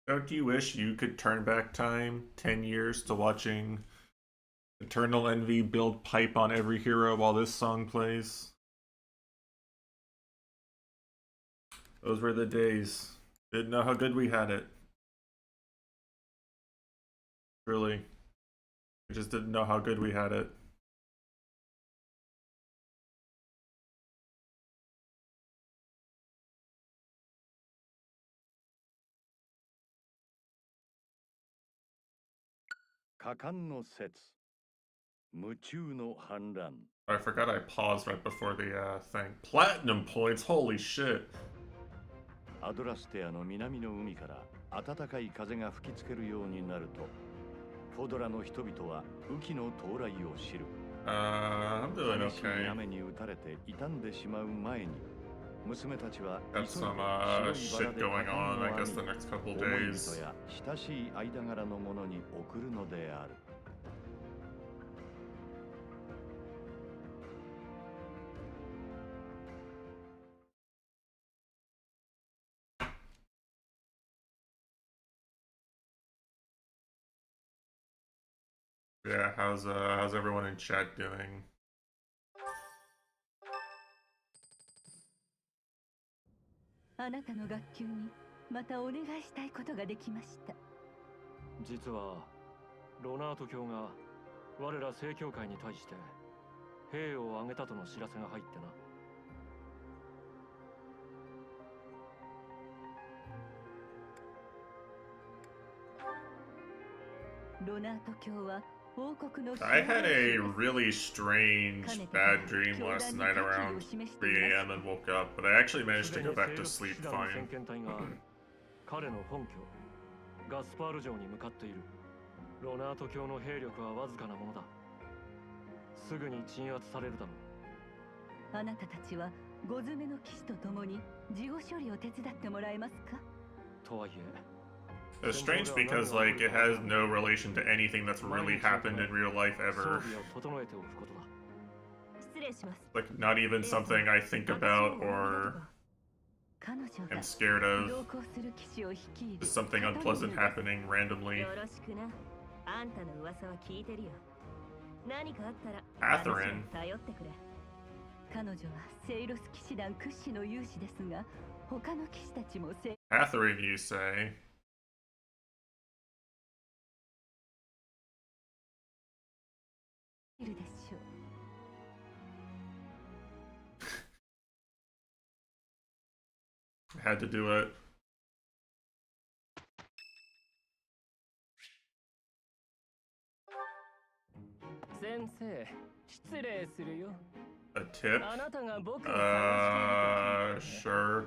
Don't you wish you could turn back time 10 years to watching Eternal Envy build pipe on every hero while this song plays? Those were the days. Didn't know how good we had it. Really. I just didn't know how good we had it. I forgot I paused right before the thing. Platinum points, holy shit. アドラステアの南の海から暖かい風が吹きつけるようになると、フォドラの人々は雨季の到来を知る。I'm doing 激しい okay. 雨に打たれて傷んでしまう前に、娘たちは Got some shit going on, I guess, the next couple 思い days. 人や親しい間柄の者に送るのである。Yeah, how's everyone in chat doing? あなたの学級にまたお願いしたいことができました。実はロナート教が我ら正教会に対して兵を挙げたとの知らせが入ってな。ロナート教は I had a really strange bad dream last night around 3 a.m. and woke up, but I actually managed to go back to sleep fine. 彼の本拠ガスパール城に向かっている。ロナート教の兵力はわずかなものだ。すぐに鎮圧されるだろう。あなたたちは5詰めの騎士と共に事後処理を手伝ってもらえますか？とはいえ。It's strange because, like, it has no relation to anything that's really happened in real life ever. Like, not even something I think about or am scared of. Just something unpleasant happening randomly. Catherine. 彼女はセイロス騎士団屈指の勇士ですが、他の騎士たちもCatherine, you say? I had to do it. A tip? Sure.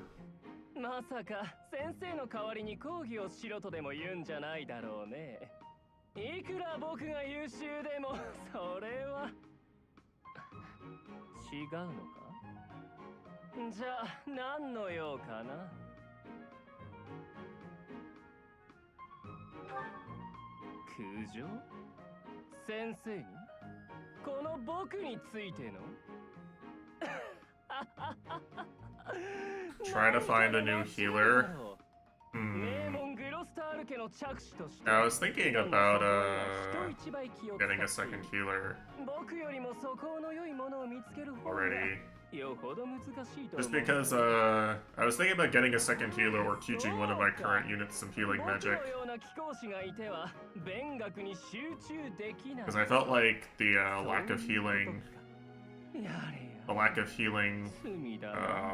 まさか先生の代わりに講義をしろとでも言うんじゃないだろうね。いくら僕が優秀でもそれは違うのか？じゃあ何の用かな？空城？先生に？この僕についての？Try to find a new healer. I was thinking about getting a second healer already. Just because I was thinking about getting a second healer or teaching one of my current units some healing magic. Because I felt like the lack of healing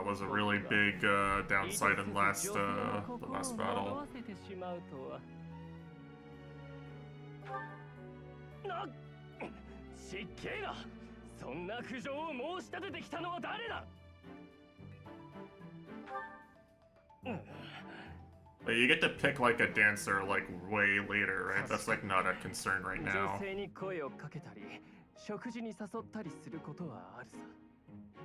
was a really big downside in the last battle. そんな苦情を申し立ててきたのは誰だ? But you get to pick like a dancer like way later, right? That's like not a concern right now. 女性に声をかけたり、食事に誘ったりすることはあるさ。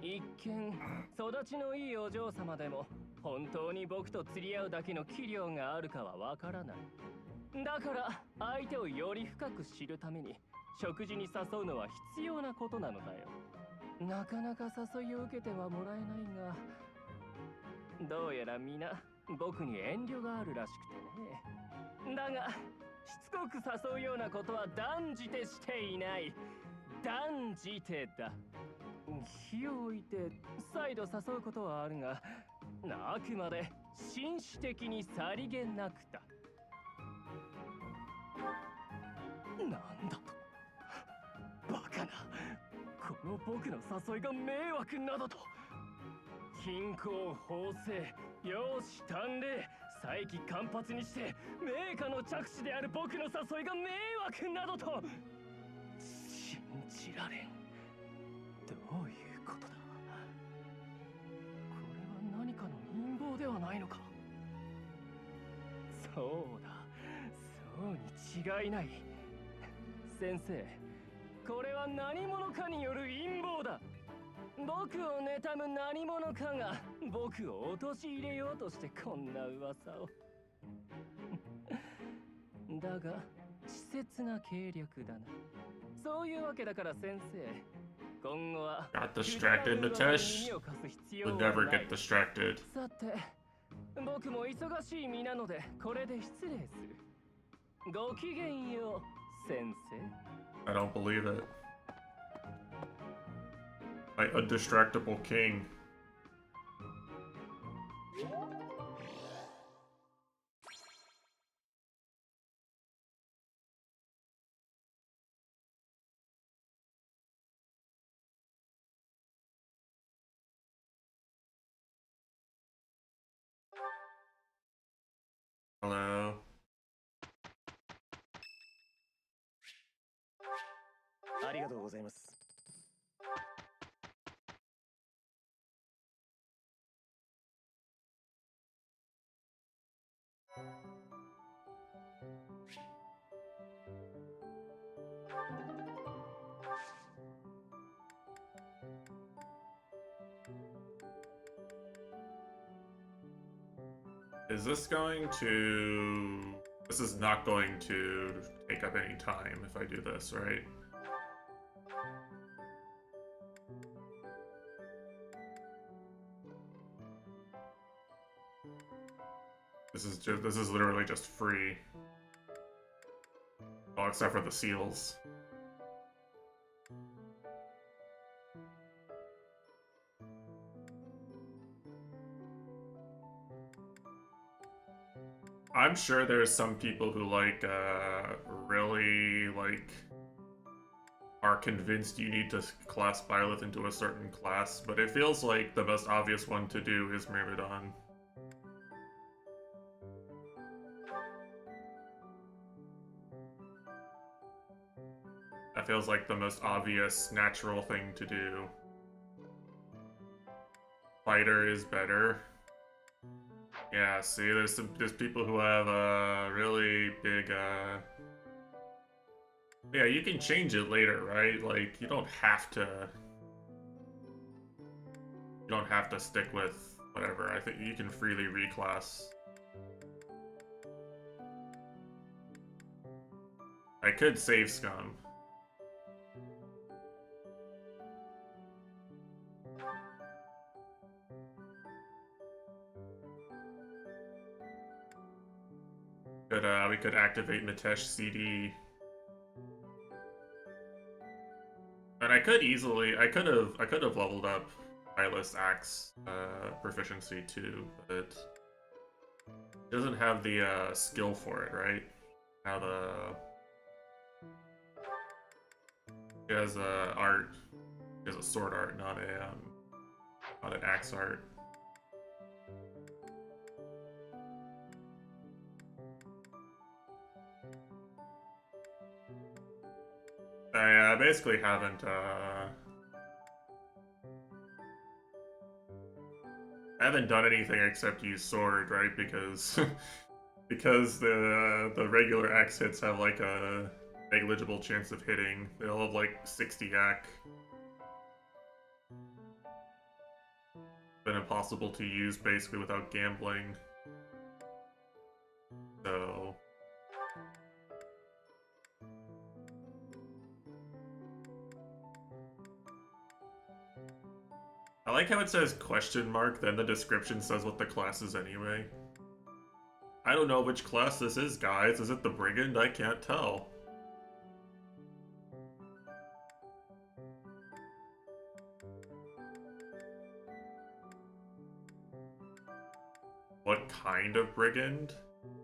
一見育ちのいいお嬢様でも本当に僕と釣り合うだけの器量があるかはわからない。だから相手をより深く知るために食事に誘うのは必要なことなのだよ。なかなか誘いを受けてはもらえないが、どうやら皆僕に遠慮があるらしくてね。だがしつこく誘うようなことは断じてしていない。断じてだ。日を置いて再度誘うことはあるが、あくまで紳士的にさりげなくだ。なんだと、バカな。この僕の誘いが迷惑などと。均衡法制、容姿端麗、才気間髪にして名家の着手である僕の誘いが迷惑などと。信じられん。どういうことだ。これは何かの陰謀ではないのか。そうだ、そうに違いない。先生、これは何者かによる陰謀だ。僕を妬む何者かが僕を陥れようとしてこんな噂を。だが稚拙な計略だな。そういうわけだから先生、今後は Got distracted, Nitesh. Would never get distracted. さて、僕も忙しい身なのでこれで失礼する。ごきげんよう、先生。 I don't believe it. My undistractable king. Hello. ありがとうございます。Is this going to... This is not going to take up any time if I do this, right? This is literally just free. Well, except for the seals. I'm sure there's some people who really are convinced you need to class Byleth into a certain class, but it feels like the most obvious one to do is Myrmidon. That feels like the most obvious, natural thing to do. Fighter is better. Yeah, see, there's people who have really big yeah, you can change it later, right? Like you don't have to stick with whatever. I think you can freely reclass. I could save Scum. We could activate Nitesh CD. And I could have leveled up Eyeless Axe proficiency too, but it doesn't have the skill for it, right? Have it has a art, it has a sword art, not an axe art. I basically haven't, I haven't done anything except use sword, right? Because because the regular axe hits have like a negligible chance of hitting. They'll have like 60 yak. Been impossible to use basically without gambling. So I like how it says question mark, then the description says what the class is anyway. I don't know which class this is, guys. Is it the brigand? I can't tell. What kind of brigand?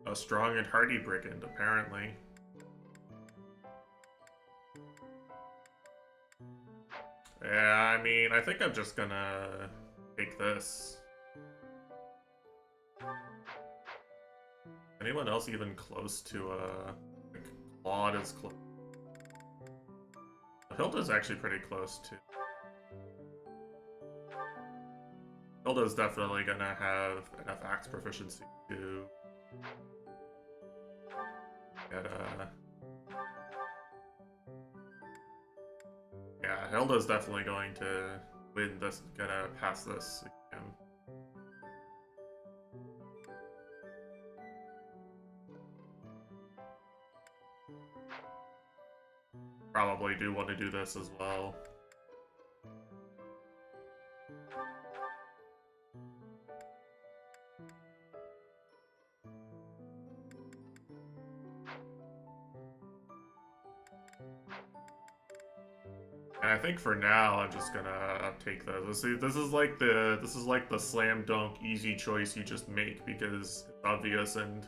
A strong and hardy brigand, apparently. Yeah, I mean, I think I'm just gonna take this. Anyone else even close to, like, Claude is close. Hilda's actually pretty close, too. Hilda's definitely gonna have enough axe proficiency to get, yeah, Hilda's definitely going to win this, gonna pass this exam. Probably do want to do this as well. And I think for now I'm just gonna take this. This is like the slam dunk easy choice you just make because it's obvious and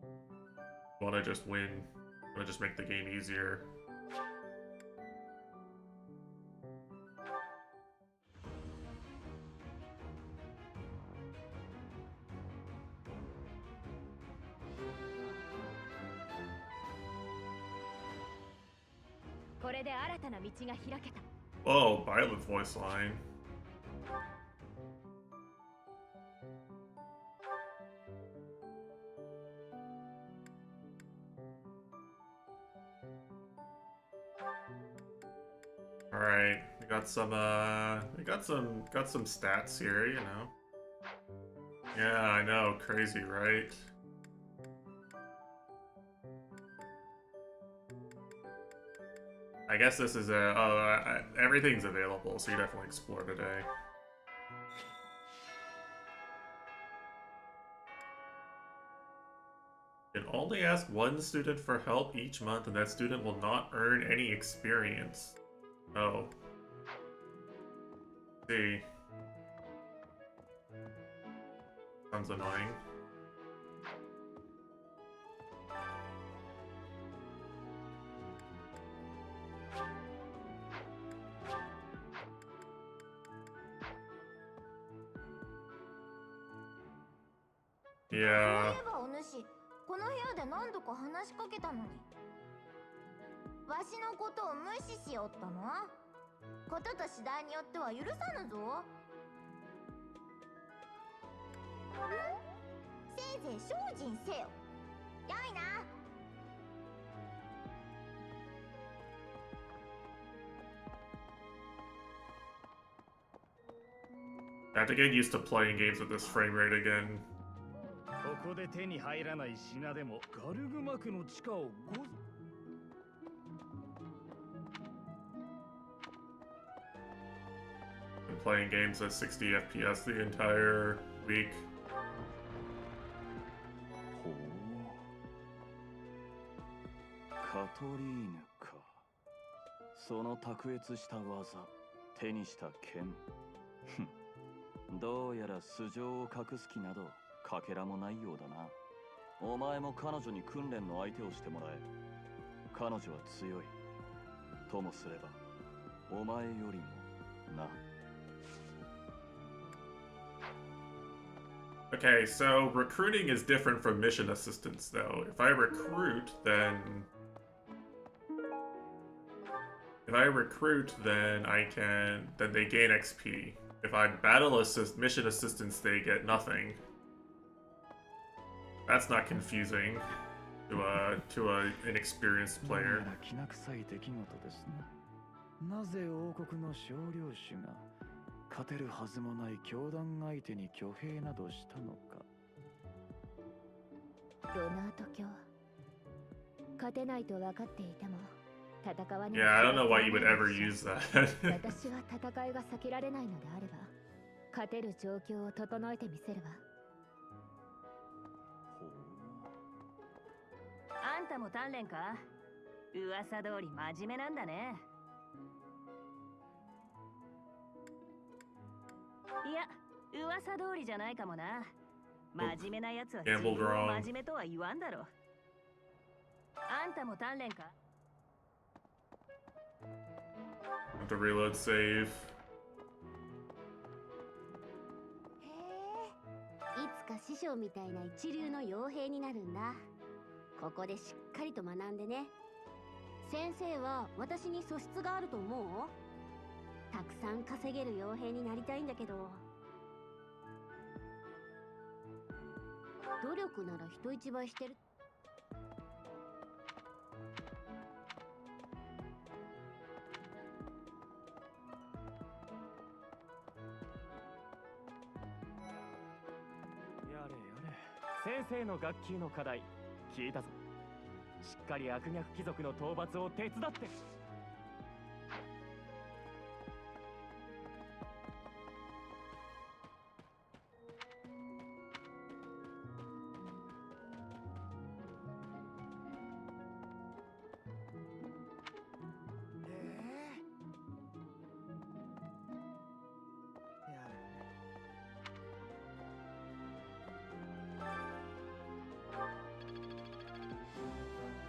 you wanna just win. You wanna just make the game easier. Whoa, Violet voice line. Alright, we got some stats here, you know. Yeah, I know, crazy, right? I guess this is everything's available, so you definitely explore today. You can only ask one student for help each month, and that student will not earn any experience. Oh. See. Sounds annoying. Yeah. この部屋で何度か話しかけたのに。わしのことを無視しよったの？ことと次第によっては許さぬぞ。せいぜい精進せよ。よいな。I have to get used to playing games with this frame rate again. ここで手に入らない品でもガルグマクの地下をBeen playing games at 60 FPS the entire week. ほうカトリーヌか。その卓越した技、手にした剣。どうやら素性を隠す気などかけらもないようだな。お前も彼女に訓練の相手をしてもらえ。彼女は強い。ともすれば、お前よりもな。Okay, so recruiting is different from mission assistance, though. If I recruit, then then they gain XP. If I battle assist mission assistance, they get nothing. That's not confusing to an inexperienced player. なぜ王国の少領主が勝てるはずもない教団相手に挙兵などしたのか。ロナート教。勝てないと分かっていても戦わない。Yeah, I don't know why you would ever use that. 私は戦いが避けられないのであれば、勝てる状況を整えてみせるわ。ほう。たも鍛錬か？噂通り真面目なんだね。いや、噂通りじゃないかもな。真面目なやつは自分を真面目とは言わんだろ。あんたも鍛錬か？ Have to reload save. へえ、いつか師匠みたいな一流の傭兵になるんだ。ここでしっかりと学んでね。先生は私に素質があると思う？たくさん稼げる傭兵になりたいんだけど。努力なら人一倍してる。やれやれ、先生の学級の課題聞いたぞ。しっかり悪逆貴族の討伐を手伝って。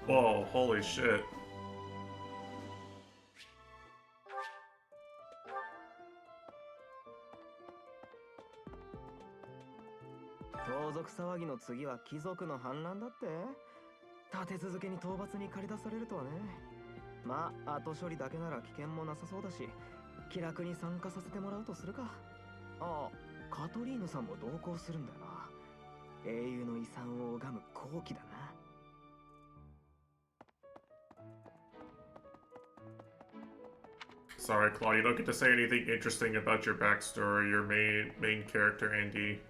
Whoa, holy shit. 盗賊騒ぎの次は貴族の反乱だって？立て続けに討伐に駆り出されるとはね。まあ後処理だけなら危険もなさそうだし、気楽に参加させてもらうとするか。ああ、カトリーヌさんも同行するんだよな。英雄の遺産を拝む好機だな。Sorry, Claude, you don't get to say anything interesting about your backstory, your main character, Andy.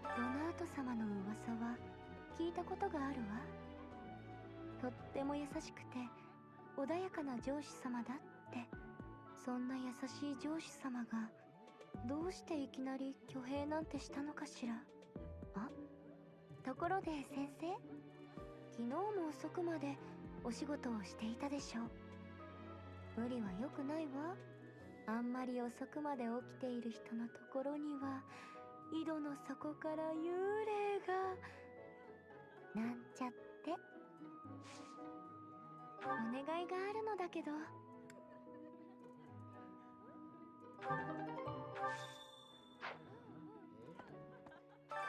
あら、ロナート様の噂は聞いたことがあるわ。とっても優しくて穏やかな上司様だって。そんな優しい上司様がどうしていきなり挙兵なんてしたのかしら。あ、ところで先生、昨日も遅くまでお仕事をしていたでしょう。無理は良くないわ。あんまり遅くまで起きている人のところには井戸の底から幽霊がなんちゃって。お願いがあるのだけど。こ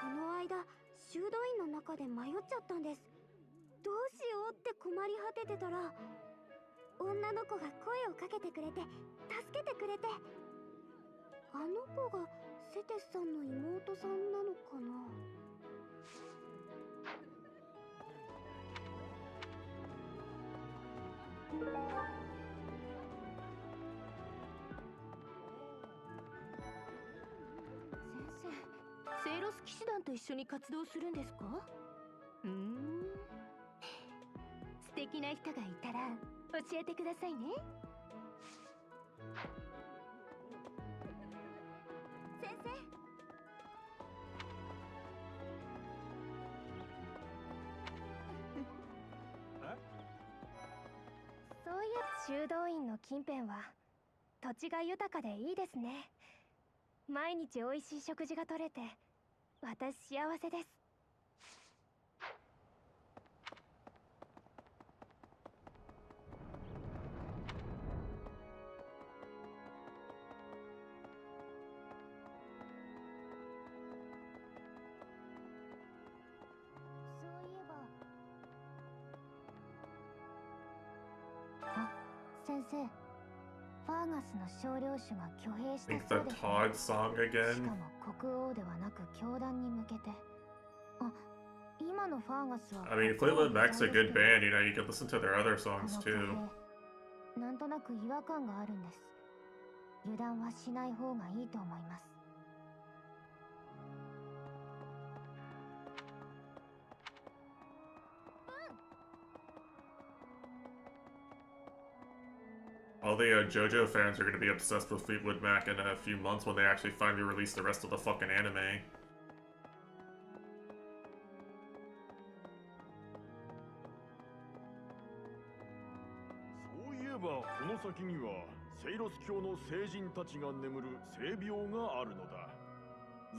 の間修道院の中で迷っちゃったんです。どうしようって困り果ててたら、女の子が声をかけてくれて助けてくれて。あの子がセテスさんの妹さんなのかな。先生、セイロス騎士団と一緒に活動するんですか？素敵な人がいたら教えてくださいね。先生。そういう修道院の近辺は土地が豊かでいいですね。毎日おいしい食事が取れて私幸せです。そういえば、あ、先生、ファーガスの少量種が挙兵し I た think そう the ですね。 Todd song し again. かも国王ではなく教団に向けて。あ、今のファーガスは I mean, 国王 Fleetwood 不在 Mac's a です good けど、 band, you know, you can listen to their other この songs 挙 too. 兵、なんとなく違和感があるんです。油断はしない方がいいと思います。All the JoJo fans are gonna be obsessed with Fleetwood Mac in a few months when they actually finally release the rest of the fucking anime. ばこの先にはセイロス教の聖人たちが眠る聖廟があるのだ。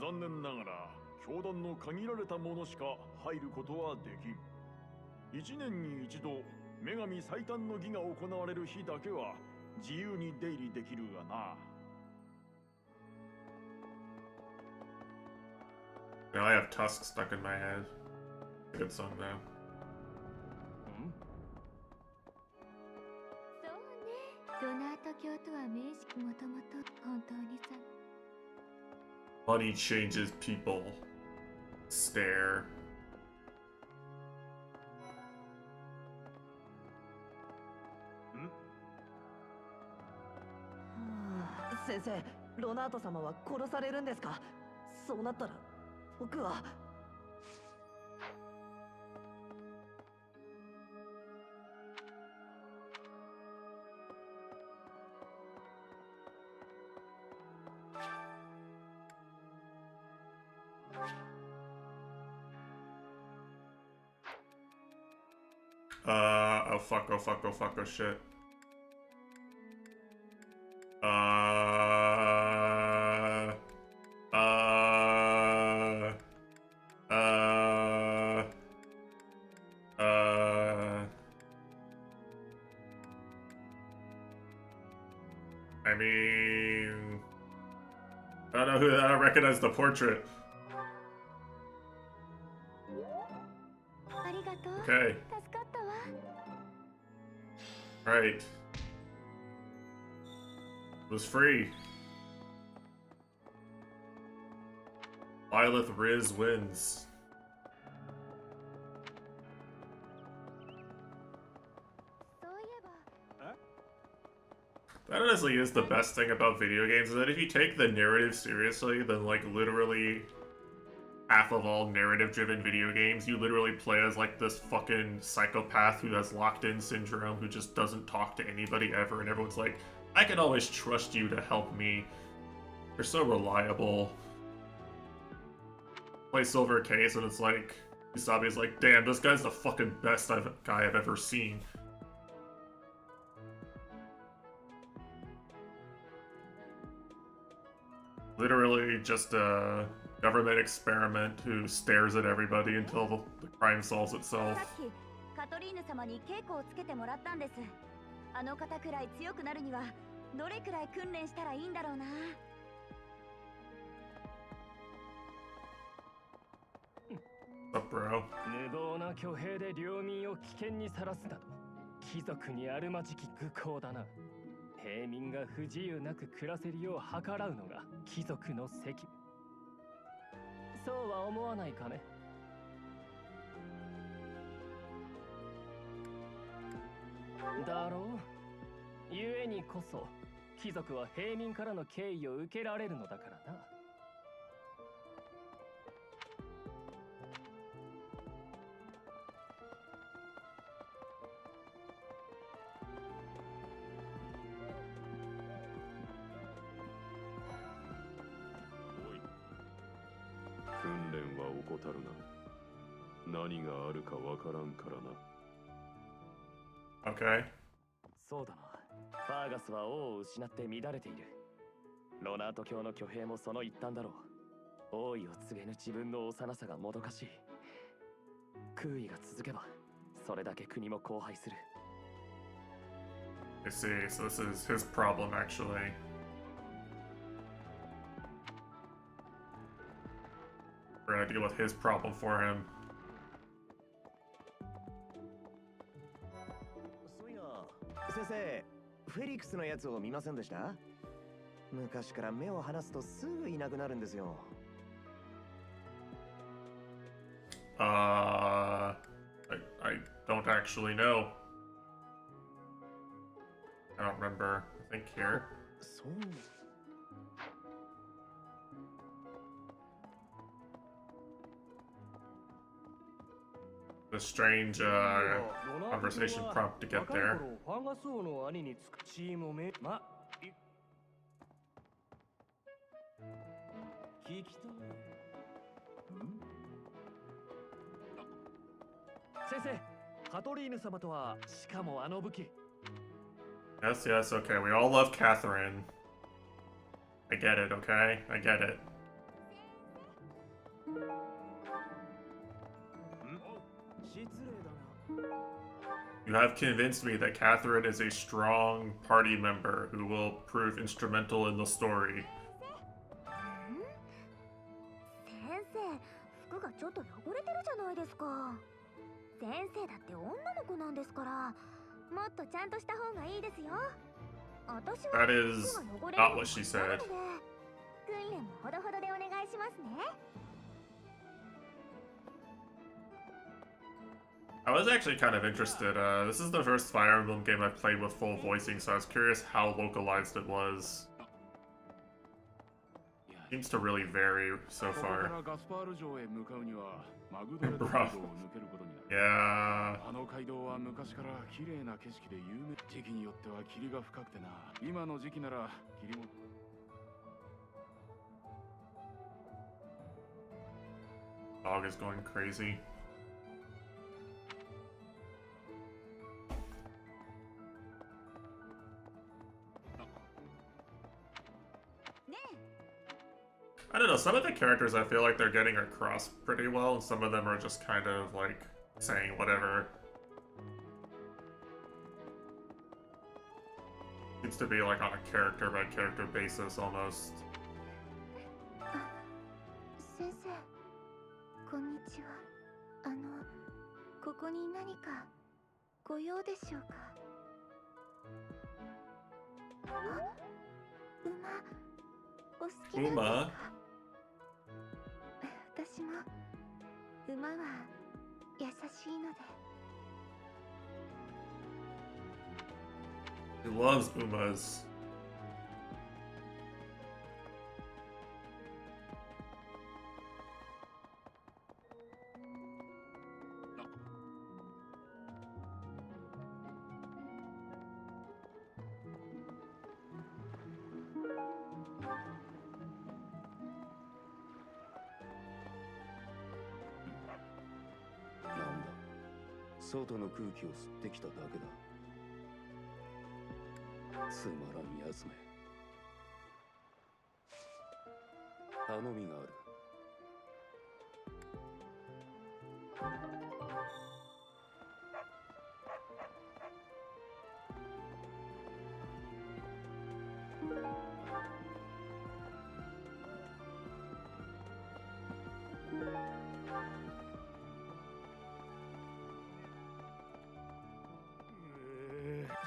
残念ながら教団の限られた者しか入ることはできん。1年に一度女神最短の儀が行われる日だけは自由に出入りできるがな。Now I have Tusk stuck in my head. It's a good song though. そうね。ロナート教とは名式もともと本当にさ。Money changes people. Stare. 先生、ロナート様は殺されるんですか？そうなったら僕は。Oh fuck, oh fuck, oh fuck, oh shit. I mean, I don't know who. I don't recognize the portrait. Okay. Right. It was free. Lilith Riz wins. That honestly is the best thing about video games, is that if you take the narrative seriously, then like literally half of all narrative-driven video games, you literally play as like this fucking psychopath who has locked-in syndrome, who just doesn't talk to anybody ever, and everyone's like, I can always trust you to help me. You're so reliable. Play Silver Case, and it's like, Usabi's like, damn, this guy's the fucking best guy I've ever seen. Literally just a government experiment who stares at everybody until the crime solves itself. カトリーヌ様に稽古をつけてもらったんです。あの方くらい強くなるにはどれくらい訓練したらいいんだろうな。What's up, bro? 無謀な挙兵で領民を危険にさらすなど、貴族にあるまじき愚行だな。平民が不自由なく暮らせるよう計らうのが貴族の責務。そうは思わないかね。だろう。故にこそ貴族は平民からの敬意を受けられるのだからな。訓練は怠るな。何があるかわからんからな。Okay. そうだな。ファーガスは王を失って乱れている。ロナート教の挙兵もその一端だろう。王位を告げぬ自分の幼さがもどかしい。空位が続けば、それだけ国も荒廃する。I see, so this is his problem actually. We're gonna deal with his problem for him. そういや、先生、フェリックスのやつを見ませんでした？昔から目を離すとすぐいなくなるんですよ。I don't actually know. I don't remember. I think here. そう。The strange conversation prompt to get there. ファーガス王の兄につくチームを聞きたい。先生、カトリーヌ様とはしかもあの武器。Yes, yes, okay. We all love Catherine. I get it, okay? I get it. You have convinced me that Catherine is a strong party member who will prove instrumental in the story. 先生、服がちょっと汚れてるじゃないですか。先生だって女の子なんですから、もっとちゃんとした方がいいですよ。私は That is not what she said. 訓練もほどほどでお願いしますね。I was actually kind of interested. This is the first Fire Emblem game I've played with full voicing, so I was curious how localized it was. Seems to really vary so far. Rough. Yeah. Dog is going crazy. I don't know, some of the characters I feel like they're getting across pretty well, and some of them are just kind of like saying whatever. Seems to be like on a character by character basis almost. 先生、こんにちは。ここに何かご用でしょうか。馬、お好きなんですか？私も馬は優しいので。He loves Umas. Nanda, 外の空気を吸ってきただけだ。つまらんやつめ。頼みがある。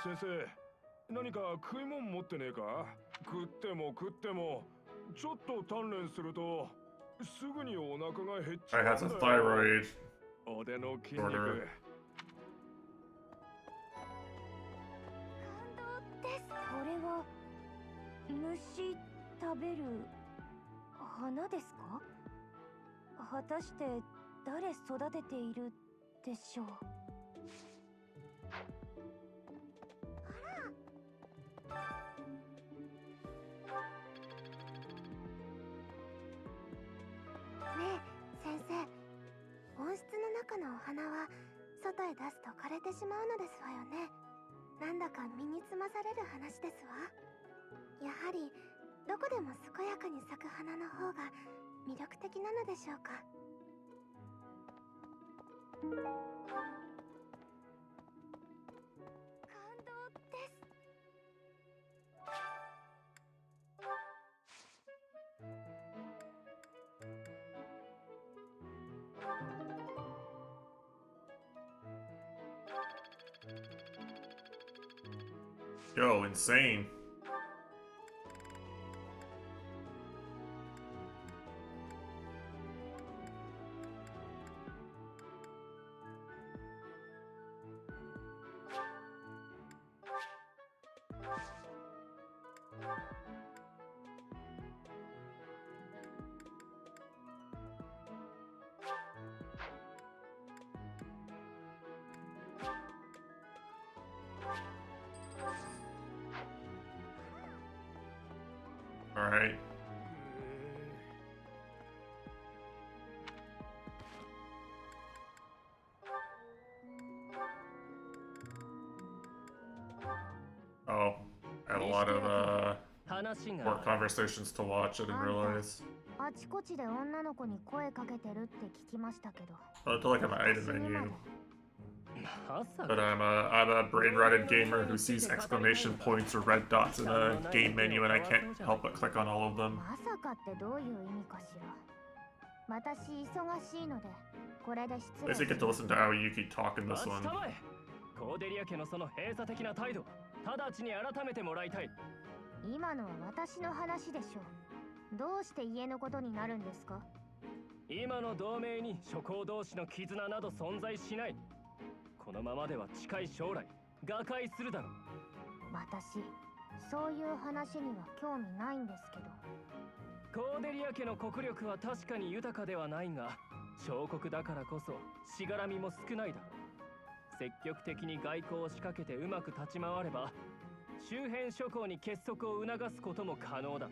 先生、何か食い物持ってねえか？食っても食ってもちょっと鍛錬するとすぐにお腹が減っちゃ I うん have だ a よ。 thyroid 腕の筋肉。 disorder. 感動です。これは虫食べる花ですか？果たして誰育てているでしょう。ねえ先生、温室の中のお花は外へ出すと枯れてしまうのですわよね。なんだか身につまされる話ですわ。やはりどこでも健やかに咲く花の方が魅力的なのでしょうか。感動です。Yo, insane. All right. Oh, lot of more conversations to watch. I didn't realize. あちこちで女の子に声かけてるって聞きましたけど。 I feel like I'm an item menu. But I'm a brain-rotted gamer who sees exclamation points or red dots in a game menu and I can't help but click on all of them. まさかってどういう意味かしら。私忙しいのでこれで失礼。 At least I get to listen to Aoyuki talk in this one. コーデリア家のその閉鎖的な態度、直ちに改めてもらいたい。今のは私の話でしょう。どうして家のことになるんですか？今の同盟に諸侯同士の絆など存在しない。このままでは近い将来、瓦解するだろう。私、そういう話には興味ないんですけど。コーデリア家の国力は確かに豊かではないが、小国だからこそしがらみも少ないだろう。積極的に外交を仕掛けてうまく立ち回れば、周辺諸侯に結束を促すことも可能だ。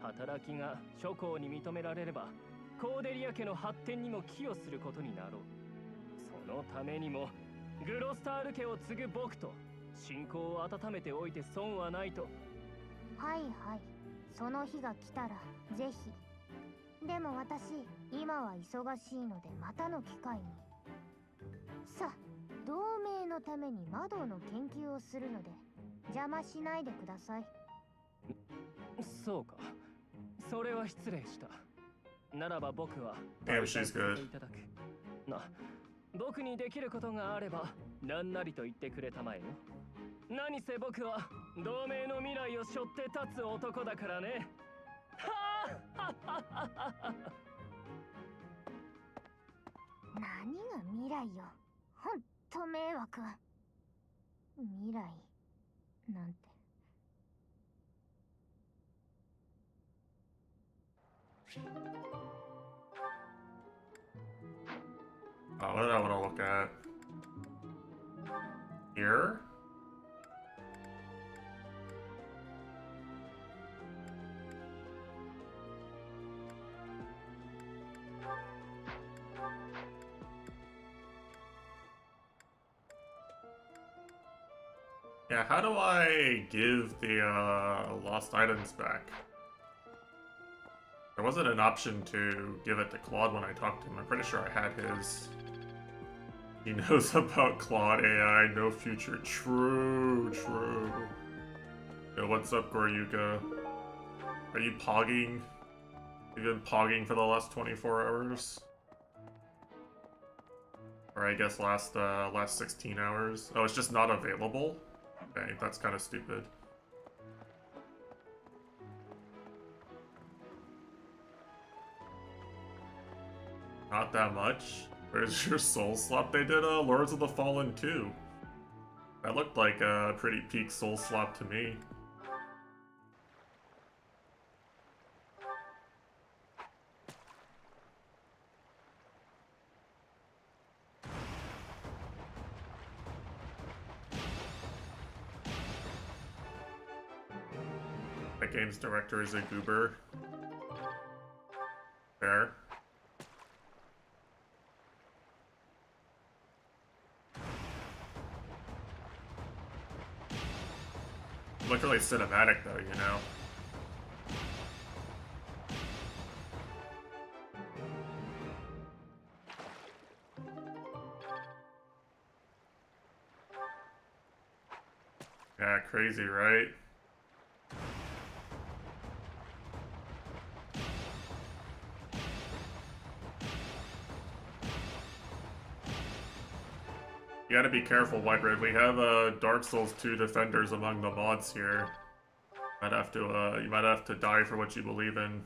働きが諸侯に認められれば、コーデリア家の発展にも寄与することになろう。そのためにも、グロスタール家を継ぐ僕と信仰を温めておいて損はないと。はいはい、その日が来たらぜひ。でも私、今は忙しいのでまたの機会に。さあ、同盟のために魔道の研究をするので邪魔しないでください。そうか、それは失礼した。ならば僕は Damn, she's good. いただく。僕にできることがあれば何なりと言ってくれたまえよ。何せ僕は同盟の未来を背負って立つ男だからね。何が未来よ。ほんと迷惑。未来なんて。Oh, what did I want to look at? Here? Yeah, how do I give the lost items back? There wasn't an option to give it to Claude when I talked to him. I'm pretty sure I had his. He knows about Claude AI, no future. True. Yo, what's up, Goryuka? Are you pogging? You've been pogging for the last 24 hours? Or I guess last 16 hours? Oh, it's just not available? Okay, that's kind of stupid. Not that much. Where's your soul slap? They did Lords of the Fallen too. That looked like a pretty peak soul slap to me. That game's director is a goober. Fair. Look really cinematic though, you know? Yeah, crazy, right? You gotta be careful, Whitebread. We have Dark Souls 2 defenders among the mods here. Might have to, you might have to die for what you believe in.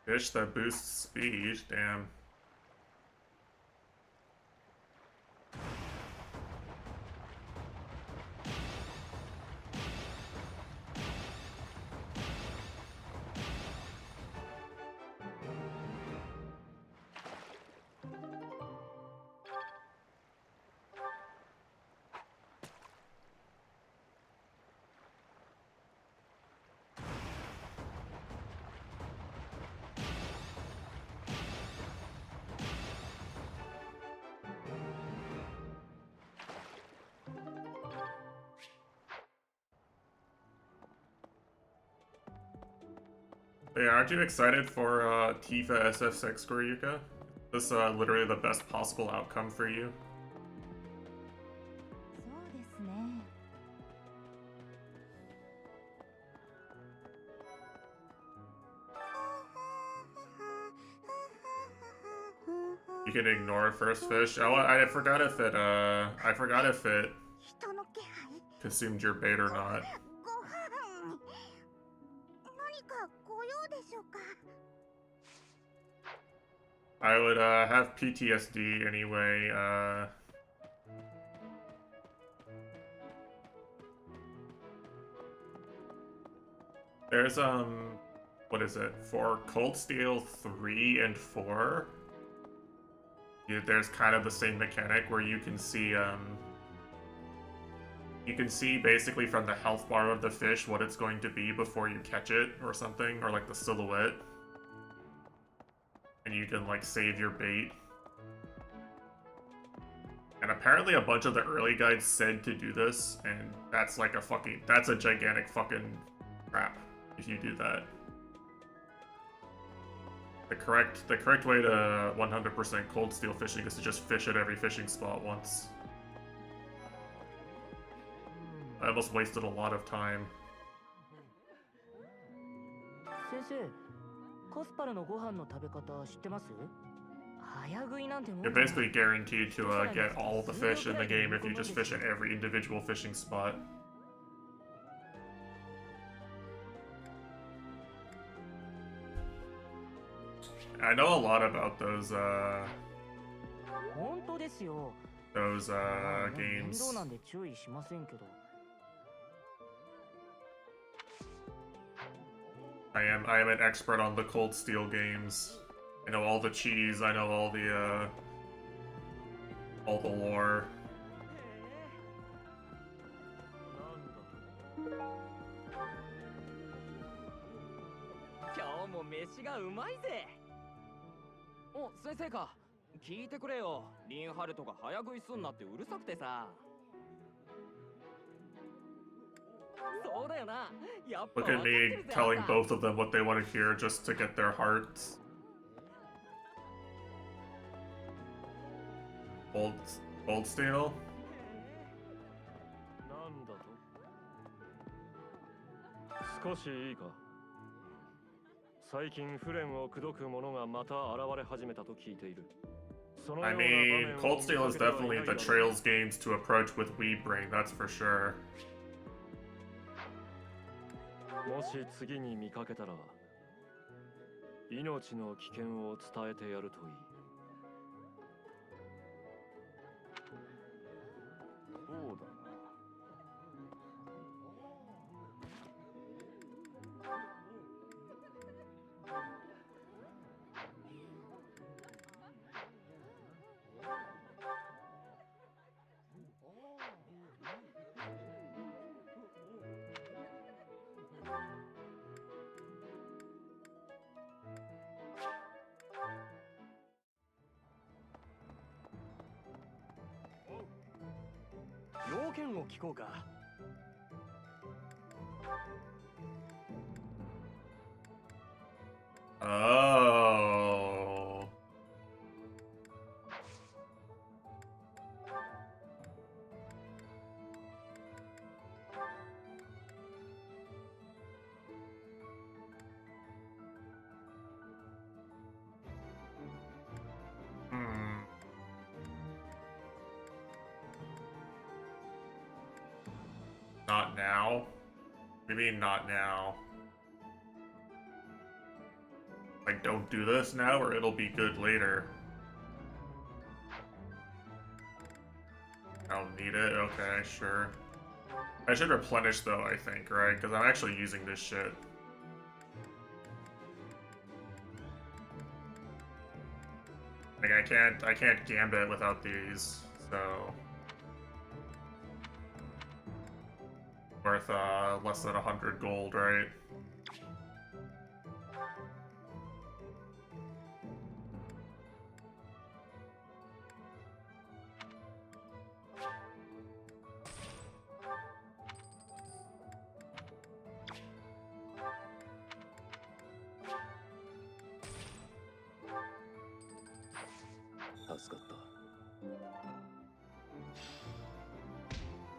Fish that boosts speed, damn. Yeah, aren't you excited for Tifa SF6 Koryuka? This literally the best possible outcome for you. そうですね。 You can ignore first fish. Oh, I forgot if it consumed your bait or not. ご飯。何かご用でしょうか。 I would have PTSD anyway. There's what is it? For Cold Steel 3 and 4, there's kind of the same mechanic where you can see basically from the health bar of the fish what it's going to be before you catch it or something, or like the silhouette. And you can like save your bait. And apparently a bunch of the early guides said to do this, and that's like that's a gigantic fucking crap if you do that. The correct way to 100% cold steel fishing is to just fish at every fishing spot once. I almost wasted a lot of time. 先生、コスパルのご飯の食べ方知ってます？早食いなんてもん You're basically guaranteed to get all of the fish in the game if you just fish at every individual fishing spot. I know a lot about those 本当ですよ。 games. 面倒なんで注意しませんけど。 I am an expert on the Cold Steel games. I know all the cheese, I know all the lore. 今日も飯がうまいぜ。お、先生か。聞いてくれよ。リンハルトが早食いすんなってうるさくてさ。そうだよな。やっぱ Look at me telling both of them what they want to hear just to get their hearts. Cold Steel? なんだと？少しいいか。最近フレンを口説く者がまた現れ始めたと聞いている。 I mean, Cold Steel is definitely the Trails games to approach with Weeb Brain, that's for sure. もし次に見かけたら、命の危険を伝えてやるといい。そうだな。 要件を聞こうか。 Oh. Not now? What do you mean not now? Like, don't do this now or it'll be good later. I don't need it? Okay, sure. I should replenish though, I think, right? Because I'm actually using this shit. Like, I can't gambit without these, so... Worth, less than 100 gold, right?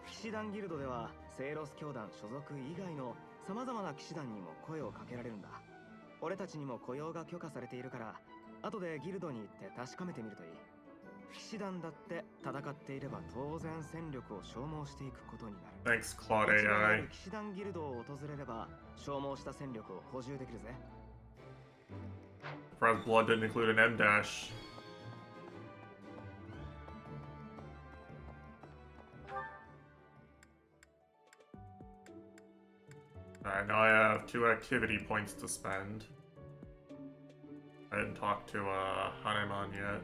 騎士団ギルドではセイロス教団所属以外の様々な騎士団にも声をかけられるんだ。俺たちにも雇用が許可されているから、後でギルドに行って確かめてみるといい。騎士団だって戦っていれば当然戦力を消耗していくことになる。Thanks, Claude AI. 騎士団ギルドを訪れれば消耗した戦力を補充できるぜ。Surprised blood didn't include an M dash. Alright, now I have 2 activity points to spend. I didn't talk to Hanemon yet.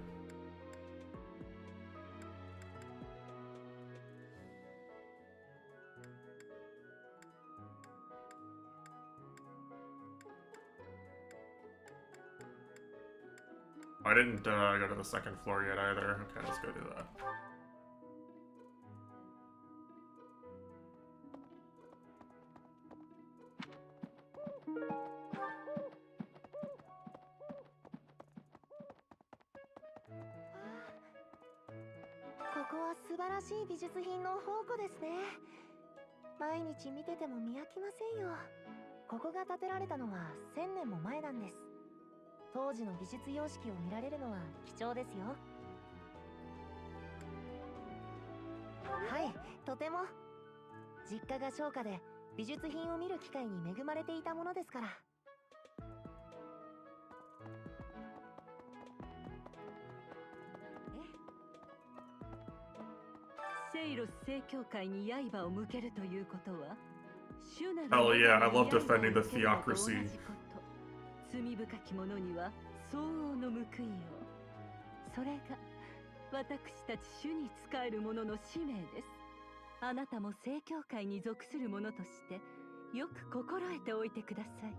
I didn't go to the second floor yet either. Okay, let's go do that. This is a 美術品の宝庫ですね。毎日見てても見飽きませんよ。ここが建てられたのは1000年も前なんです。当時の美術様式を見られるのは貴重ですよ。はい、とても。実家が商家で美術品を見る機会に恵まれていたものですから。セイロス正教会に刃を向けるということは、主なる Hell yeah, I love defending the theocracy. 罪深き者には相応の報いを。それが私たち主に仕える者の使命です。あなたも正教会に属する者としてよく心得ておいてください。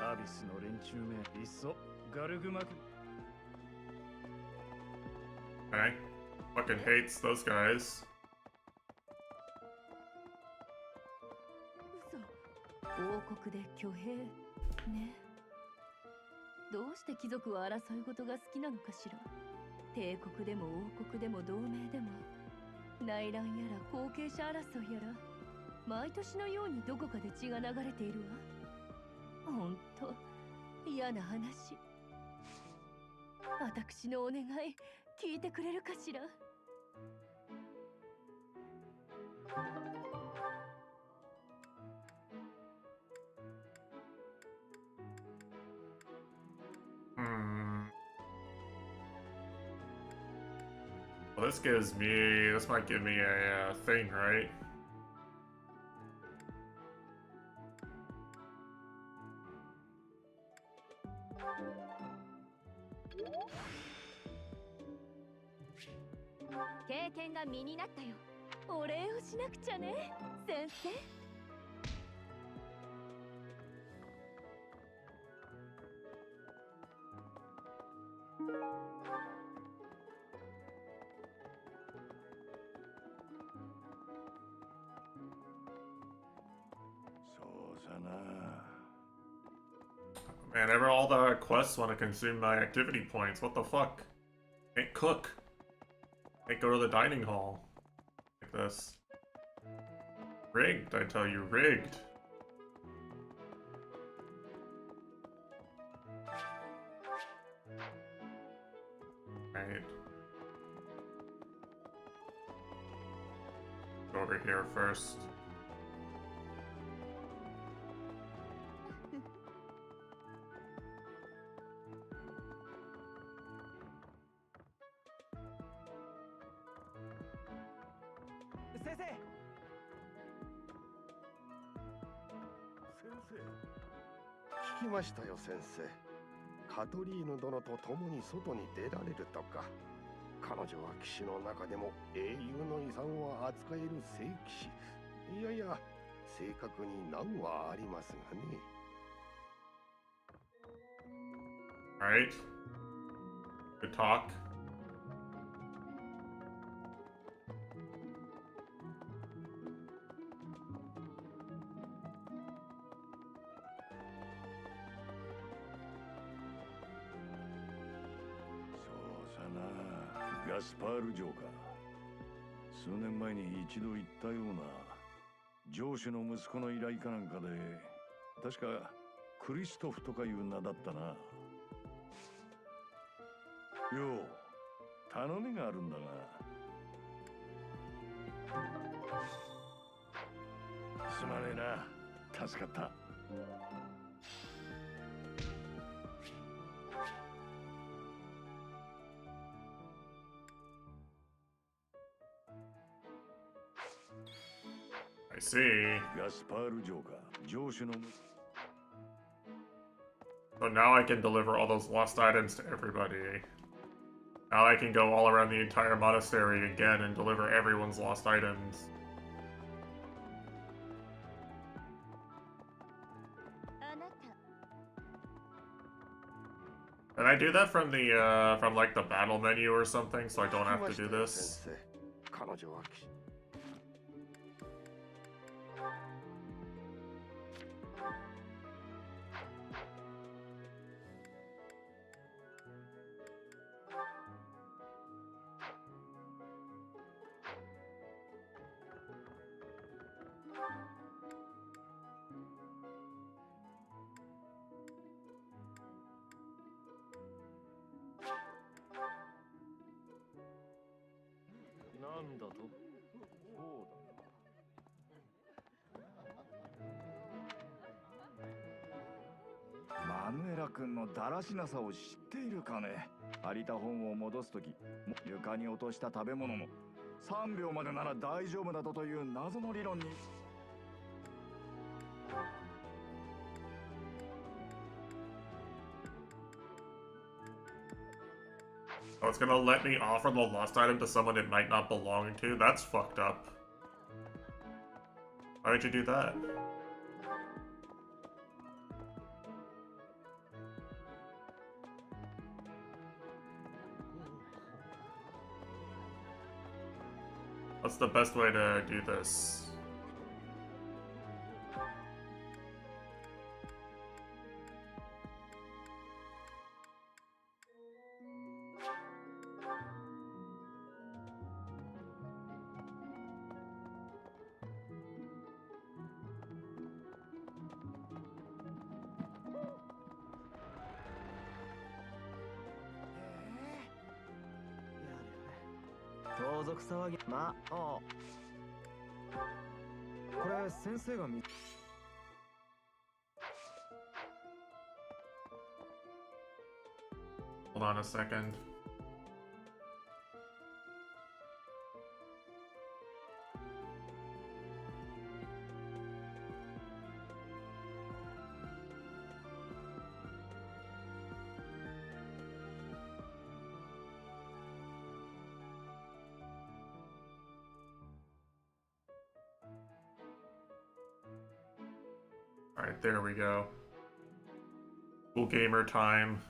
アビスの連中めいっそガルグマク。Okay. Fucking hates those guys. 嘘。王国で挙兵ね。どうして貴族は争い事が好きなのかしら。帝国でも王国でも同盟でも内乱やら後継者争いやら毎年のようにどこかで血が流れているわ。ほんと嫌な話。私のお願い聞いてくれるかしら。Well, this might give me a thing, right? Man, all the quests want to consume my activity points. What the fuck? Can't cook. Can't go to the dining hall. Like this. Rigged, I tell you, rigged. Alright. Go over here first. Sensei. 聞きましたよ、先生。カトリーヌ殿と共に外に出られるとか。彼女は騎士の中でも英雄の遺産を扱える聖騎士。いやいや、正確に難はありますがね。Alright. Good talk. So さな、ガスパール城か。数年前に一度言ったような城主の息子の依頼かなんかで、確かクリストフとかいう名だったな。よう、頼みがあるんだが。すまねえな、助かった。I see. ガスパール城か。城主の So now I can deliver all those lost items to everybody. Now I can go all around the entire monastery again and deliver everyone's lost items. Can I do that from the from like the battle menu or something, so I don't have to do this? 彼女は騎士。なんだと？そうだ。マヌエラ君のだらしなさを知っているかね。借りた本を戻すとき、床に落とした食べ物も3秒までなら大丈夫だという謎の理論に。Oh, it's gonna let me offer the lost item to someone it might not belong to? That's fucked up. Why would you do that? What's the best way to do this? Hold on a second. Alright, there we go. Cool gamer time.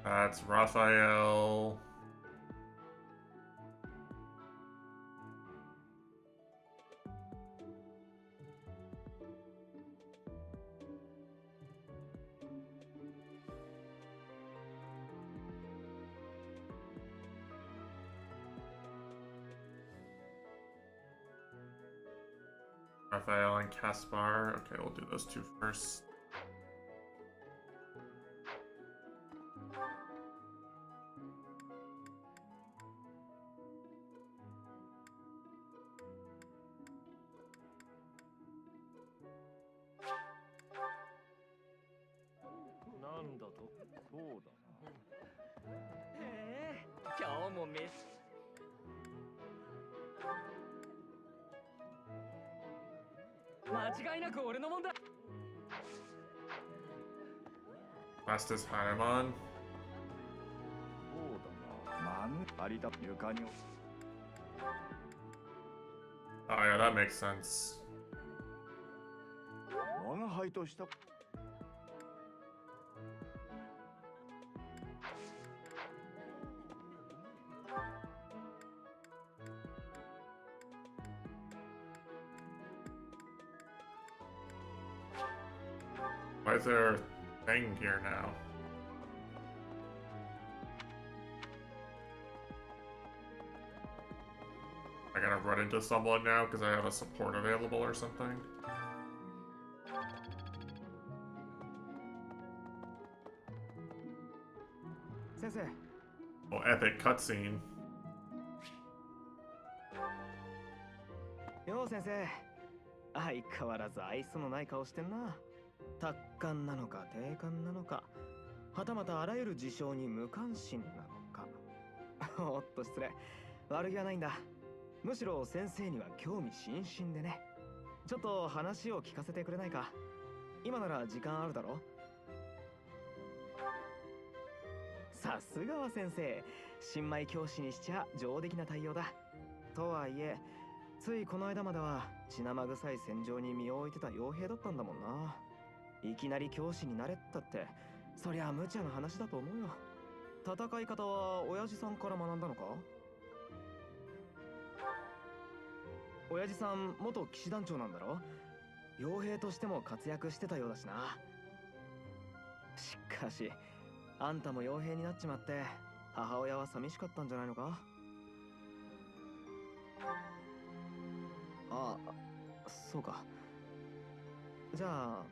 That's Raphael. Raphael and Caspar. Okay, we'll do those two first. Fastest Haimon. Oh yeah, that makes sense. Why is there a thing here now? I gotta run into someone now because I have a support available or something. Oh, epic cutscene. Yo, Sensei. 相変わらず愛想のない顔してんな。達観なのか定観なのか、はたまたあらゆる事象に無関心なのか。おっと失礼。悪気はないんだ。むしろ先生には興味津々でね。ちょっと話を聞かせてくれないか。今なら時間あるだろ。さすがは先生。新米教師にしちゃ上出来な対応だ。とはいえ、ついこの間までは血生臭い戦場に身を置いてた傭兵だったんだもんな。いきなり教師になれったって、そりゃ無茶な話だと思うよ。戦い方は親父さんから学んだのか？親父さん元騎士団長なんだろ？傭兵としても活躍してたようだしな。しかし、あんたも傭兵になっちまって、母親は寂しかったんじゃないのか？あ、そうか。じゃあ、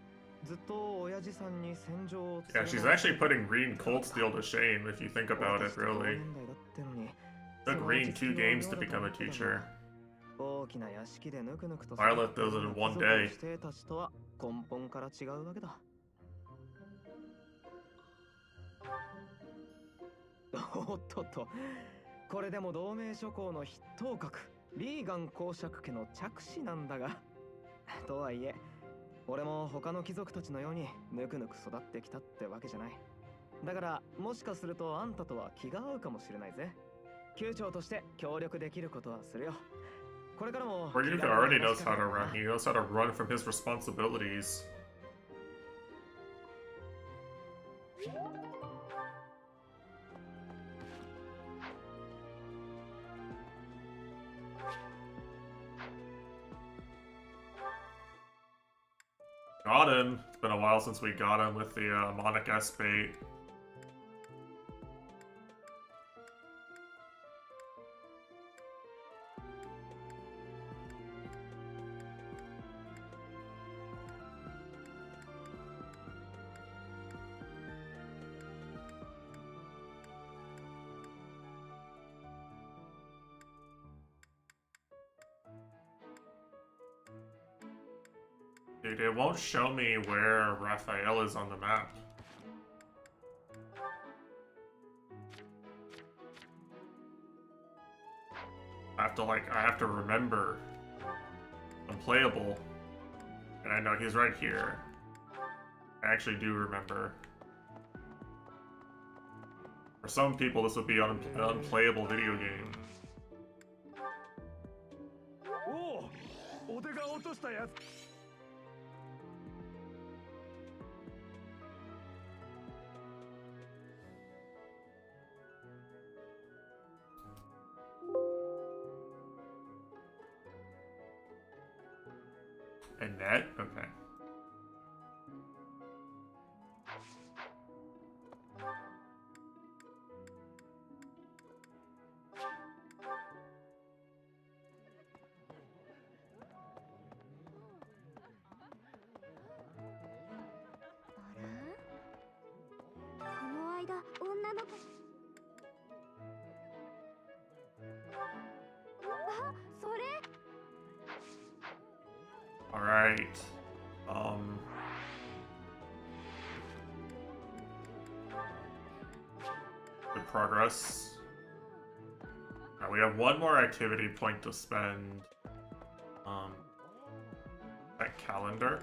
ずっと親父さんに戦場を。Yeah, she's actually putting Reen Coldsteel to shame if you think about it, really. Took Reen 2 games to become a teacher. Violet does it in 1 day. 根本から違うわけだ。おっとっと、これでも同盟諸侯の筆頭格、リーガン公爵家の着手なんだが。とはいえ、俺も他の貴族たちのようにぬくぬく育ってきたってわけじゃない。だからもしかするとあんたとは気が合うかもしれないぜ。級長として協力できることはするよ。これからも。Ryuka already knows how to run. He knows how to run from his responsibilities. Got him. It's been a while since we got him with the Monic S bait. Dude, it won't show me where Raphael is on the map. I have to remember I'm playable. And I know he's right here. I actually do remember. For some people, this would be an unplayable video game. Oh! And net? Okay. Right. Good progress. We have one more activity point to spend. That calendar.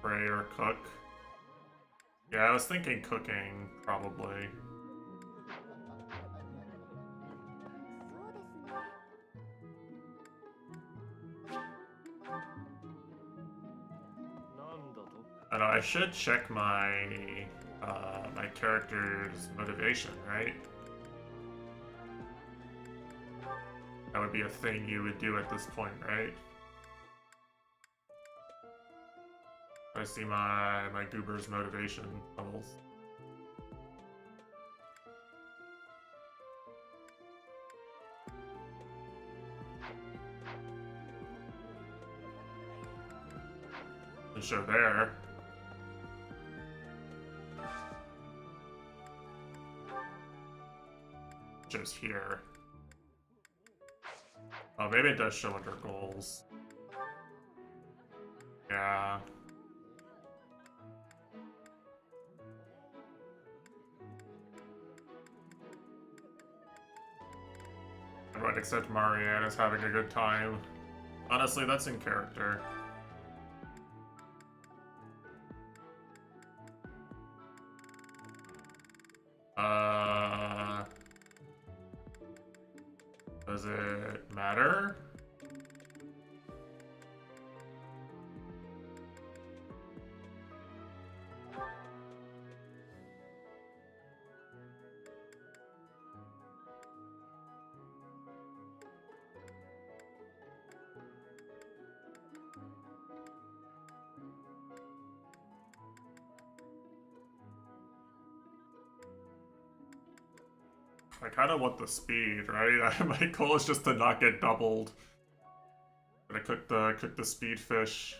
Pray or cook. Yeah, I was thinking cooking, probably. I know, I should check my my character's motivation, right? That would be a thing you would do at this point, right? I see my goober's motivation levels. And show there. Just here. Oh, maybe it does show under goals. Yeah. Everyone except Marianne is having a good time. Honestly, that's in character. Does it matter? I kind of want the speed, right? My goal is just to not get doubled. I'm gonna cook the speed fish.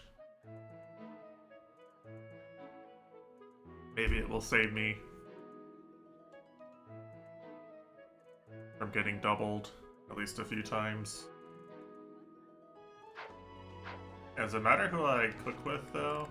Maybe it will save me from getting doubled at least a few times. Does it matter who I cook with, though?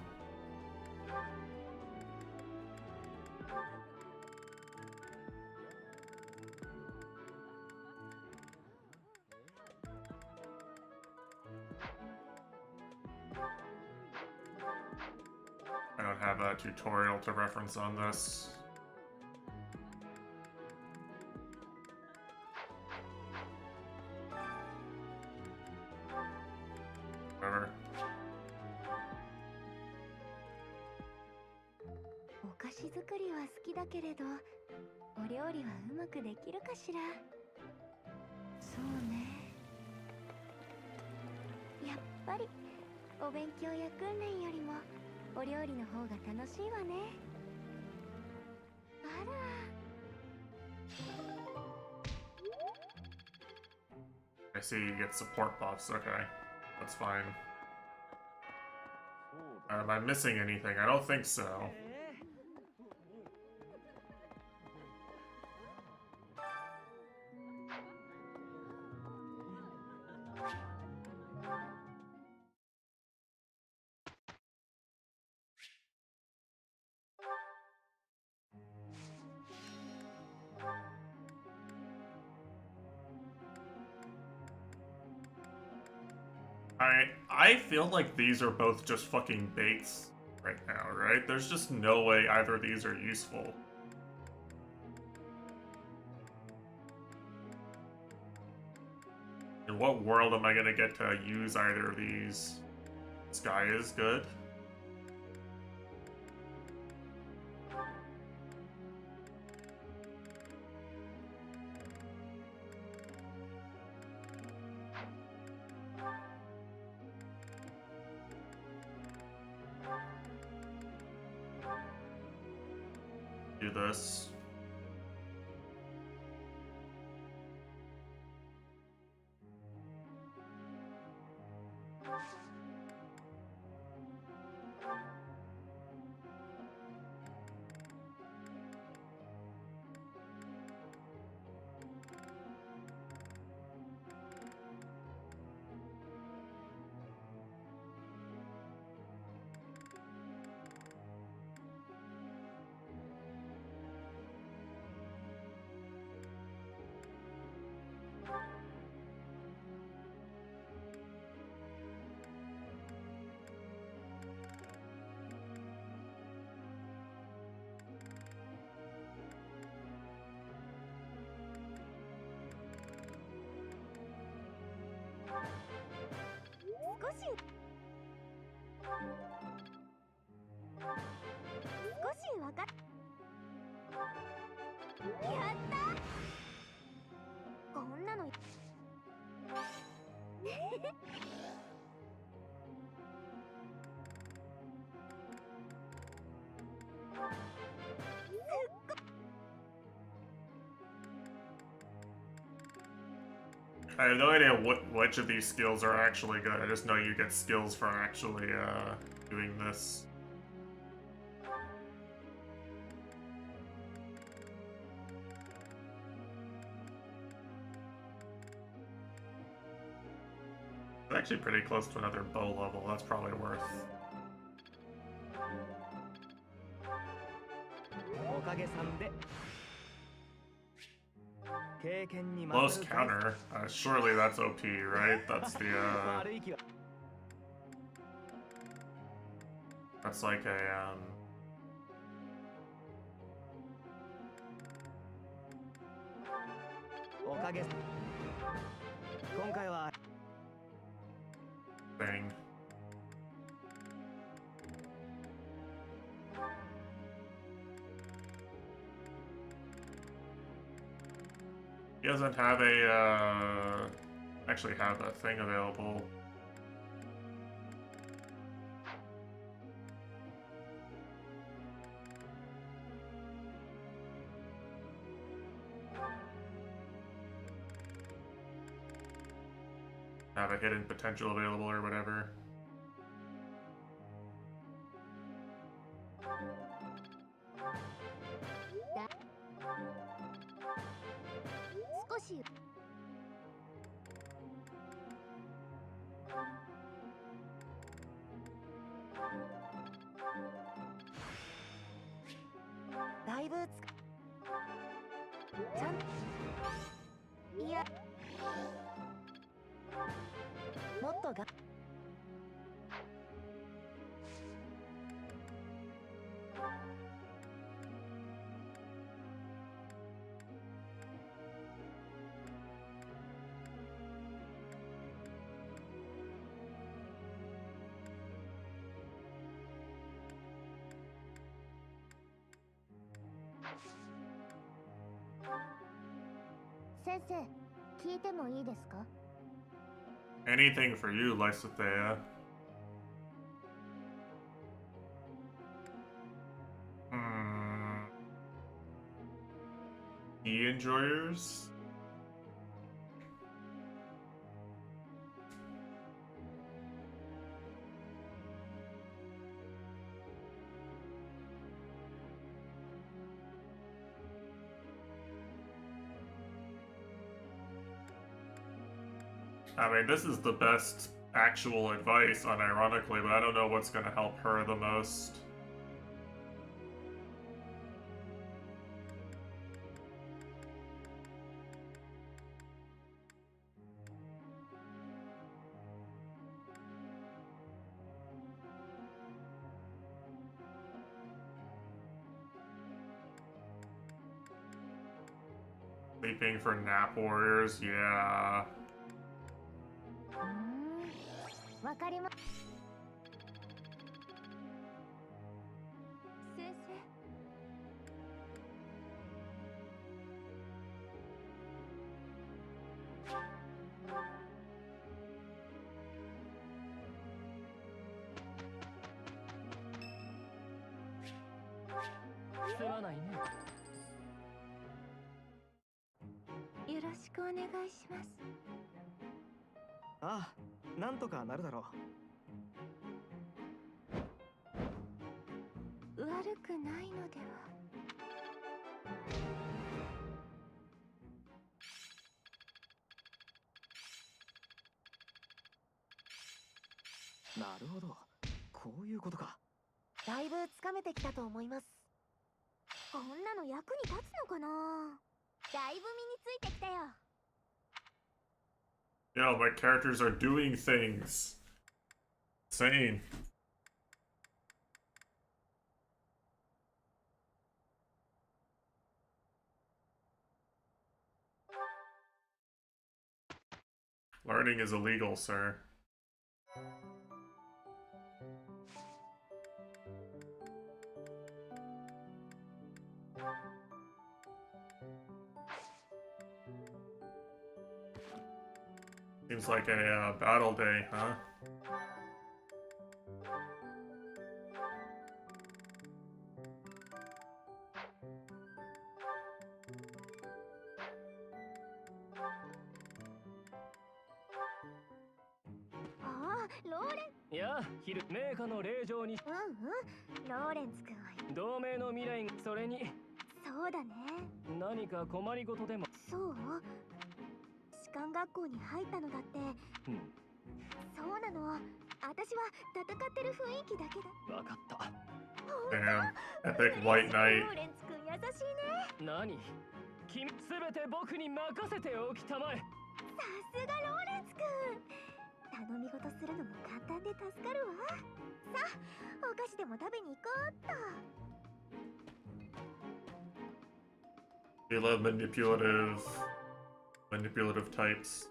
I don't have a tutorial to reference on this. Whatever. お菓子作りは好きだけれど、お料理はうまくできるかしら。そうね。やっぱりお勉強や訓練よりもお料理の方が楽しいわね。あら。I see you get support buffs, okay. That's fine. Am I missing anything? I don't think so. I feel like these are both just fucking baits right now, right? There's just no way either of these are useful. In what world am I gonna get to use either of these? Sky is good. Do this. しわかっやったこんなのI have no idea which of these skills are actually good. I just know you get skills for actually doing this. It's actually pretty close to another bow level. That's probably worth. Close counter. Surely that's OP, right? That's the that's like a thing. He doesn't have a, actually have a thing available. Have a hidden potential available or whatever. Anything for you, Lysothea. Tea enjoyers? I mean, this is the best actual advice, unironically, but I don't know what's gonna help her the most. Sleeping for nap warriors, yeah. わかりま先生すまないね。よろしくお願いします。ああ、なんとかなるだろ悪くないのでは。う。なるほど。こういうことか。だいぶつかめてきたと思います。こんなの役に立つのかな。だいぶ身についてきたよ。Yo, my characters are doing things. Insane. Learning is illegal, sir. Seems like a battle day, huh?やあ、昼メーカーの令状に。ローレンツ君は同盟の未来、それにそうだね。何か困りごとでも。そう士官学校に入ったのだって。そうなの。私は戦ってる雰囲気だけだ。わかった。Damn, epic white ロ knight. ーレンツ君優しいね。何？君すべて僕に任せておきたまえ。さすがローレンツ君。頼み事するのも簡単で助かるわ。さあ、お菓子でも食べに行こうっと。We love manipulative types.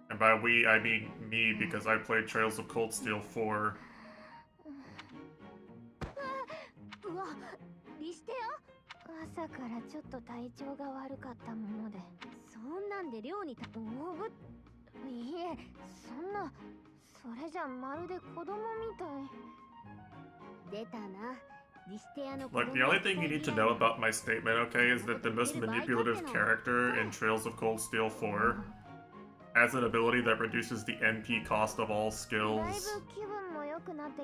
And by we, I mean me, because I played Trails of Cold Steel 4. うわ、リステア？朝からちょっと体調が悪かったもので。そんなんで寮にいいえ、そんな、それじゃまるで子供みたい。出たな。Look, the only thing you need to know about my statement, okay, is that the most manipulative character in Trails of Cold Steel 4 has an ability that reduces the NP cost of all skills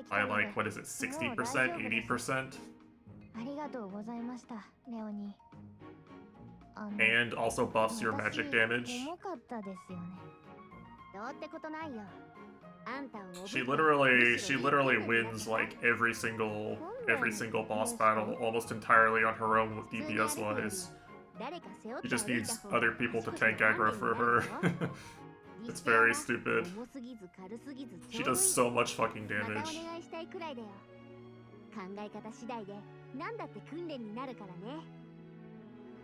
by like, what is it, 60%, 80%? ありがとうございました、レオニー。 And also buffs your magic damage. 重かったですよね。どうってことないよ。She literally wins like every single boss battle almost entirely on her own with DPS wise. She just needs other people to tank aggro for her. It's very stupid. She does so much fucking damage. 考え方次第で何だって訓練になるからね。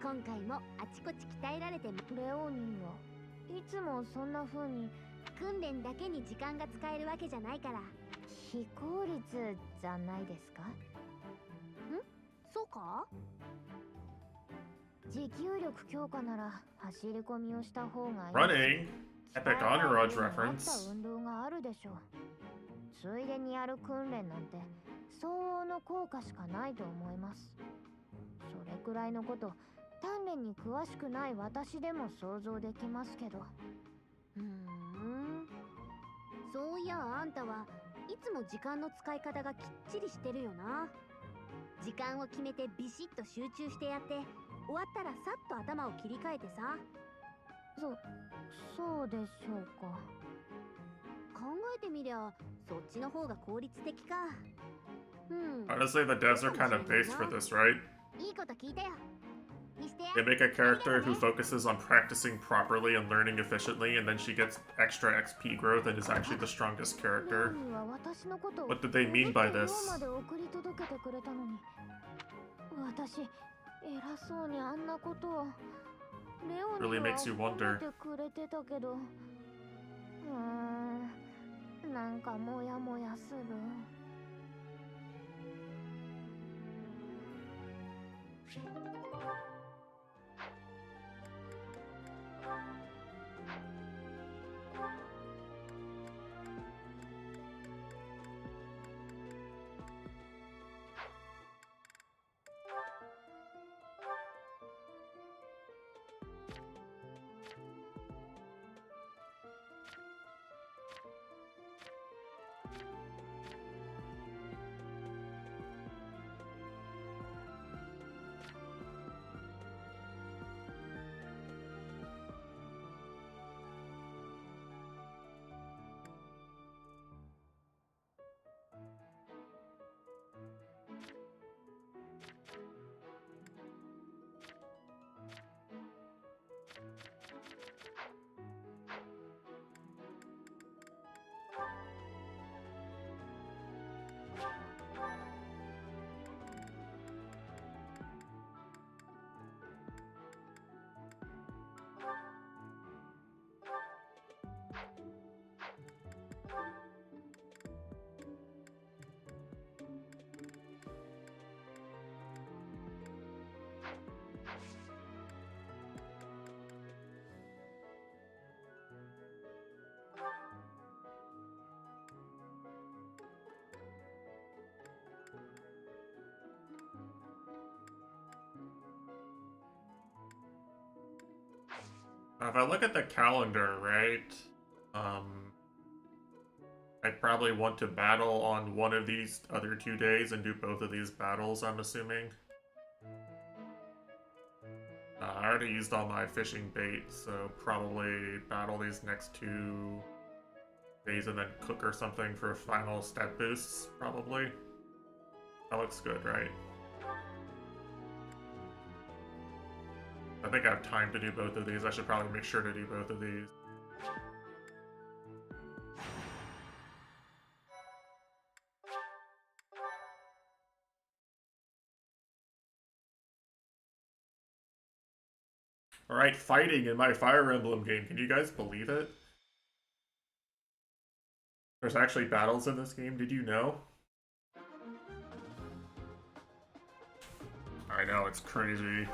今回もあちこち鍛えられて。レオニーはいつもそんな風に訓練だけに時間が使えるわけじゃないから。非効率じゃないですか？そうか？持久力強化なら走り込みをした方がいい。Running? Epic Onward reference. 運動があるでしょう。ついでにやる訓練なんて相応の効果しかないと思います。それくらいのこと鍛錬に詳しくない私でも想像できますけど。そういやあんたはいつも時間の使い方がきっちりしてるよな。時間を決めてビシッと集中してやって終わったらさっと頭を切り替えてさ。そうでしょうか。考えてみりゃそっちの方が効率的か。Honestly, the devs are kind of based for this, right? いいこと聞いたよ。They make a character who focuses on practicing properly and learning efficiently, and then she gets extra XP growth and is actually the strongest character. What did they mean by this? Really makes you wonder. なんかモヤモヤする。If I look at the calendar, right, I probably want to battle on one of these other 2 days and do both of these battles, I'm assuming. I already used all my fishing bait, so probably battle these next 2 days and then cook or something for final stat boosts, probably. That looks good, right? I think I have time to do both of these. I should probably make sure to do both of these. Alright, fighting in my Fire Emblem game. Can you guys believe it? There's actually battles in this game, did you know? I know, it's crazy.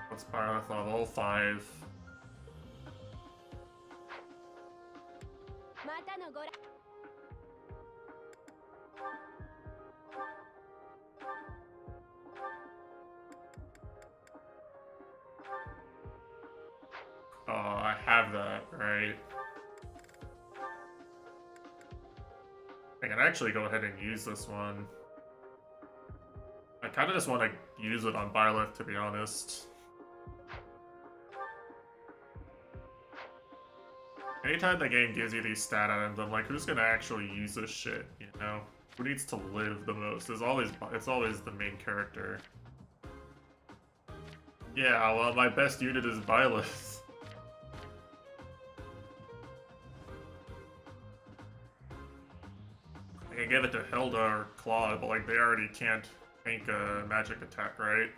What's Byleth level? 5. Oh, I have that, right? I can actually go ahead and use this one. I kind of just want to use it on Byleth, to be honest. Anytime the game gives you these stat items, I'm like, who's gonna actually use this shit, you know? Who needs to live the most? It's always the main character. Yeah, well, my best unit is Byleth. I can give it to Hilda or Claude, but like they already can't tank a magic attack, right?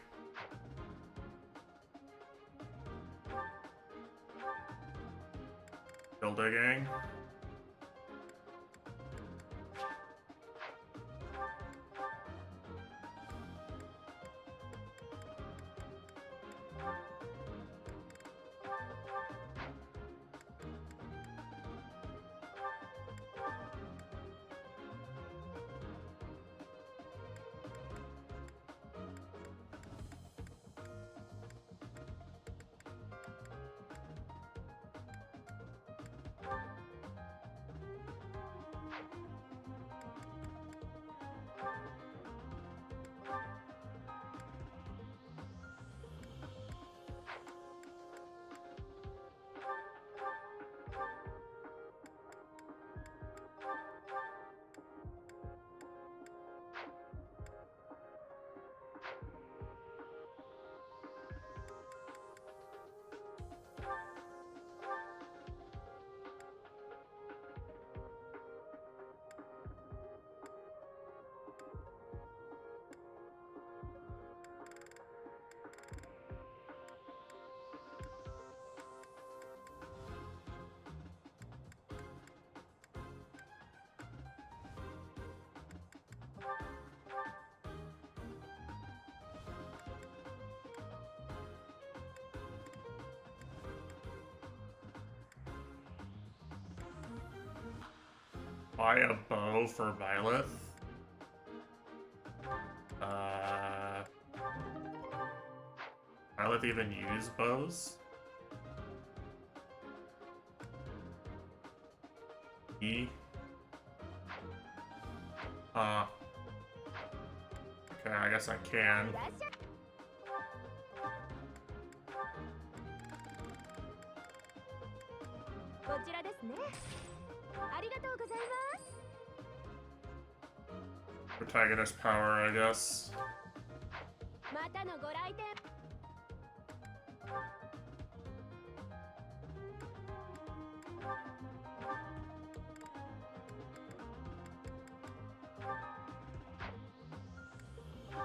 Hilda gang. Buy a bow for Byleth. Byleth even use bows? E. Okay, I guess I can. Protagonist power, I guess.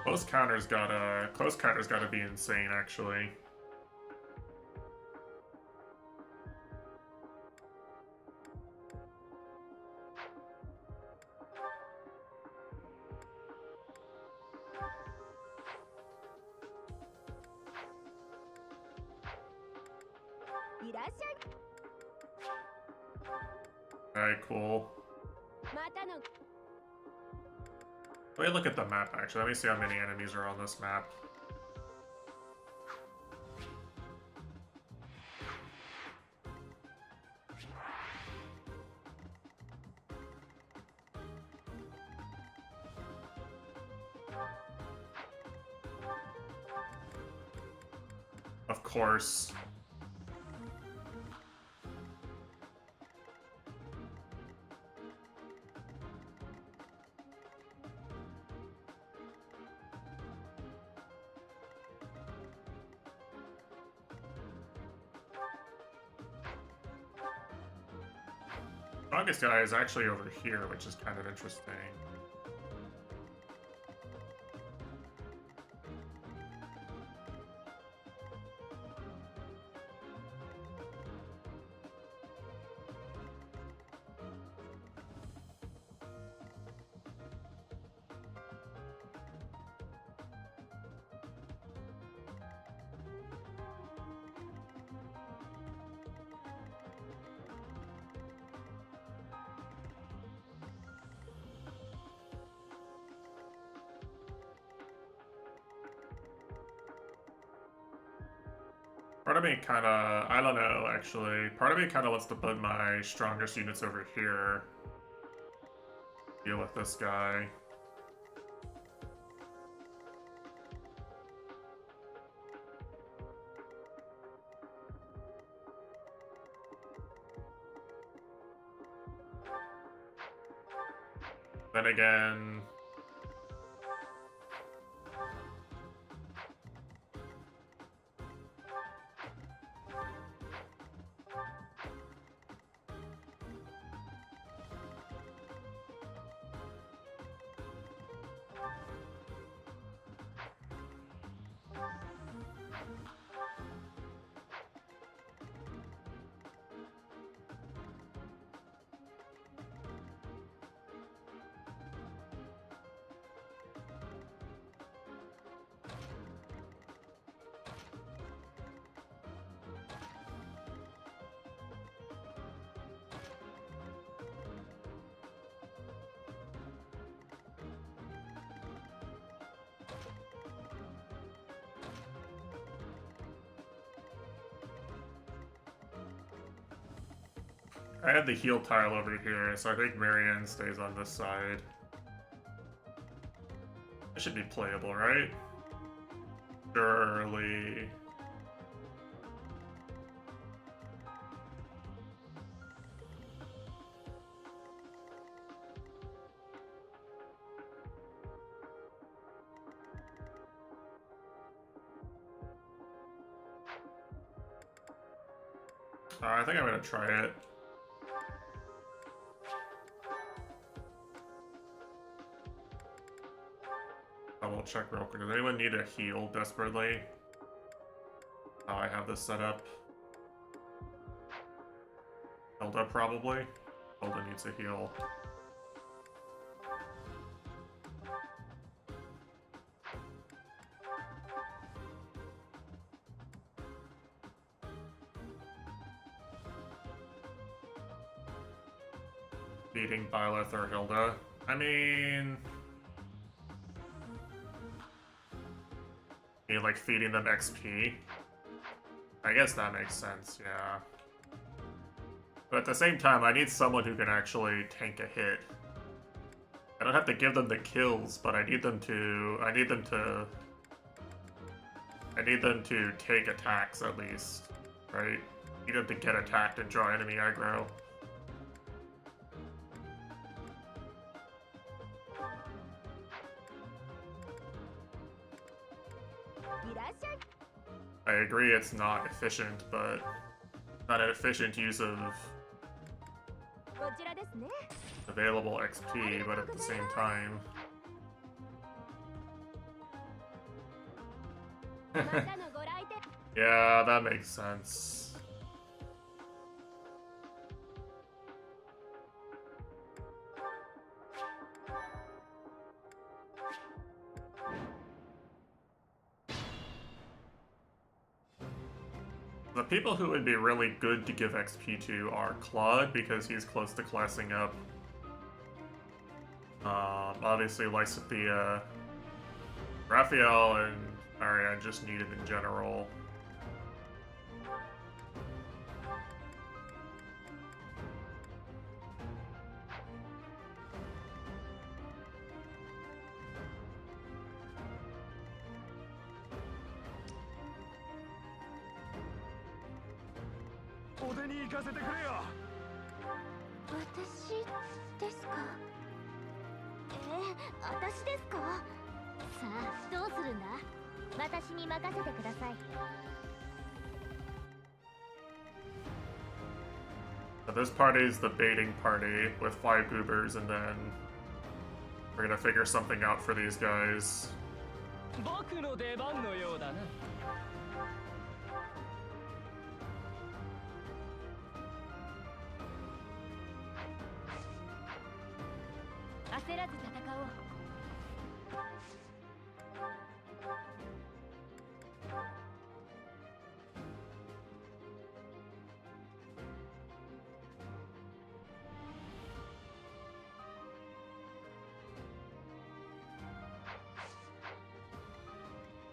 Close counter's gotta be insane, actually. Alright, cool. Let me look at the map, actually. Let me see how many enemies are on this map. Of course. Strongest guy is actually over here, which is kind of interesting. Part of me kinda, I don't know actually, part of me kinda wants to put my strongest units over here. Deal with this guy. Then again... I had the heal tile over here, so I think Marianne stays on this side. It should be playable, right? Surely. I think I'm gonna try it. I will check real quick. Does anyone need a heal desperately? Oh, I have this set up. Hilda probably. Hilda needs a heal. Beating Byleth or Hilda. I mean... like feeding them XP. I guess that makes sense, yeah. But at the same time, I need someone who can actually tank a hit. I don't have to give them the kills, but I need them to take attacks at least, right? I need them to get attacked and draw enemy aggro. I agree it's not efficient, but not an efficient use of available XP, but at the same time... Yeah, that makes sense. The people who would be really good to give XP to are Claude, because he's close to classing up. Obviously, Lysithea, Raphael, and Ariane just needed in general. This party is the baiting party with 5 goobers, and then we're gonna figure something out for these guys.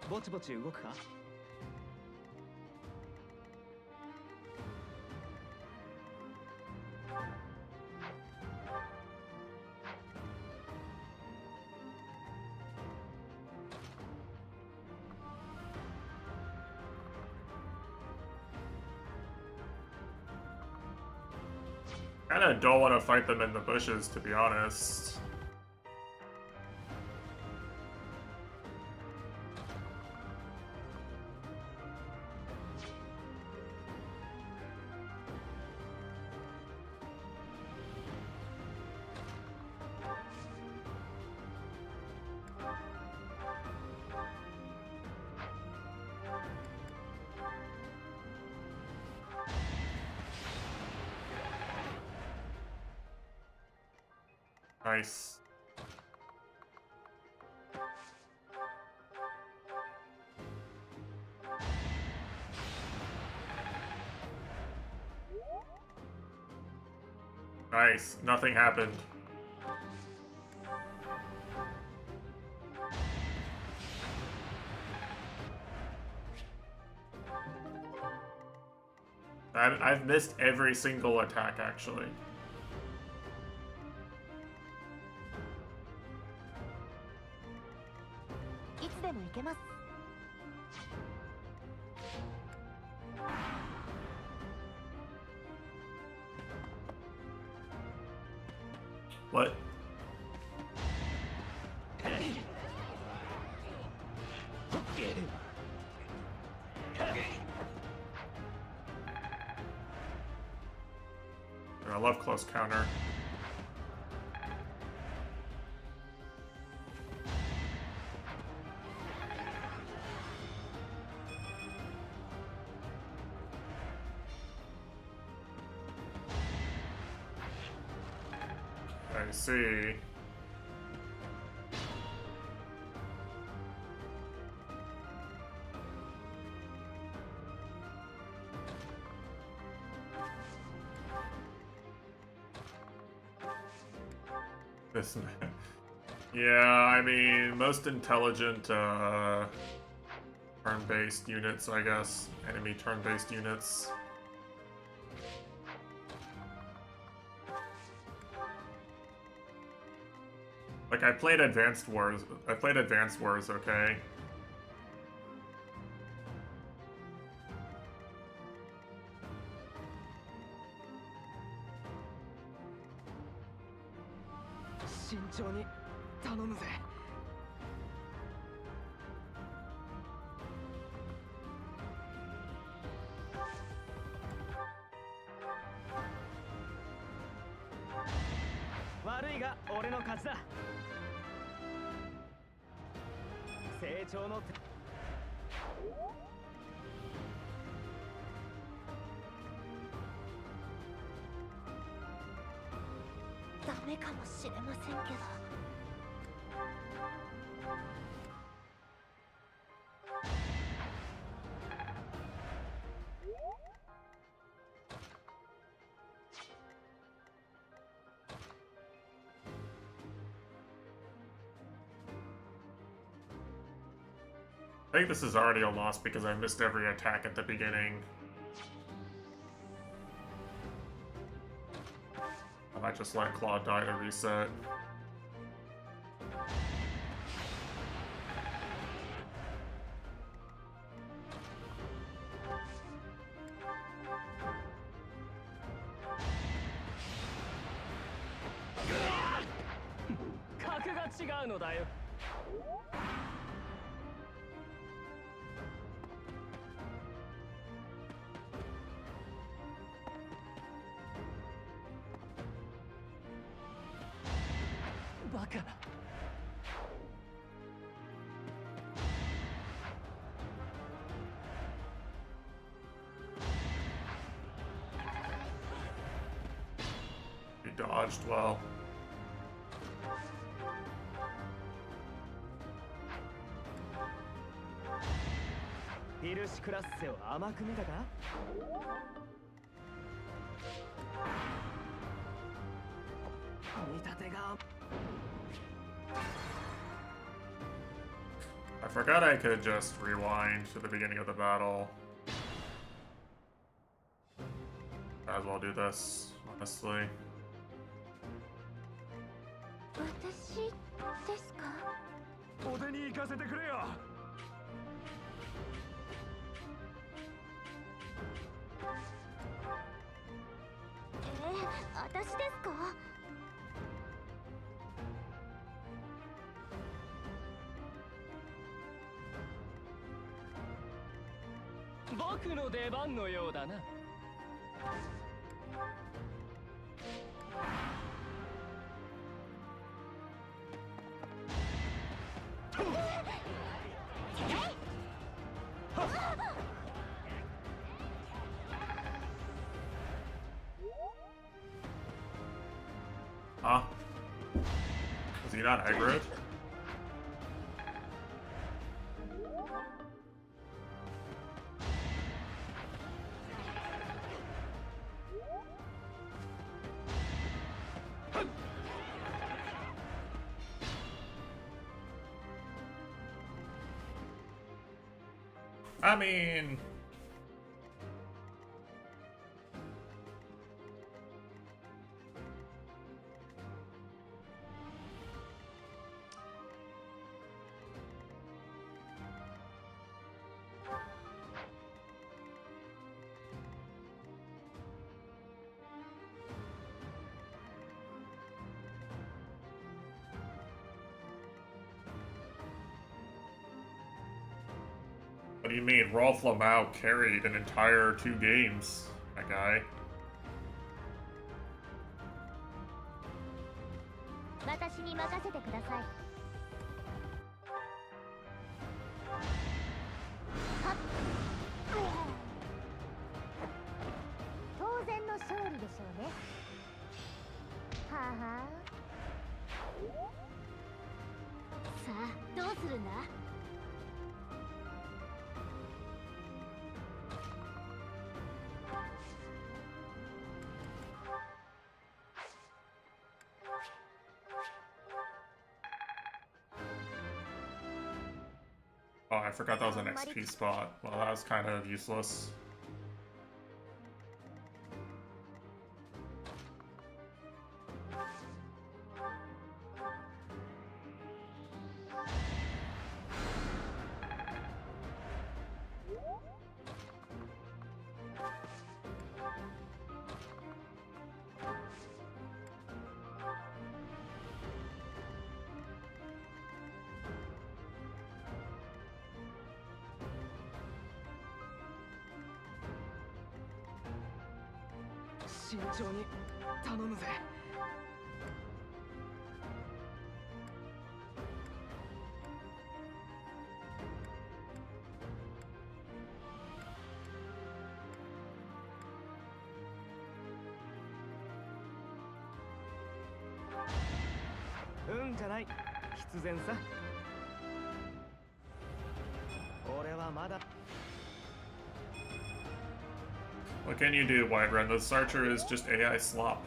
ぼちぼち動くか。Kinda don't want to fight them in the bushes, to be honest. Nice. Nice. Nothing happened. I've missed every single attack, actually. What? I love close counter. I see. This man. Yeah, I mean, most intelligent turn-based units, I guess. Enemy turn-based units. Like, I played Advanced Wars, okay? ダメかもしれませんけど。I think this is already a loss because I missed every attack at the beginning. I might just let Claw die to reset. He dodged well. ヒルシクラッセを甘く見たか？ I forgot I could just rewind to the beginning of the battle. Might as well do this, honestly. 私ですか？お手に行かせてくれよ。私ですか？僕の出番のようだな。Huh? Was he not aggroed? I mean... What do you mean? Rolf Lamau carried an entire 2 games, that guy. 私に任せてください。はっ。当然の勝利でしょうね。はあはあ。さあ、どうするんだ？Oh, I forgot that was an XP spot. Well, that was kind of useless. ゃない。必然さ。俺はまだ。 What can you do, Whiterun? This archer is just AI slop.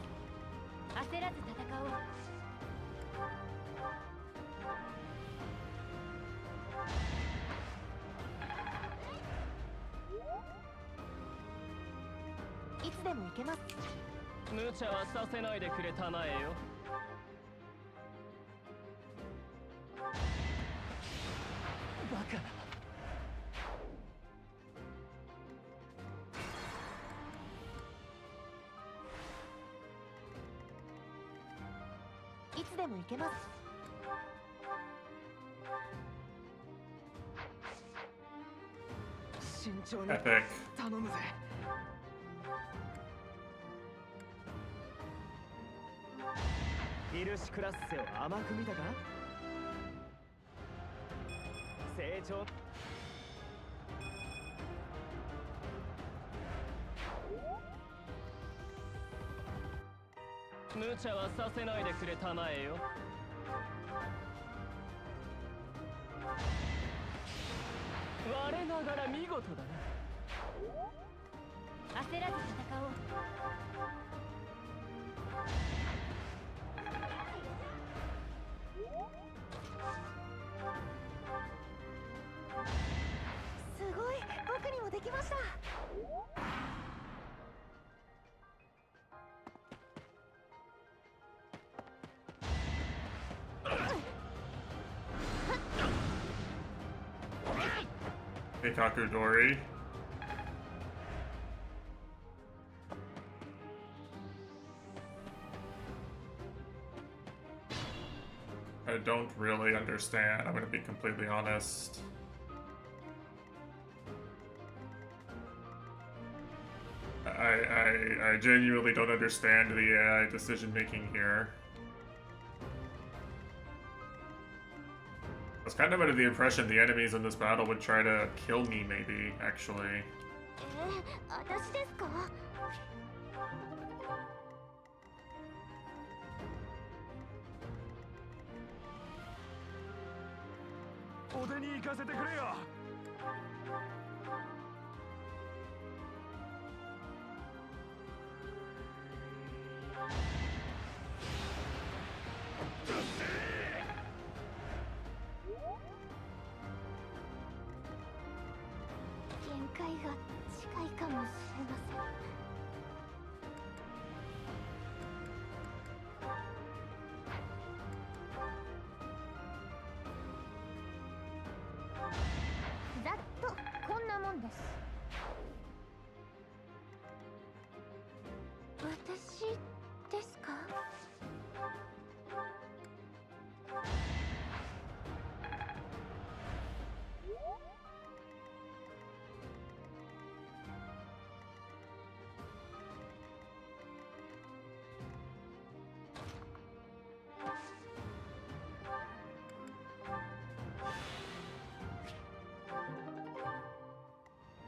焦らず戦おう。いつでも行けます。無茶はさせないでくれたまえよ。バカな。いつでも行けます。慎重に Epic. 頼むぜ。ヒルシクラッセを甘く見たか。成長。無茶はさせないでくれたまえよ。我ながら見事だな。焦らず戦おう。すごい、僕にもできました。Keikaku Dori. I don't really understand. I'm gonna be completely honest. I genuinely don't understand the AI decision making here. I was kind of under the impression the enemies in this battle would try to kill me, maybe, actually. 私ですか？お出に行かせてくれよ。限界が近いかもしれません。ざっとこんなもんです。私ですか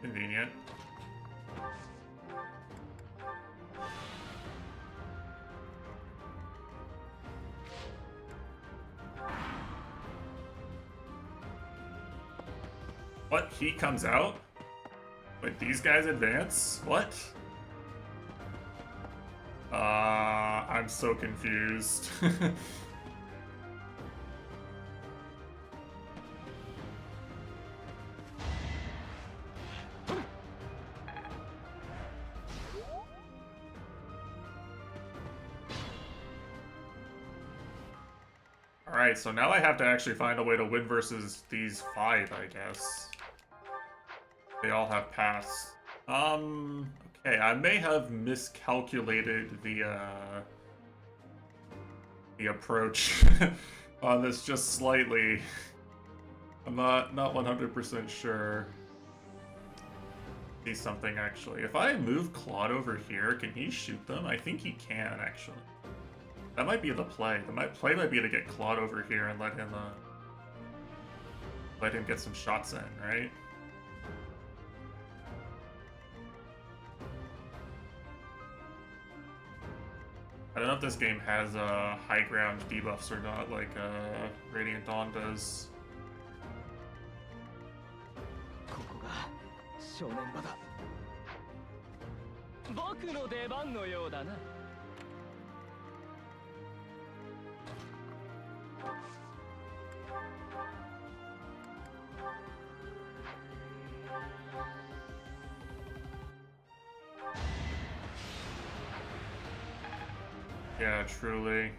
？Convenient. What? He comes out? Wait, these guys advance? What? I'm so confused. Alright, so now I have to actually find a way to win versus these 5, I guess. They all have pass. Okay, I may have miscalculated the approach on this just slightly. I'm not 100% sure. See something, actually. If I move Claude over here, can he shoot them? I think he can, actually. That might be the play. The play might be to get Claude over here and let him get some shots in, right? I don't know if this game has high ground debuffs or not, like Radiant Dawn does. ここが正念場だ。僕の出番のようだな。Yeah, truly.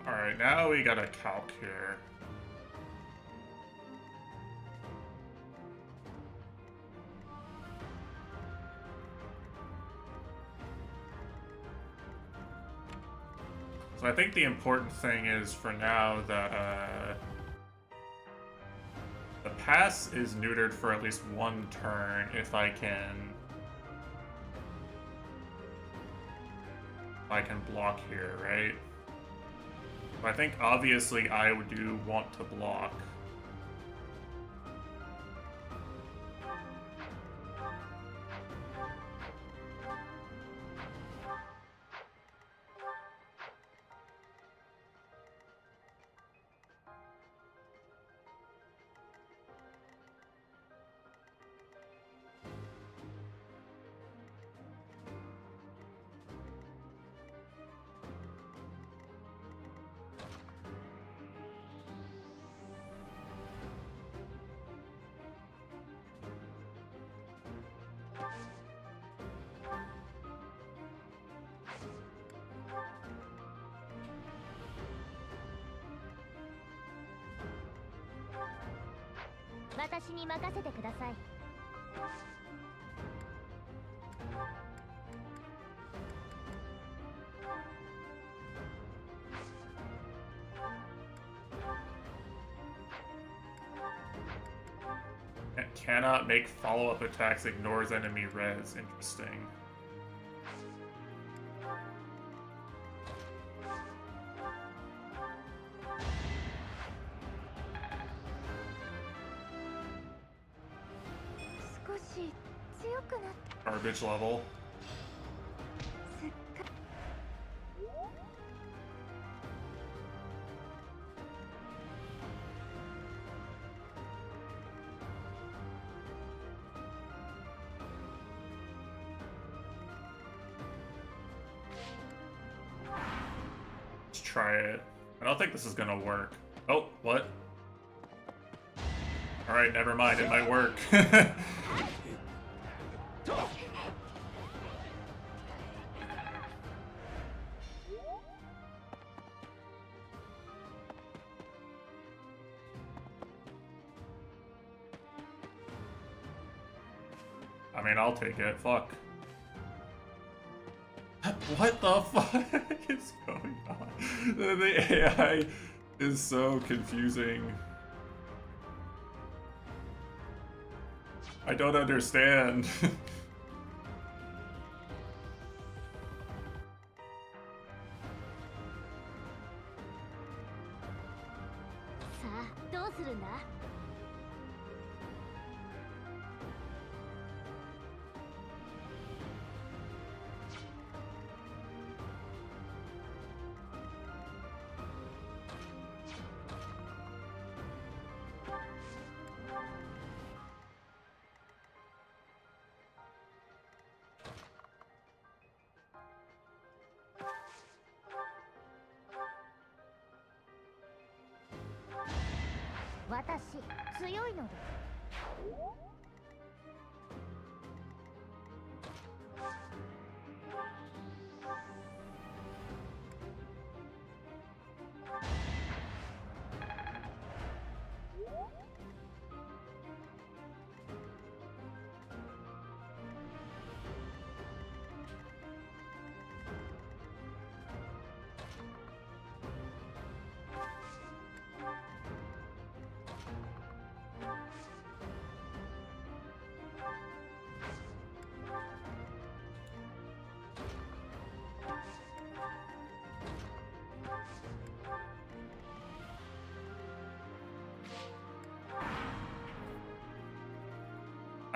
Alright, now we got a calc here. So I think the important thing is for now that the pass is neutered for at least one turn if I can block here, right? I think obviously I do want to block.私に任せてください。Cannot make follow-up attacks, ignores enemy res. Interesting. Garbage level. Let's try it. I don't think this is gonna work. Oh, what? Alright, never mind, it might work. I mean, I'll take it. Fuck. What the fuck is going on? The AI is so confusing. I don't understand.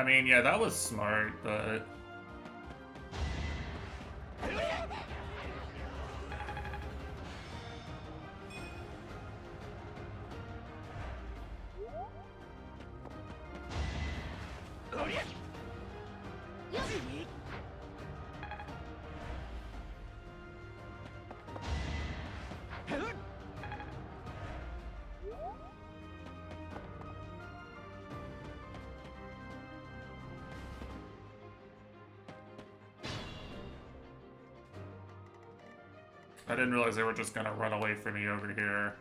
I mean, yeah, that was smart, but... I didn't realize they were just gonna run away from me over here.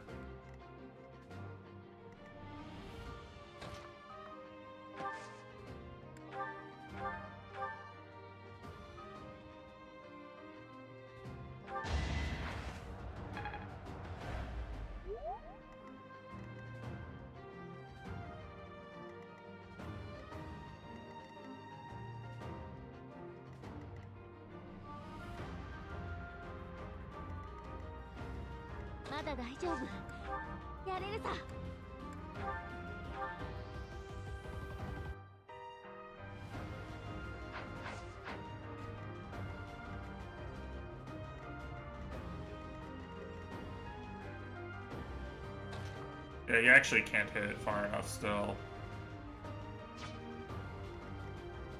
Yeah, you actually can't hit it far enough still.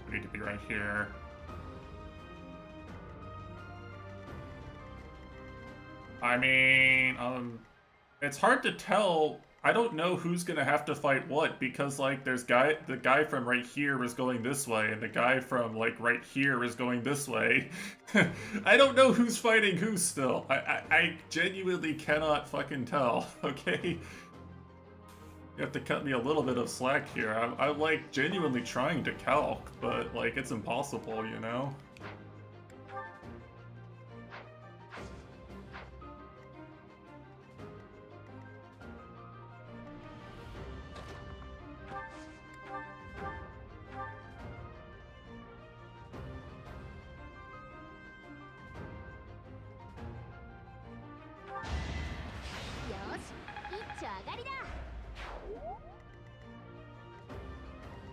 We need to be right here. I mean, it's hard to tell. I don't know who's gonna have to fight what, because like the guy from right here is going this way, and the guy from like right here is going this way. I don't know who's fighting who still. I genuinely cannot fucking tell, okay? You have to cut me a little bit of slack here. I'm like genuinely trying to calc, but like it's impossible, you know?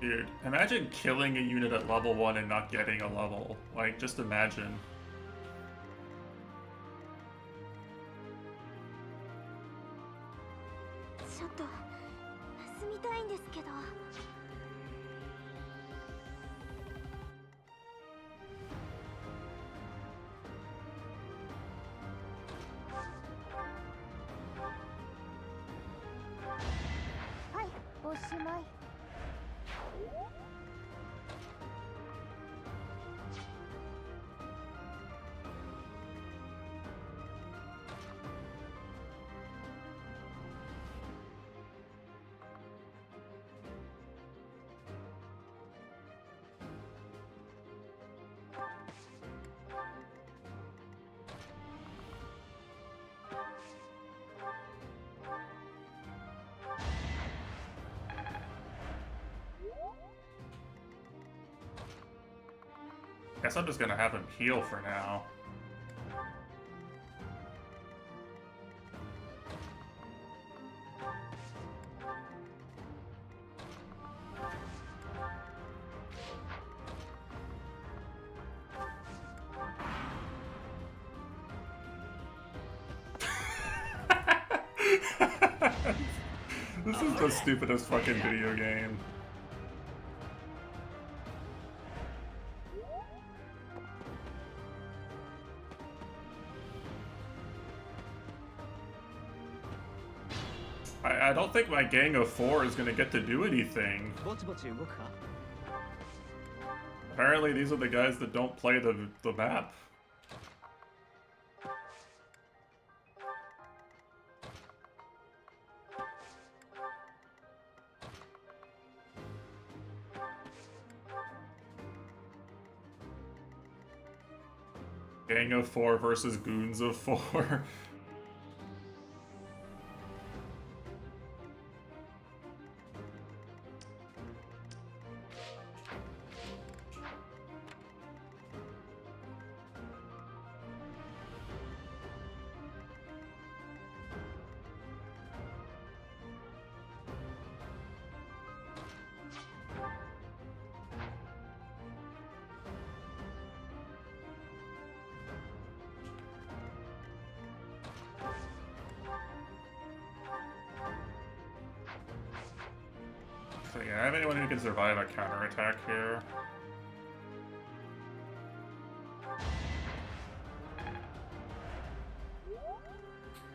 Dude, imagine killing a unit at level 1 and not getting a level. Like, just imagine. Guess I'm just gonna have him heal for now. This is the stupidest fucking video game. I don't think my gang of 4 is gonna get to do anything. Apparently these are the guys that don't play the map. Gang of 4 versus goons of 4. So yeah, I have anyone who can survive a counterattack here.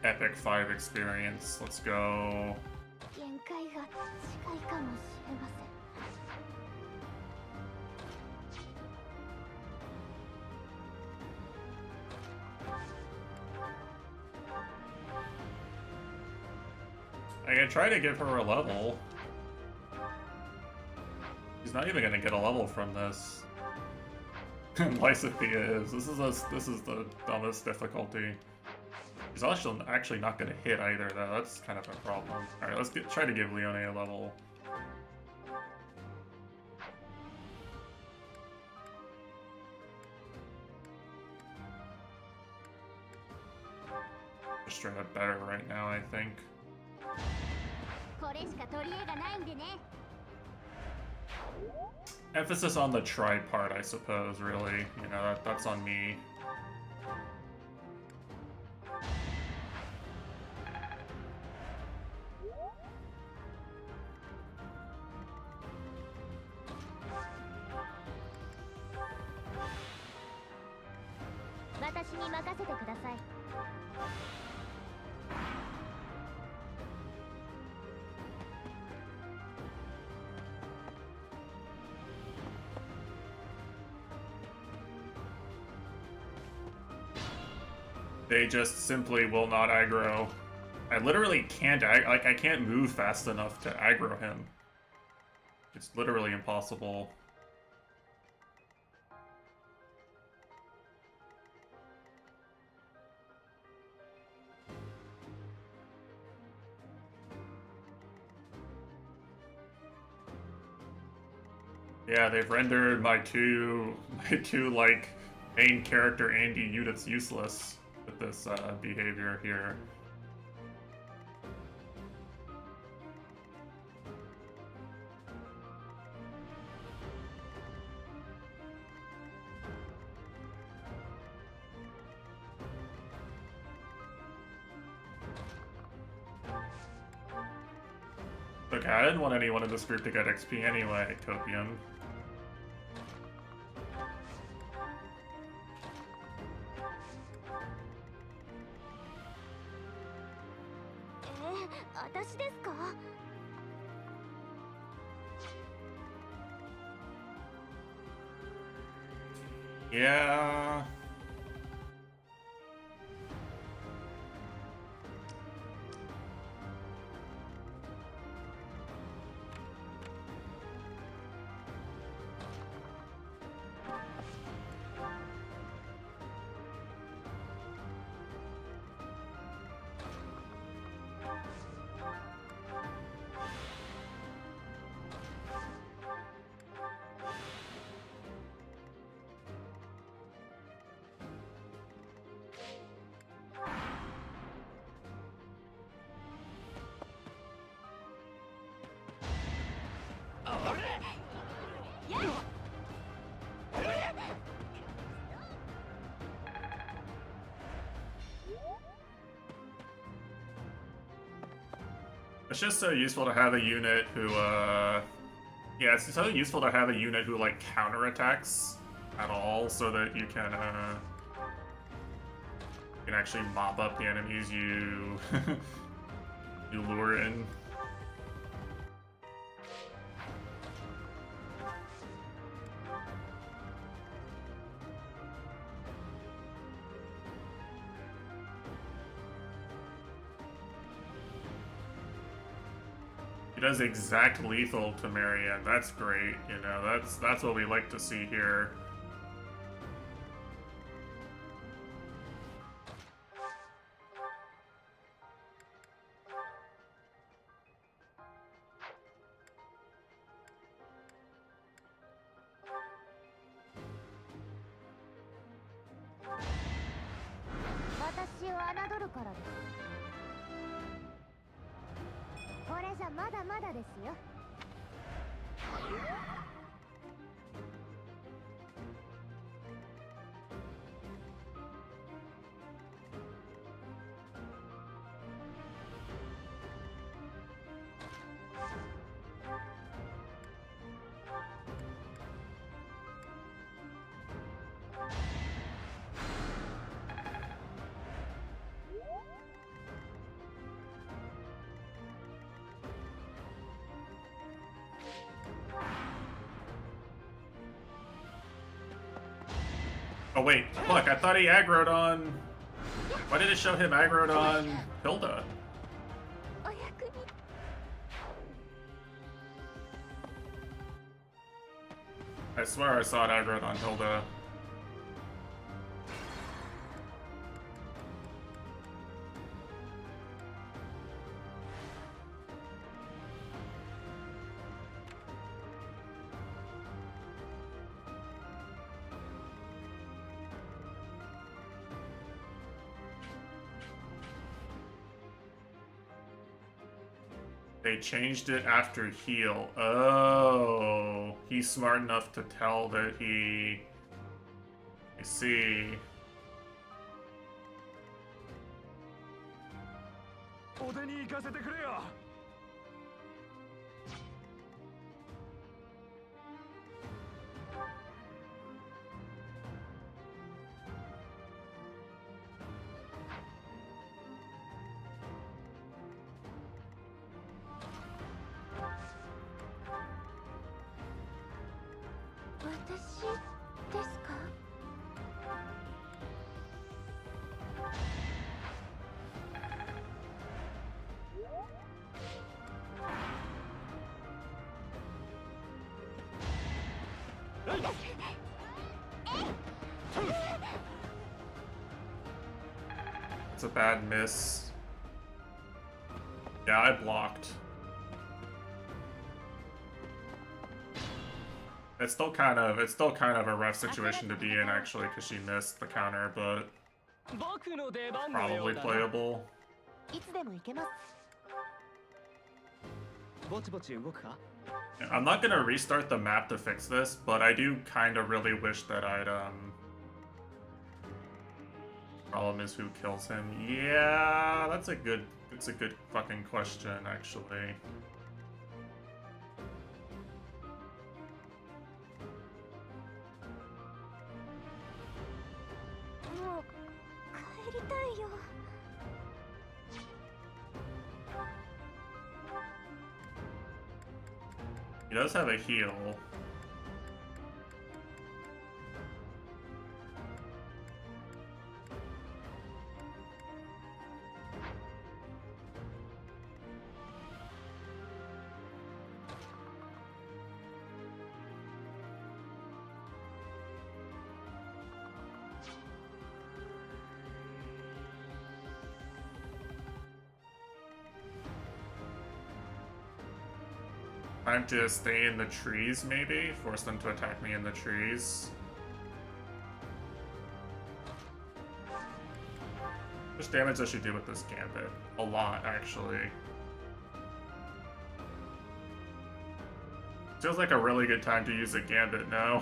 Epic 5 experience. Let's go. 限界が近いかもしれません。 I can try to give her a level. She's not even gonna get a level from this. Lysophia is. This is the dumbest difficulty. She's actually not gonna hit either, though. That's kind of a problem. Alright, let's try to give Leone a level. Just straight up better right now, I think. これしか取り柄がないんでね。 Emphasis on the try part, I suppose, really. You know, that's on me. They just simply will not aggro. I literally can't I can't move fast enough to aggro him. It's literally impossible. Yeah, they've rendered my two like main character Andy units useless with this behavior here. Okay, I didn't want anyone in this group to get XP anyway, Topium. Yeah. It's just so useful to have a unit who, yeah, it's so useful to have a unit who, like, counterattacks at all, so that you can actually mop up the enemies you, you lure in. Does exact lethal to Marianne. That's great, you know, that's what we like to see here. Oh wait, fuck, I thought he aggroed on... Why did it show him aggroed on Hilda? I swear I saw it aggroed on Hilda. They changed it after heal. Oh, he's smart enough to tell that he... I see. It's a bad miss. Yeah, I blocked. It's still kind of a rough situation to be in actually, because she missed the counter, but probably playable. I'm not gonna restart the map to fix this, but I do kind of really wish that I'd Problem is who kills him. Yeah, that's a good fucking question actually. He does have a heal. Time to stay in the trees, maybe? Force them to attack me in the trees. How much damage does she do with this gambit? A lot, actually. Feels like a really good time to use a gambit now.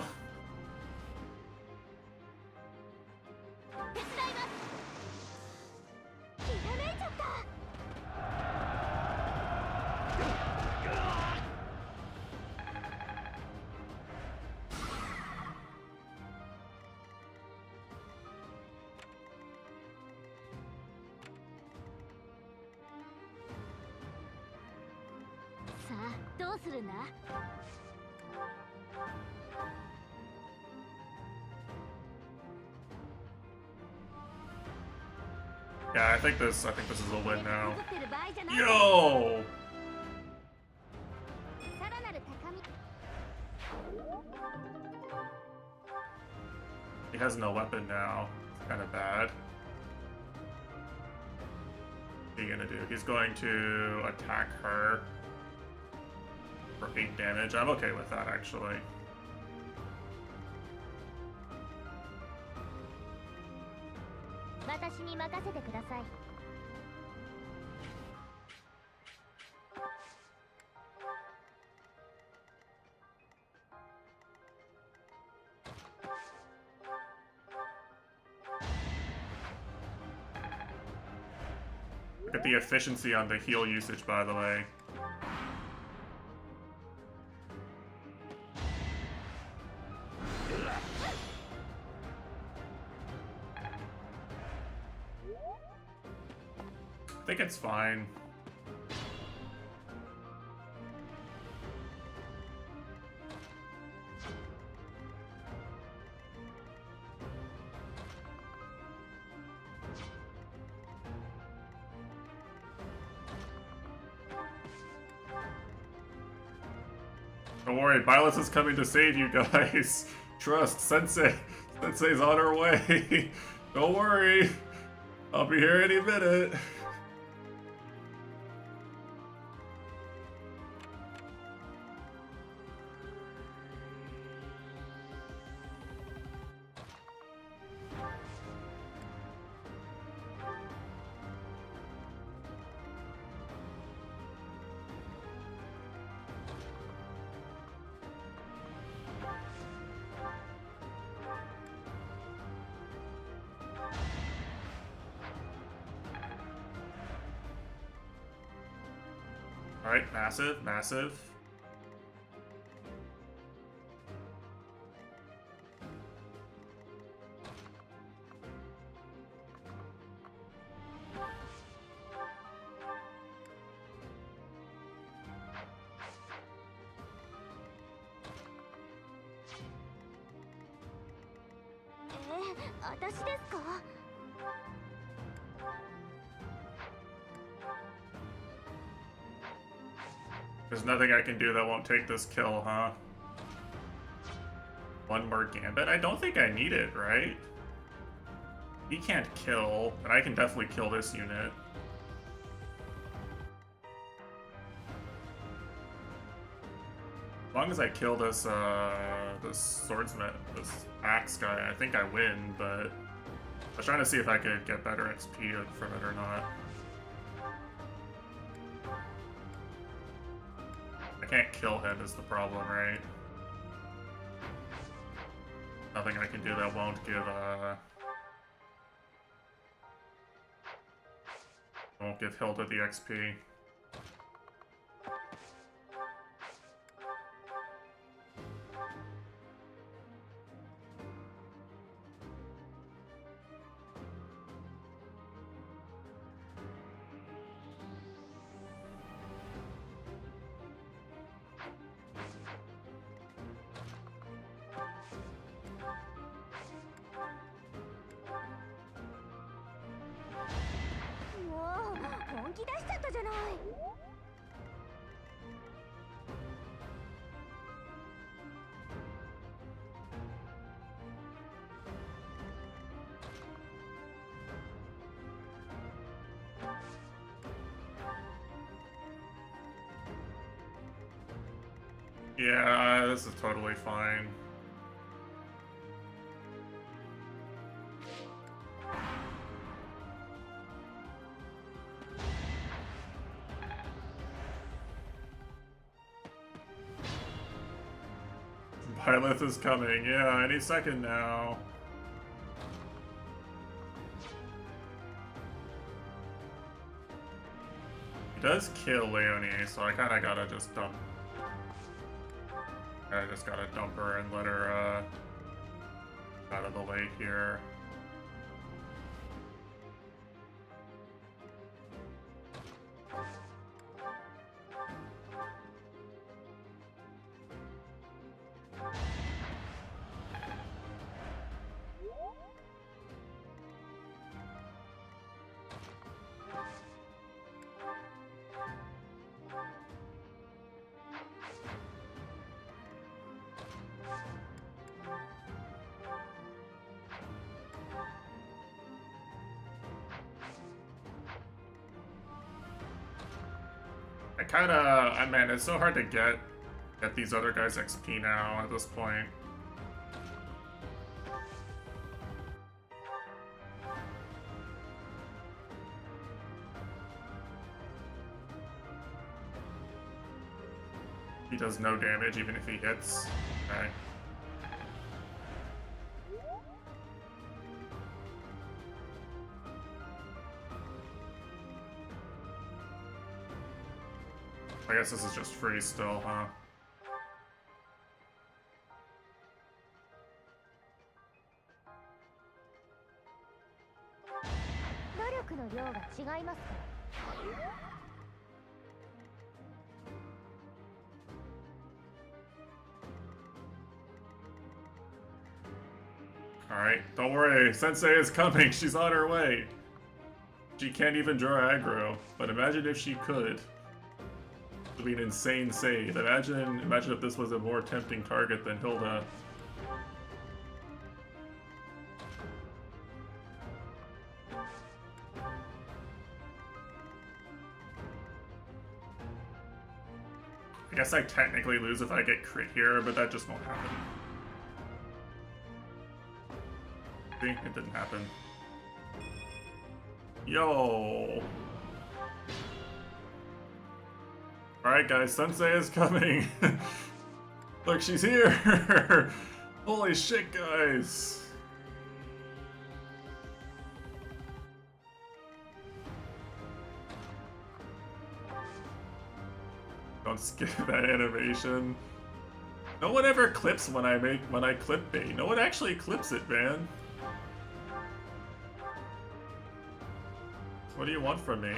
Yeah, I think this is a win now. Yo! He has no weapon now. It's kind of bad. What are you gonna do? He's going to attack her for 8 damage. I'm okay with that, actually. Look at the efficiency on the heal usage, by the way. I think it's fine. Don't worry, Byleth is coming to save you guys. Trust, Sensei. Sensei's on her way. Don't worry. I'll be here any minute. Alright, massive, massive. There's nothing I can do that won't take this kill, huh? One more gambit? I don't think I need it, right? He can't kill, but I can definitely kill this unit. As long as I kill this, this swordsman, this axe guy, I think I win, but I was trying to see if I could get better XP from it or not. I can't kill him is the problem, right? Nothing I can do that won't give, won't give Hilda the XP. Yeah, this is totally fine. Byleth is coming, yeah, any second now. He does kill Leonie, so I kinda gotta just dump. I just gotta dump her and let her, out of the lake here. Man, it's so hard to get these other guys XP now at this point. He does no damage even if he hits. Okay. I guess this is just free still, huh? Alright, don't worry, Sensei is coming, she's on her way. She can't even draw aggro, but imagine if she could. would be an insane save. Imagine if this was a more tempting target than Hilda. I guess I technically lose if I get crit here, but that just won't happen. See, it didn't happen. Yo! Alright guys, Sensei is coming! Look, she's here! Holy shit, guys! Don't skip that animation. No one ever clips when I clip bait. No one actually clips it, man. What do you want from me?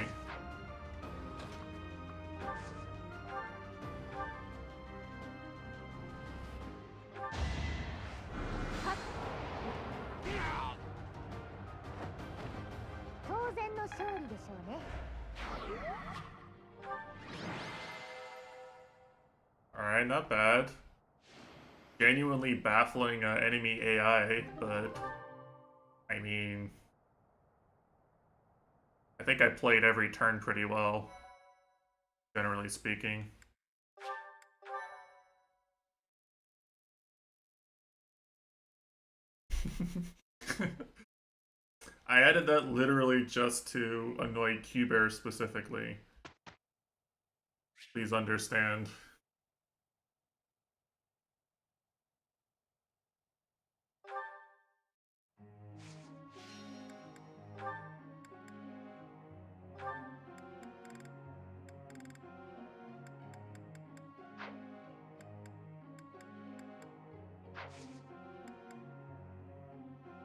Alright, not bad. Genuinely baffling enemy AI, but I mean, I think I played every turn pretty well, generally speaking. I added that literally just to annoy Q-Bear specifically. Please understand.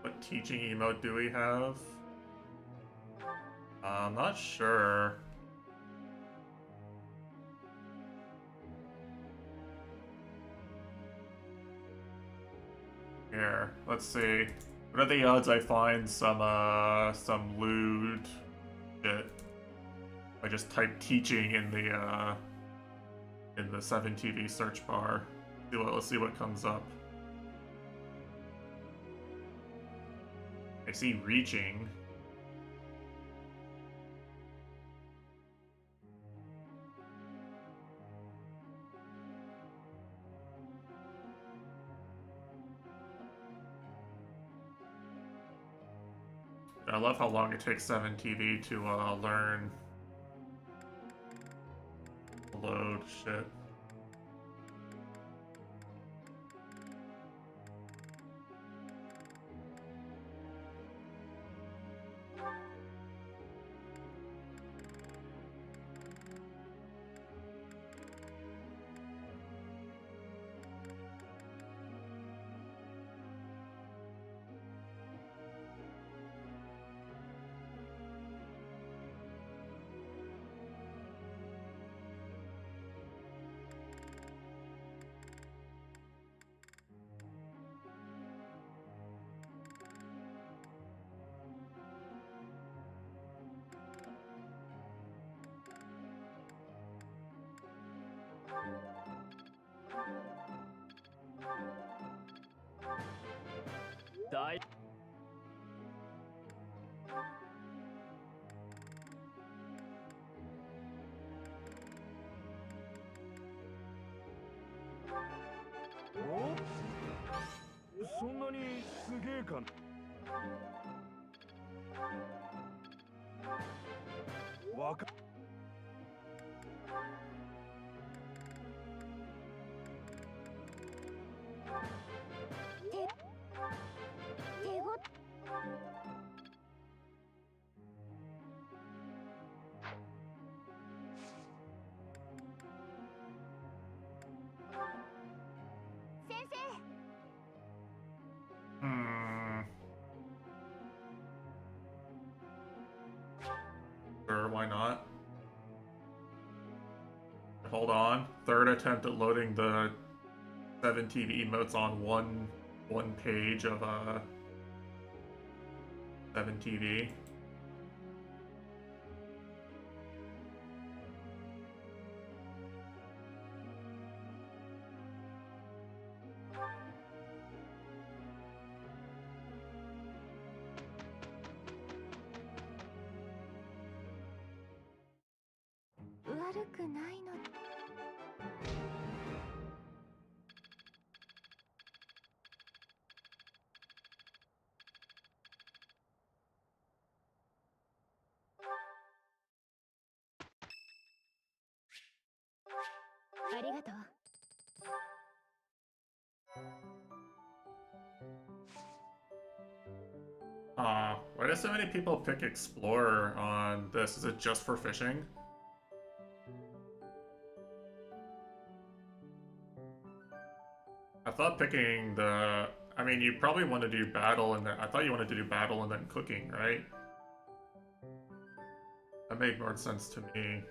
What teaching emote do we have? I'm not sure. Here, let's see. What are the odds I find some lewd shit? I just type teaching in the 7TV search bar. Let's see what comes up. I see reaching. I love how long it takes 7TV to learn. Load shit. Die.お？そんなにすげえか。わか。Sure, why not? Hold on. Third attempt at loading the 7TV emotes on one page of 7TV. 悪くないの。ありがとう。Why do so many people pick Explorer on this? Is it just for fishing? I thought picking the... I mean, you probably want to do battle and then... I thought you wanted to do battle and then cooking, right? That made more sense to me.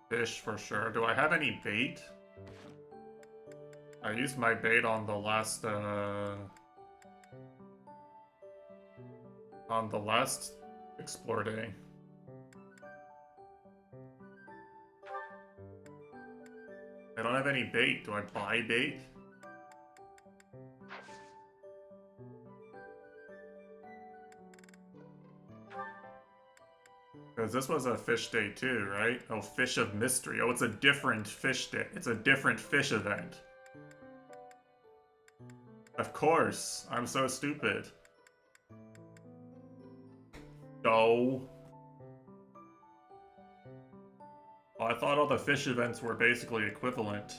Fish for sure. Do I have any bait? I used my bait on the last explore day. I don't have any bait. Do I buy bait? Because this was a fish day too, right? Oh, fish of mystery. Oh, it's a different fish day. It's a different fish event. Of course. I'm so stupid. No. Oh, I thought all the fish events were basically equivalent.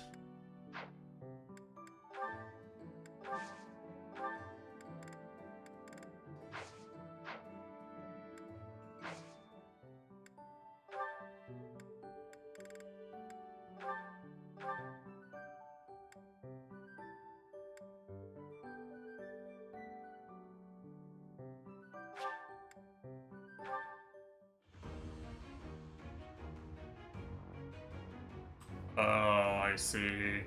Oh, I see.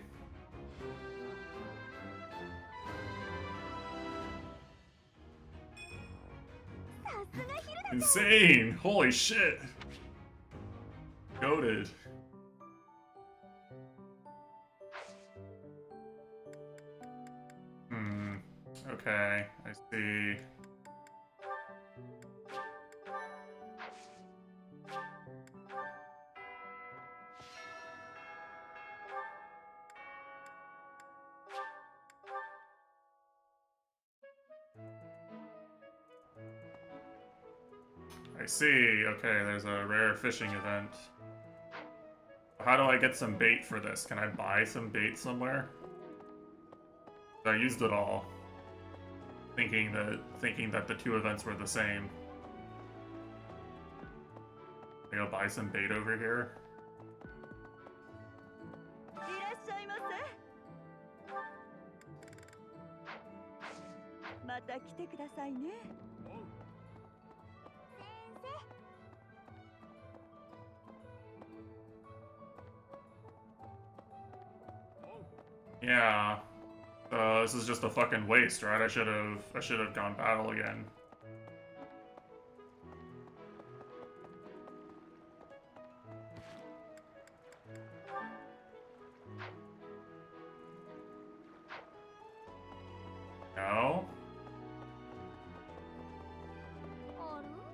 Insane! Holy shit! Goated. Okay, I see. I see. Okay, there's a rare fishing event. How do I get some bait for this? Can I buy some bait somewhere? I used it all, thinking that the two events were the same. I go buy some bait over here. Yeah. This is just a fucking waste, right? I should have gone battle again. No?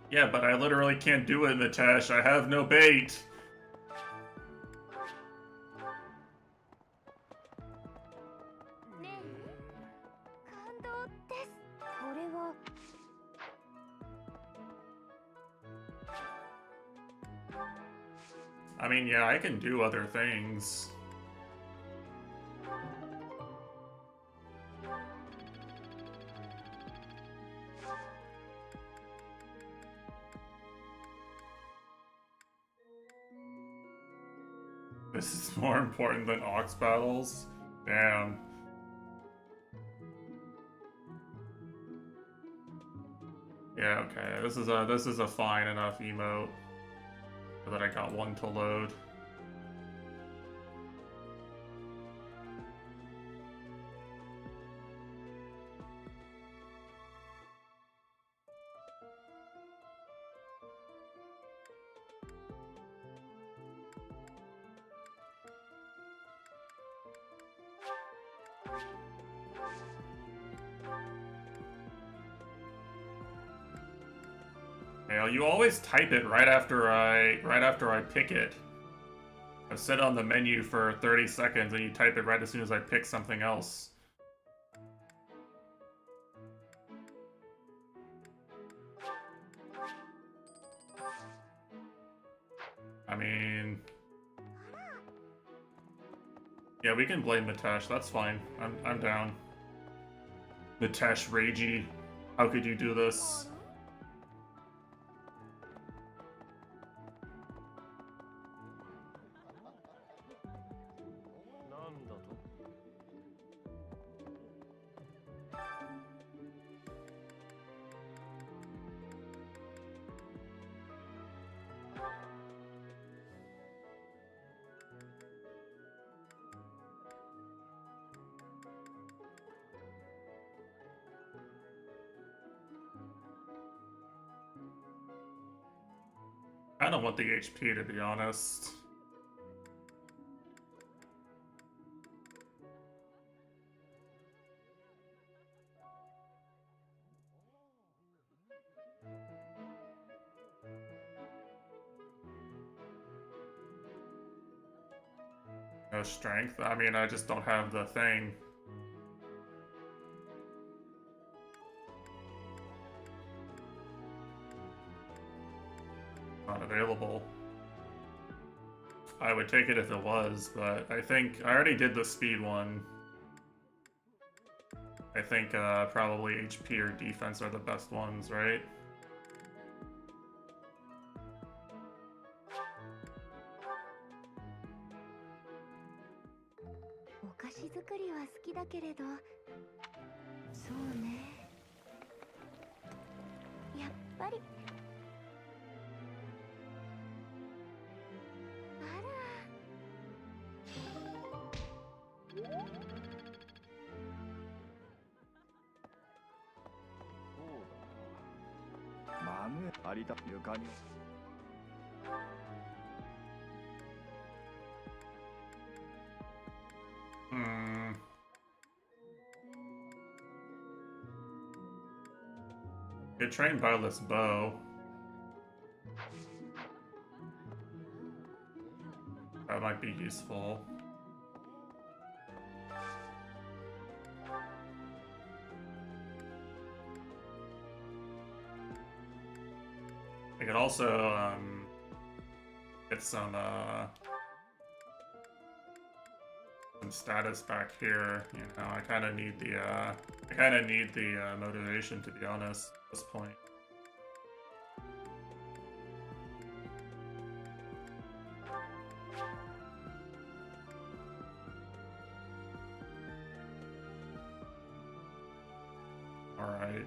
Yeah, but I literally can't do it, Mitesh. I have no bait. I mean, yeah, I can do other things. This is more important than Ox battles? Damn. Yeah, okay. This is a fine enough emote so that I got one to load. Hell, you always type it right after I pick it. I've set on the menu for 30 seconds and you type it right as soon as I pick something else. I mean... Yeah, we can blame Mitesh, that's fine. I'm down. Mitesh, Ragey, how could you do this? I don't want the HP, to be honest. No strength? I mean, I just don't have the thing. Not available. I would take it if it was, but I think I already did the speed one. I think probably HP or defense are the best ones, right? Could train Barless Bow. That might be useful. I could also get some status back here. You know, I kind of need the motivation, to be honest, at this point. All right.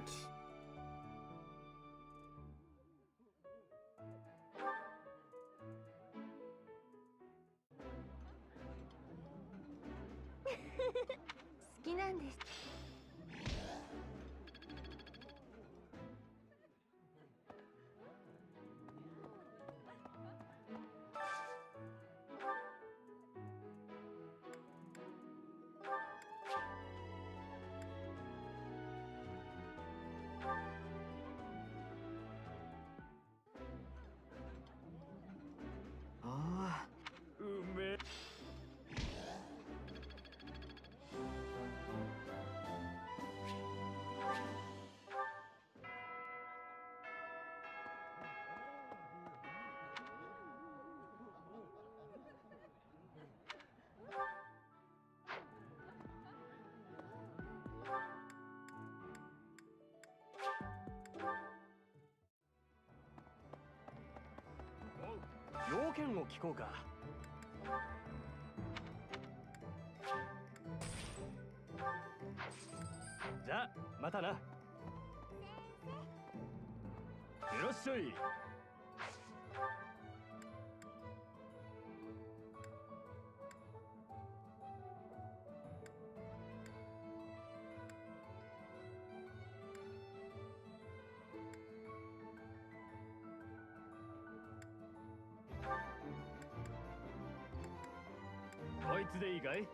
こいつでいいかい？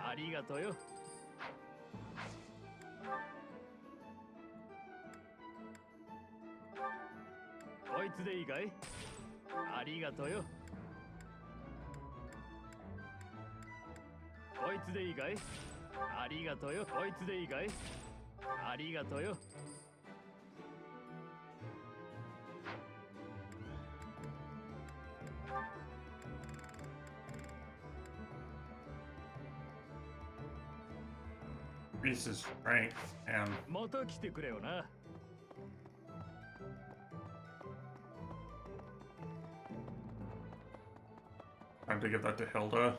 ありがとよ。いつでいいかい？ありがとよ。こいつでいいかい？ありがとよ。こいつでいいかい？ありがとよ。Increases strength and また来てくれよな。time to give that to Hilda.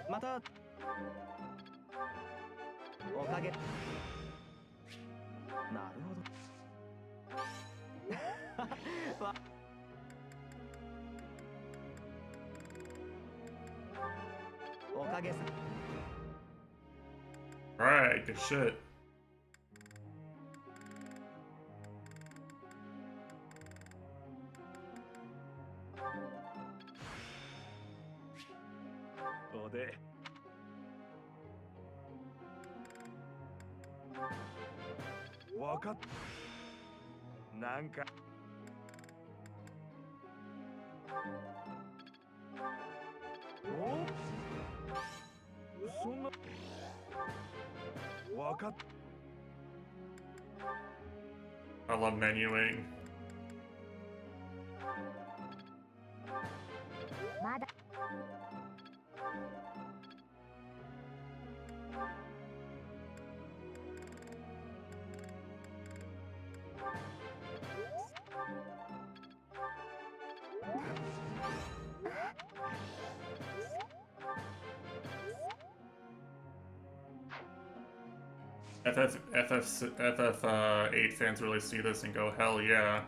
またおかげ。なるほど。わおかげさ。Alright, good shit. De わかっなんかおそんなわかっ I love menuing. まだFF8 fans really see this and go, hell yeah.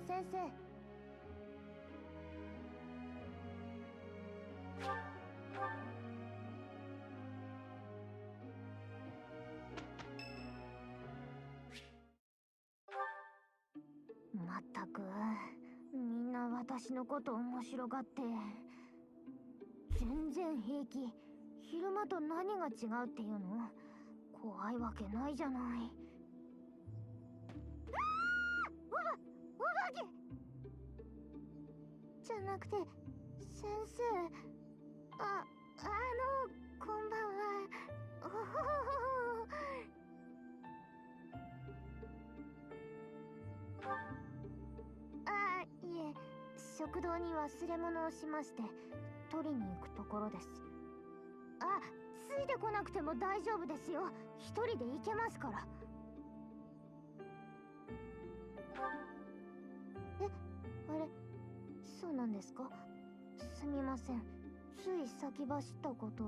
Sensei. まったくみんな私のこと面白がって全然平気。昼間と何が違うっていうの？怖いわけないじゃない。お化けじゃなくて先生。こんばんは。おほほほほ。いえ、食堂に忘れ物をしまして取りに行くところです。ついてこなくても大丈夫ですよ。一人で行けますから。あれ、そうなんですか？すみません、つい先走ったこと。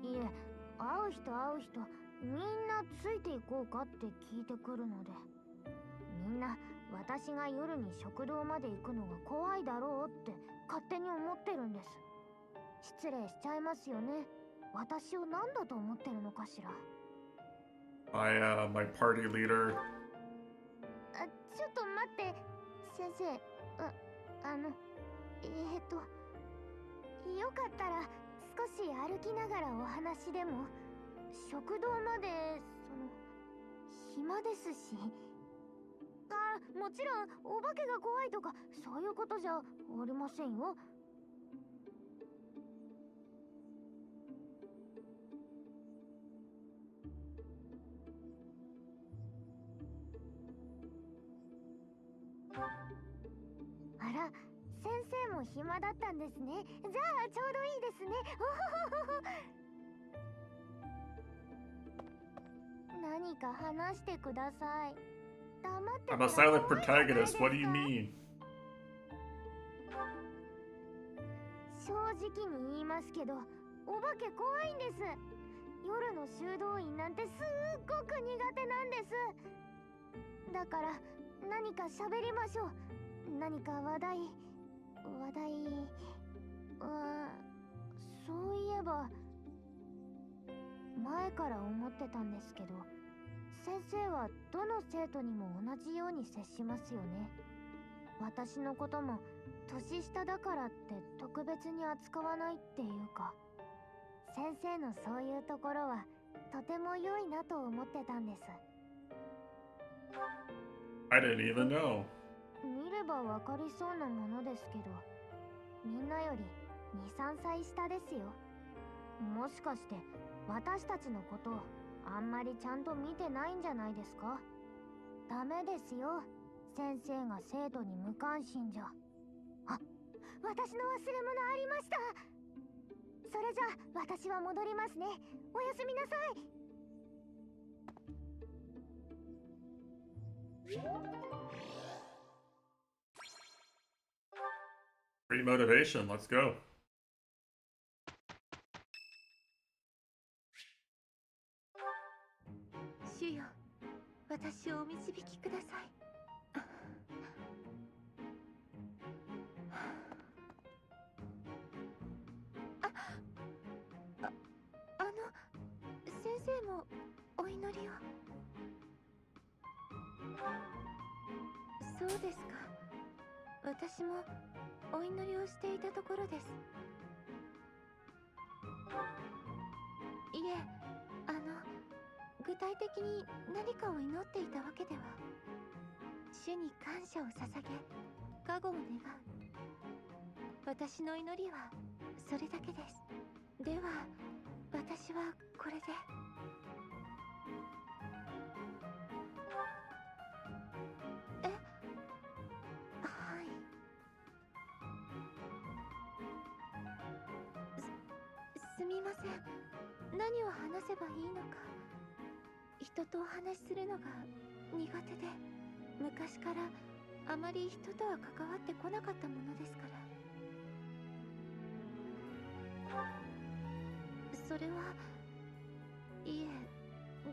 いえ、会う人みんなついていこうかって聞いてくるので、みんな私が夜に食堂まで行くのが怖いだろうって勝手に思ってるんです。失礼しちゃいますよね。私を何だと思ってるのかしら。My party leader. ちょっと待って、先生。よかったら少し歩きながらお話でも。食堂まで暇ですし。もちろんお化けが怖いとかそういうことじゃありませんよ。あら、先生も暇だったんですね。じゃあちょうどいいですね。何か話してください。黙ってた I'm ら a silent 怖いじゃないですか。 protagonist. What do you mean? 正直に言いますけど、お化け怖いんです。夜の修道院なんてすっごく苦手なんです。だから何か喋りましょう。何か話題そういえば前から思ってたんですけど、先生はどの生徒にも同じように接しますよね。私のことも年下だからって特別に扱わないっていうか、先生のそういうところはとても良いなと思ってたんです。 I didn't even know. 見ればわかりそうなものですけど、みんなより 2、3歳下ですよ。もしかして私たちのことをあんまりちゃんと見てないんじゃないですか。ダメですよ、先生が生徒に無関心じゃ。あ、私の忘れ物ありました。それじゃあ私は戻りますね。おやすみなさい。Free motivation. Let's go. 主よ、私をお導きください。先生もお祈りを。そうですか。私もお祈りをしていたところです。いえ、具体的に何かを祈っていたわけでは。主に感謝を捧げ、加護を願う。私の祈りはそれだけです。では、私はこれで。え、はい。すみません。何を話せばいいのか。人とお話しするのが苦手で、昔からあまり人とは関わってこなかったものですから。それは、いえ、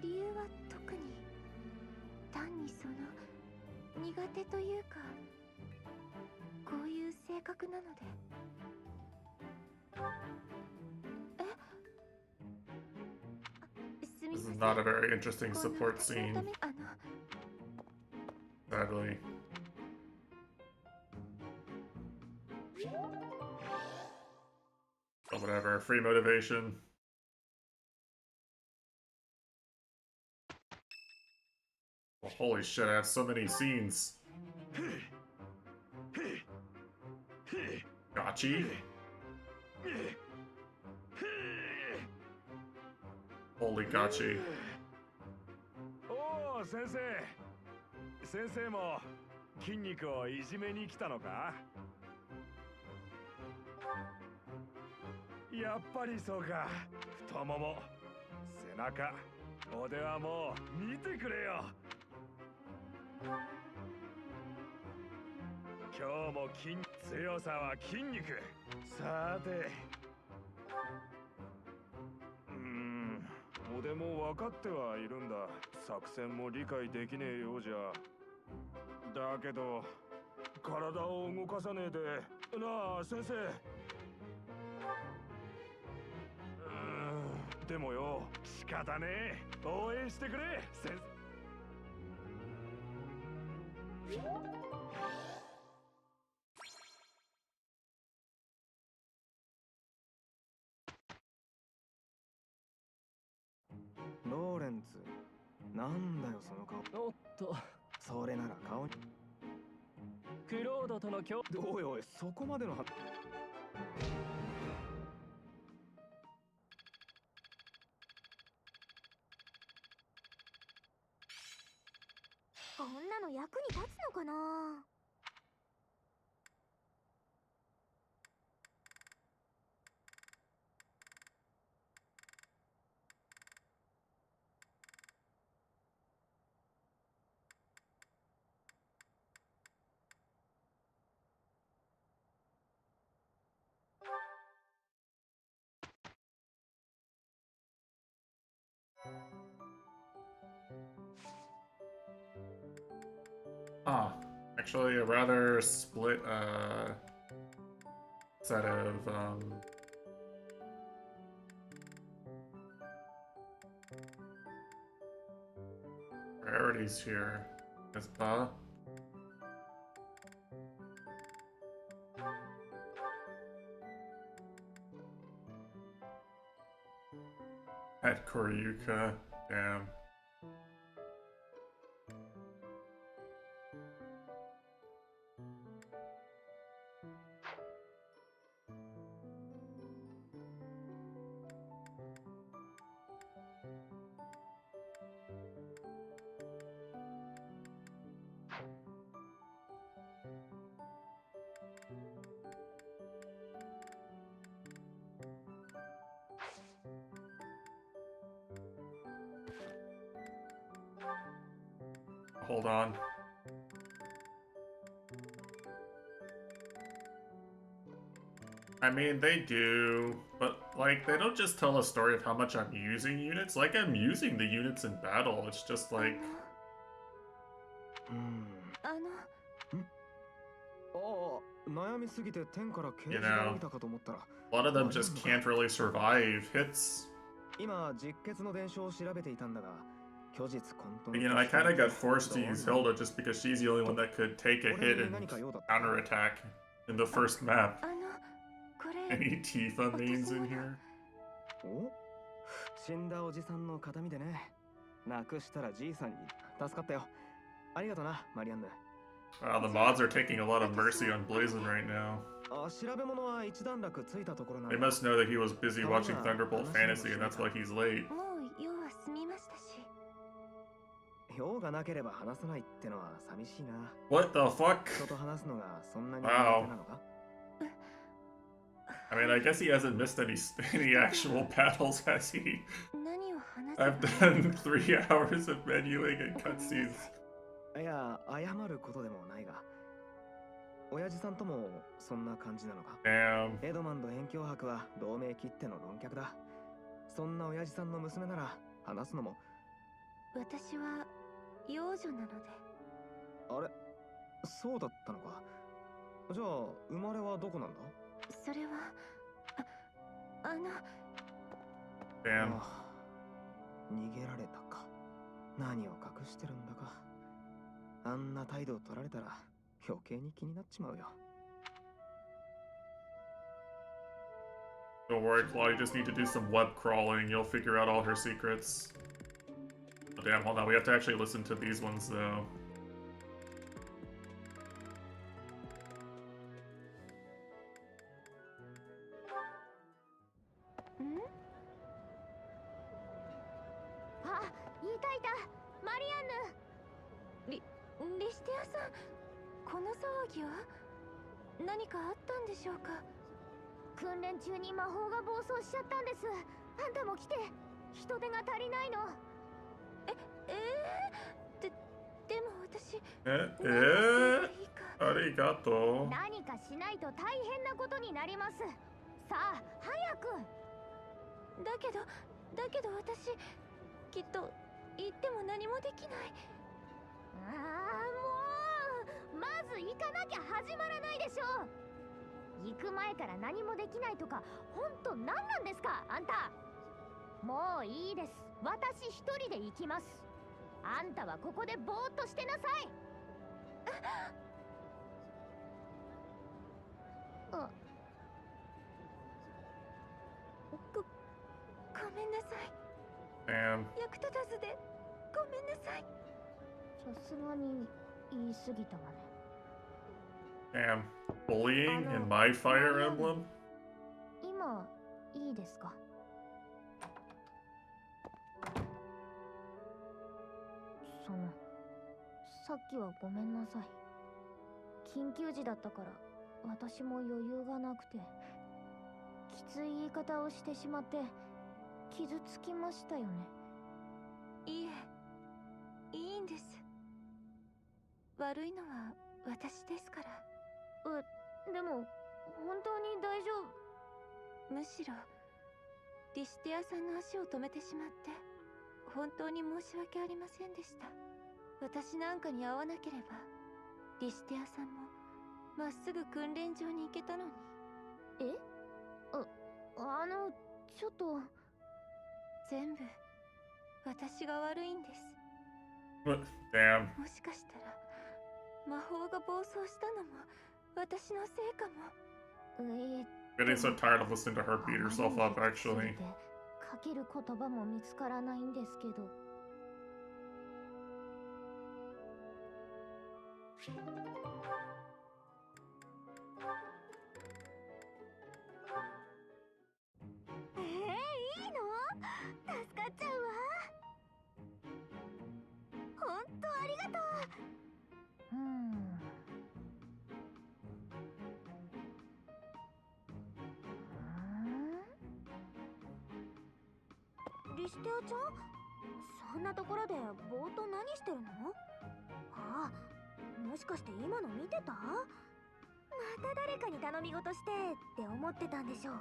理由は特に。単にその苦手というか、こういう性格なので。This is not a very interesting support scene. Sadly. But whatever, free motivation. Well, holy shit, I have so many scenes. Gotchi. Holy gotchi. おお、先生。先生も筋肉をいじめに来たのか？やっぱりそうか。太もも、背中、腕はもう見てくれよ。今日も強さは筋肉。さて、俺も分かってはいるんだ。作戦も理解できねえようじゃ。だけど体を動かさねえでなあ、先生。でもよ、仕方ねえ。応援してくれ、先生。ローレンツ、なんだよその顔。おっと、それなら顔に。クロードとのおいおい、そこまでのこんなの役に立つのかな。Ah, actually, a rather split set of priorities here. Is at Koryuka, damn. Hold on. I mean, they do, but, like, they don't just tell a story of how much I'm using units. Like, I'm using the units in battle. It's just like... You know, a lot of them just can't really survive hits. You know, I kind of got forced to use Hilda just because she's the only one that could take a hit and counterattack in the first map. Any Tifa mains in here? Wow, the mods are taking a lot of mercy on Blazin right now. They must know that he was busy watching Thunderbolt Fantasy and that's why he's late. What the fuck? Wow. I mean, I guess he hasn't missed any actual battles, has he? I've done 3 hours of menuing and cutscenes. Damn. Damn. Don't worry, Claude, you just need to do some web crawling. You'll figure out all her secrets. Oh, damn, hold on. We have to actually listen to these ones, though. Arigato. 何かしないと大変なことになります。さあ、早く。だけど私、きっと言っても何もできない。もう、まず行かなきゃ始まらないでしょ。行く前から何もできないとか、本当何なんですか、あんた。もういいです。私一人で行きます。あんたはここでぼーっとしてなさい。ごめんなさい。役立たずでごめんなさい。さすがに言い過ぎたわね。Damn. Bullying in my Fire Emblem? 今、いいですか？さっきはごめんなさい。緊急時だったから私も余裕がなくて、きつい言い方をしてしまって傷つきましたよね。いえ、いいんです。悪いのは私ですから。でも本当に大丈夫。むしろリシティアさんの足を止めてしまって本当に申し訳ありませんでした。私なんかに会わなければリシテアさんもまっすぐ訓練場に行けたのに。え？ちょっと全部私が悪いんです。Damn. もしかしたら魔法が暴走したのも私のせいかも。Getting so tired of listening to her beat herself up, actually. かける言葉も見つからないんですけど。いいの？助かっちゃうわ。ほんとありがとう。リシテアちゃん、そんなところでぼーっと何してるの？ああ、もしかして今の見てた？また誰かに頼み事してって思ってたんでしょう。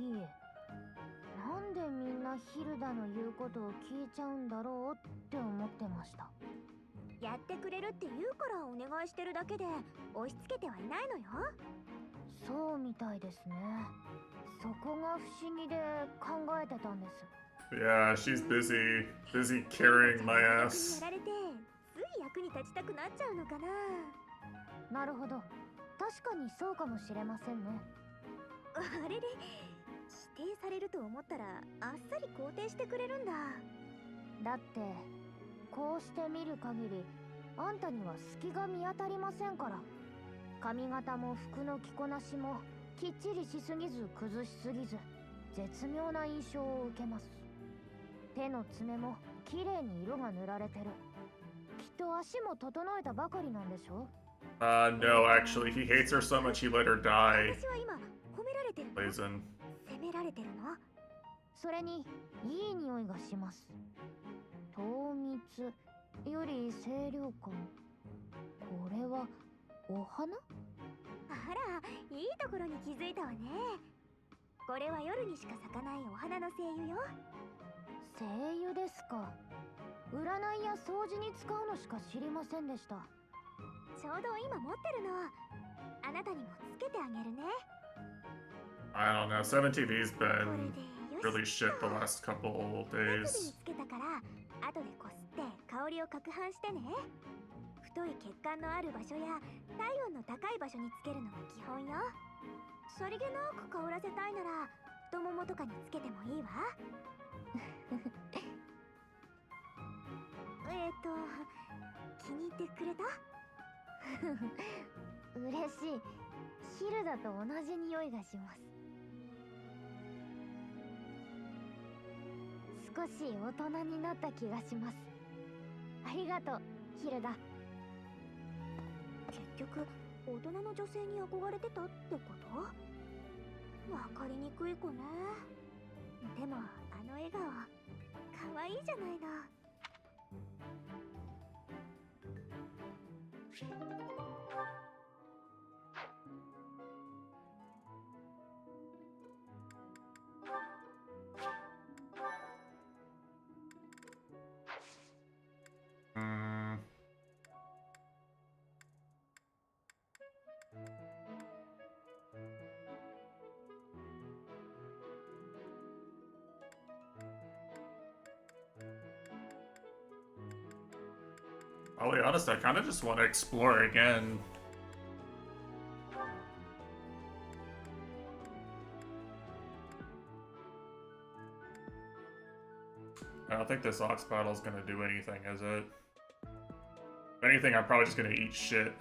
いえ、なんでみんなヒルダの言うことを聞いちゃうんだろうって思ってました。やってくれるって言うからお願いしてるだけで押し付けてはいないのよ。そうみたいですね。そこが不思議で考えてたんです。Yeah, she's busy carrying my ass. やられてつい役に立ちたくなっちゃうのかな。なるほど。確かにそうかもしれませんね。あれれ、否定されると思ったらあっさり肯定してくれるんだ。だってこうして見る限りあんたには隙が見当たりませんから。髪型も服の着こなしもきっちりしすぎず崩しすぎず絶妙な印象を受けます。手の爪も綺麗に色が塗られてる。きっと足も整えたばかりなんでしょ？ No, actually, he hates her so much he let her die. 私は今褒められてるの？ Poison. 責められてるの？それにいい匂いがします。糖蜜より清涼感。これはお花？あら、いいところに気づいたわね。これは夜にしか咲かないお花の精油よ。精油ですか。占いや掃除に使うのしか知りませんでした。ちょうど今持ってるの。あなたにもつけてあげるね。I don't know. 7TV's been really shit the last couple 手首に days. つけたから後でこすって香りを攪拌してね。太い血管のある場所や体温の高い場所につけるのが基本よ。さりげなく香らせたいなら太ももとかにつけてもいいわ。気に入ってくれた？嬉しい。ヒルダと同じ匂いがします。少し大人になった気がします。ありがとう、ヒルダ。結局大人の女性に憧れてたってこと？わかりにくい子ね。でもあの笑顔可愛いじゃないの。I'll be honest, I kind of just want to explore again. I don't think this ox battle is gonna do anything, is it? If anything, I'm probably just gonna eat shit.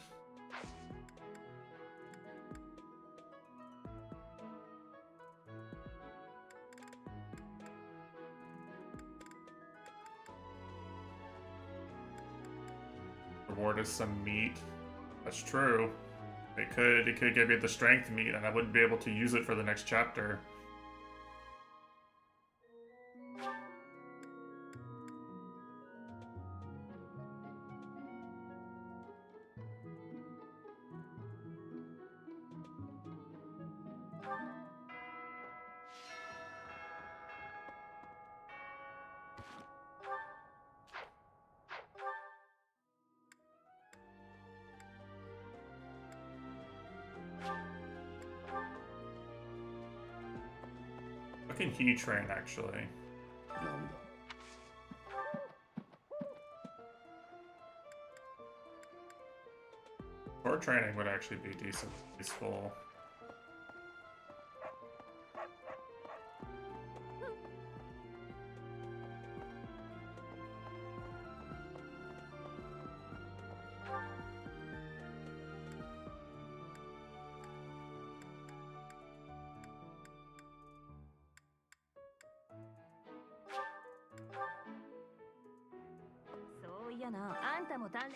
Reward is some meat. That's true. It could give me the strength meat, and I wouldn't be able to use it for the next chapter. can he train actually? Core training would actually be decent, useful.そういやな、あんたも鍛錬。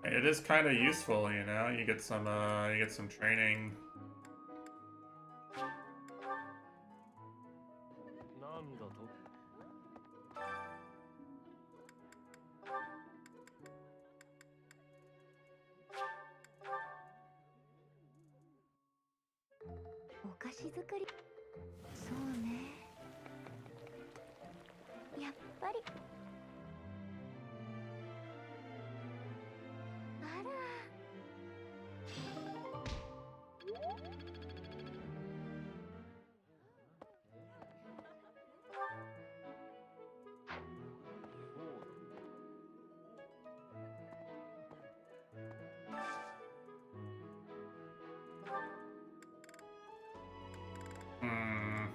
It is kind of useful, you know. You get some training. なんだと？お菓子作り。そうね。やっぱり。あら。Hmm.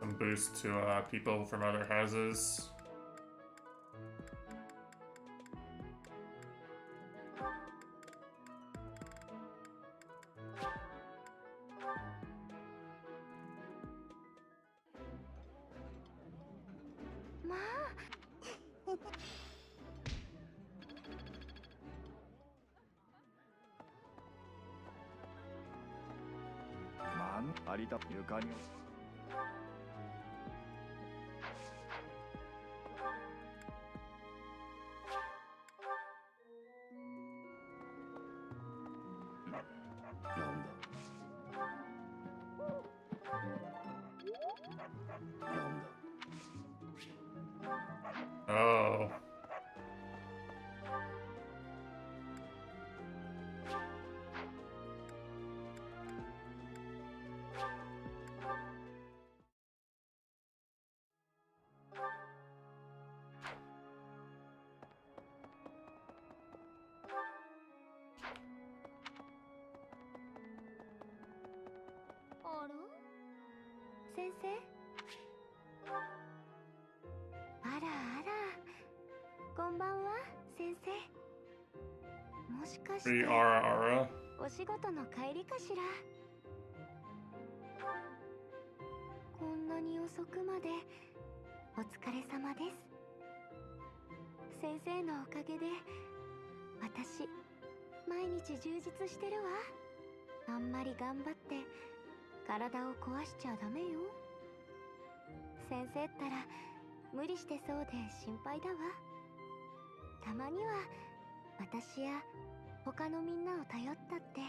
Some boost to people from other houses. Man, ありた床に。Oh. Free Ara Ara. お仕事の帰りかしら。こんなに遅くまでお疲れ様です。先生のおかげで私毎日充実してるわ。あんまり頑張って体を壊しちゃダメよ。先生ったら無理してそうで心配だわ。たまには私や他のみんなを頼ったって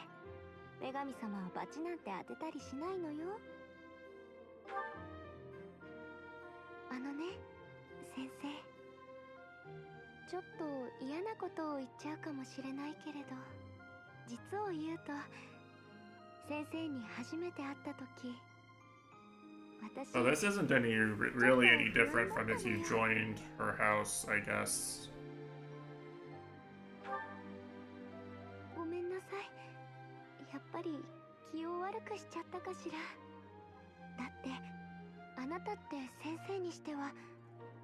女神様は罰なんて当てたりしないのよ。あのね、先生、ちょっと嫌なことを言っちゃうかもしれないけれど、実を言うと先生に初めて会った時、私 So this isn't really any different from if you joined her house, I guess. ごめんなさい。やっぱり気を悪くしちゃったかしら。だってあなたって先生にしては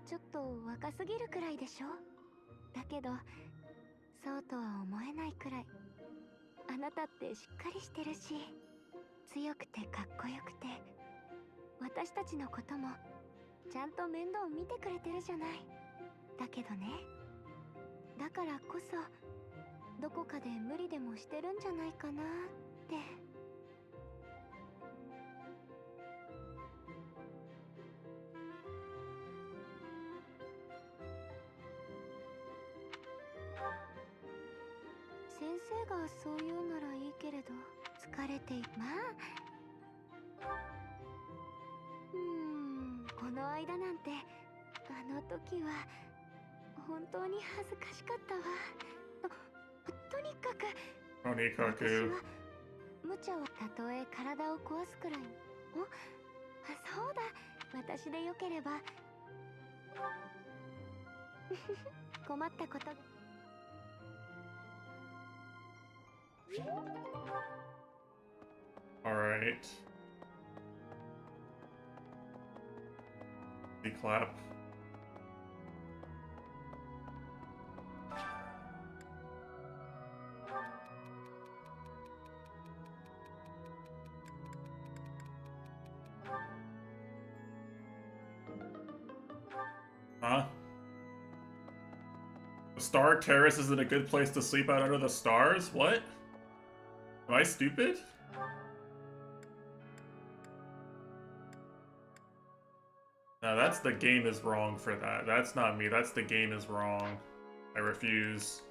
ちょっと若すぎるくらいでしょ。だけどそうとは思えないくらいあなたってしっかりしてるし、強くてかっこよくて私たちのこともちゃんと面倒見てくれてるじゃない。だけどね、だからこそどこかで無理でもしてるんじゃないかなって。先生がそう言うならいいけれど、疲れてまあこの間なんてあの時は本当に恥ずかしかったわ。とにかく私は無茶を、たとえ体を壊すくらい。そうだ、私でよければ。困ったこと。All right. The clap. Huh? The Star Terrace isn't a good place to sleep out under the stars? What? Am I stupid? No, that's the game is wrong for that. That's not me. That's the game is wrong. I refuse.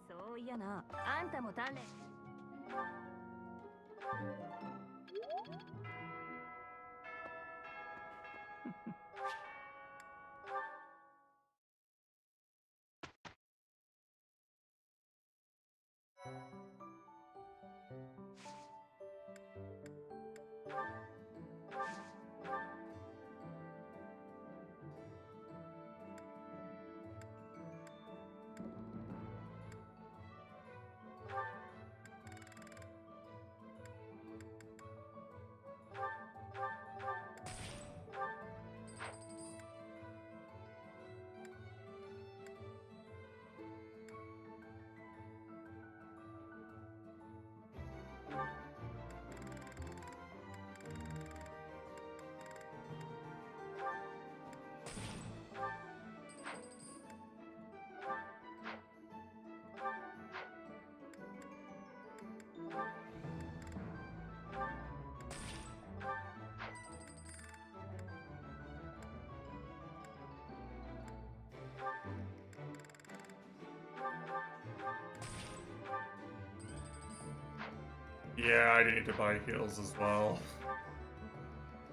そういやな、あんたも鍛錬。Yeah, I need to buy heals as well.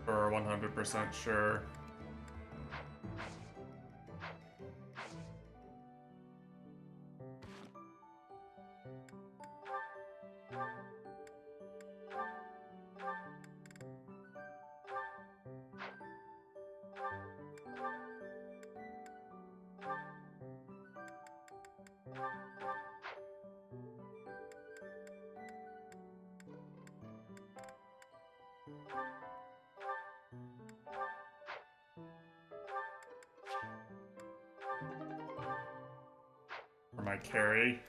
For 100% sure. For my carry.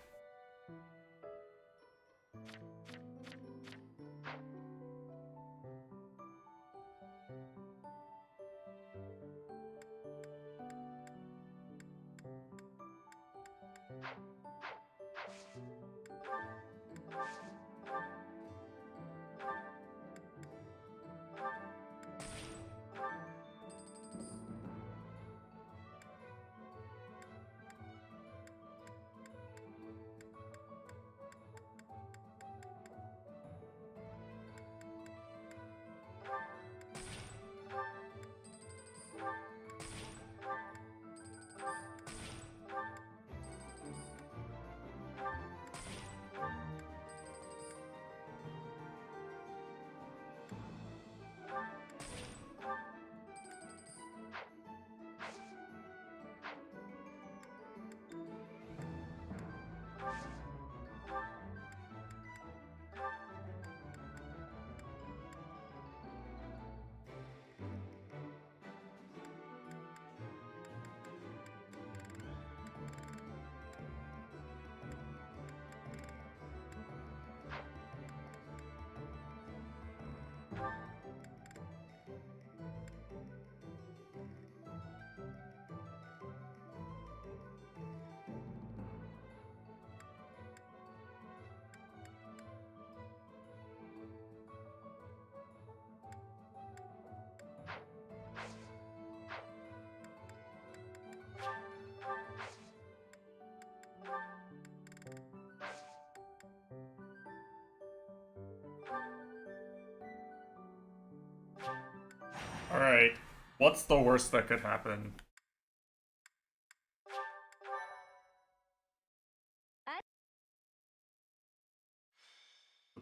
What's the worst that could happen?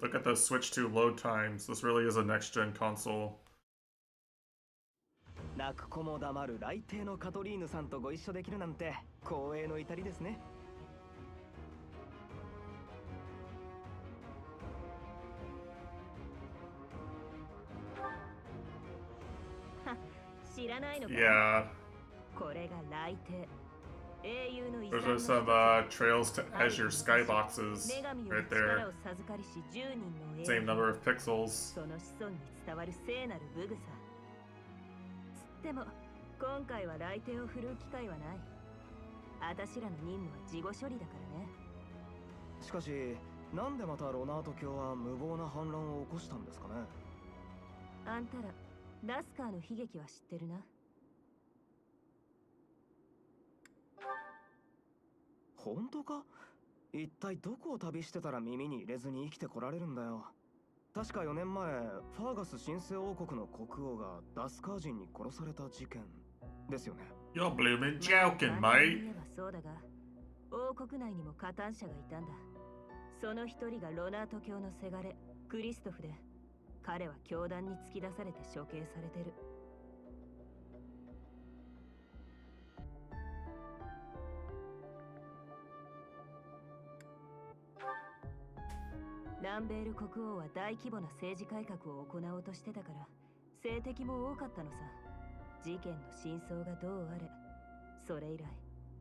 Look at the Switch 2 load times. This really is a next-gen console. 泣く子も黙る来帝のカトリーヌさんとご一緒できるなんて光栄の至りですね。知らないのか。Yeah. これが来帝。英雄の遺 There's 産の some trails to Azure skyboxes right there. Same number of pixels. その子孫に伝わる聖なる武具さ。つっても今回は来帝を振るう機会はない。あたしらの任務は事後処理だからね。しかし、なんでまたロナート卿は無謀な反乱を起こしたんですかね。あんたらラスカーの悲劇は知ってるな。本当か？一体どこを旅してたら耳に入れずに生きてこられるんだよ。確か4年前、ファーガス神聖王国の国王がダスカー人に殺された事件ですよね。You're blooming joking, mate. そうだが、王国内にも加担者がいたんだ。その一人がロナート教のせがれ、クリストフで、彼は教団に突き出されて処刑されてる。ランベール国王は大規模な政治改革を行おうとしてたから政敵も多かったのさ。事件の真相がどうあれ、それ以来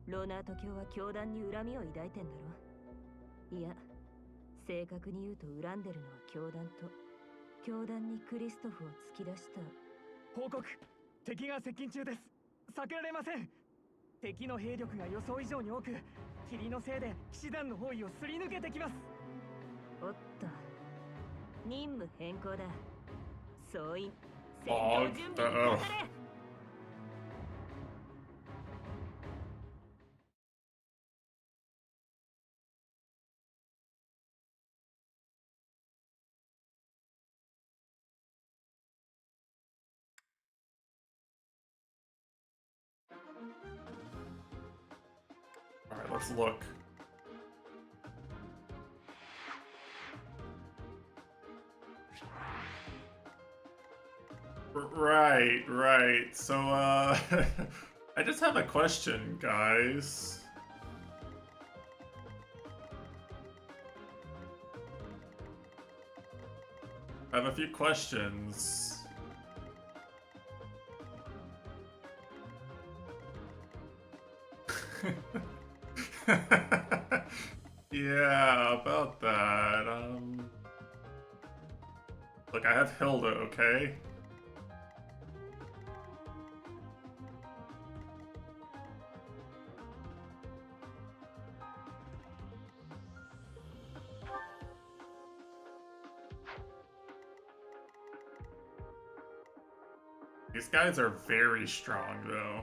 ロナート教は教団に恨みを抱いてんだろ。いや、正確に言うと恨んでるのは教団と教団にクリストフを突き出した。報告、敵が接近中です。避けられません。敵の兵力が予想以上に多く、霧のせいで騎士団の包囲をすり抜けてきます。おっと、任務変更だ。総員、戦闘準備にかかれ。Alright, let's look. Right. So, I just have a question, guys. I have a few questions. Yeah, about that. Look, I have Hilda, okay? These guys are very strong, though.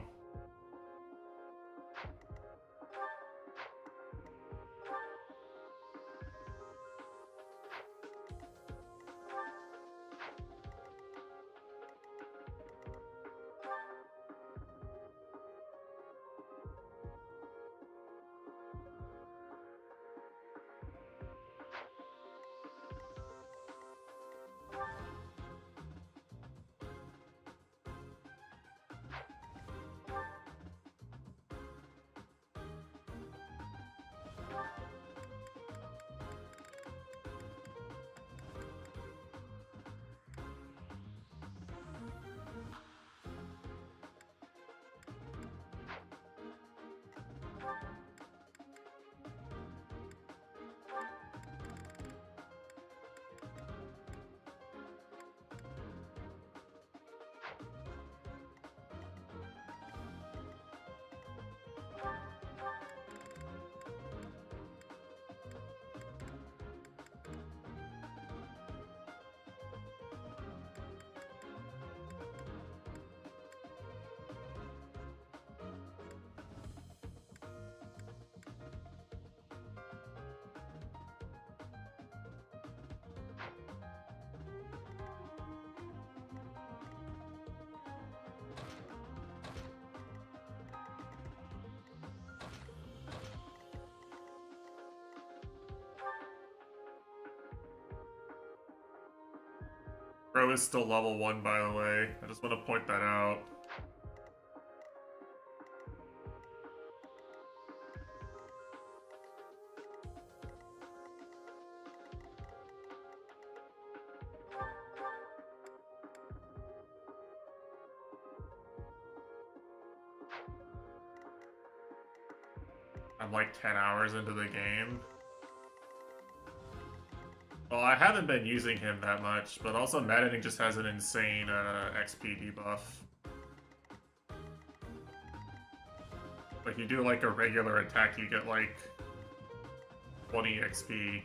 Bro is still level 1, by the way. I just want to point that out. I'm like 10 hours into the game. Well, I haven't been using him that much, but also maddening just has an insane XP debuff. Like, you do like a regular attack, you get like 20 XP.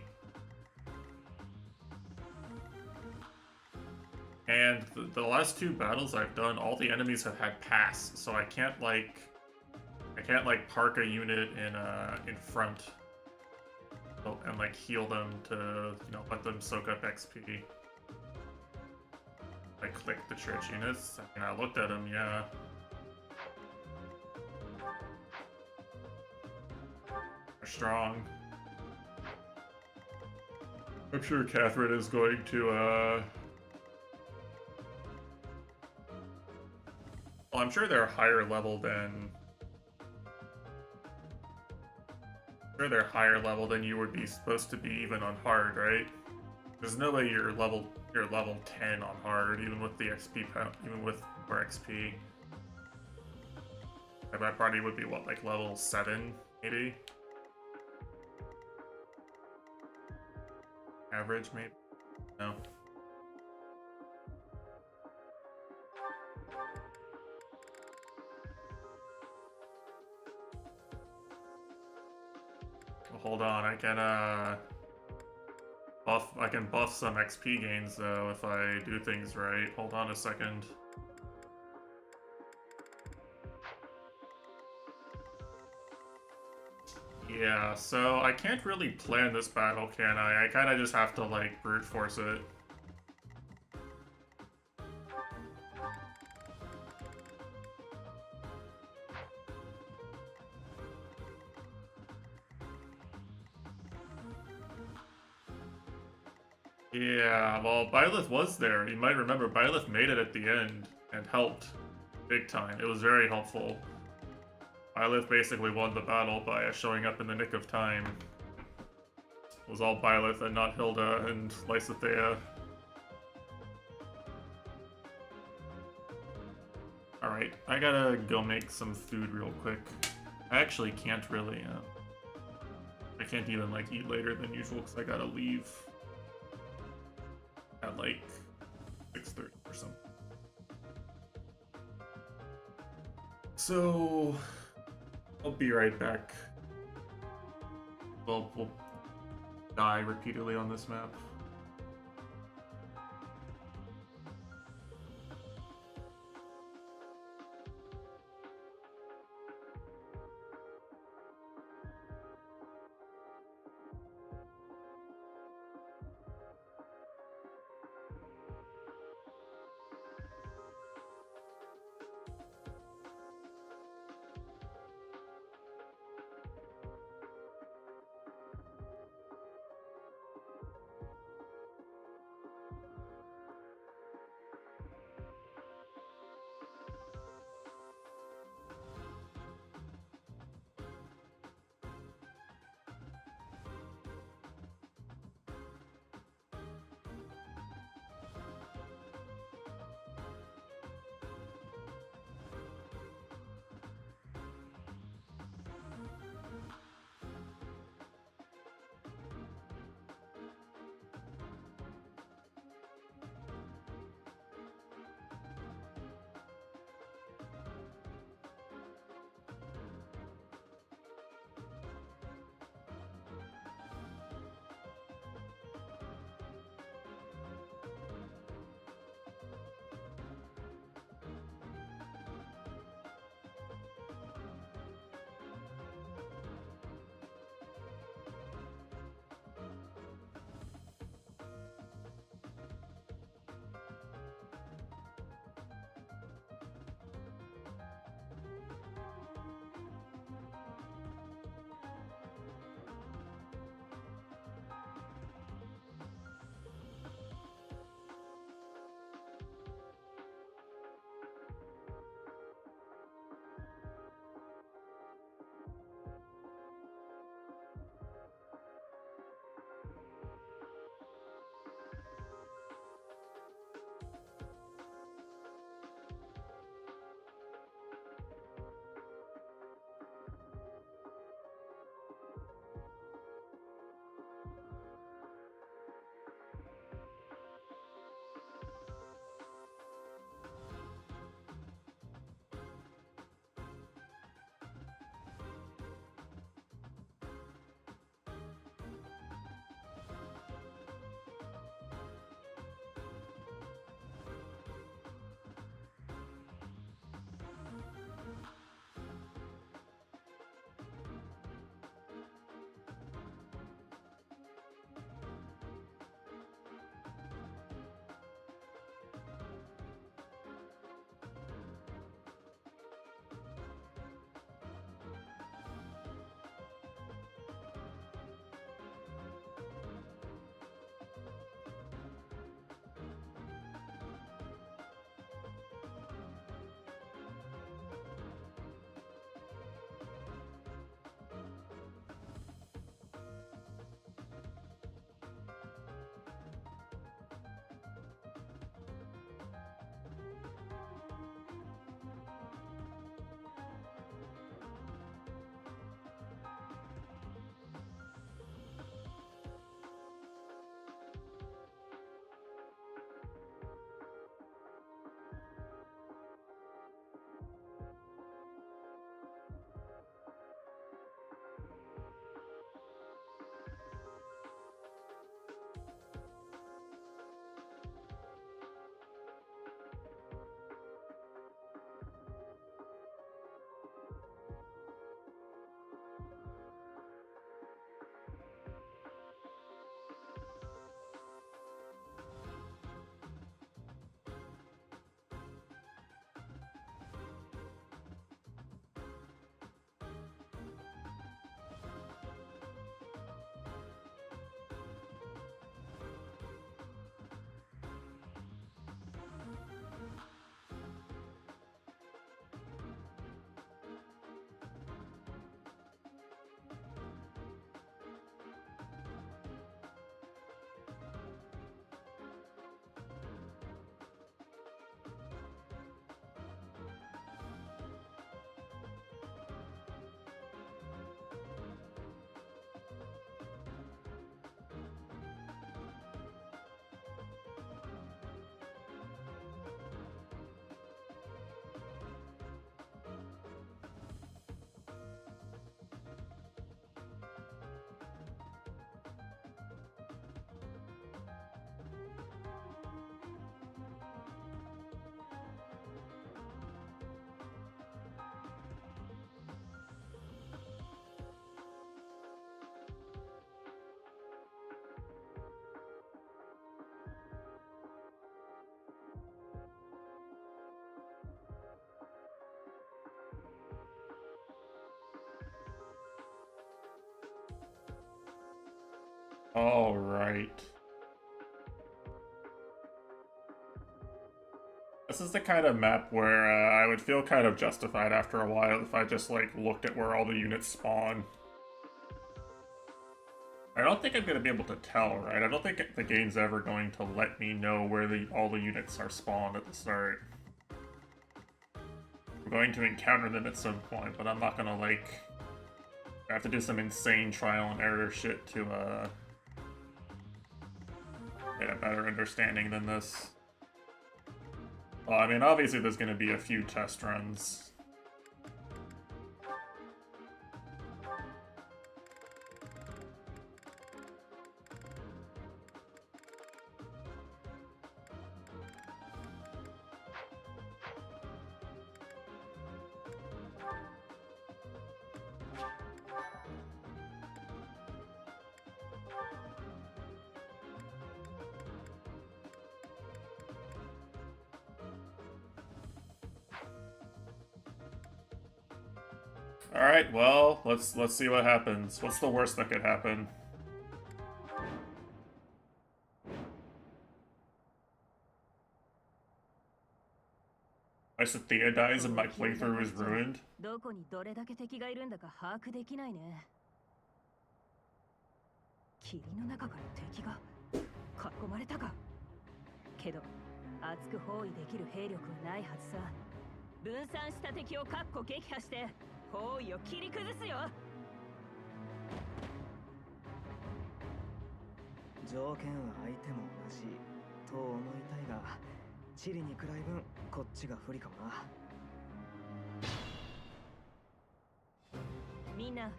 And the last 2 battles I've done, all the enemies have had pass, so I can't like park a unit in front and like heal them to, you know, let them soak up XP. I clicked the church units and I looked at them, yeah. They're strong. I'm sure Catherine is going to well, I'm sure they're higher level than you would be supposed to be even on hard, right? There's no way you're level 10 on hard, even with the XP even with more XP. My party would be what, like level 7, maybe? Average, maybe? No. Well, hold on, I can buff some XP gains though if I do things right. Hold on a second. Yeah, so I can't really plan this battle, can I? I kinda just have to like brute force it. Yeah, well, Byleth was there. You might remember Byleth made it at the end and helped big time. It was very helpful. Byleth basically won the battle by showing up in the nick of time. It was all Byleth and not Hilda and Lysithea. Alright, I gotta go make some food real quick. I actually can't really, I can't even like eat later than usual because I gotta leave at like 6:30 or something. So I'll be right back. Well, we'll die repeatedly on this map. All right. This is the kind of map where I would feel kind of justified after a while if I just, like, looked at where all the units spawn. I don't think I'm going to be able to tell, right? I don't think the game's ever going to let me know where all the units are spawned at the start. We're going to encounter them at some point, but I'm not going to, like... I have to do some insane trial and error shit to, get a better understanding than this. Well, I mean, obviously there's going to be a few test runs. Alright, well, let's see what happens. What's the worst that could happen? fe3h dies and my playthrough is ruined. どこにどれだけ敵がいるんだか把握できないね。霧の中から敵が囲まれたか。けど厚く包囲できる兵力はないはずさ。分散した敵を確保撃破して包囲を切り崩すよ。条件は相手も同じと思いたいが、チリに食らい分こっちが不利かもな。みんな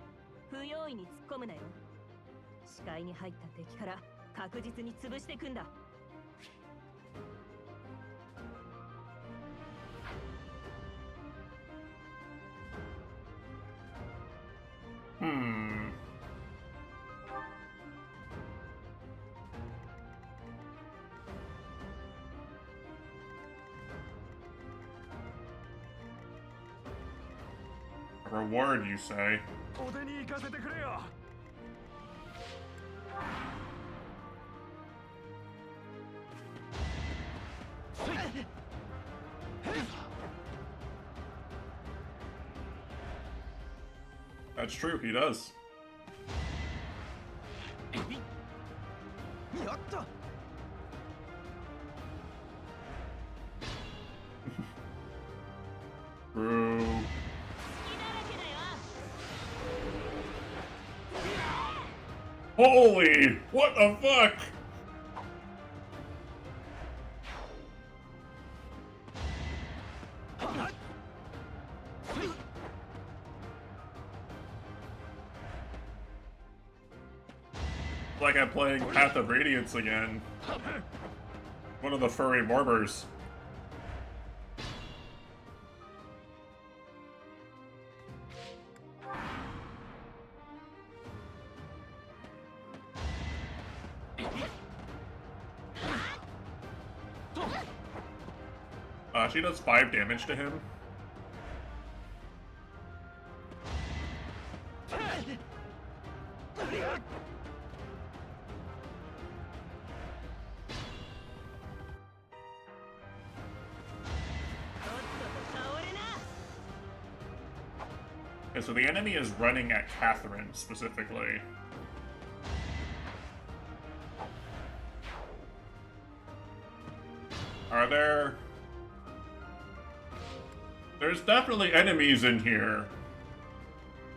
不用意に突っ込むなよ。視界に入った敵から確実に潰していくんだ。Reward, you say? That's true, he does. True. Holy! What the fuck? Like I'm playing Path of Radiance again. One of the furry morbers. She does 5 damage to him. Okay, so the enemy is running at Catherine specifically. Are there... There's definitely enemies in here.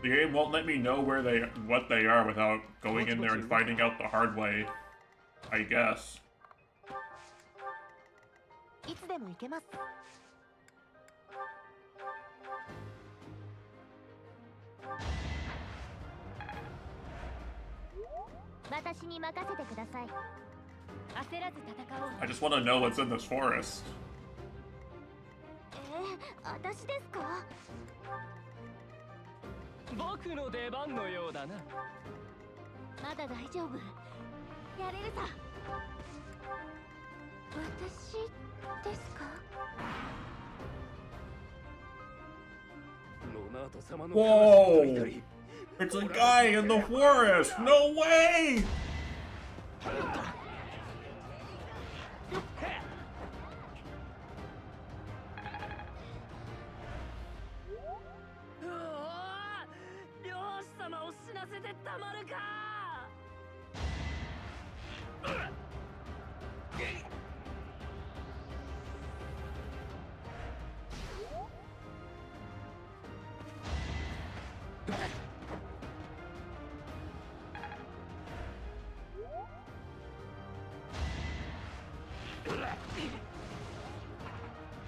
The game won't let me know what they are without going in there and finding out the hard way, I guess. I just want to know what's in this forest. 私ですか？僕の出番のようだな。まだ大丈夫。やれるさ。私ですか？ Whoa! It's a guy in the forest! No way! せてたまるか。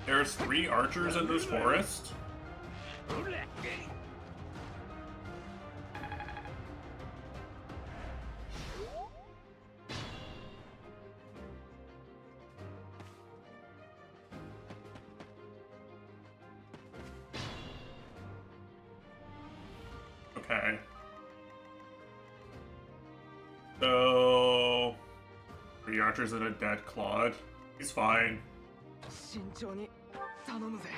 There's 3 archers in this forest? Okay. So... 3 archers and a dead Claude. He's fine. 慎重に頼むぜ。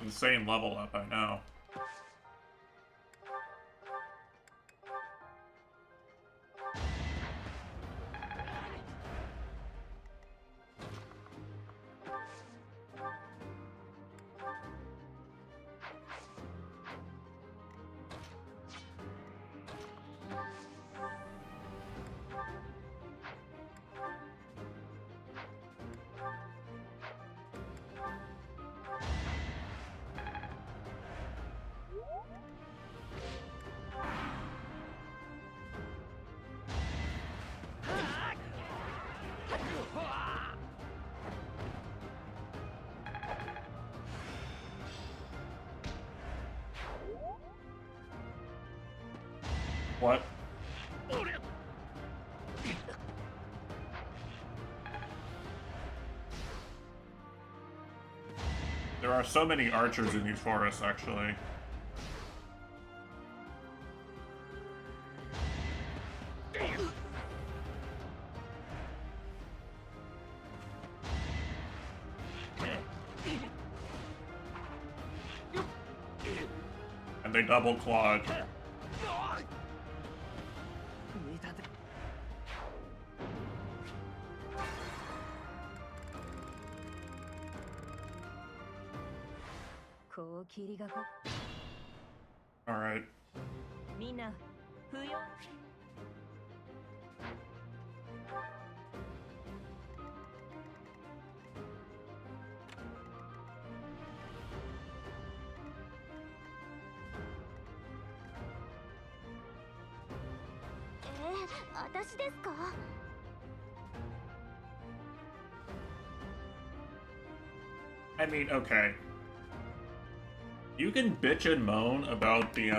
Insane level up, I know. What? There are so many archers in these forests, actually. And they double clawed. Alright. I mean, okay. You can bitch and moan about the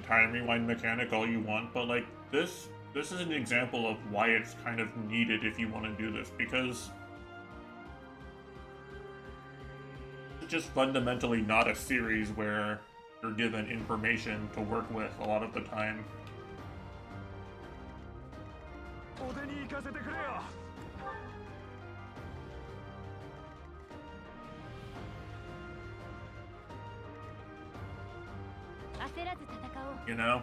time rewind mechanic all you want, but like this is an example of why it's kind of needed if you want to do this, because it's just fundamentally not a series where you're given information to work with a lot of the time. You know?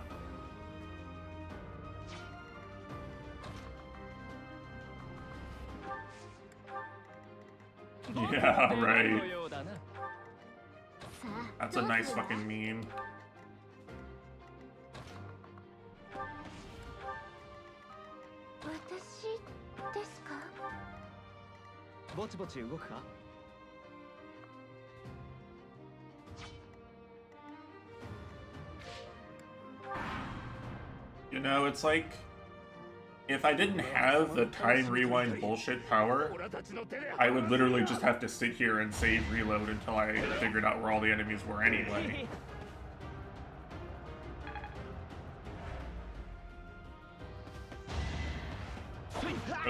Yeah, right. That's a nice fucking meme. You know, it's like, if I didn't have the time rewind bullshit power, I would literally just have to sit here and save reload until I figured out where all the enemies were anyway.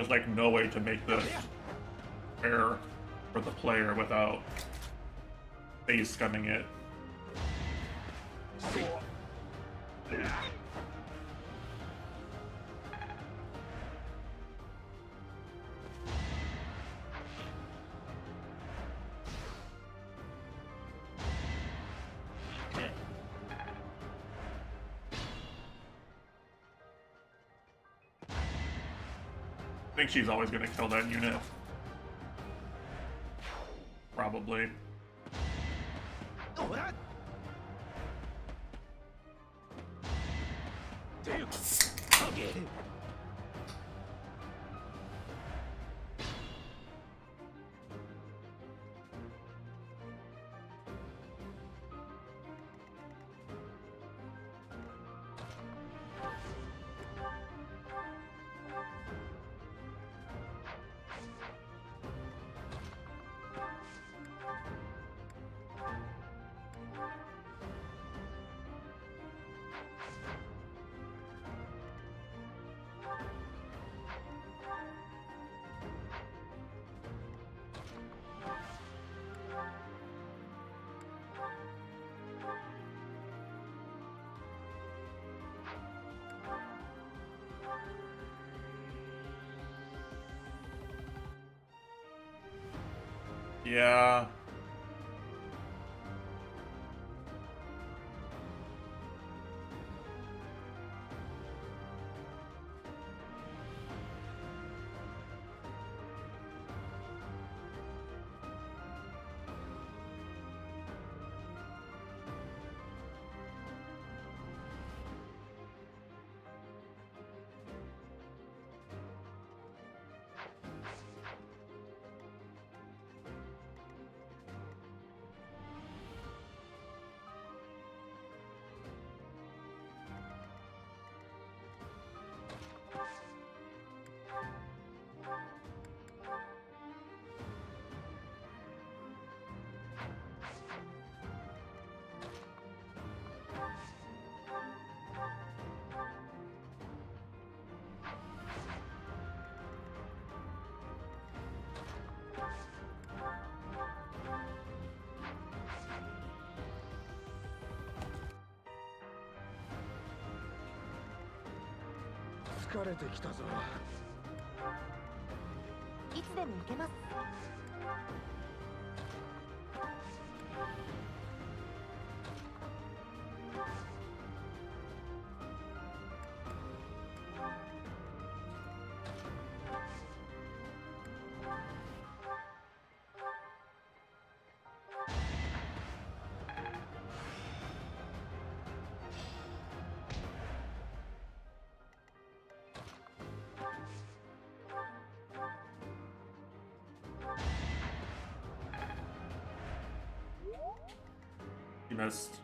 there's like no way to make this fair for the player without face scumming it. I think she's always gonna kill that unit. Probably. Yeah.疲れてきたぞ。いつでも行けます。You missed.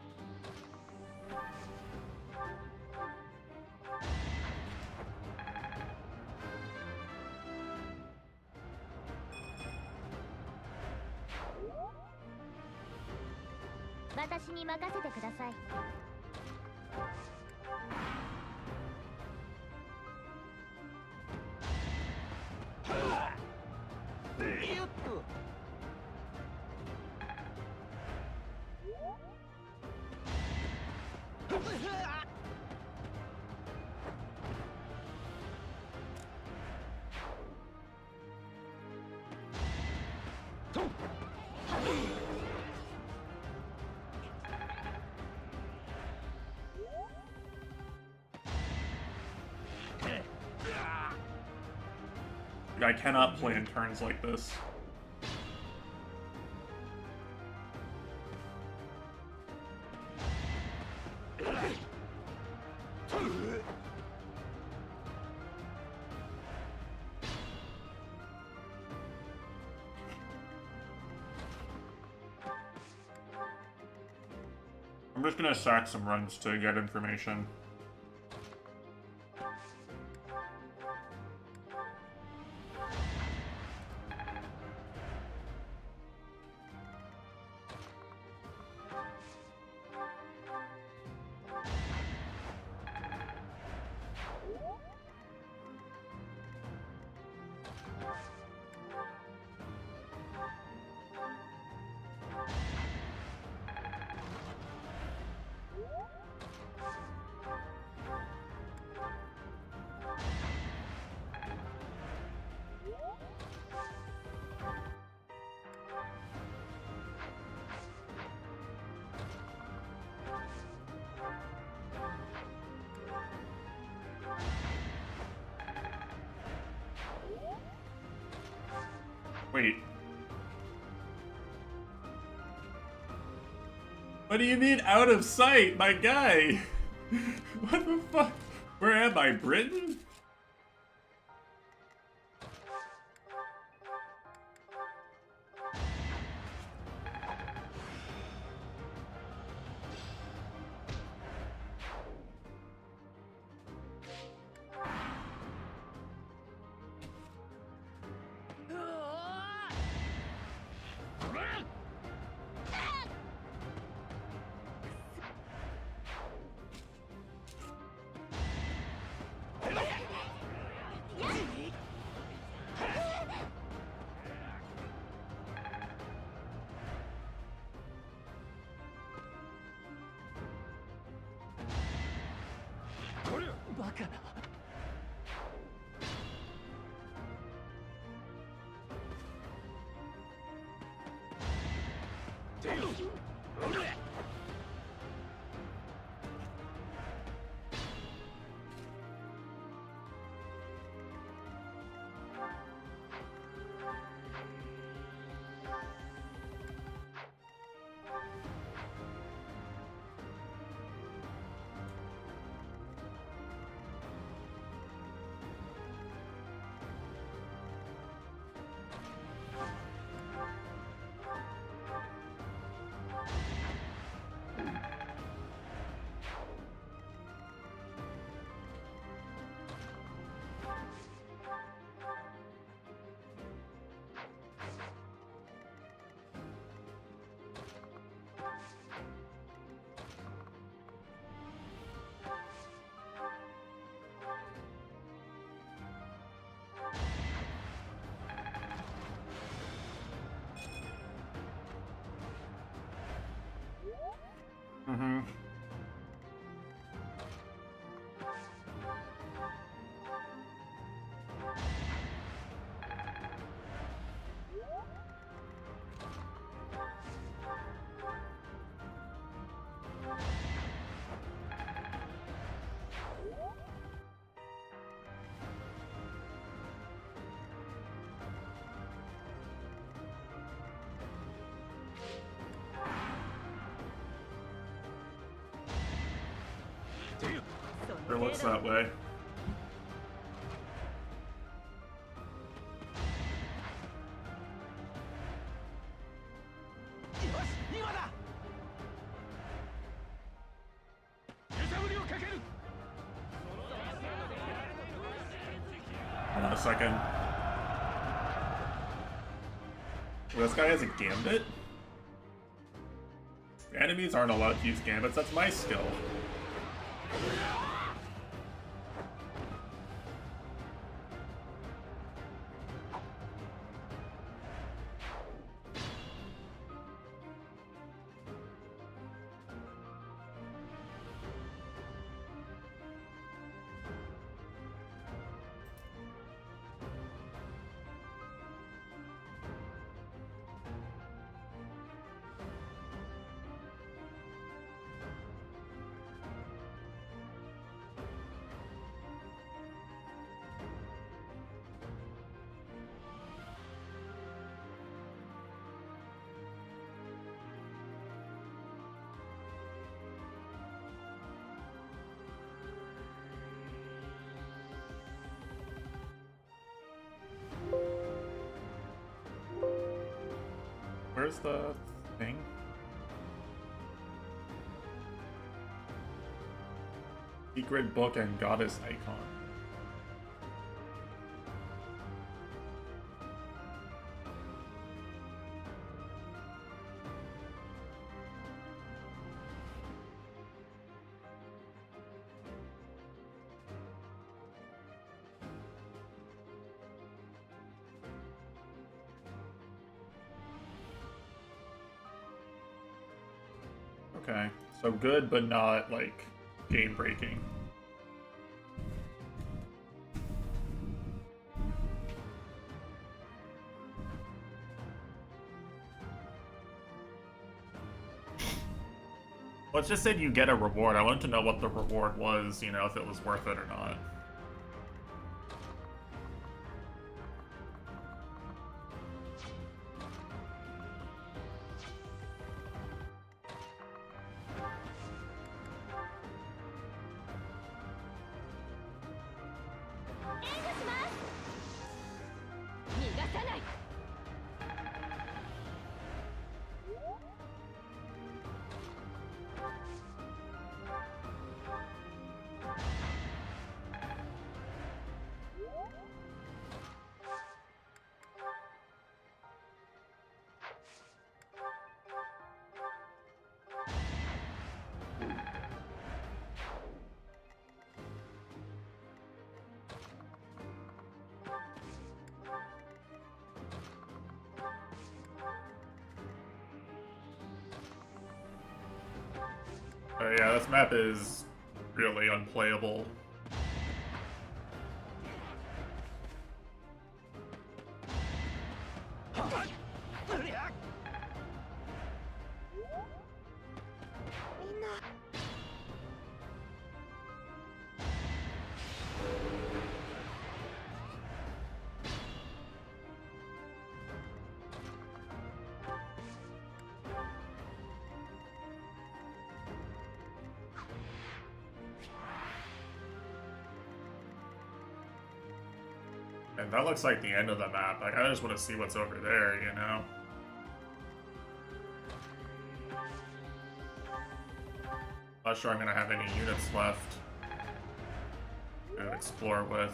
私に任せてください。よっと。I cannot play in turns like this. I'm just gonna sack some runs to get information. What do you mean out of sight, my guy? What the fuck? Where am I, Britain? Mm-hmm. Or looks that way. Hold on a second. Well, this guy has a gambit? Enemies aren't allowed to use gambits, that's my skill. Where's the thing? Secret book and goddess icon. Okay, so good, but not, like, game-breaking. Well, it just said you get a reward. I wanted to know what the reward was, you know, if it was worth it or not. Oh yeah, this map is really unplayable. And that looks like the end of the map. Like, I just want to see what's over there, you know? Not sure I'm gonna have any units left to explore with.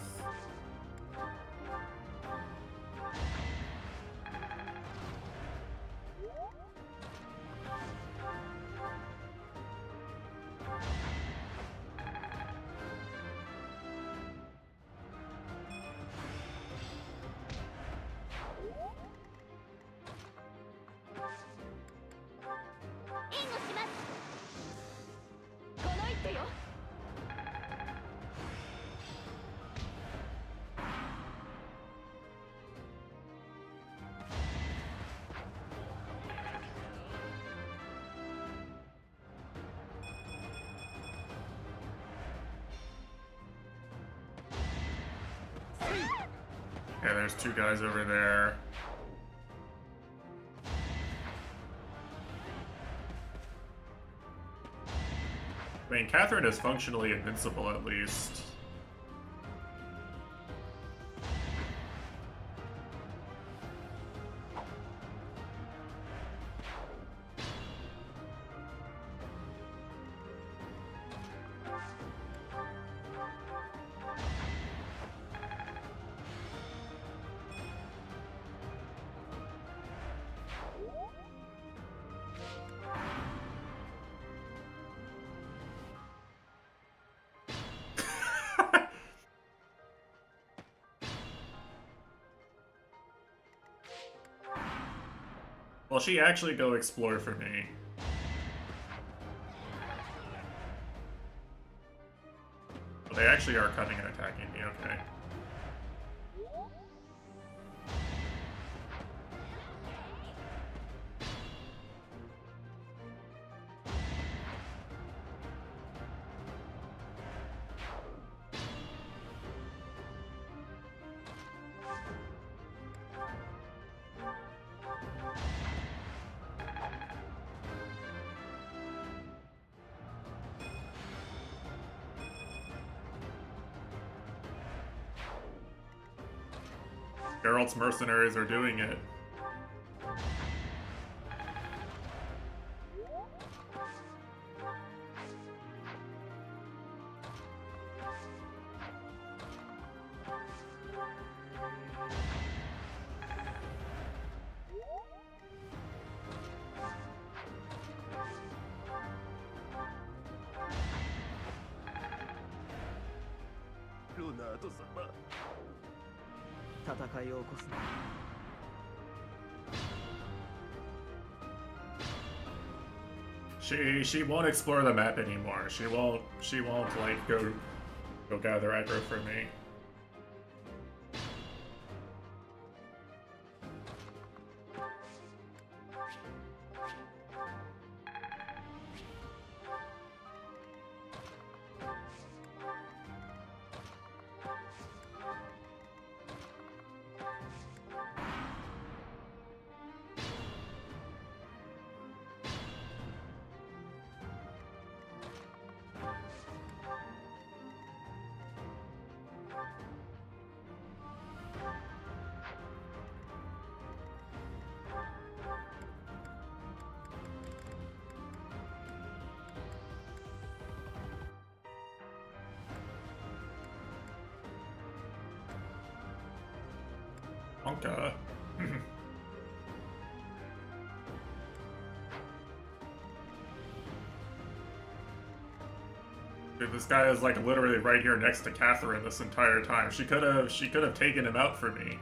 Yeah, there's two guys over there. I mean, Catherine is functionally invincible at least. Will she actually go explore for me? Well, they actually are coming and attacking me, okay. Geralt's mercenaries are doing it. She won't explore the map anymore. She won't like go gather aggro for me. Wonka. Dude, this guy is like literally right here next to Catherine this entire time. She could have taken him out for me.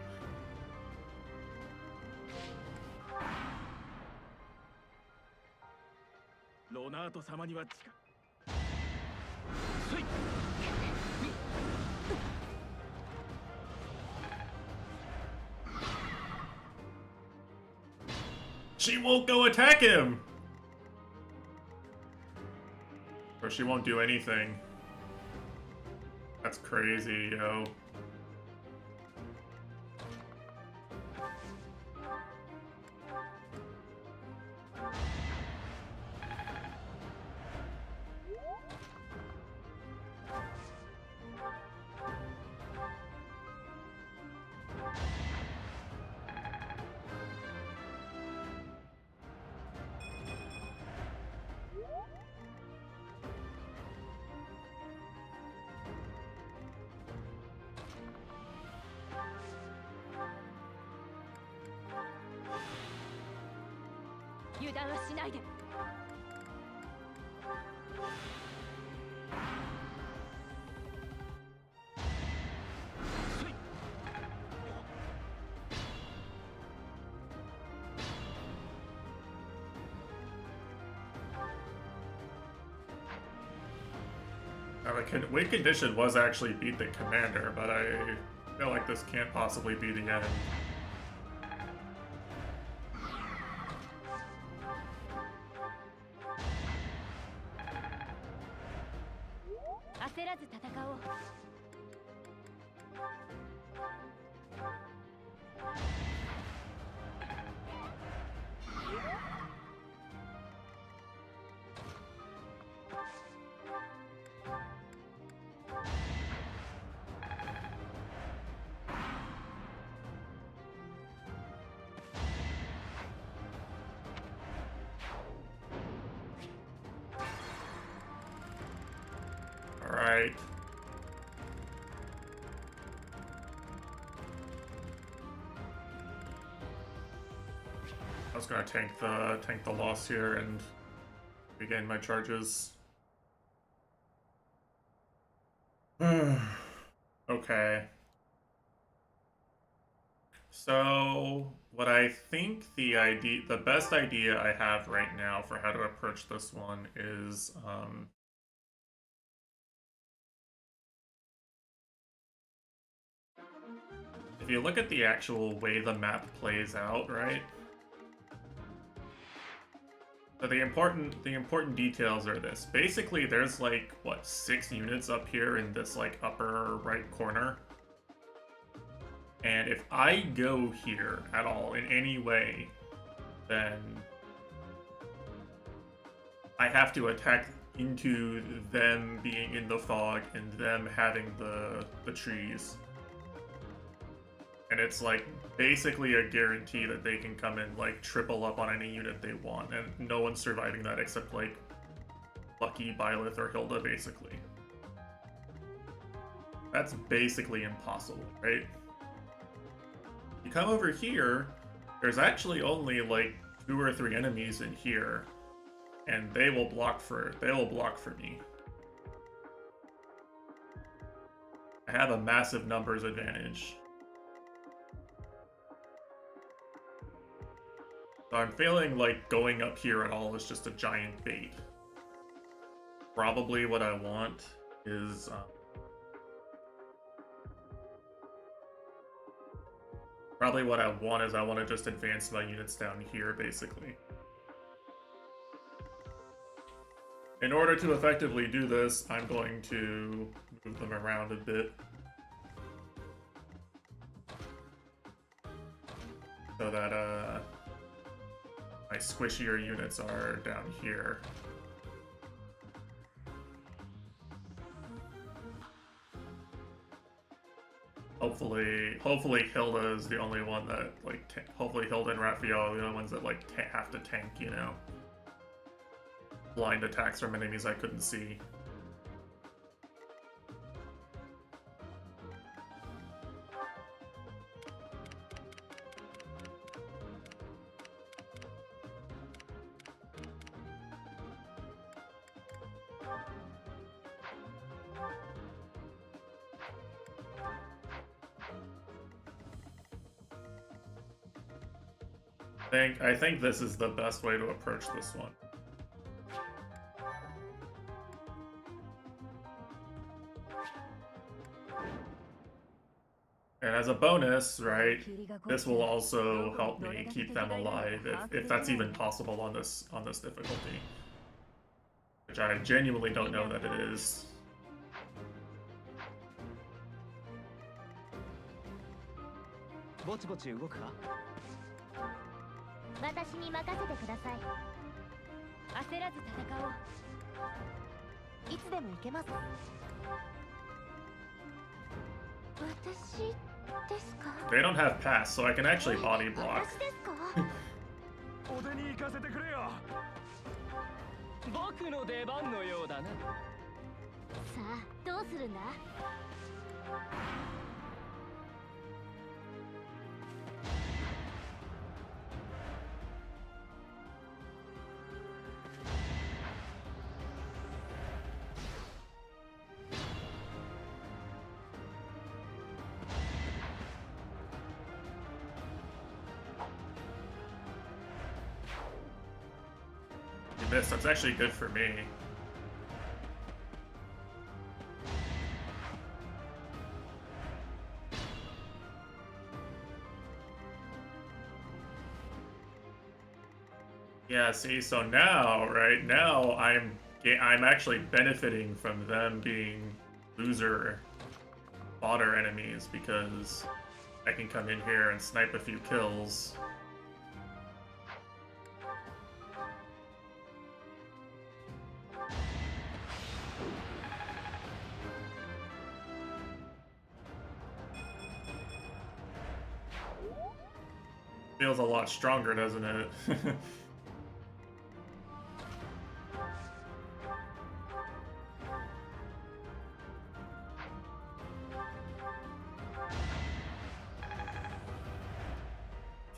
She won't go attack him! Or she won't do anything. That's crazy, yo. The win condition was actually beat the commander, but I feel like this can't possibly be the end. Alright. I was gonna tank the loss here and regain my charges. Okay. So what I think the best idea I have right now for how to approach this one is if you look at the actual way the map plays out, right? So the important details are this. Basically, there's like, what, 6 units up here in this like upper right corner. And if I go here at all in any way, then I have to attack into them being in the fog and them having the trees. And it's like basically a guarantee that they can come in like triple up on any unit they want, and no one's surviving that except like Lucky, Byleth, or Hilda, basically. That's basically impossible, right? You come over here, there's actually only like 2 or 3 enemies in here, and they will block for me. I have a massive numbers advantage. So I'm feeling like going up here at all is just a giant bait. Probably what I want is I want to just advance my units down here, basically. In order to effectively do this, I'm going to move them around a bit. So that, my squishier units are down here. Hopefully Hilda is the only one that, like, hopefully Hilda and Raphael are the only ones that, like, have to tank, you know? Blind attacks from enemies I couldn't see. – I think this is the best way to approach this one. And as a bonus, right, this will also help me keep them alive if that's even possible on this difficulty. Which I genuinely don't know that it is. They don't have pass, so I can actually body block. お出に行かせてくれよ。僕の出番のようだな。さあ、どうするんだ？ That's actually good for me. Yeah, see, so now, right now, I'm actually benefiting from them being loser fodder enemies because I can come in here and snipe a few kills. Feels a lot stronger, doesn't it?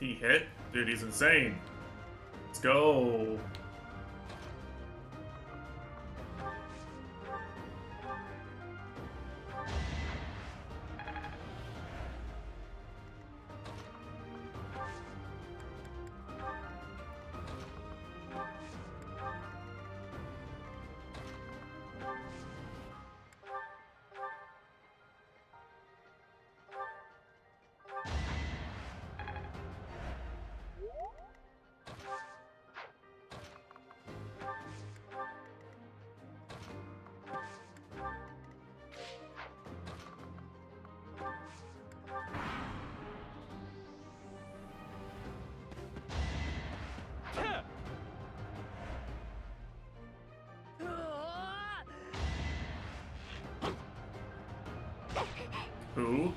He hit? Dude, he's insane. Let's go. Who?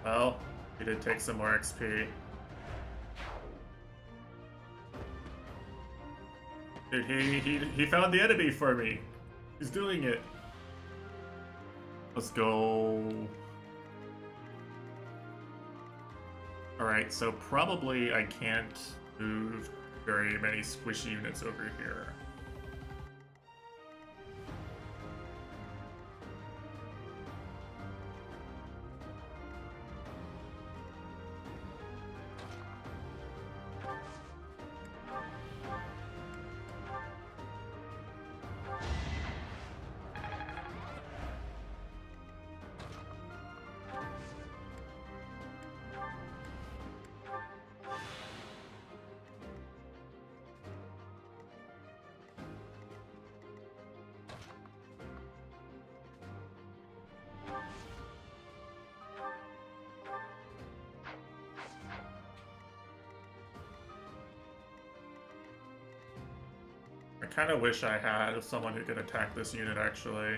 Well, he did take some more XP. Dude, he found the enemy for me. He's doing it. Let's go. Alright, so probably I can't move very many squishy units over here. I kind of wish I had someone who could attack this unit, actually.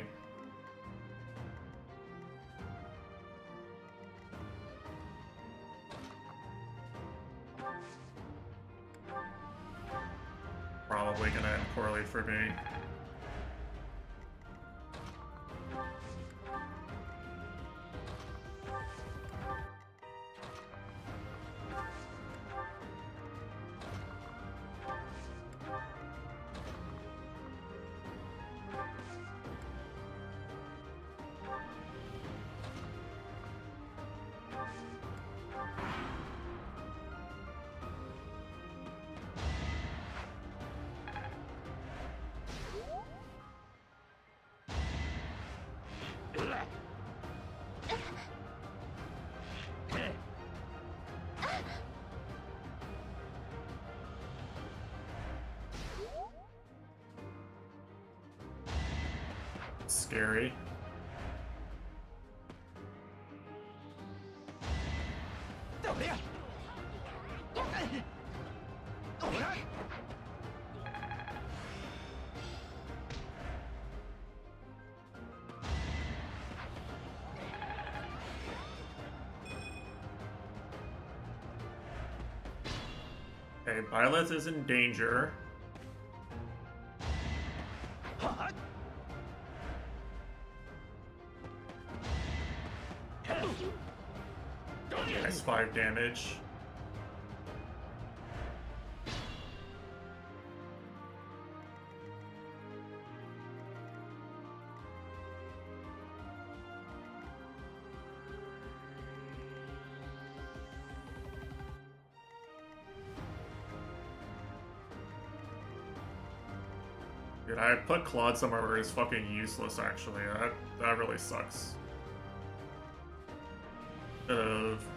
Probably gonna end poorly for me. scary. Okay, Byleth is in danger. Nice 5 damage. Dude, I put Claude somewhere where he's fucking useless, actually. That really sucks.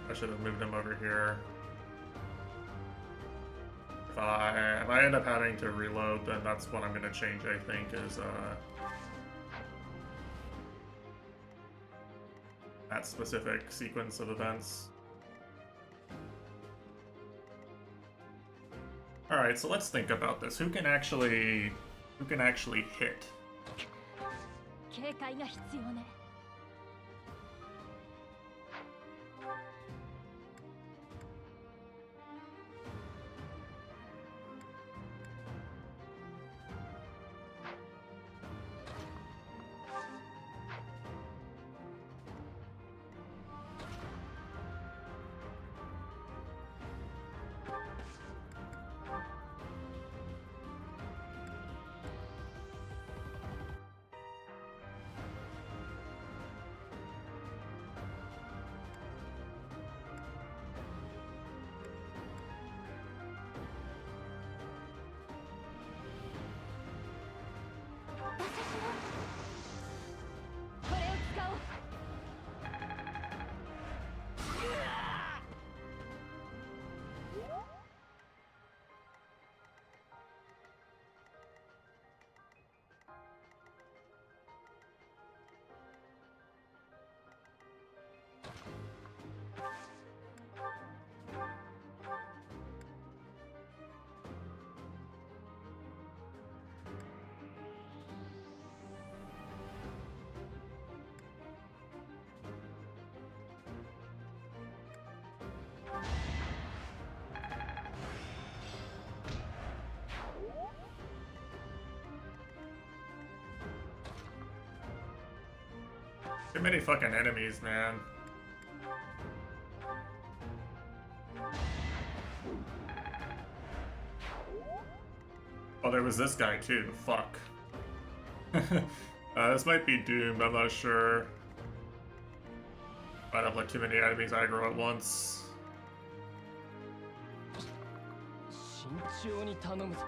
I should have moved him over here. If I end up having to reload, then that's what I'm gonna change, I think, is that specific sequence of events. Alright, so let's think about this. Who can actually hit? 警戒が必要ね。Too many fucking enemies, man. Oh, there was this guy too. Fuck. This might be doomed, I'm not sure. Might have like too many enemies aggro at once. 慎重に頼むぞ。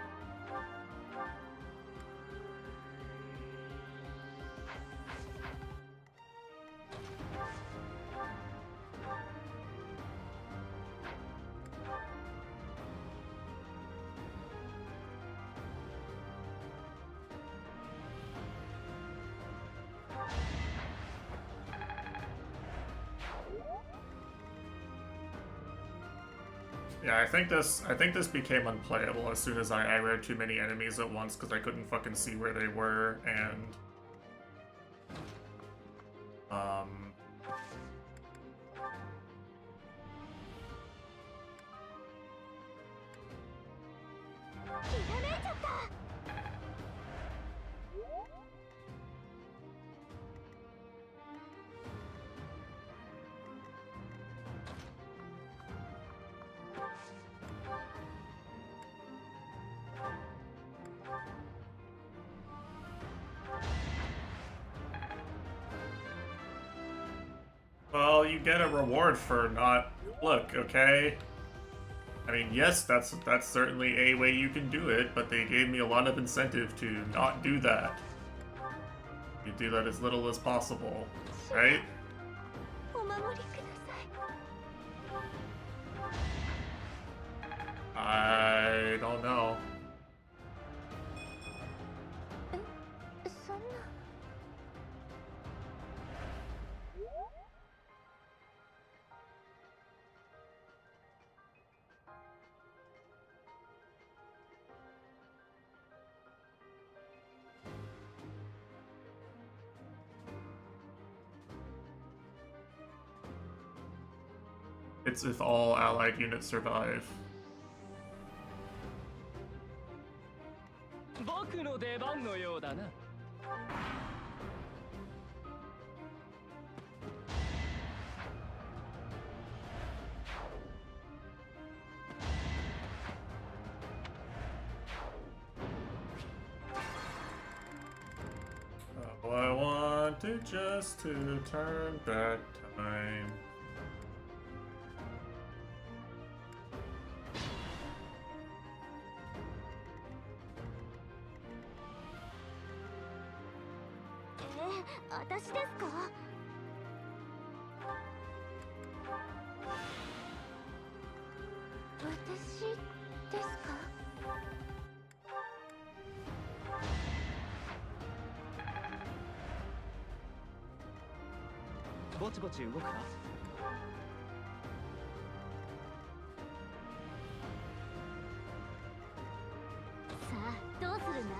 Yeah, I think this became unplayable as soon as I aggroed too many enemies at once because I couldn't fucking see where they were, and well, you get a reward for not... Look, okay? I mean, yes, that's certainly a way you can do it, but they gave me a lot of incentive to not do that. You do that as little as possible, right? I don't know. It's if all allied units survive. 僕の出番のようだな。Oh, I wanted just to turn back time. Eh, 私ですか？私ですか？ぼちぼち動くか？さあ、どうするんだ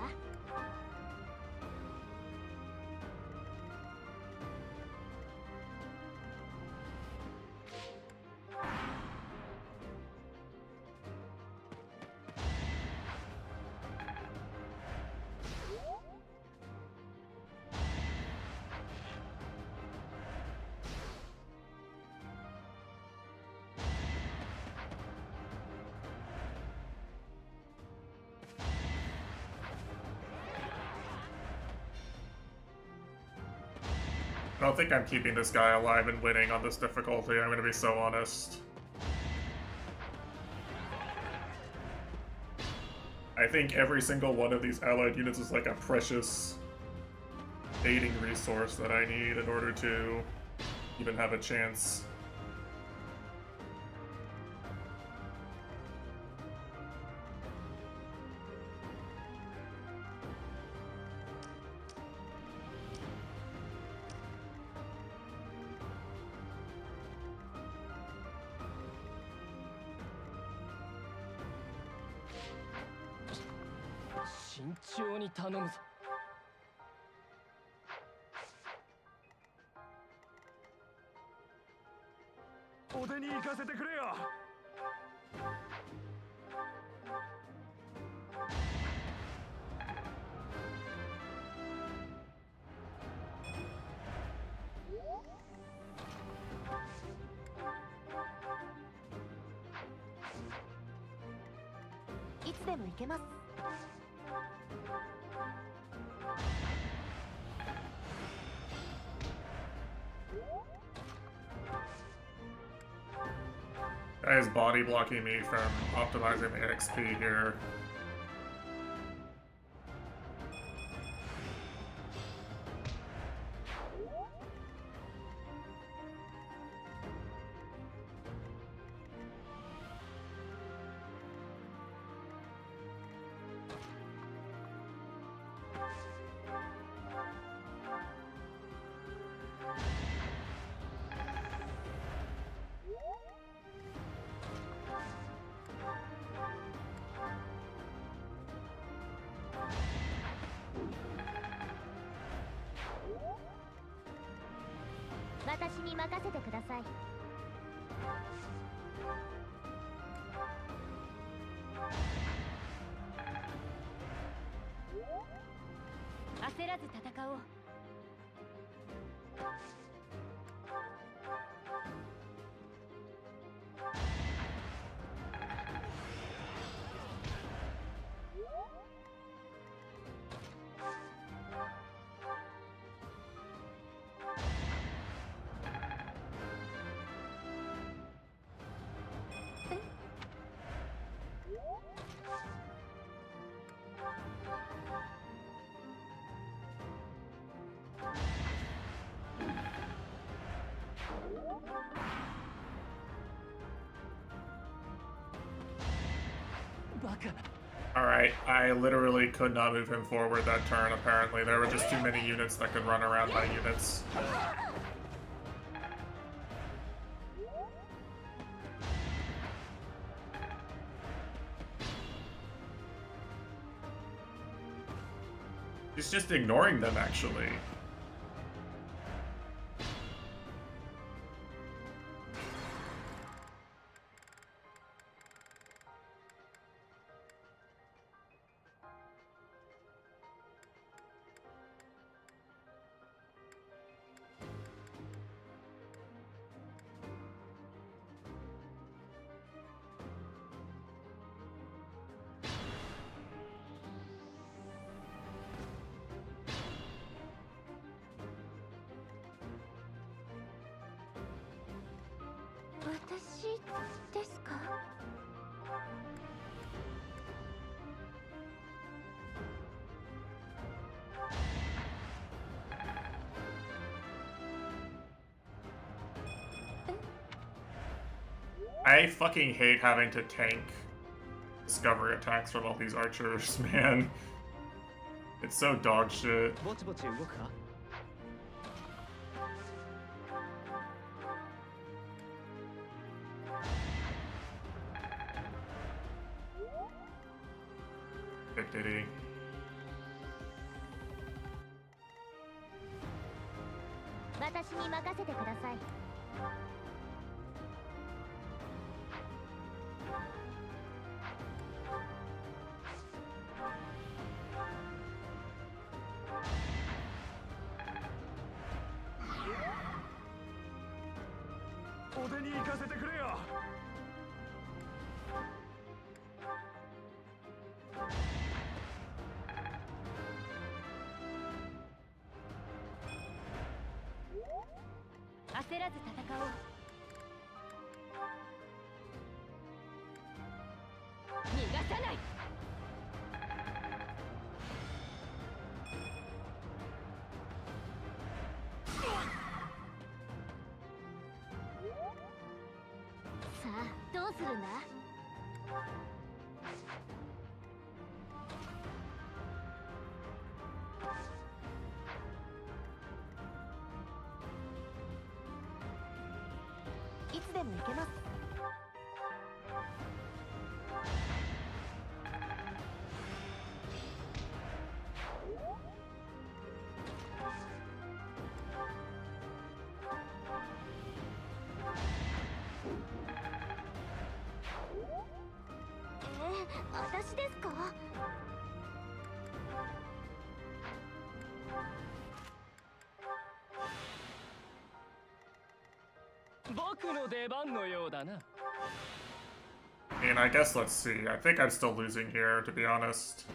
？I don't think I'm keeping this guy alive and winning on this difficulty, I'm gonna be so honest. I think every single one of these allied units is like a precious aiding resource that I need in order to even have a chance.いつでも行けます。Guy is body blocking me from optimizing the XP here.私に任せてください。焦らず戦おう。Alright, I literally could not move him forward that turn, apparently. There were just too many units that could run around my units. He's just ignoring them, actually. ですか？I fucking hate having to tank discovery attacks from all these archers, man. It's so dog shit. ぼちぼち動くか？ Big Diddy. 私に任せてください。お出に行かせてくれよ。焦らず戦おう。逃がさない。さあ、どうするんだ？いつでも行けます。私ですか？僕の出番のようだな。 And I guess let's see. I think I'm still losing here, to be honest.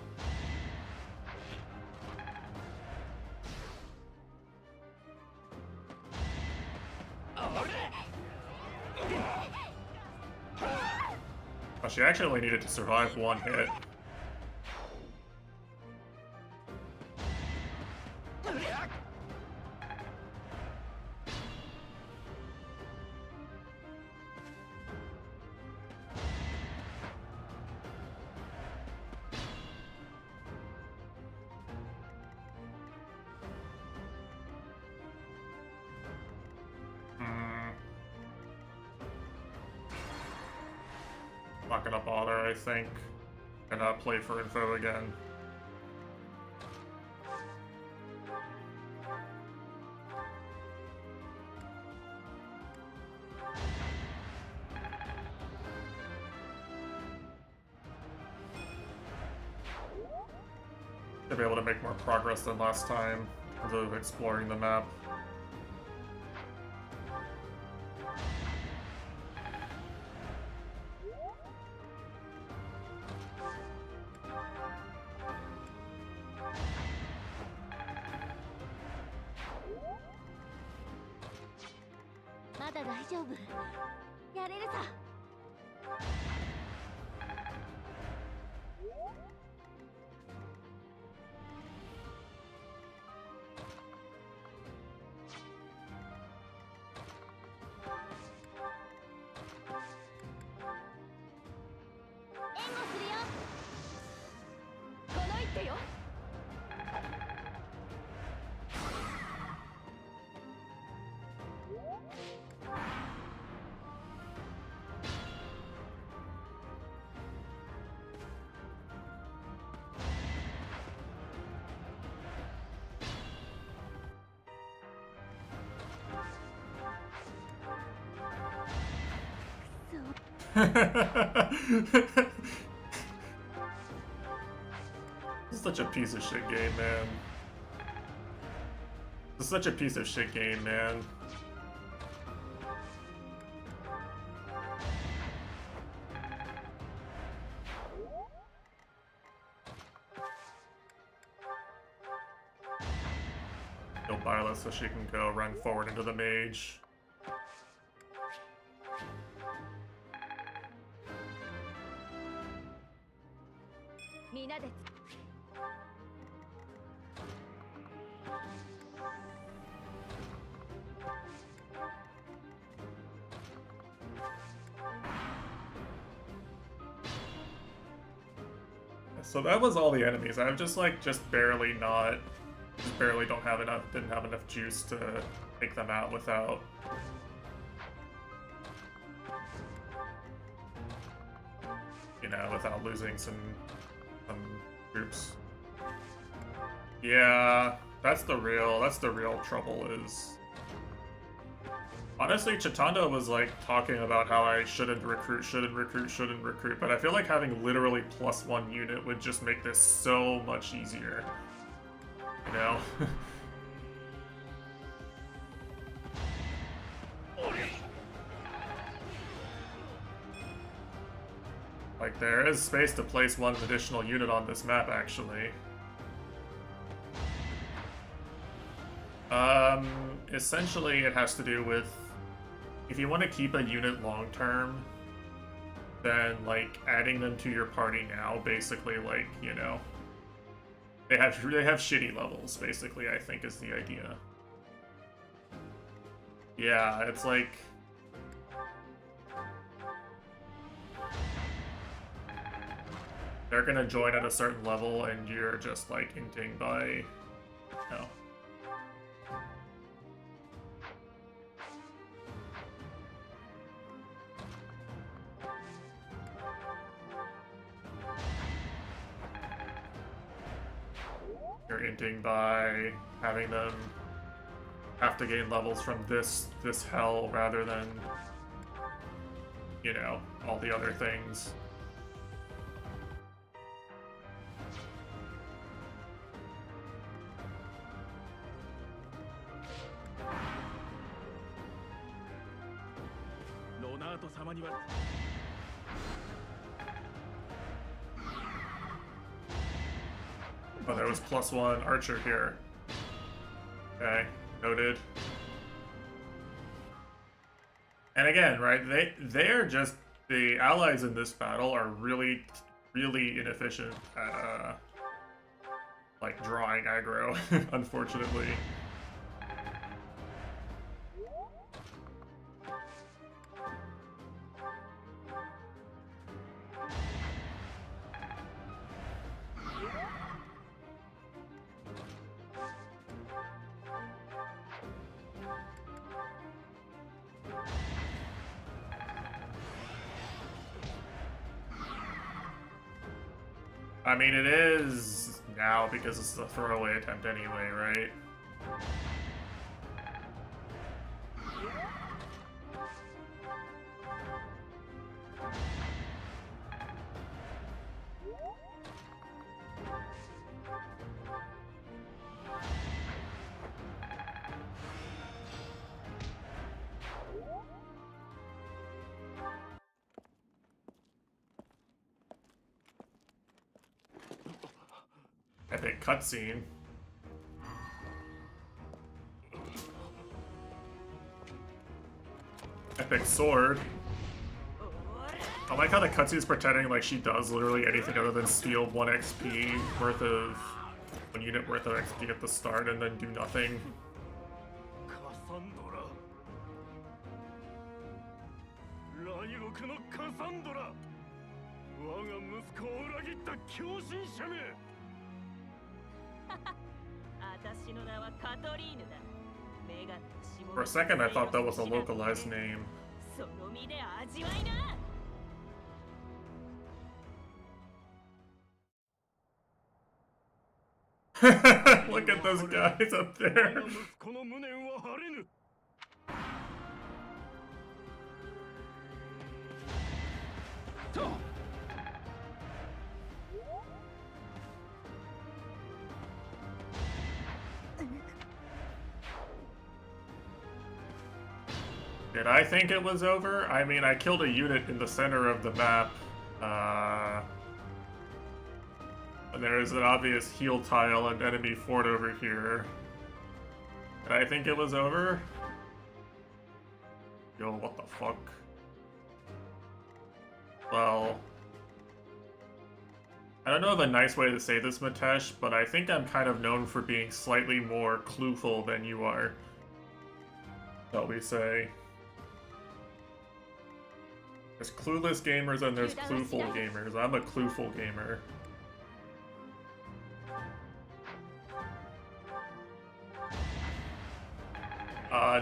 Oh, she actually only needed to survive one hit. Not gonna bother, I think. Gonna play for info again. To be able to make more progress than last time in terms of exploring the map. This is such a piece of shit game, man. This is such a piece of shit game, man. Kill Violet so she can go run forward into the mage. 皆で So that was all the enemies. I've just barely don't have enough, didn't have enough juice to take them out without without losing some troops. Yeah, that's the real trouble is. Honestly, Chitanda was like talking about how I shouldn't recruit, but I feel like having literally +1 unit would just make this so much easier. You know? Like, there is space to place 1 additional unit on this map, actually. Essentially, it has to do with if you want to keep a unit long term, then like adding them to your party now, basically, like, you know, they have shitty levels, basically, I think is the idea. Yeah, it's like they're gonna join at a certain level and you're just like inting by no. You're inting by having them have to gain levels from this hell rather than, you know, all the other things. Oh, there was +1 archer here. Okay, noted. And again, right, they're just, the allies in this battle are really inefficient at, like, drawing aggro, unfortunately. I mean, it is now because it's a throwaway attempt anyway, right? Epic cutscene. Epic sword. I like how the cutscene's pretending like she does literally anything other than steal 1 XP worth of 1 unit worth of XP at the start and then do nothing. For a second, I thought that was a localized name. Look at those guys up there. Did I think it was over? I mean, I killed a unit in the center of the map. And there is an obvious heal tile and enemy fort over here. Did I think it was over? Yo, what the fuck? Well... I don't know of a nice way to say this, Matesh, but I think I'm kind of known for being slightly more clueful than you are. Shall we say? There's clueless gamers and there's clueful gamers. I'm a clueful gamer.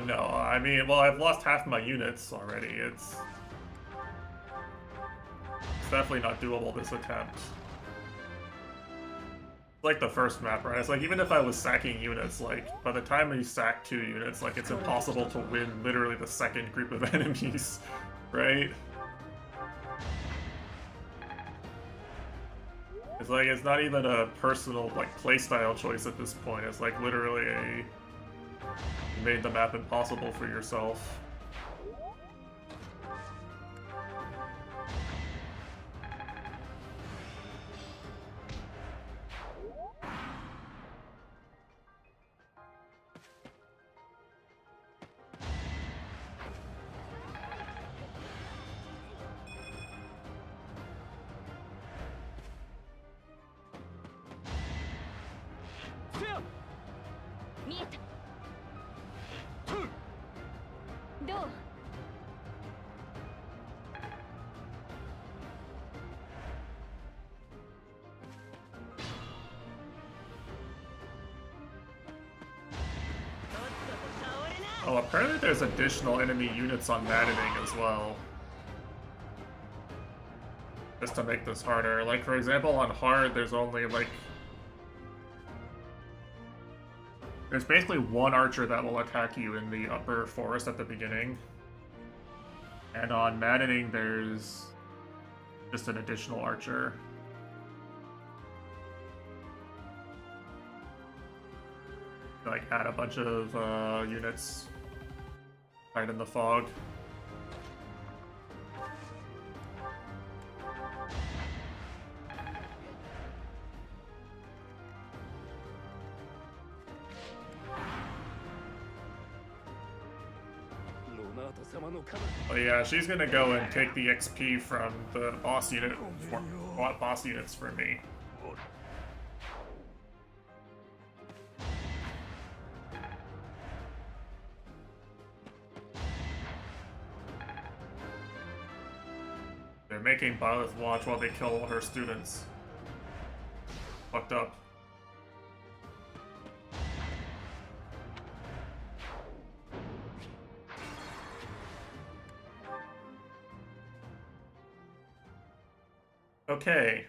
No, I mean, well, I've lost half my units already. It's definitely not doable this attempt. It's like the first map, right? It's like, even if I was sacking units, like, by the time you sack 2 units, like, it's impossible to win literally the second group of enemies, right? It's like, it's not even a personal, like, playstyle choice at this point. It's like, literally a... You made the map impossible for yourself. Oh, apparently there's additional enemy units on maddening as well. Just to make this harder. Like, for example, on hard, there's only, like... There's basically one archer that will attack you in the upper forest at the beginning. And on maddening, there's just an additional archer. Like, add a bunch of units right in the fog. Oh yeah, she's gonna go and take the XP from the boss unit, boss units for me. They're making Byleth watch while they kill all her students. Fucked up. Okay.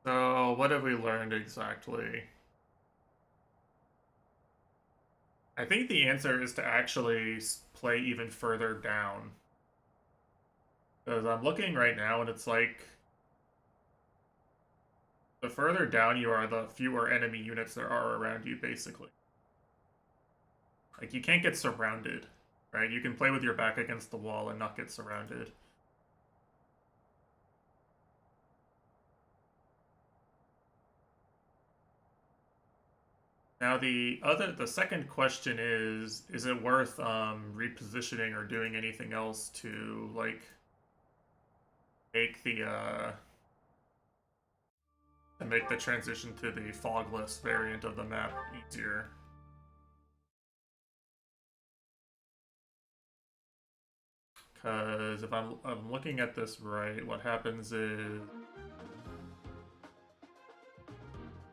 So, what have we learned exactly? I think the answer is to actually play even further down. Because I'm looking right now and it's like... The further down you are, the fewer enemy units there are around you, basically. Like, you can't get surrounded, right? You can play with your back against the wall and not get surrounded. Now the second question is it worth repositioning or doing anything else to, like, make the transition to the fogless variant of the map easier? Because if I'm looking at this right, what happens is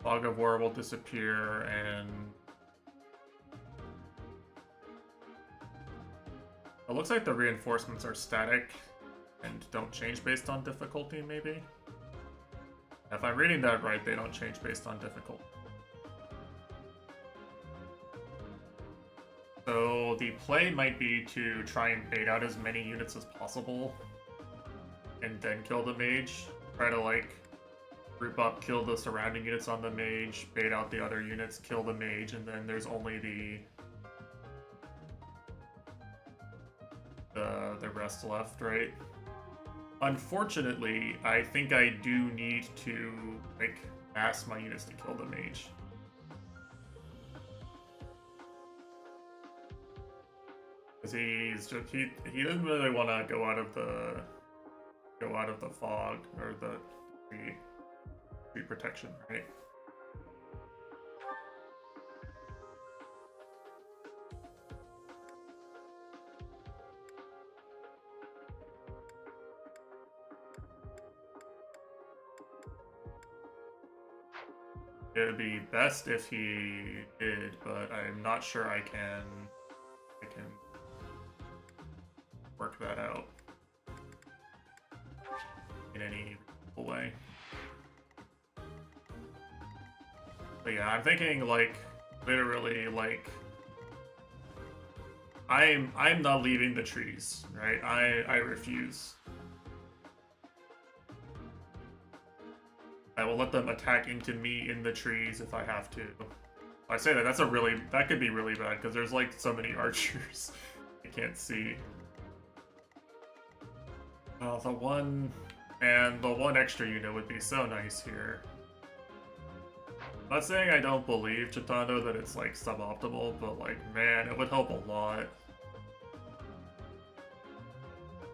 Fog of War will disappear, and it looks like the reinforcements are static and don't change based on difficulty, maybe? If I'm reading that right, they don't change based on difficulty. So the play might be to try and bait out as many units as possible and then kill the mage. Try to, like, group up, kill the surrounding units on the mage, bait out the other units, kill the mage, and then there's only the rest left, right? Unfortunately, I think I do need to, like, mass my units to kill the mage. Cause he's just he doesn't really want to go out of the fog or the tree protection, right? It would be best if he did, but I'm not sure I can work that out in any way. But yeah, I'm thinking like literally like I'm not leaving the trees, right? I refuse. I will let them attack into me in the trees if I have to. I say that that could be really bad because there's like so many archers I can't see. Oh, the one extra unit would be so nice here. I'm not saying I don't believe Chitando that it's like suboptimal, but like man, it would help a lot.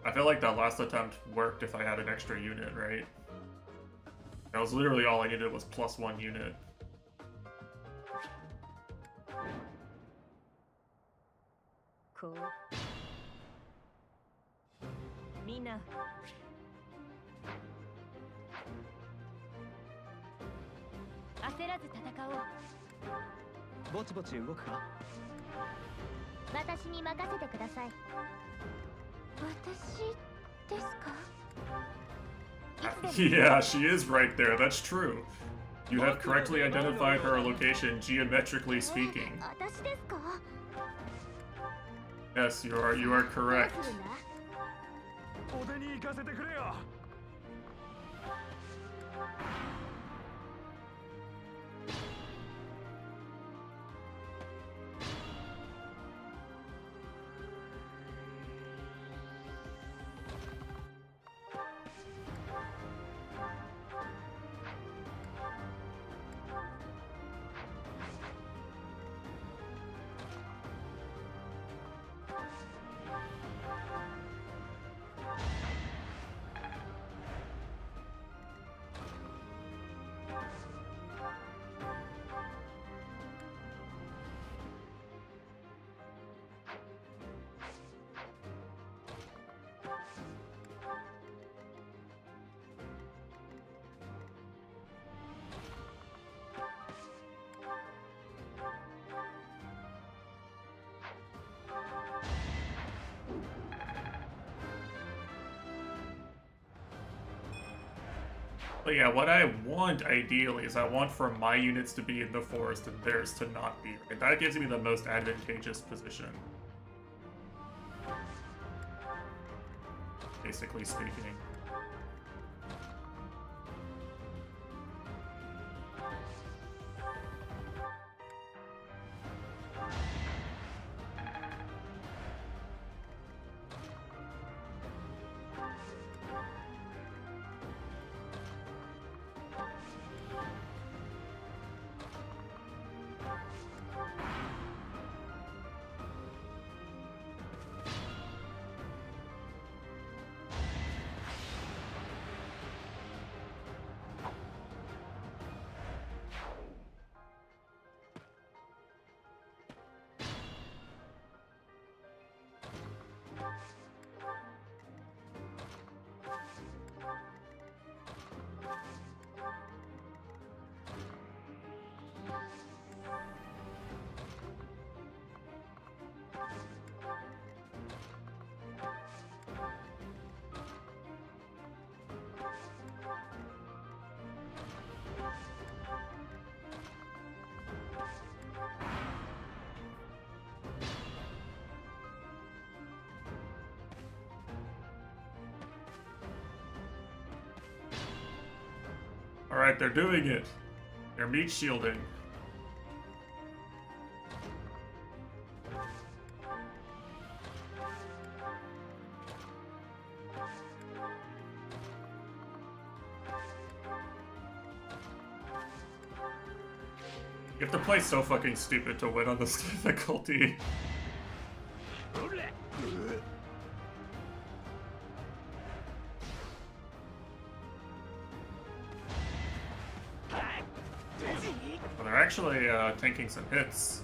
I feel like that last attempt worked if I had an extra unit, right? That was literally all I needed was +1 unit. Cool. Mina. 焦らず戦おう。ぼちぼち動くか？私に任せてください。私ですか？ Yeah, she is right there. That's true. You have correctly identified her location, geometrically speaking. Yes, you are correct. But yeah, what I want ideally is I want for my units to be in the forest and theirs to not be. Right? That gives me the most advantageous position. Basically speaking. Alright, they're doing it. They're meat shielding. You have to play so fucking stupid to win on this difficulty. Well, they're actually tanking some hits.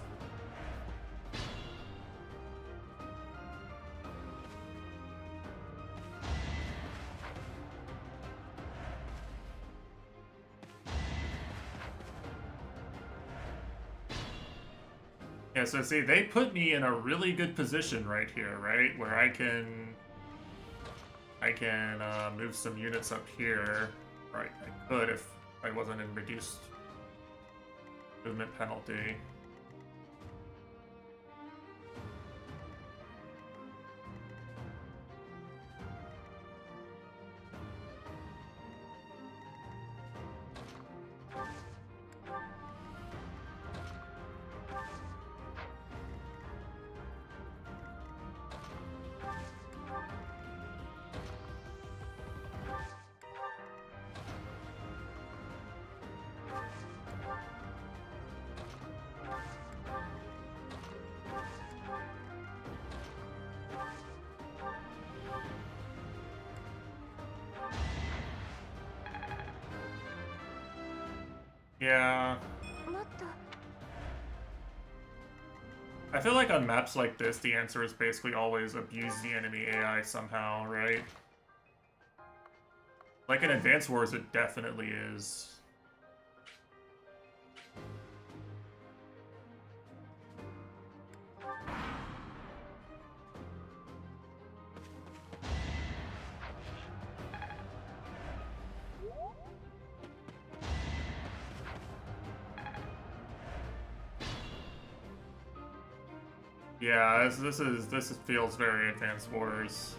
Yeah, so see, they put me in a really good position right here, right? Where I can move some units up here. Right, I could if I wasn't in reduced movement penalty. Yeah. I feel like on maps like this, the answer is basically always abuse the enemy AI somehow, right? Like in Advance Wars, it definitely is. Yeah, this feels very Advance Wars.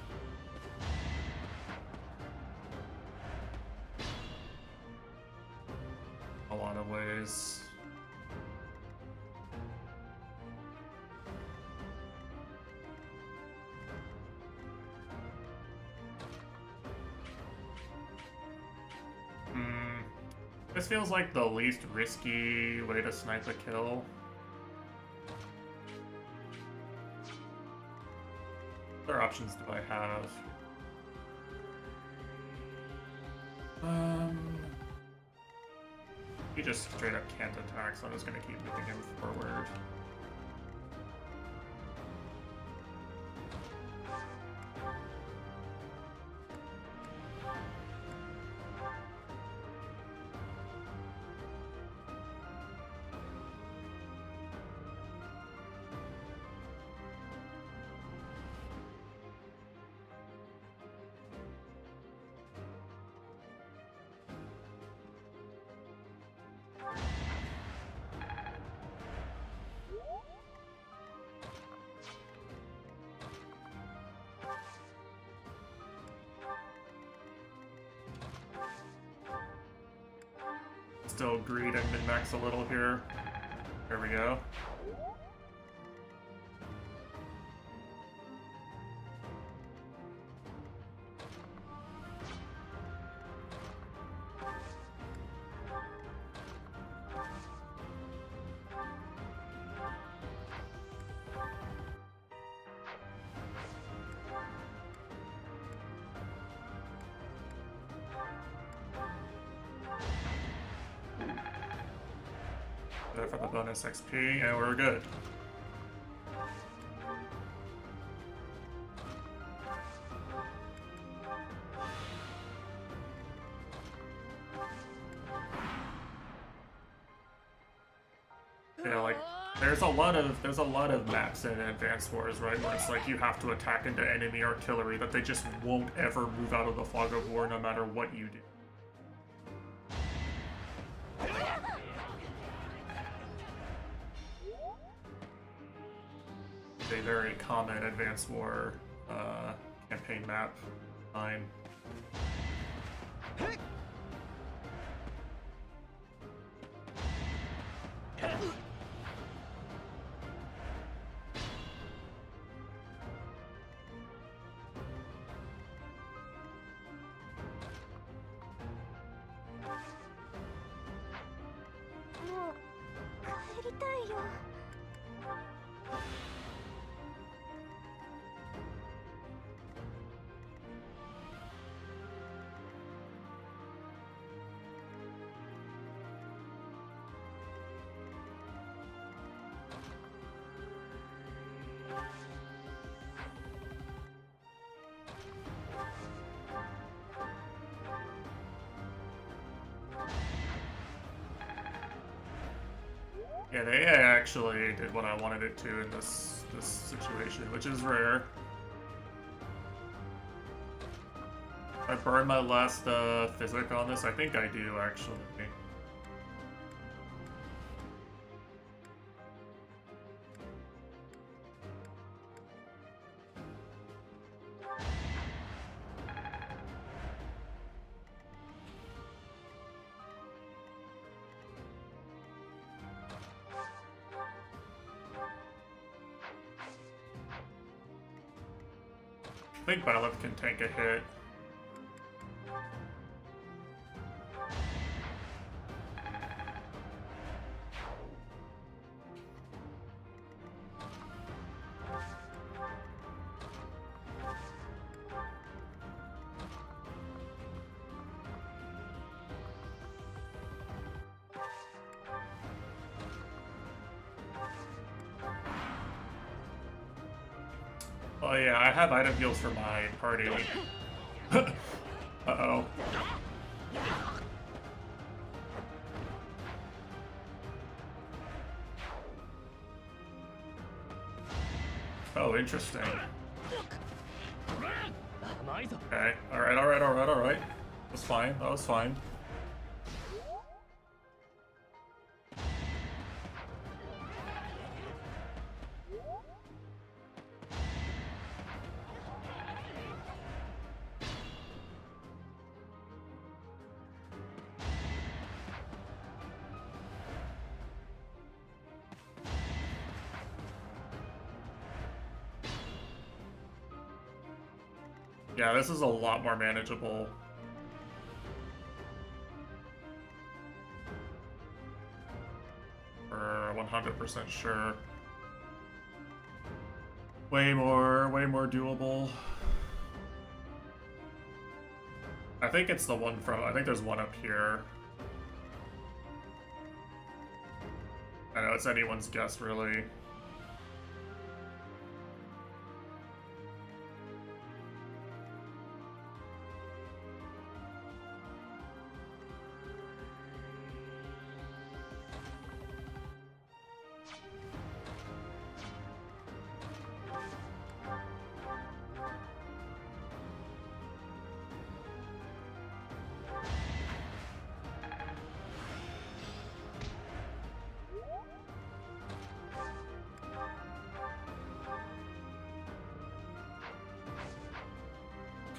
A lot of ways. This feels like the least risky way to snipe a kill. What other options do I have? He just straight up can't attack, so I'm just gonna keep moving him forward. Still greed and min-max a little here. There we go. There for the bonus XP, and we're good. Yeah, like there's a lot of maps in Advanced Wars, right, where it's like you have to attack into enemy artillery that they just won't ever move out of the fog of war no matter what you do. A very common Advanced War campaign map. Fine. Yeah, the AI actually did what I wanted it to in this situation, which is rare. I burned my last physic on this. I think I do actually. I think Byleth can tank a hit. Oh yeah, I have item heals for my party. Uh-oh. Oh, interesting. Okay, alright. That's fine, that was fine. Yeah, this is a lot more manageable. For 100% sure. Way more doable. I think it's the one from, I think there's one up here. I know it's anyone's guess, really.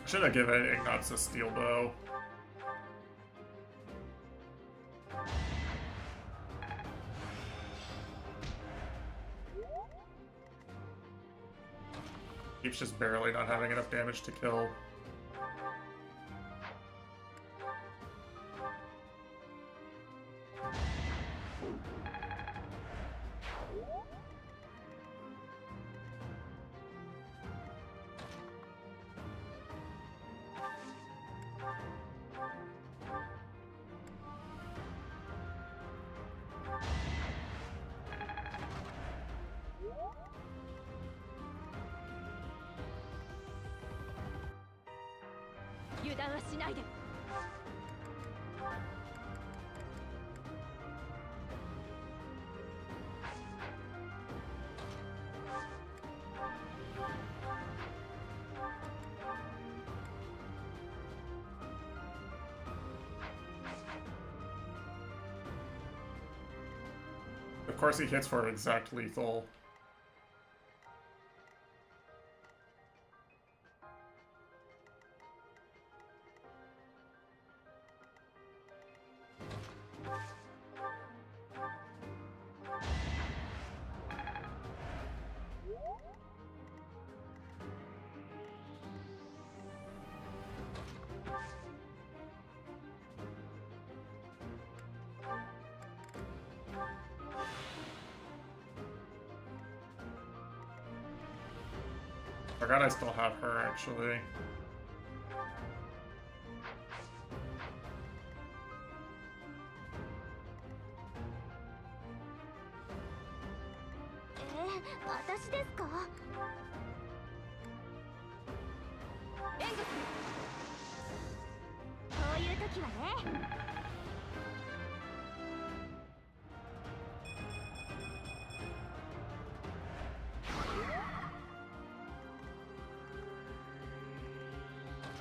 Should have given Ignatz a steel bow. Keeps just barely not having enough damage to kill. Of course he hits for exact lethal. Forgot I still have her, actually.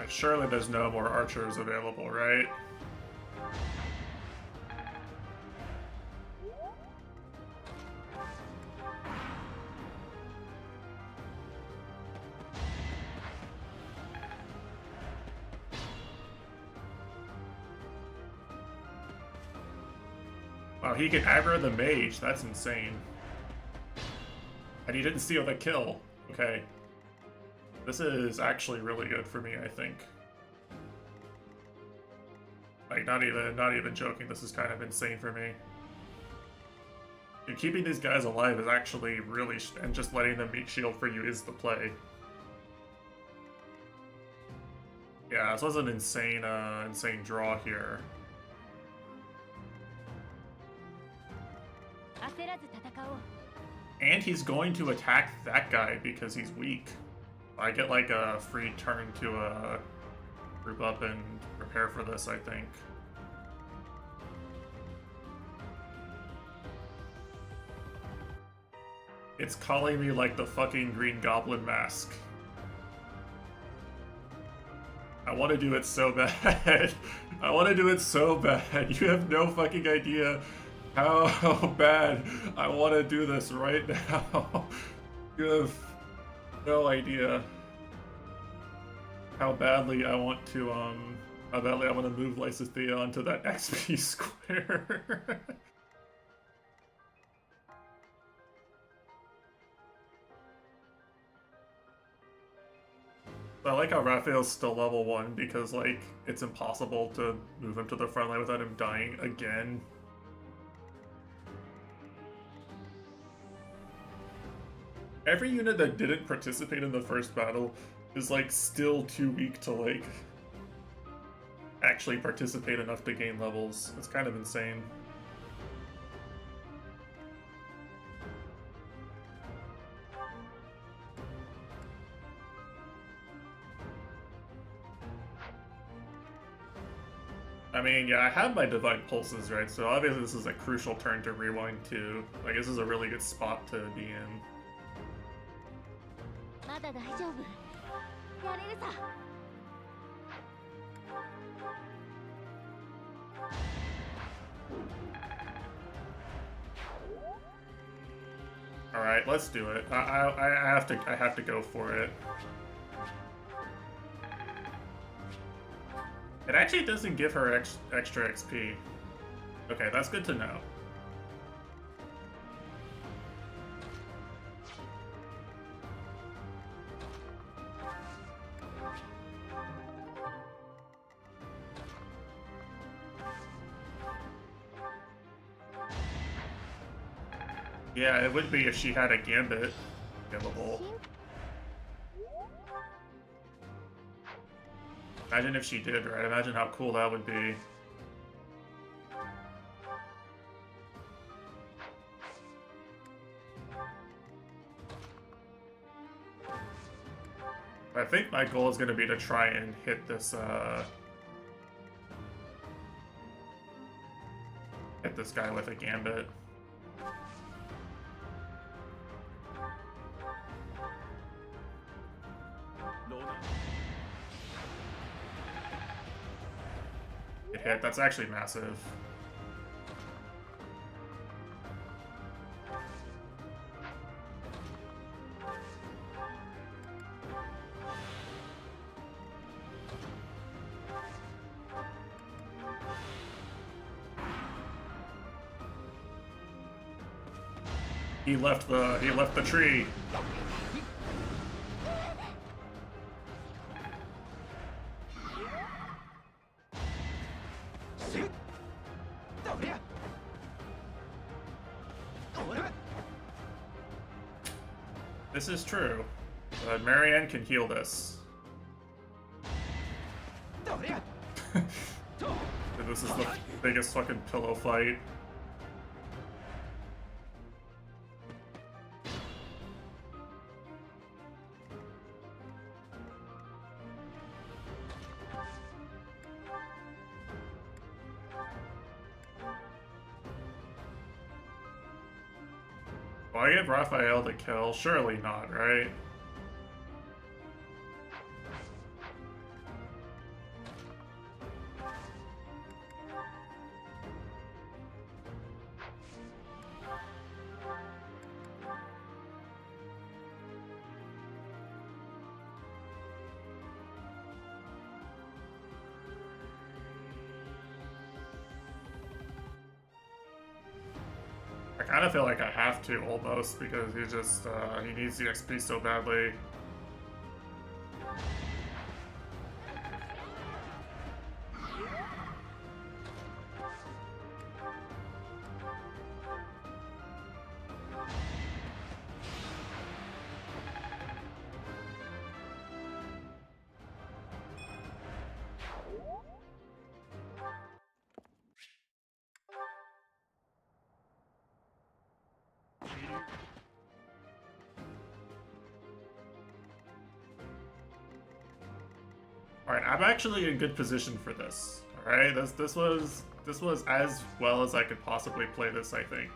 Surely there's no more archers available, right? Wow, he can aggro the mage. That's insane. And he didn't steal the kill. Okay. This is actually really good for me, I think. Like, not even joking, this is kind of insane for me. And keeping these guys alive is actually really, and just letting them meet shield for you is the play. Yeah, this was an insane, insane draw here. And he's going to attack that guy because he's weak. I get like a free turn to group up and prepare for this, I think. It's calling me like the fucking Green Goblin mask. I want to do it so bad. I want to do it so bad. You have no fucking idea how bad I want to do this right now. You have no idea how badly I want to move Lysithea onto that XP square. I like how Raphael's still level 1 because, like, it's impossible to move him to the front line without him dying again. Every unit that didn't participate in the first battle is, like, still too weak to, like, actually participate enough to gain levels. It's kind of insane. I mean, yeah, I have my Divine Pulses, right? So obviously this is a crucial turn to rewind to. Like, this is a really good spot to be in. All right, let's do it. I have to go for it. It actually doesn't give her extra XP. Okay, that's good to know. Yeah, it would be if she had a Gambit available. Imagine if she did, right? Imagine how cool that would be. I think my goal is going to be to try and hit this, hit this guy with a Gambit. It hit. That's actually massive. He left the tree. This is true. Marianne can heal this. This is the biggest fucking pillow fight. Will I get Raphael to kill? Surely not, right? kind of feel like I have to almost because he just he needs the XP so badly. Alright, I'm actually in good position for this. Alright, this was as well as I could possibly play this, I think.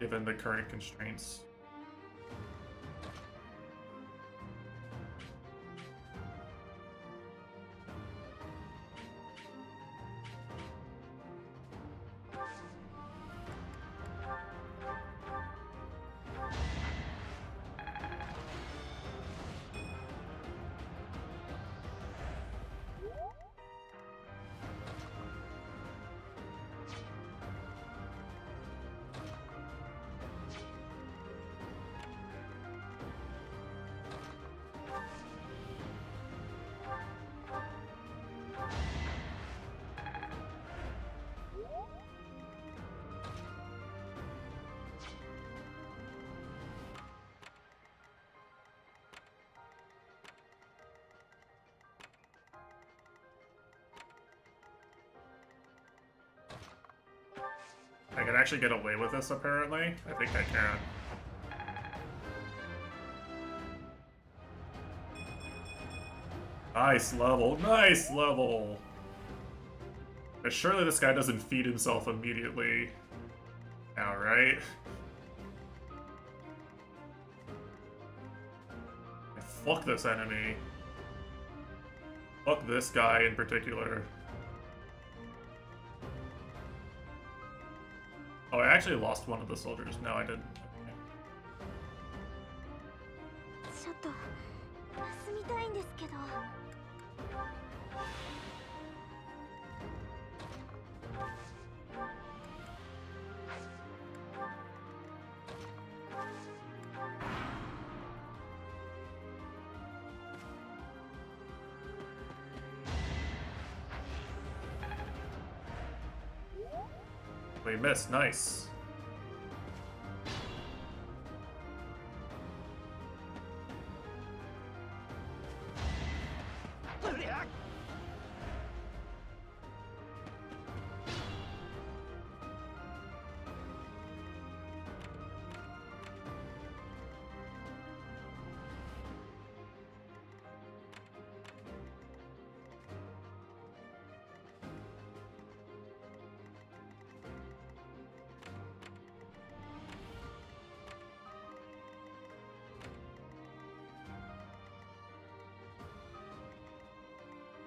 Given the current constraints. I can actually get away with this, apparently. I think I can. Nice level, nice level! But surely this guy doesn't feed himself immediately. Now, right? Fuck this enemy. Fuck this guy in particular. Oh, I actually lost one of the soldiers. No, I didn't. We missed, nice.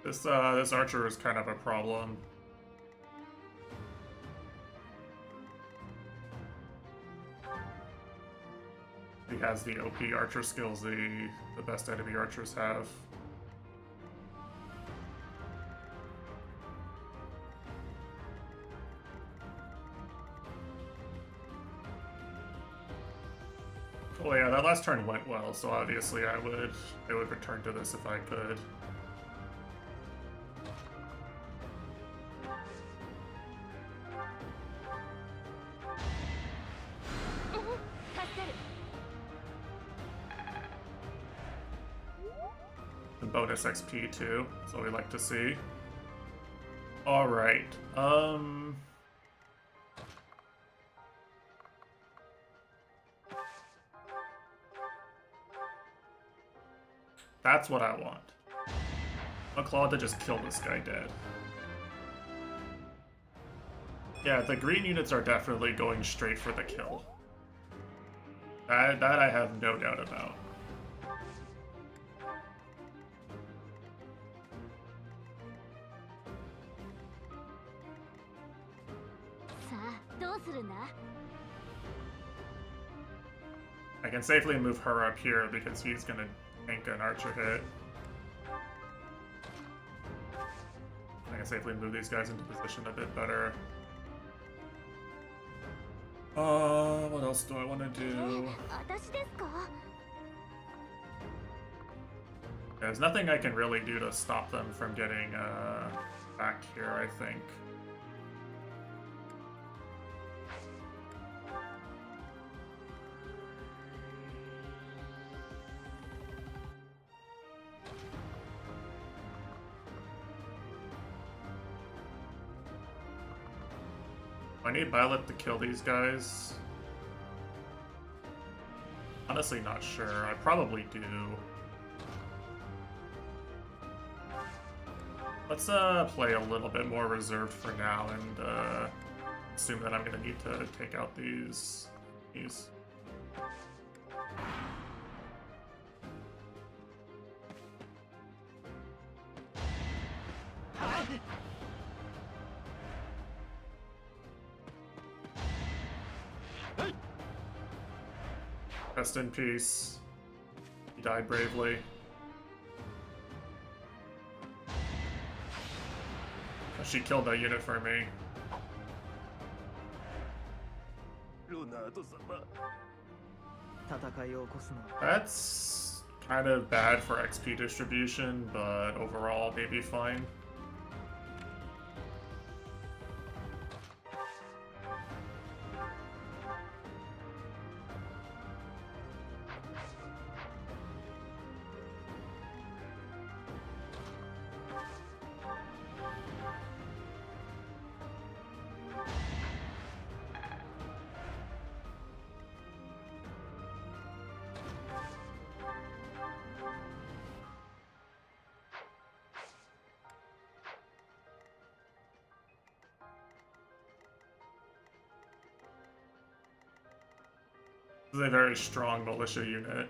This archer is kind of a problem. He has the OP archer skills the best enemy archers have. Oh yeah, that last turn went well, so obviously I would return to this if I could. Bonus XP too, that's what we like to see. Alright, that's what I want. A claw to just kill this guy dead. Yeah, the green units are definitely going straight for the kill. That I have no doubt about. I can safely move her up here because he's gonna tank an archer hit. I can safely move these guys into position a bit better. What else do I want to do? There's nothing I can really do to stop them from getting back here, I think. I need Violet to kill these guys. Honestly, not sure. I probably do. Let's play a little bit more reserved for now and assume that I'm gonna need to take out these. Rest in peace. He died bravely. She killed that unit for me. That's kind of bad for XP distribution, but overall maybe fine. This is a very strong militia unit.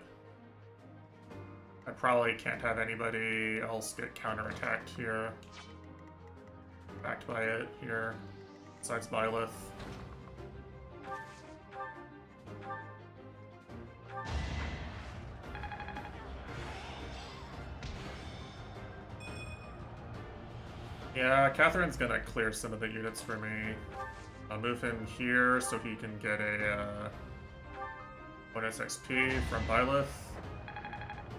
I probably can't have anybody else get counterattacked here. Backed by it here, besides Byleth. Yeah, Catherine's gonna clear some of the units for me. I'll move him here so he can get a bonus XP from Byleth.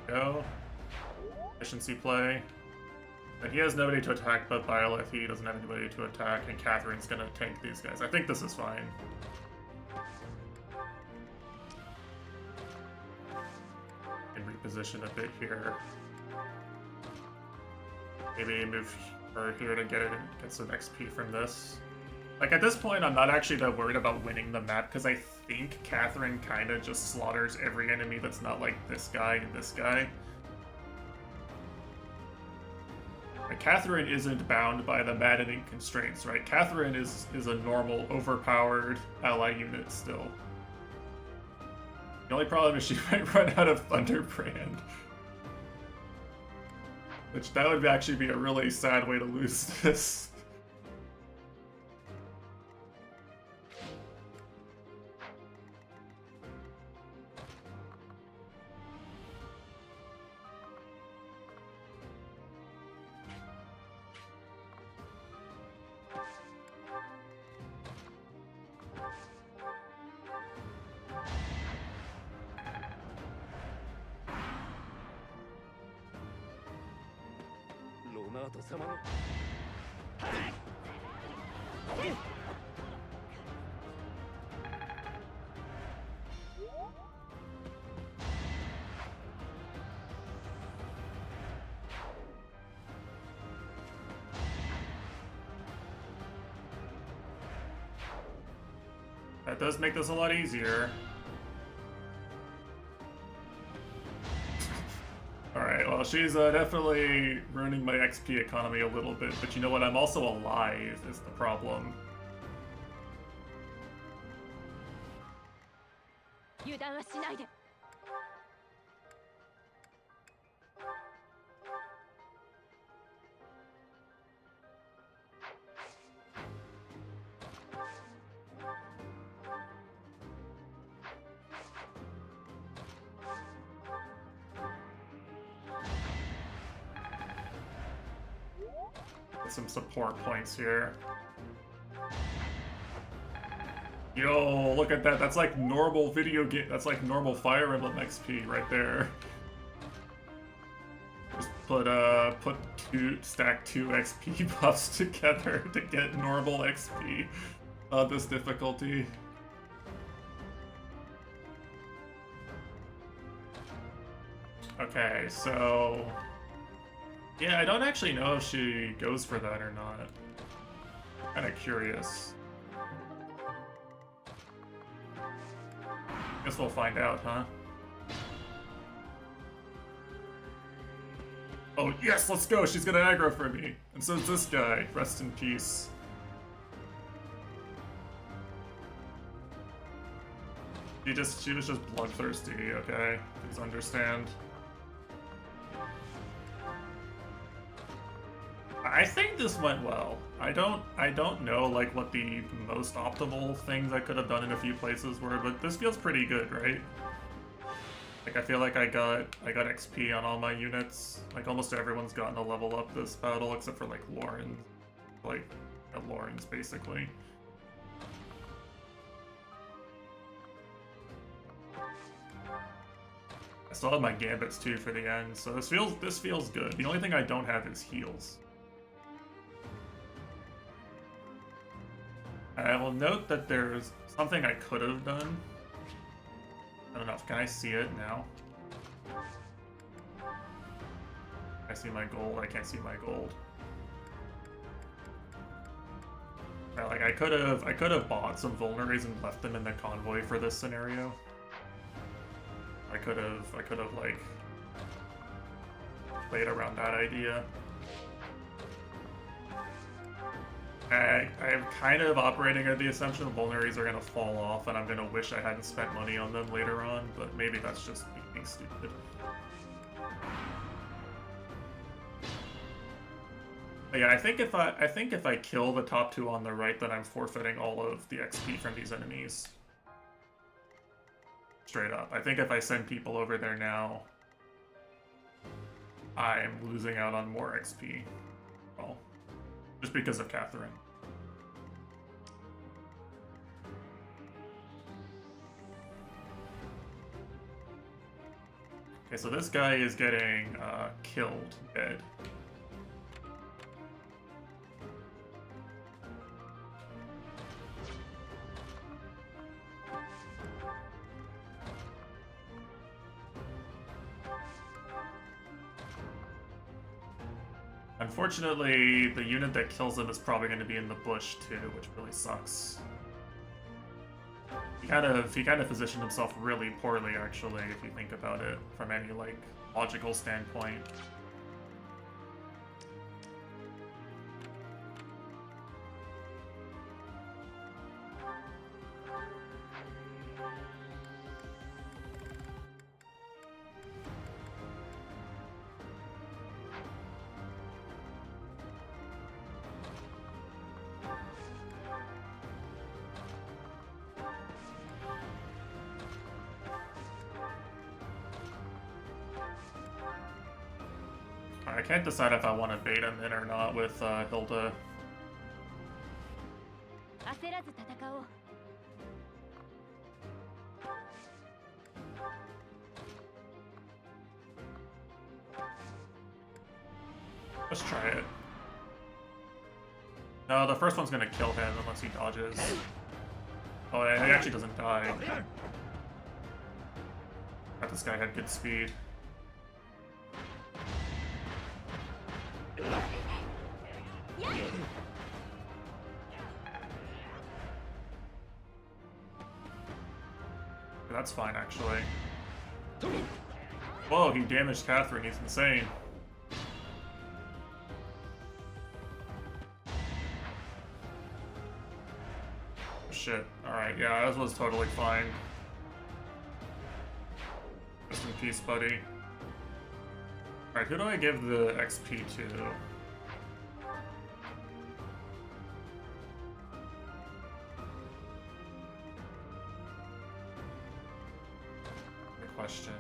Go. Efficiency play. And he has nobody to attack but Byleth. He doesn't have anybody to attack, and Catherine's gonna tank these guys. I think this is fine. Can reposition a bit here. Maybe move her here to get some XP from this. Like, at this point, I'm not actually that worried about winning the map, because I think Catherine kind of just slaughters every enemy that's not, like, this guy and this guy. Like, Catherine isn't bound by the maddening constraints, right? Catherine is a normal, overpowered ally unit still. The only problem is she might run out of Thunderbrand. Which, that would actually be a really sad way to lose this. That does make this a lot easier. Alright, well, she's definitely ruining my XP economy a little bit, but you know what? I'm also alive, is the problem. Some support points here. Yo, look at that. That's like normal video game. That's like normal Fire Emblem XP right there. Just stack two XP buffs together to get normal XP on this difficulty. Okay, so yeah, I don't actually know if she goes for that or not. Kinda curious. Guess we'll find out, huh? Oh, yes, let's go! She's gonna aggro for me! And so is this guy. Rest in peace. She was just bloodthirsty, okay? Please understand. I think this went well. I don't know like what the most optimal things I could have done in a few places were, but this feels pretty good, right? Like I feel like I got XP on all my units. Like almost everyone's gotten a level up this battle except for like Lauren. Like Lauren's basically. I still have my gambits too for the end, so this feels good. The only thing I don't have is heals. I will note that there's something I could have done. I don't know, can I see it now? I see my gold, I can't see my gold. Yeah, like I could have bought some vulneraries and left them in the convoy for this scenario. I could have like played around that idea. I'm kind of operating at the assumption vulneraries are gonna fall off and I'm gonna wish I hadn't spent money on them later on, but maybe that's just me being stupid. But yeah, I think if I kill the top two on the right, then I'm forfeiting all of the XP from these enemies. Straight up. I think if I send people over there now, I'm losing out on more XP. Well, just because of Catherine. Okay, so this guy is getting killed, dead. Unfortunately, the unit that kills him is probably going to be in the bush too, which really sucks. He kind of positioned himself really poorly, actually, if you think about it from any like logical standpoint. I can't decide if I want to bait him in or not with Hilda. Let's try it. No, the first one's gonna kill him unless he dodges. Oh, he actually doesn't die. Thought this guy had good speed. That's fine, actually. Whoa, he damaged Catherine. He's insane. Oh, shit. Alright, yeah, that was totally fine. Rest in peace, buddy. Alright, who do I give the XP to? Question.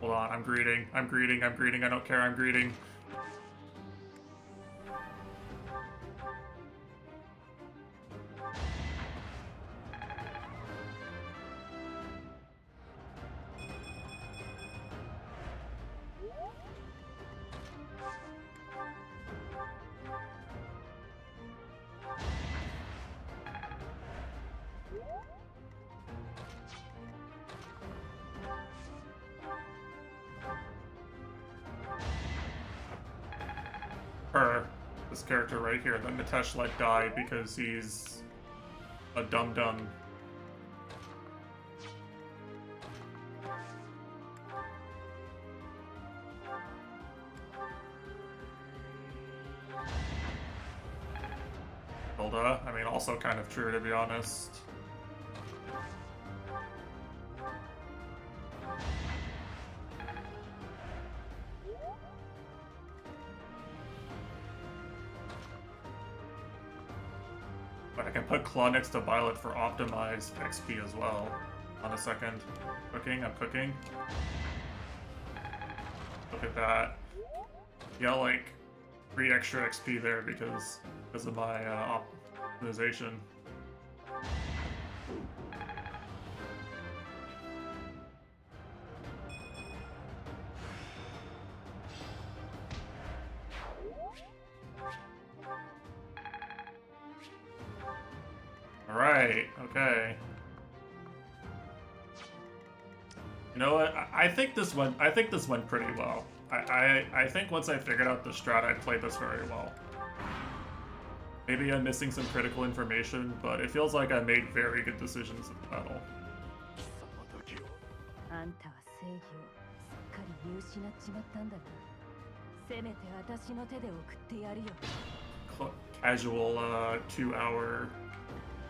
Hold on, I'm greeting. I'm greeting. I'm greeting. I don't care. I'm greeting. This character right here that Nitesh let die because he's a dum-dum. Hilda, I mean, also kind of true, to be honest. But I can put Claw next to Violet for optimized XP as well. On a second. Cooking, I'm cooking. Look at that. Yeah, like 3 extra XP there because of my optimization. Alright, okay. You know what? I think this went pretty well. I think once I figured out the strat, I played this very well. Maybe I'm missing some critical information, but it feels like I made very good decisions in the battle. あんたは正義をすっかり見失っちまったんだな。せめて私の手で送ってやるよ。Casual 2-hour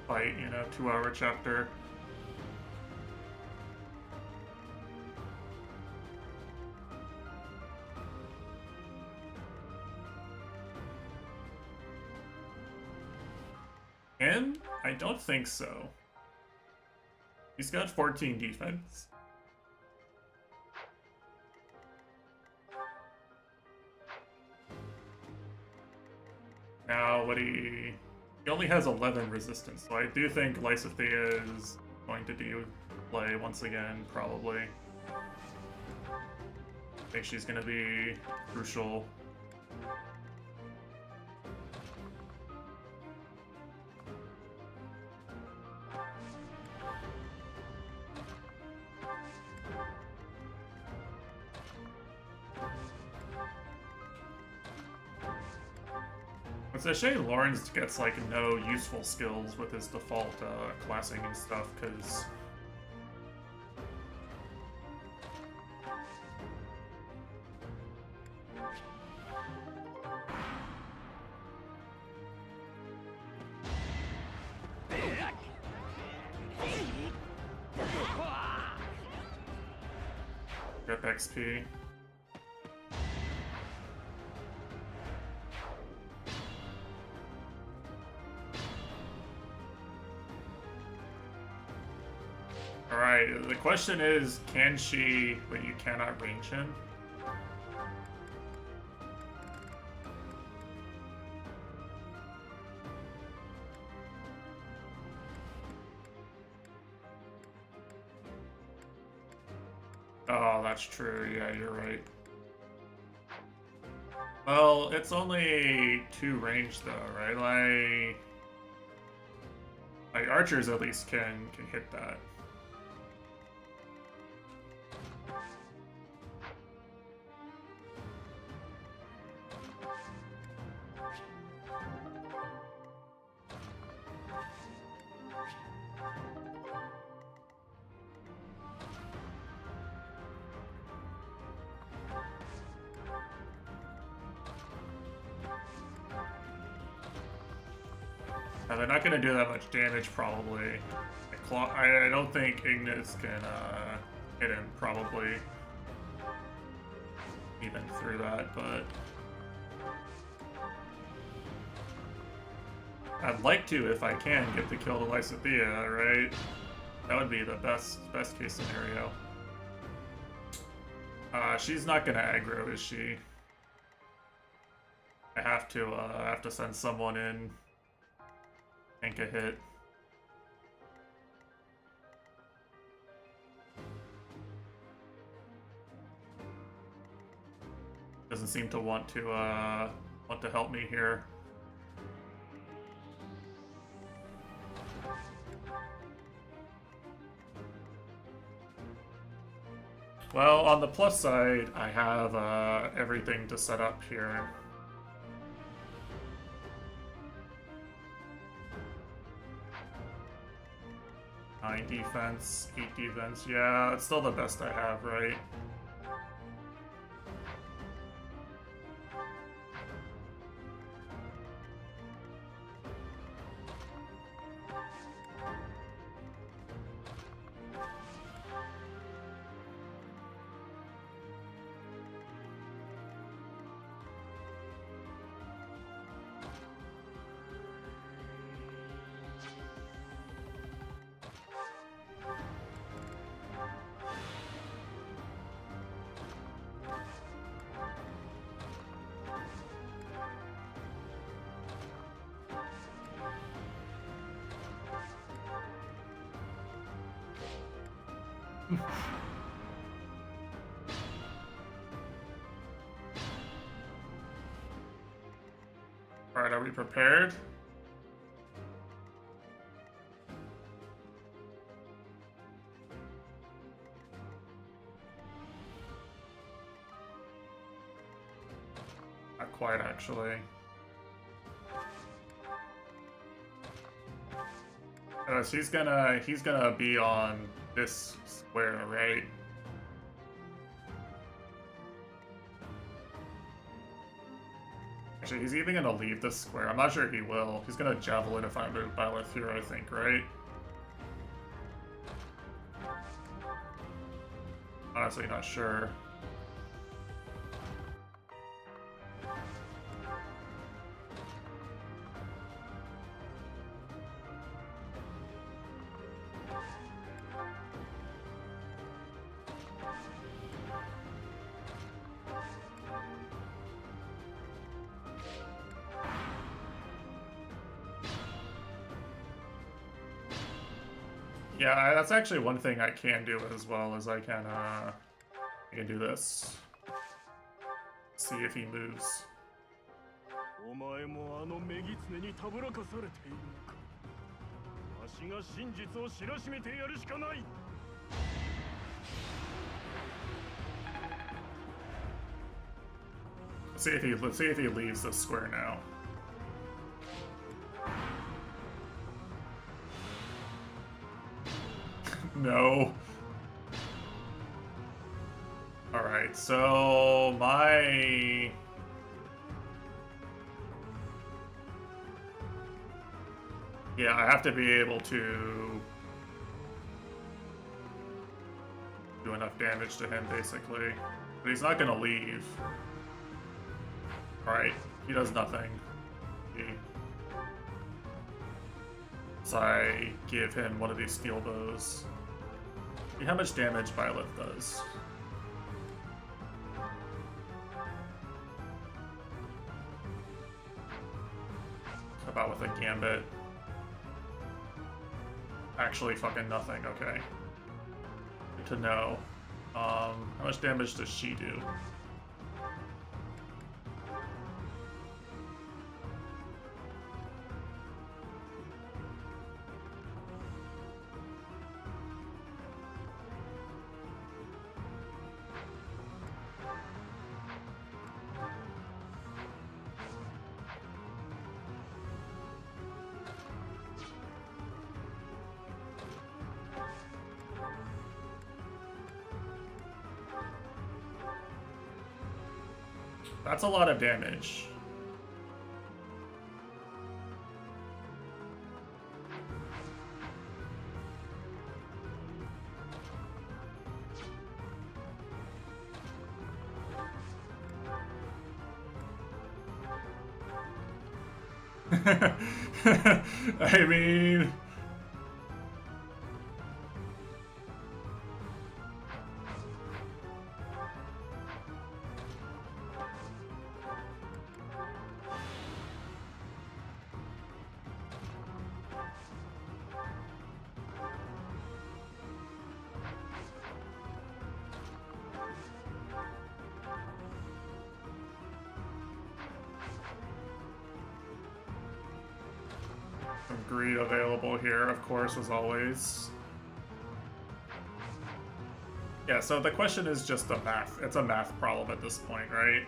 fight, you know, 2-hour chapter. And I don't think so. He's got 14 defense. Now, he only has 11 resistance, so I do think fe3h is going to do play once again, probably. I think she's going to be crucial. It's a shame Lawrence gets like no useful skills with his default classing and stuff, because rip XP. Alright, the question is, can she, but you cannot range him? Oh, that's true, yeah, you're right. Well, it's only 2 range though, right? Like archers at least can hit that. Now, they're not going to do that much damage, probably. I don't think Ignis can hit him, probably. Even through that, but... I'd like to, if I can, get the kill to fe3h, right? That would be the best case scenario. She's not gonna aggro, is she? I have to send someone in. Tank a hit. Doesn't seem to want to help me here. Well, on the plus side, I have everything to set up here. Nine defense, 8 defense. Yeah, it's still the best I have, right? Alright, are we prepared? Not quite, actually. So he's gonna be on this square, right? Actually, he's even gonna leave this square. I'm not sure he will. He's gonna javelin if I move Byleth here, I think, right? Honestly, not sure. Yeah, that's actually one thing I can do as well, is I can do this. See if he moves. お前もあの女狐にたぶらかされているのか。わしが真実を知らしめてやるしかない。Let's see if he leaves the square now. No. Alright, so my... Yeah, I have to be able to do enough damage to him, basically. But he's not gonna leave. Alright, he does nothing. So I give him one of these steel bows. See how much damage Byleth does. How about with a gambit? Actually fucking nothing, okay. Good to know. How much damage does she do? That's a lot of damage. I mean... Some greed available here, of course, as always. Yeah, so the question is just a math. It's a math problem at this point, right?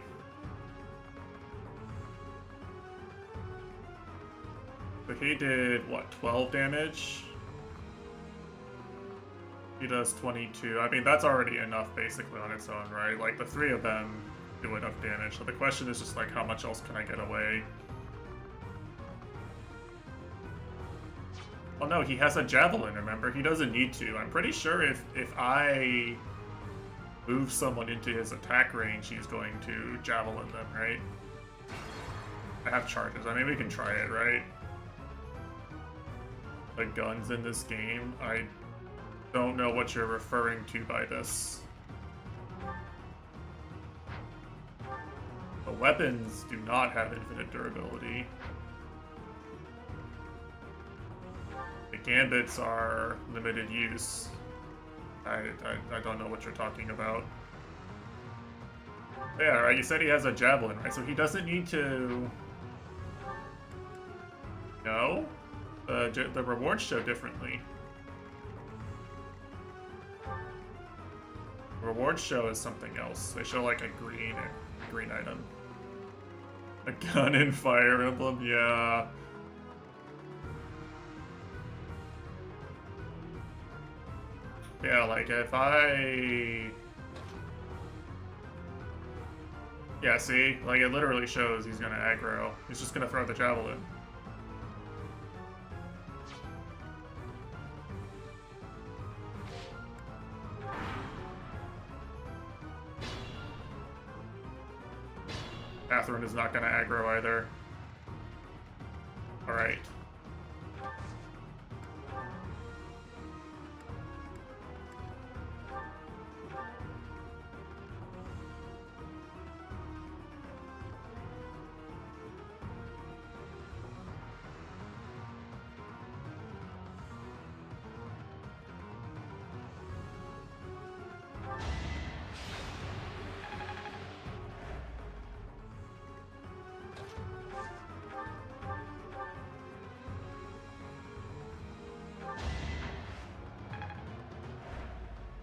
So he did, what, 12 damage? He does 22. I mean, that's already enough, basically, on its own, right? Like, the three of them do enough damage. So the question is just, like, how much else can I get away? Oh no, he has a javelin, remember? He doesn't need to. I'm pretty sure if I move someone into his attack range, he's going to javelin them, right? I have charges. I mean, we can try it, right? The guns in this game, I don't know what you're referring to by this. The weapons do not have infinite durability. The gambits are limited use. I don't know what you're talking about. Yeah, right, you said he has a javelin, right? So he doesn't need to... No? The rewards show differently. Rewards show is something else. They show like a green item. A gun and Fire Emblem, yeah. Yeah, like if I... Yeah, see? Like it literally shows he's gonna aggro. He's just gonna throw the javelin. Catherine is not gonna aggro either. Alright.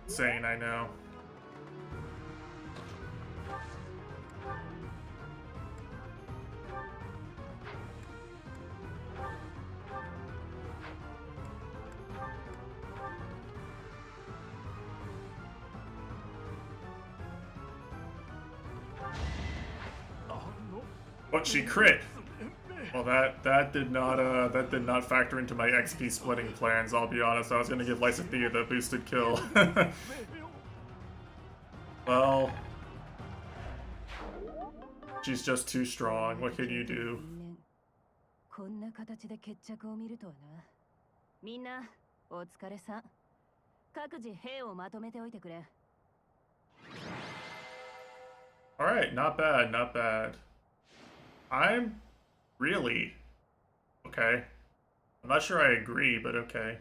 Insane, I know. But she crit. Well, that did not factor into my XP splitting plans. I'll be honest. I was gonna give Lysithea the boosted kill. Well, she's just too strong. What can you do? All right, not bad, not bad. I'm really okay. I'm not sure I agree, but okay.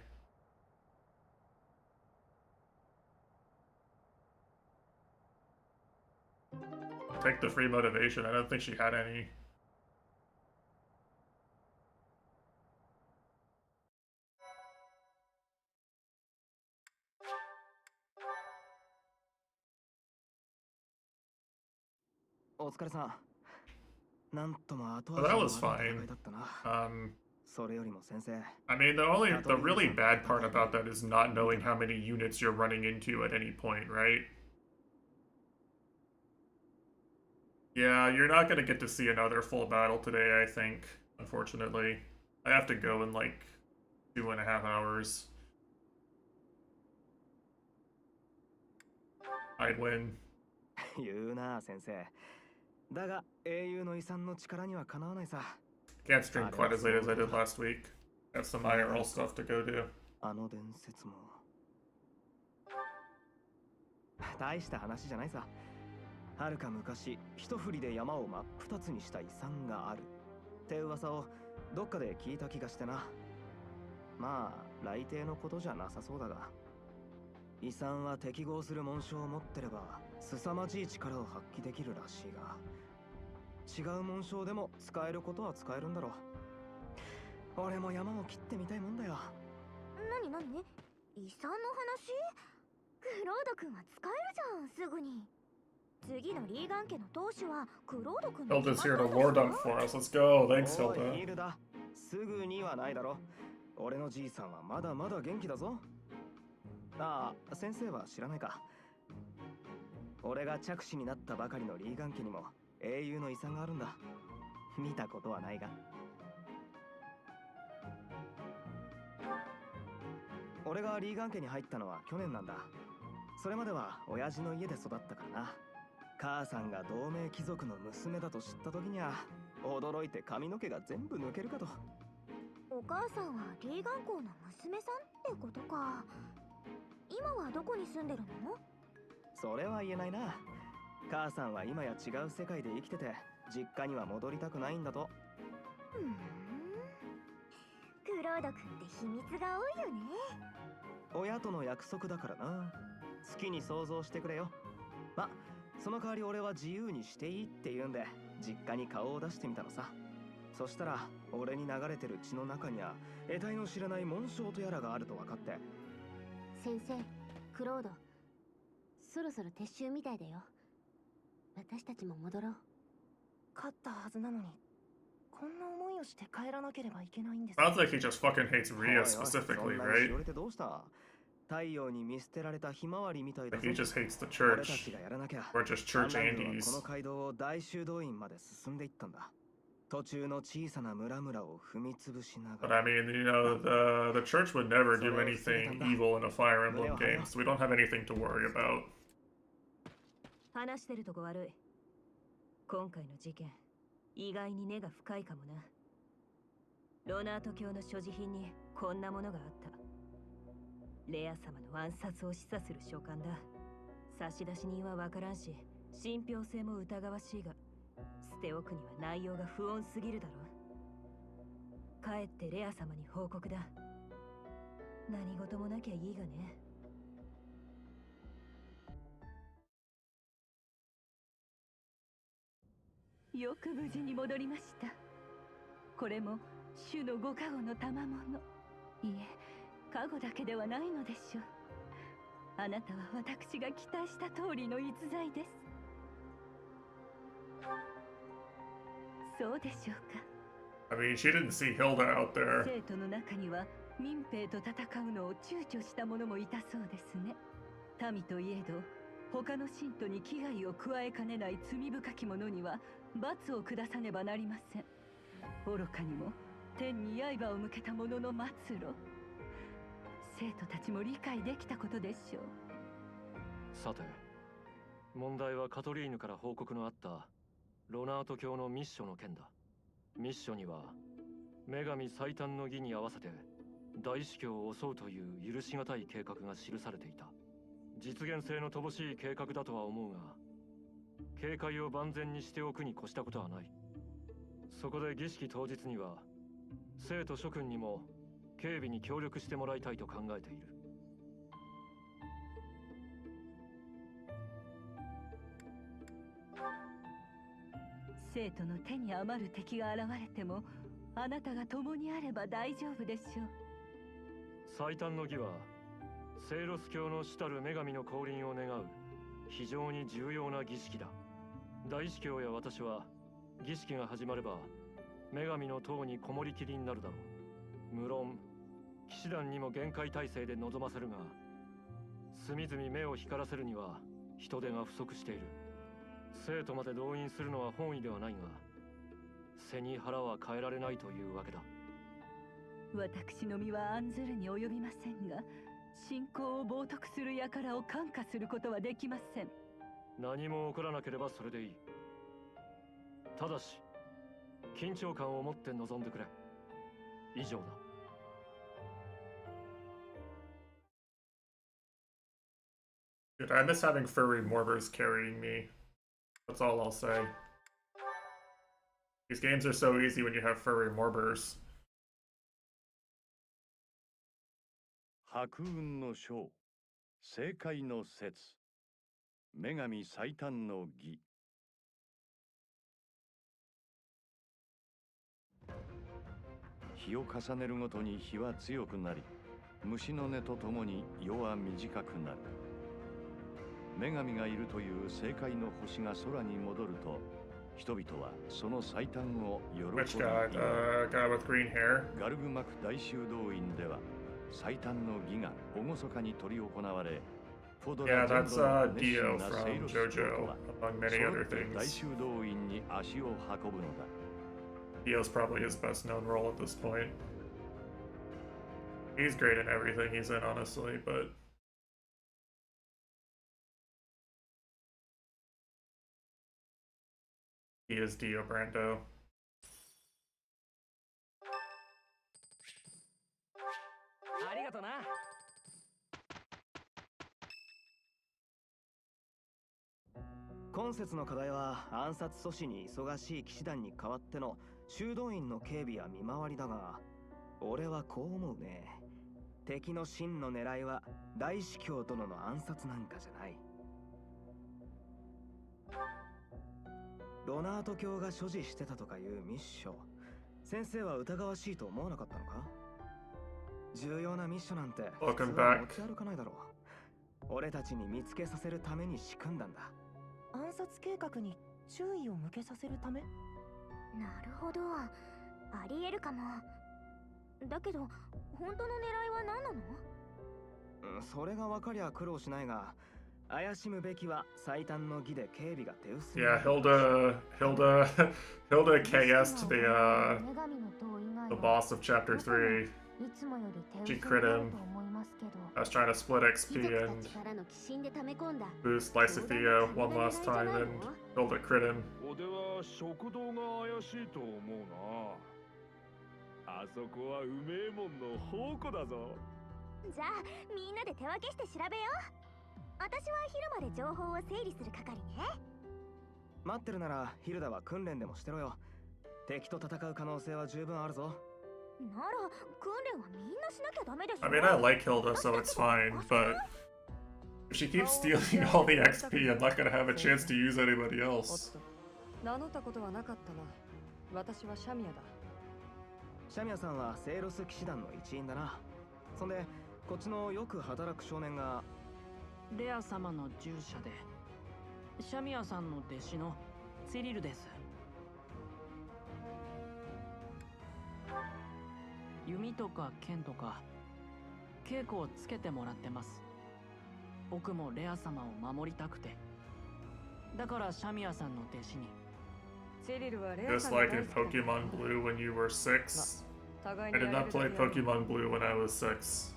Take the free motivation. I don't think she had any. Well, that was fine. I mean, the really bad part about that is not knowing how many units you're running into at any point, right? Yeah, you're not gonna get to see another full battle today, I think, unfortunately. I have to go in like 2.5 hours. I'd win. Can't stream quite as late as I did last week. Got some IRL stuff to go do. 大した話じゃないさ。はるか昔、一振りで山を真っ二つにした遺産があるって噂をどっかで聞いた気がしてな。まあ、来帝のことじゃなさそうだが。遺産は適合する紋章を持ってれば、凄まじい力を発揮できるらしいが、違う紋章でも使えることは使えるんだろう。俺も山を切ってみたいもんだよ。なになに、遺産の話？クロード君は使えるじゃん、すぐに。次のリーガン家の当主はクロード君の。Hilda's here to lord up for us. Let's go. Thanks, おい Hilda. ヒルダ、すぐにはないだろ。俺のじいさんはまだまだ元気だぞ。ああ、先生は知らないか。俺が着手になったばかりのリーガン家にも英雄の遺産があるんだ。見たことはないが。俺がリーガン家に入ったのは去年なんだ。それまでは親父の家で育ったからな。母さんが同盟貴族の娘だと知った時には驚いて髪の毛が全部抜けるかと。お母さんはリーガン公の娘さんってことか。今はどこに住んでるの？それは言えないな。母さんは今や違う世界で生きてて実家には戻りたくないんだと。クロード君って秘密が多いよね。親との約束だからな。好きに想像してくれよ。ま、その代わり俺は自由にしていいって言うんで実家に顔を出してみたのさ。そしたら俺に流れてる血の中には得体の知らない紋章とやらがあると分かって。先生、クロード、そろそろ撤収みたいだよ。私たちも戻ろう。勝ったはずなのにこんな思いをして帰らなければいけないんです。 Sounds like he just fucking hates Rhea specifically, right? それってどうした？太陽に見捨てられたひまわりみたいだぞ。 He just hates the 俺た church. ちがやらなきゃ。 We're just church アンランドは Andes. この街道を大修道院まで進んでいったんだ。途中の小さな村々を踏み潰しな But が I ら。 mean, you know, the church would never do anything evil in a Fire Emblem game, so we don't have anything to worry about. 話してるとこ悪い。今回の事件、意外に根が深いかもな。ロナート教の所持品にこんなものがあった。レア様の暗殺を示唆する書簡だ。差出人はわからんし、信憑性も疑わしいが、捨ておくには内容が不穏すぎるだろう。帰ってレア様に報告だ。何事もなきゃいいがね。よく無事に戻りました。これも主のご加護の賜物。いえ、加護だけではないのでしょう。あなたは私が期待した通りの逸材です。そうでしょうか。I mean, she didn't see Hilda out there. 生徒の中には民兵と戦うのを躊躇した者もいたそうですね。民といえど、他の信徒に危害を加えかねない罪深き者には罰を下さねばなりません。愚かにも天に刃を向けた者の末路。生徒たちも理解できたことでしょう。さて、問題はカトリーヌから報告のあったロナート教のミッショの件だ。ミッショには女神最短の儀に合わせて大司教を襲うという許し難い計画が記されていた。実現性の乏しい計画だとは思うが、警戒を万全にしておくに越したことはない。そこで儀式当日には生徒諸君にも警備に協力してもらいたいと考えている。生徒の手に余る敵が現れても、あなたが共にあれば大丈夫でしょう。最短の儀はセイロス教の主たる女神の降臨を願う非常に重要な儀式だ。大司教や私は儀式が始まれば女神の塔にこもりきりになるだろう。無論騎士団にも限界態勢で臨ませるが、隅々目を光らせるには人手が不足している。生徒まで動員するのは本意ではないが、背に腹は変えられないというわけだ。私の身は案ずるに及びませんが、信仰を冒涜する輩を感化することはできません。何も起こらなければそれでいい。ただし緊張感を持って臨んでくれ。以上だ。Dude, I miss having furry morbers carrying me. That's all I'll say. These games are so easy when you have furry morbers. 白雲の章、正解の説、女神最短の儀。日を重ねるごとに日は強くなり、虫の音とともに夜は短くなる。女神がいるという正解の星が空に戻ると、人々はその最短を喜び Which god? Guy with green hair? ガルグマク大修道院では最短の儀が厳かに執り行われ、Yeah, that's Dio from JoJo, among many other things. 大修道院に足を運ぶのだ。Dio's probably his best known role at this point. He's great in everything he's in, honestly, but he is Dio Brando. ありがとな。今節の課題は暗殺阻止に忙しい騎士団に代わっての修道院の警備や見回りだが、俺はこう思うね。敵の真の狙いは大司教殿の暗殺なんかじゃない。ロナート教が所持してたとかいうミッション、先生は疑わしいと思わなかったのか？重要なミッションなんて普通は持ち歩かないだろう。俺たちに見つけさせるために仕組んだんだ。暗殺計画に注意を向けさせるため？なるほど、ありえるかも。だけど本当の狙いは何なの？それが分かりゃ苦労しないが、怪しむべきは最短の儀で警備が手薄。Yeah, Hilda KS'd the boss of Chapter 3. She crit him. I was trying to split XP and boost Lysithea one last time, and Hilda crit him. 俺は食堂が怪しいと思うな。あそこはうめえもんの宝庫だぞ。じゃあみんなで手分けして調べよう。私は昼まで情報を整理する係ね。待ってるならヒルダは訓練でもしてろよ。敵と戦う可能性は十分あるぞ。なら訓練はみんなしなきゃダメでしょ。 I mean, I like Hilda, so it's fine, but if she keeps stealing all the XP, I'm not gonna have a chance to use anybody else. 名乗ったことはなかったな。私はシャミアだ。シャミアさんはセイロス騎士団の一員だな。そんでこっちのよく働く少年がレア様の従者でシャミアさんの弟子のツィリルです。弓とか剣とか稽古をつけてもらってます。僕もレア様を守りたくて、だからシャミアさんの弟子に。Just like in Pokemon Blue when you were 6. I did not play Pokemon Blue when I was 6.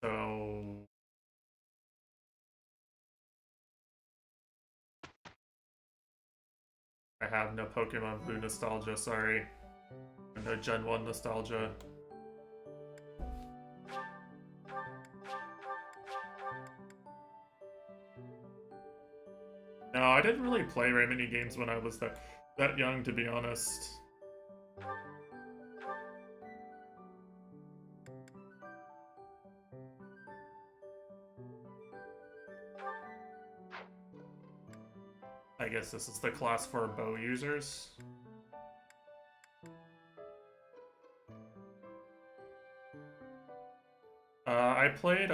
So I have no Pokemon Blue nostalgia, sorry. No Gen 1 nostalgia. No, I didn't really play very many games when I was that young, to be honest. I guess this is the class for bow users. I played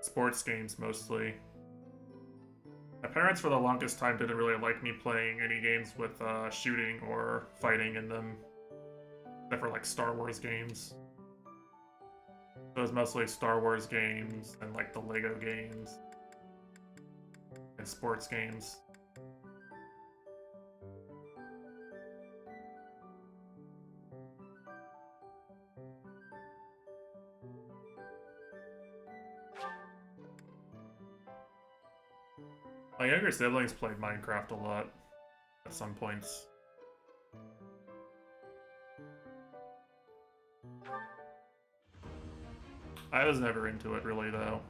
sports games mostly. My parents for the longest time didn't really like me playing any games with shooting or fighting in them, except for like Star Wars games. So it was mostly Star Wars games and like the Lego games and sports games. My younger siblings played Minecraft a lot at some points. I was never into it really though.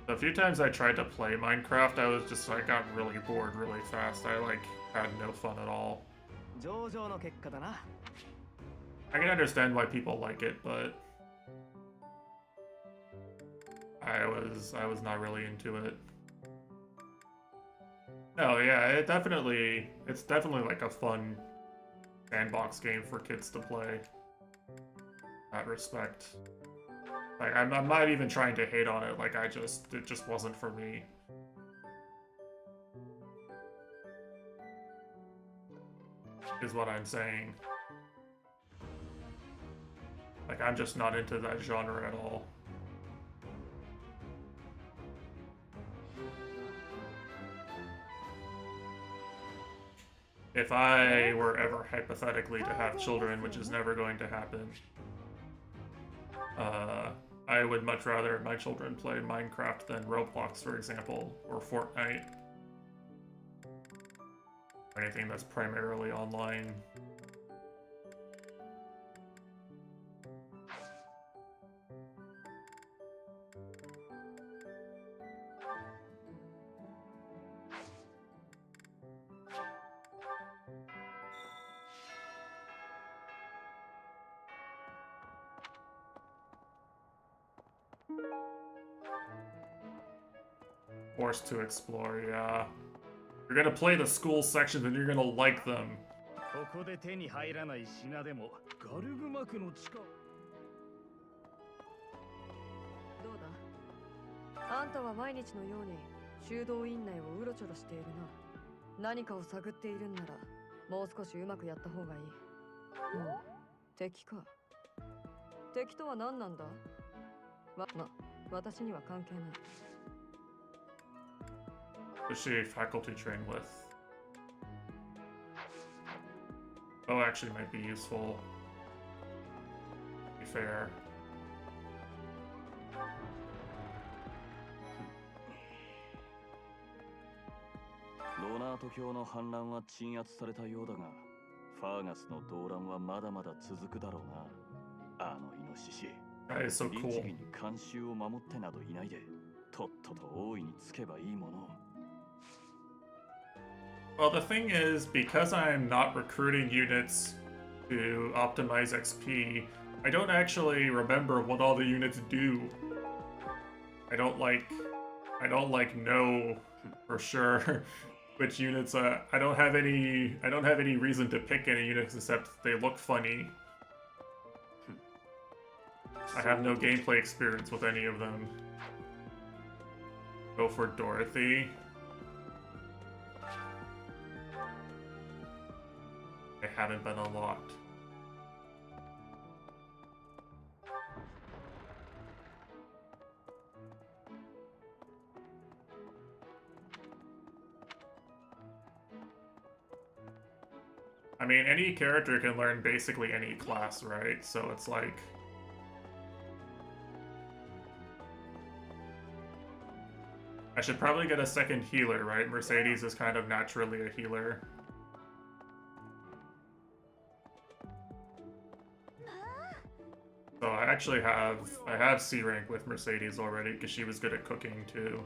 The few times I tried to play Minecraft, I got really bored really fast. I had no fun at all. I can understand why people like it, but I was not really into it. No, yeah, it's definitely like a fun sandbox game for kids to play. In that respect. Like, I'm not even trying to hate on it, like, it just wasn't for me. Is what I'm saying. Like, I'm just not into that genre at all. If I were ever hypothetically to have children, which is never going to happen, I would much rather my children play Minecraft than Roblox, for example, or Fortnite. Or anything that's primarily online. Forced to explore, yeah. You're gonna play the school sections and you're gonna like them. ここで手に入らない品でもガルグマクの地下。どうだ？あんたは毎日のように修道院内をうろちょろしているな。何かを探っているんならもう少しうまくやった方がいい。敵か。敵とは何なんだ？私には関係ない。Does she faculty train with? Oh, actually might be useful. To be fair. ロナート教の反乱は鎮圧されたようだが、ファーガスの動乱はまだまだ続くだろうな。あのイノシシ。That is so cool. 律儀に慣習を守ってなどいないで、とっとと大いにつけばいいもの。Well, the thing is, because I'm not recruiting units to optimize XP, I don't actually remember what all the units do. I don't know for sure which units. I don't have any reason to pick any units except they look funny. I have no gameplay experience with any of them. Go for Dorothy. They haven't been unlocked. I mean, any character can learn basically any class, right? So it's like... I should probably get a second healer, right? Mercedes is kind of naturally a healer. So I actually have C rank with Mercedes already because she was good at cooking too.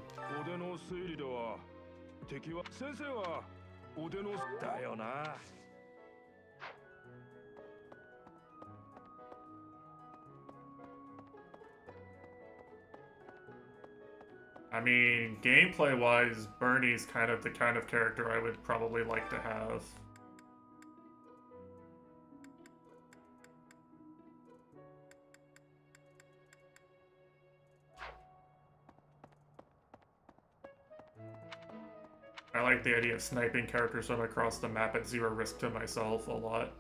I mean, gameplay-wise, Bernie's kind of the kind of character I would probably like to have. I like the idea of sniping characters from across the map at zero risk to myself a lot.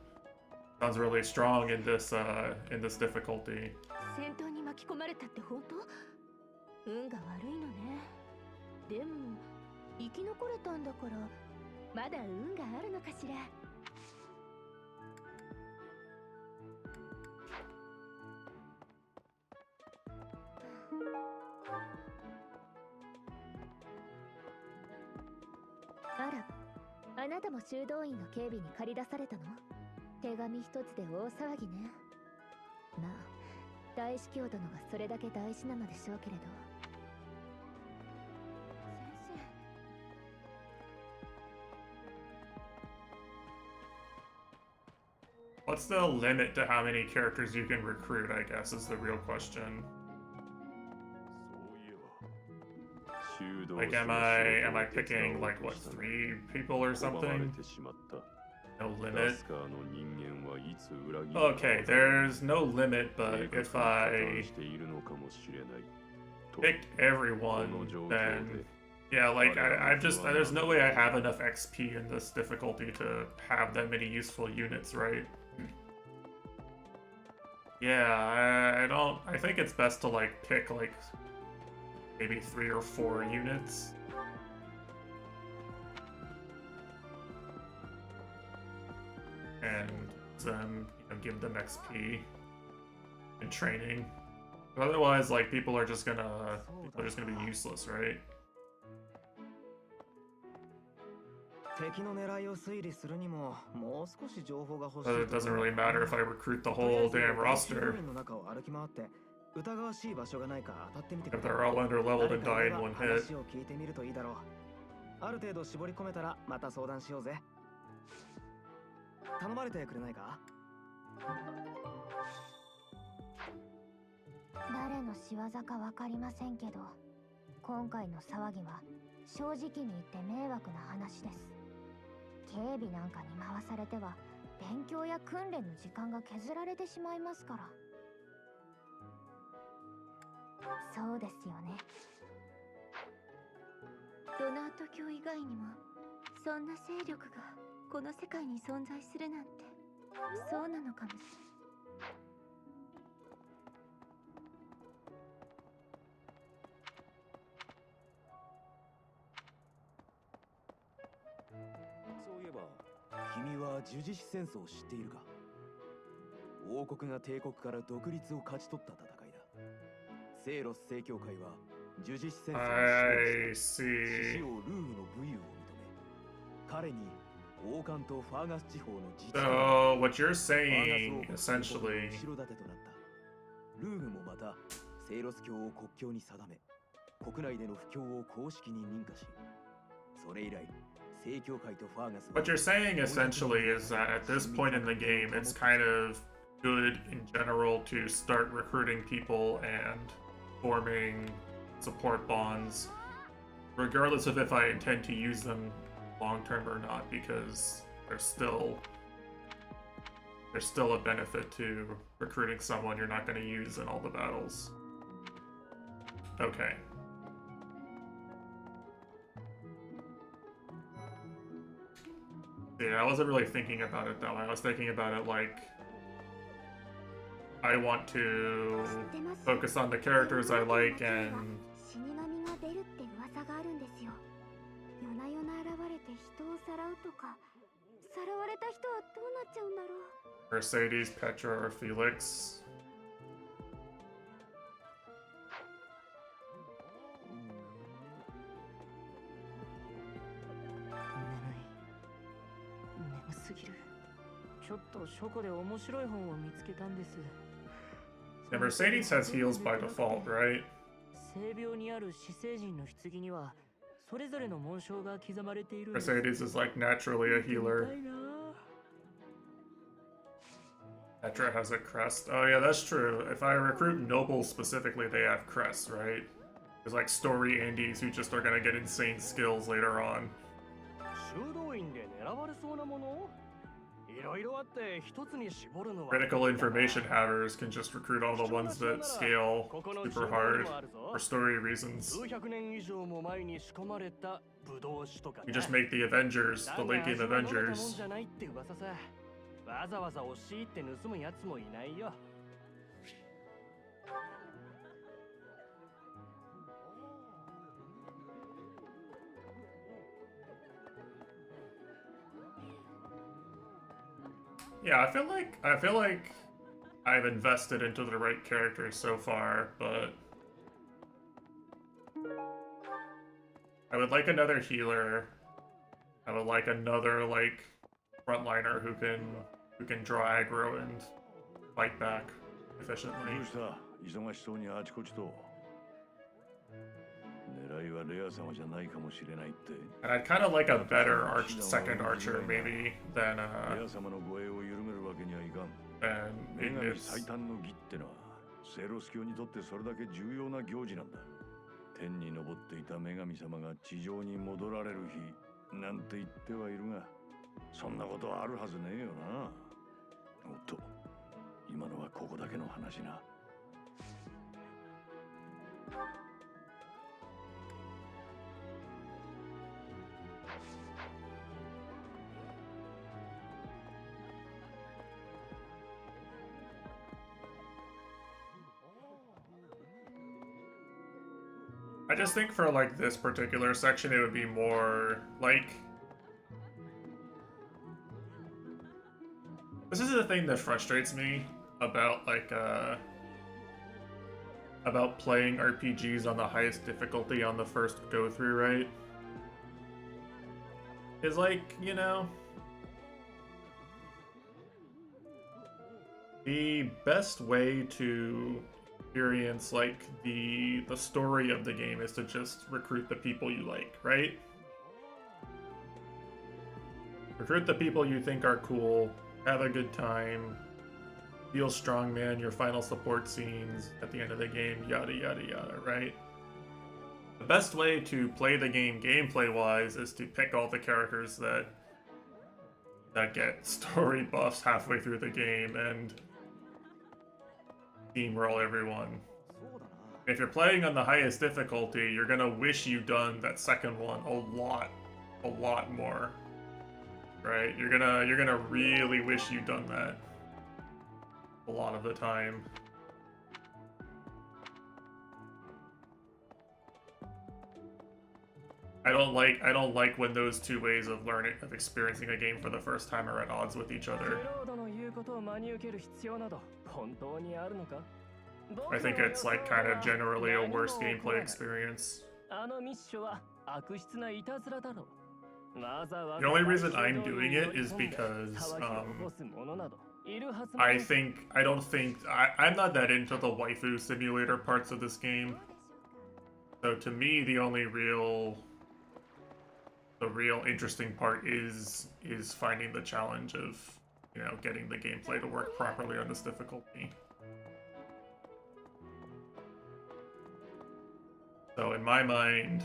Sounds really strong in this difficulty. 戦闘に巻き込まれたって本当？運が悪いのね。でも生き残れたんだからまだ運があるのかしら。あら、あなたも修道院の警備に駆り出されたの？手紙一つで大騒ぎね。まあ、大司教殿がそれだけ大事なのでしょうけれど。What's the limit to how many characters you can recruit, I guess, is the real question. Like, am I picking like what 3 people or something? No limit. Okay, there's no limit, but if I picked everyone, then yeah, like I've just there's no way I have enough XP in this difficulty to have that many useful units, right? Yeah, I don't. I think it's best to like pick like maybe 3 or 4 units. And then give them XP and training. But otherwise, like people are just gonna be useless, right? But it doesn't really matter if I recruit the whole damn roster. If they're all under leveled and die in one hit. ある程度絞り込めたらまた相談しようぜ。頼まれてくれないか？誰の仕業かわかりませんけど、今回の騒ぎは正直に言って迷惑な話です。警備なんかに回されては勉強や訓練の時間が削られてしまいますから。そうですよね。ロナート教以外にもそんな勢力がこの世界に存在するなんて、そうなのかもしれない。そういえば君は呪獅子戦争を知っているか？王国が帝国から独立を勝ち取った戦いだ。セイロス正教会は呪獅子戦争を獅子王ルーグの武勇を認め、彼に王冠とファーガス地方の自治 So what you're saying essentially 後ろ盾となったルーグもまたセイロス教を国教に定め、国内での布教を公式に認可し、それ以来 What you're saying essentially is that at this point in the game, it's kind of good in general to start recruiting people and forming support bonds, regardless of if I intend to use them long term or not, because there's still a benefit to recruiting someone you're not going to use in all the battles. Okay. Yeah, I wasn't really thinking about it that way. I was thinking about it like I want to focus on the characters I like and Mercedes, Petra, or Felix. Yeah, Mercedes has heals by default, right? Mercedes is like naturally a healer. Petra has a crest. Oh yeah, that's true. If I recruit nobles specifically, they have crests, right? There's like story Andes who just are gonna get insane skills later on. Critical information havers can just recruit all the ones that scale super hard for story reasons. You just make the Avengers, the Lakian Avengers. Yeah, I feel like I've invested into the right characters so far, but I would like another healer. I would like another like frontliner who can draw aggro and fight back efficiently. And I'd kind of like a better second archer, maybe, than Ignis. 天に昇っていた女神様が地上に戻られる日なんて言ってはいるが、そんなことはあるはずねえよな。おっと、今のはここだけの話な。I just think for like this particular section, it would be more like. This is the thing that frustrates me about like about playing RPGs on the highest difficulty on the first go through, right? Is like, you know, the best way to experience like the story of the game is to just recruit the people you like, right? Recruit the people you think are cool, have a good time, feel strongman, your final support scenes at the end of the game, yada yada yada, right? The best way to play the game gameplay-wise is to pick all the characters that get story buffs halfway through the game and steamroll everyone. If you're playing on the highest difficulty, you're gonna wish you'd done that second one a lot more. Right? You're gonna really wish you'd done that a lot of the time. I don't like when those two ways of experiencing a game for the first time are at odds with each other. I think it's like kind of generally a worse gameplay experience. The only reason I'm doing it is because I'm not that into the waifu simulator parts of this game. So to me, the real interesting part is finding the challenge of, you know, getting the gameplay to work properly on this difficulty. So in my mind,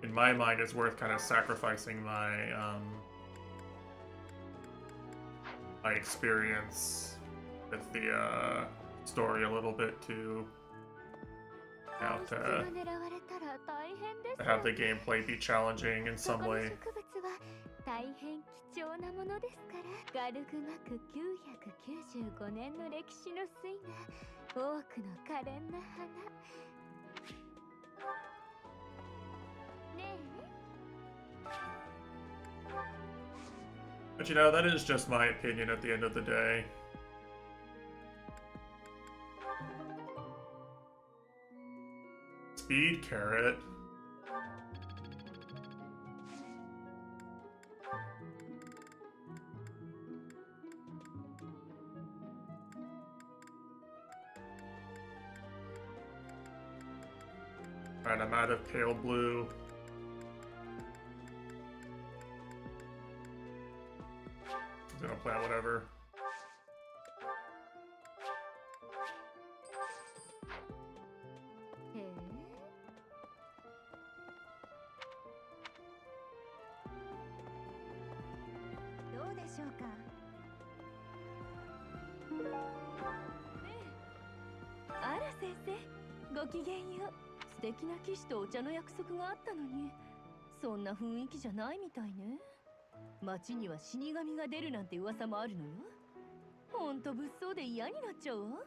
it's worth kind of sacrificing my my experience with the story a little bit to have the gameplay be challenging in some way. 大変貴重なものですから、ガルグマク995年の歴史の粋な多くの可憐な花。ねえ。But you know, that is just my opinion at the end of the day. Speed carrot. Alright, I'm out of pale blue. I'm gonna plan whatever. Ara sensei, ごきげんよう。素敵な騎士とお茶の約束があったのに、そんな雰囲気じゃないみたいね。町には死神が出るなんて噂もあるのよ。ほんと物騒で嫌になっちゃうわ。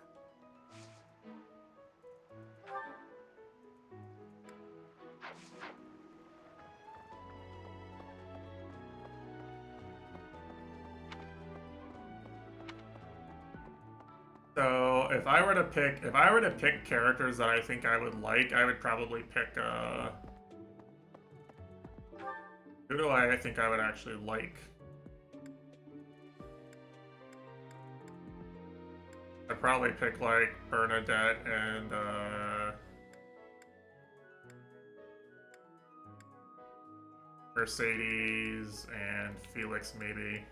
So if I were to pick characters that I think I would like, I would probably pick who do I think I would actually like? I'd probably pick like Bernadette and Mercedes and Felix maybe.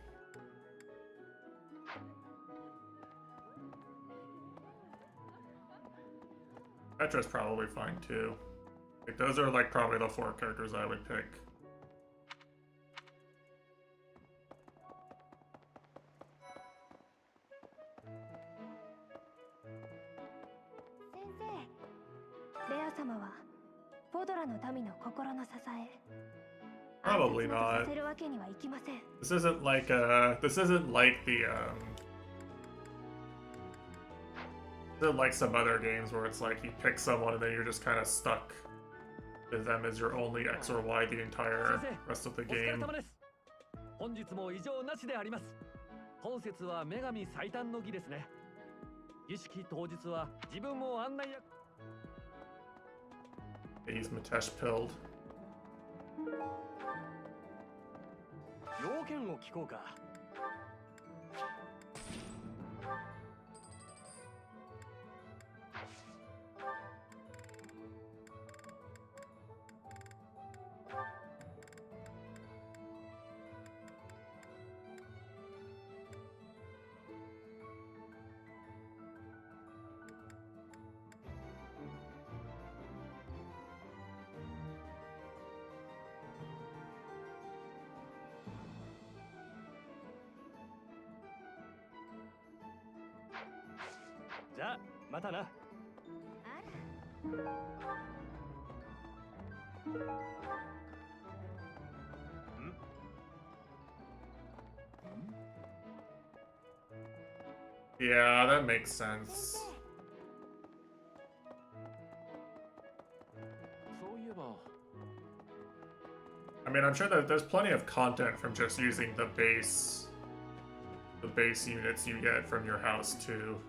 Petra's probably fine too. Like, those are like probably the 4 characters I would pick. Probably not. This isn't like the This isn't like some other games where it's like you pick someone and then you're just kind of stuck with them as your only X or Y the entire rest of the game. 本日も異常なしであります。本節は女神最短の儀ですね。儀式当日は自分も案内役。He's Mitesh pilled. 要件を聞こうか。じゃあまたな。Yeah, that makes sense. そういえば。 I mean, I'm sure that there's plenty of content from just using the base units you get from your house too.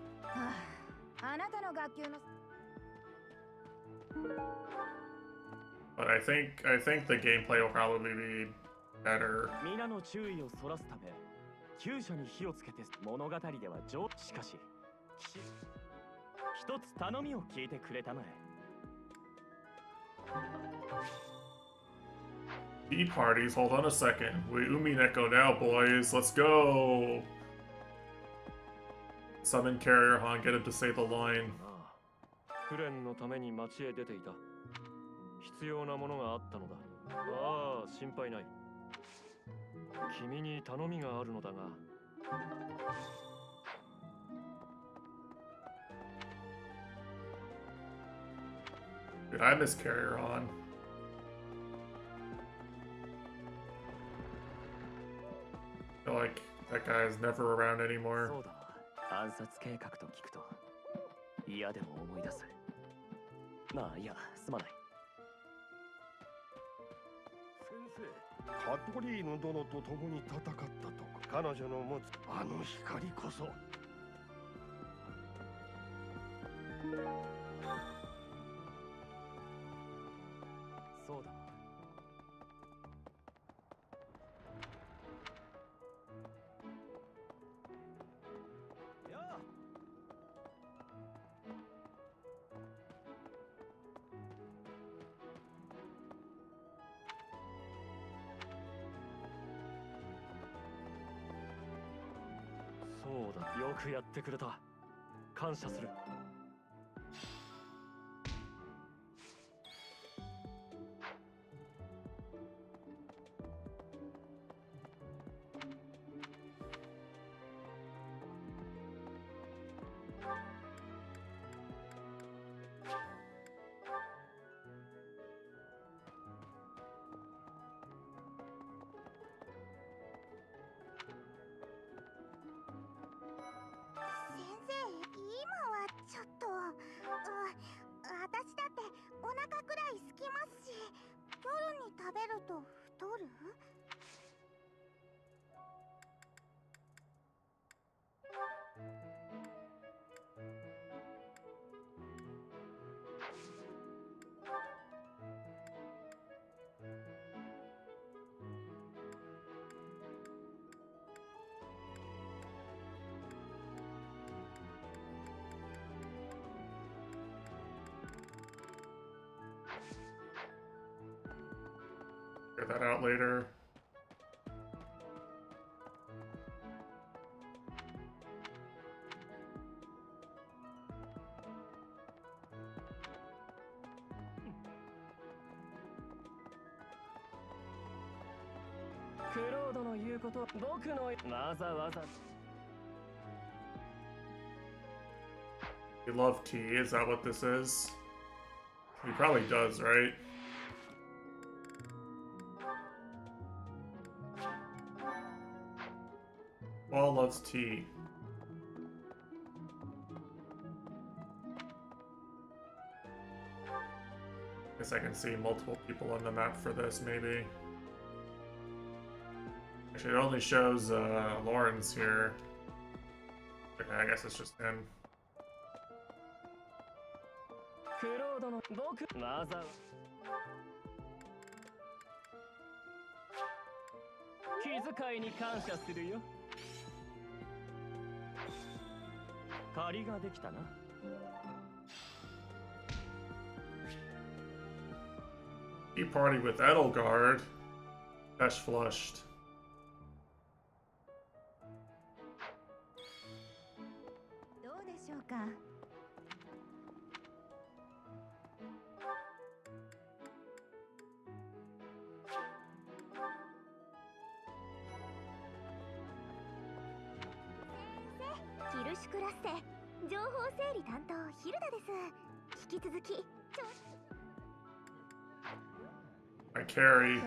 But I think the gameplay will probably be better. 皆の注意をそらすため、厩舎に火をつけて物語ではしかし、一つ頼みを聞いてくれたまえ。Tea parties, hold on a second. We Umineko now, boys. Let's go! Summon Carrier Han, get him to say the line. フレンのために町へ出ていた。必要なものがあったのだ。ああ、心配ない。君に頼みがあるのだが。Dude, I miss Carrier Han. I feel like that guy is never around anymore. そうだな。暗殺計画と聞くと嫌でも思い出す。まあいや、すまない。先生、カトリーヌ殿と共に戦ったとか。彼女の持つあの光こそ。そうだ。そうだ、よくやってくれた。感謝する。私だってお腹くらい空きますし、夜に食べると太る？Figure that out later. クロードの言うこと、僕のわざわざ。You love tea, is that what this is? He probably does, right? Paul loves tea. Guess I can see multiple people on the map for this, maybe. Actually, it only shows Lawrence here. Okay, I guess it's just him. He partied with Edelgard. Dash flushed. どうでしょうか。キルシュクラッセ情報整理担当ヒルダです。引き続きI carry.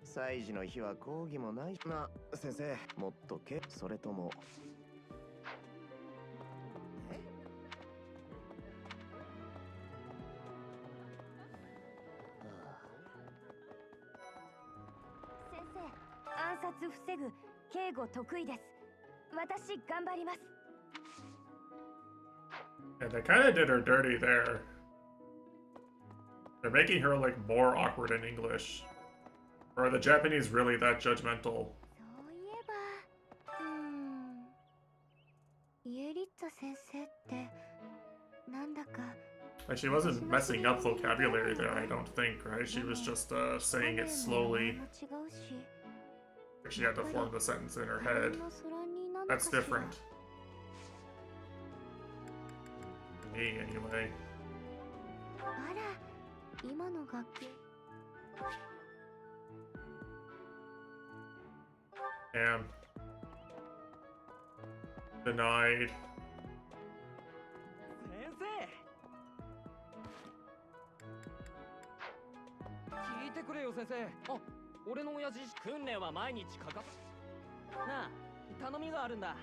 祭事の日は講義もないな。先生、もっとそれとも。先生、暗殺防ぐ警護得意です。私頑張ります。Yeah, they kind of did her dirty there. They're making her like more awkward in English. Or are the Japanese really that judgmental? そういえば、イエリッツァ先生ってなんだか。 Like she wasn't messing up vocabulary there, I don't think, right? She was just saying it slowly. She had to form the sentence in her head. That's different. Me, anyway. あら、今の楽器。 Damn. Denied. 先生。聞いてくれよ先生。あ、俺の親父訓練は毎日かかっ。なあ、頼みがあるんだ。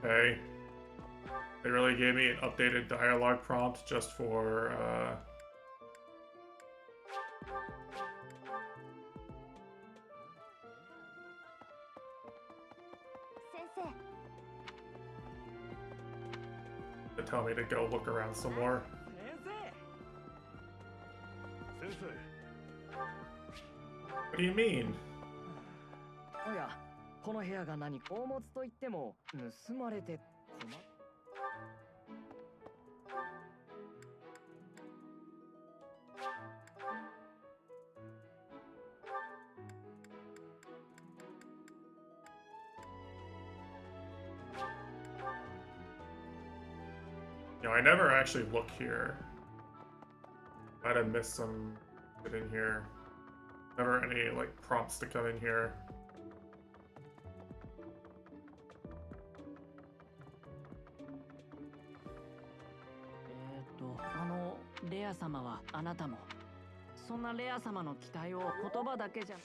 Okay. They really gave me an updated dialogue prompt just for, to tell me to go look around some more. What do you mean? おや、この部屋が何か大物と言っても盗まれて困っ。You know, I never actually look here. Might have missed some shit in here. Never any like prompts to come in here. レア様はあなたもそんなレア様の期待を言葉だけじゃ。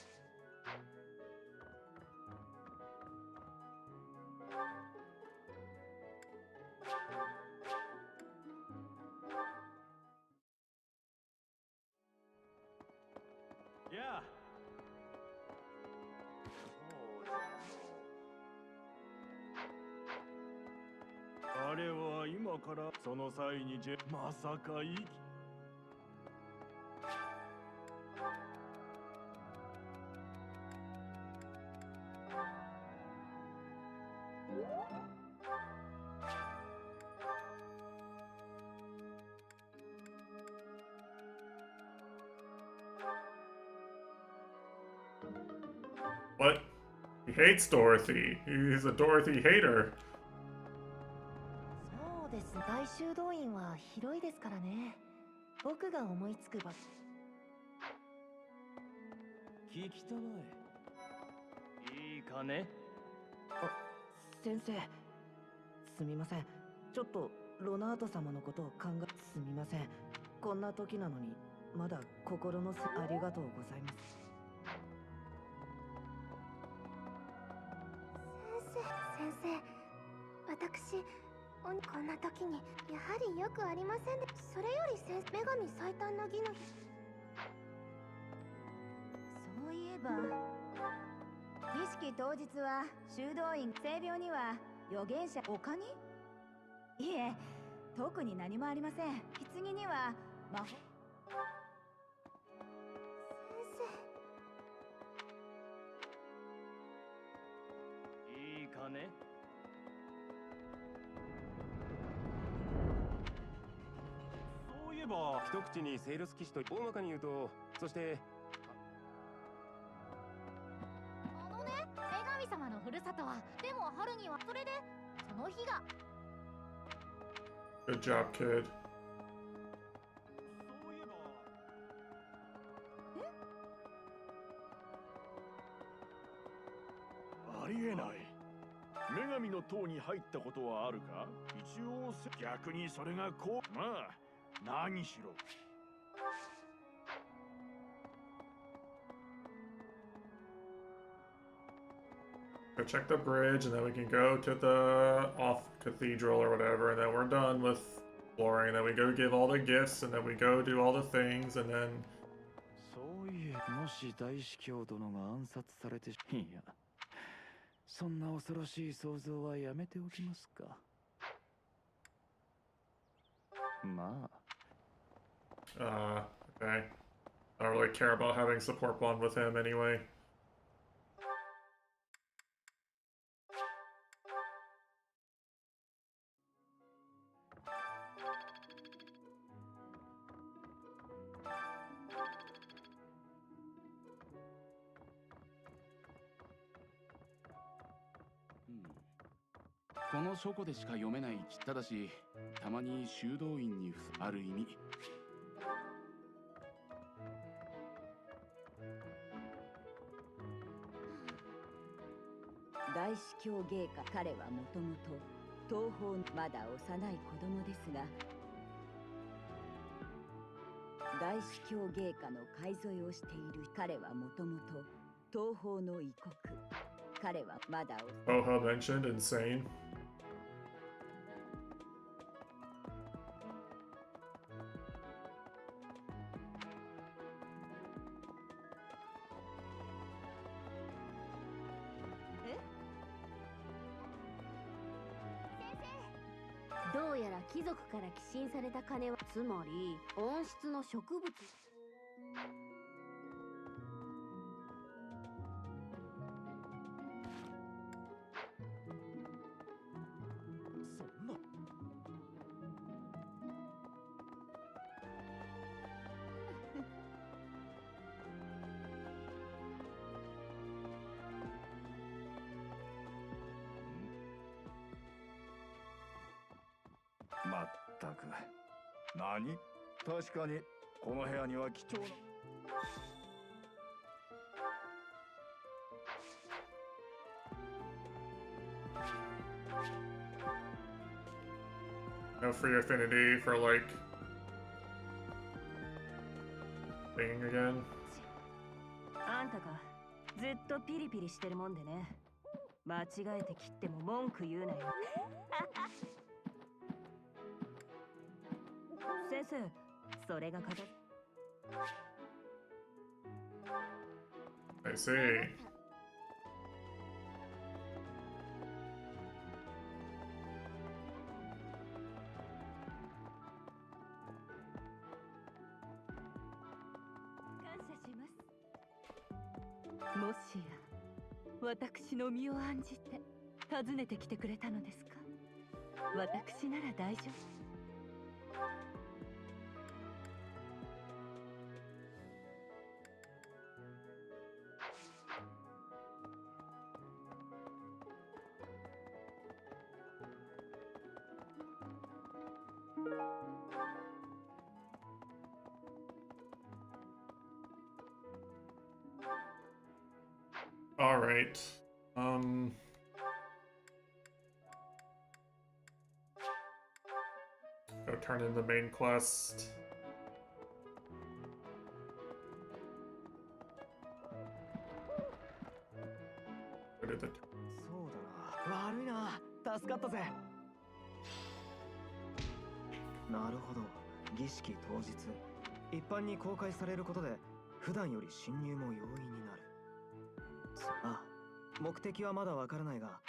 あれは今からその際にまさかい What? He hates Dorothy. He's a Dorothy hater. そうです。大修道院は広いですからね。僕が思いつく場所。聞きたまえ。いいかね。先生、すみません。ちょっとロナート様のことを考え、すみません。こんな時なのに、まだ心のありがとうございます。先生、私、こんな時にやはりよくありませんで、それより女神最短の儀の日。そういえば儀式当日は修道院聖廟には預言者他にいえ特に何もありません。棺には魔法いいかね。そういえば一口にセールス騎士と大まかに言うと、そして女神様のふるさとはでも春にはそれでその日が Good job, kid. ありえない。女神の塔に入ったことはあるか？一応逆にそれがこう、まあ何しろ。Go check the bridge, and then we can go to the off cathedral or whatever, and then we're done with exploring. And then we go give all the gifts, and then we go do all the things, and then. そういえ、もし大司教殿が暗殺されて、いや、そんな恐ろしい想像はやめておきますか。まあ。Okay. I don't really care about having support bond with him anyway. Hmm. この書庫でしか読めない。ただし、たまに修道院にある意味。大司教芸家、彼はもともと東方まだ幼い子供ですが、大司教芸家の介添えをしている。彼はもともと東方の異国。彼はまだ Oha mentioned insane. Eh? どうやら貴族から寄進された金は、つまり温室の植物。まったく。何？確かにこの部屋には貴重な。No free affinity for like thing again. あんたか、ずっとピリピリしてるもんでね。間違えて切っても文句言うなよ。先生、それが形。I see. 感謝します。もしや私の身を案じて訪ねてきてくれたのですか。私なら大丈夫。Alright. Go turn in the main quest. Go to the... そうだな。悪いな。助かったぜ。なるほど。儀式当日、一般に公開されることで、普段より侵入も容易になる。あ、目的はまだわからないが。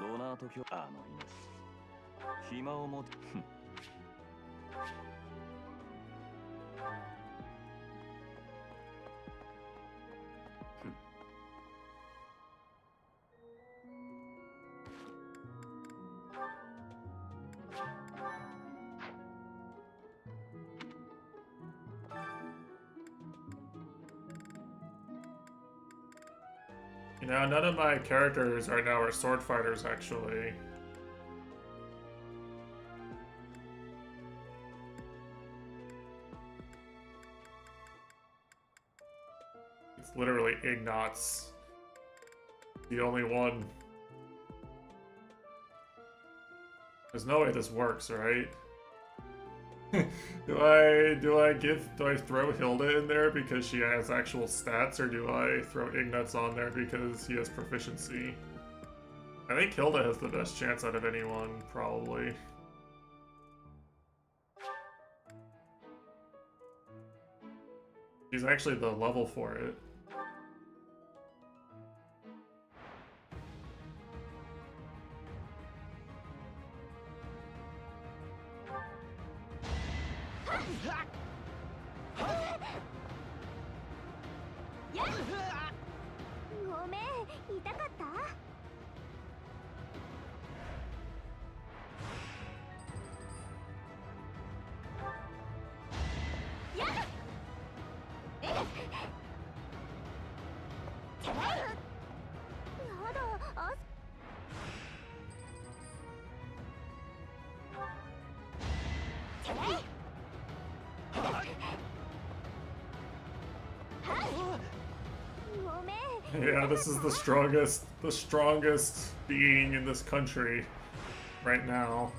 ロナート教あの命暇を持てYou know, none of my characters right now are sword fighters, actually. It's literally Ignatz. The only one. There's no way this works, right? Do I throw Hilda in there because she has actual stats, or do I throw Ignatz on there because he has proficiency? I think Hilda has the best chance out of anyone, probably. She's actually the level for it. Yeah, this is the strongest being in this country right now,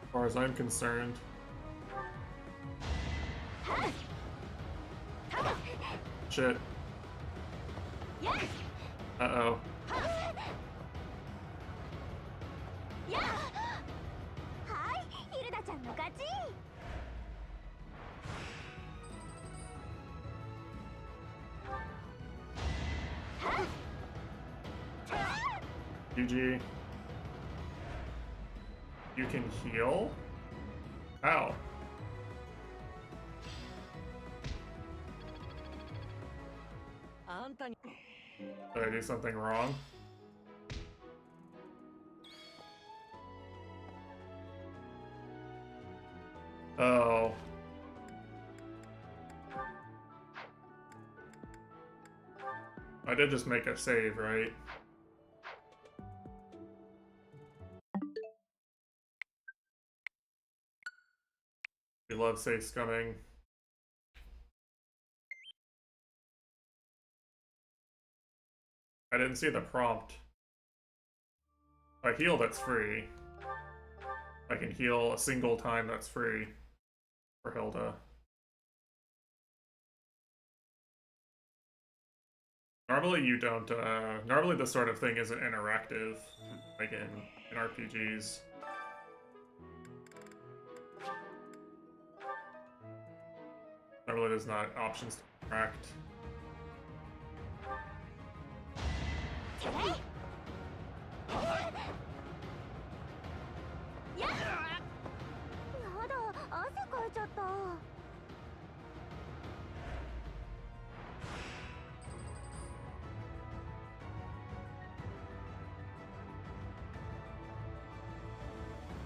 as far as I'm concerned. Shit. Uh-oh. GG. You can heal? How? Did I do something wrong? Oh. I did just make a save, right? We love safe scumming. I didn't see the prompt. If I heal, that's free. I can heal a single time, that's free. For Hilda. Normally you don't, normally this sort of thing isn't interactive, like in RPGs. Normally there's not options to interact.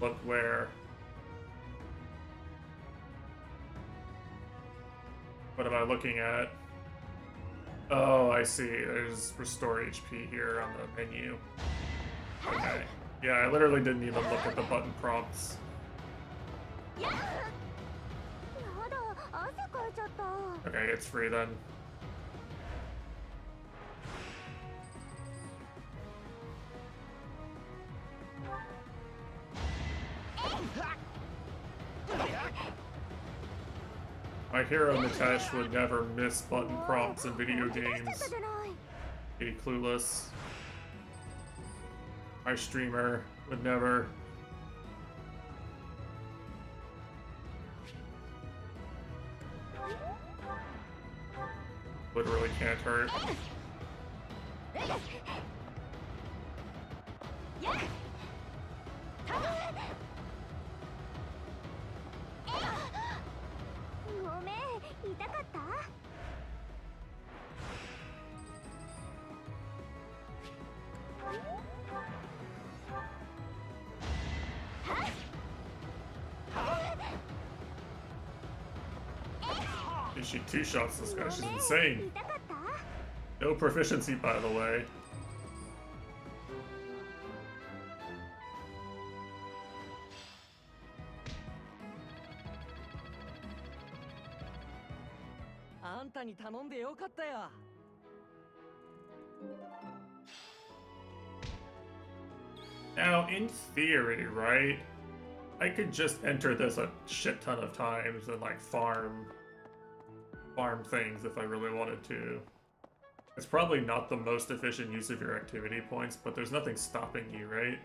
Look where. What am I looking at? Oh, I see. There's restore HP here on the menu. Okay. Yeah, I literally didn't even look at the button prompts. Okay, it's free then. My hero Nitesh would never miss button prompts in video games. Be clueless. My streamer would never. Literally can't hurt. She two shots this guy, she's insane. No proficiency, by the way. Now, in theory, right? I could just enter this a shit ton of times and like farm things if I really wanted to. It's probably not the most efficient use of your activity points, but there's nothing stopping you, right?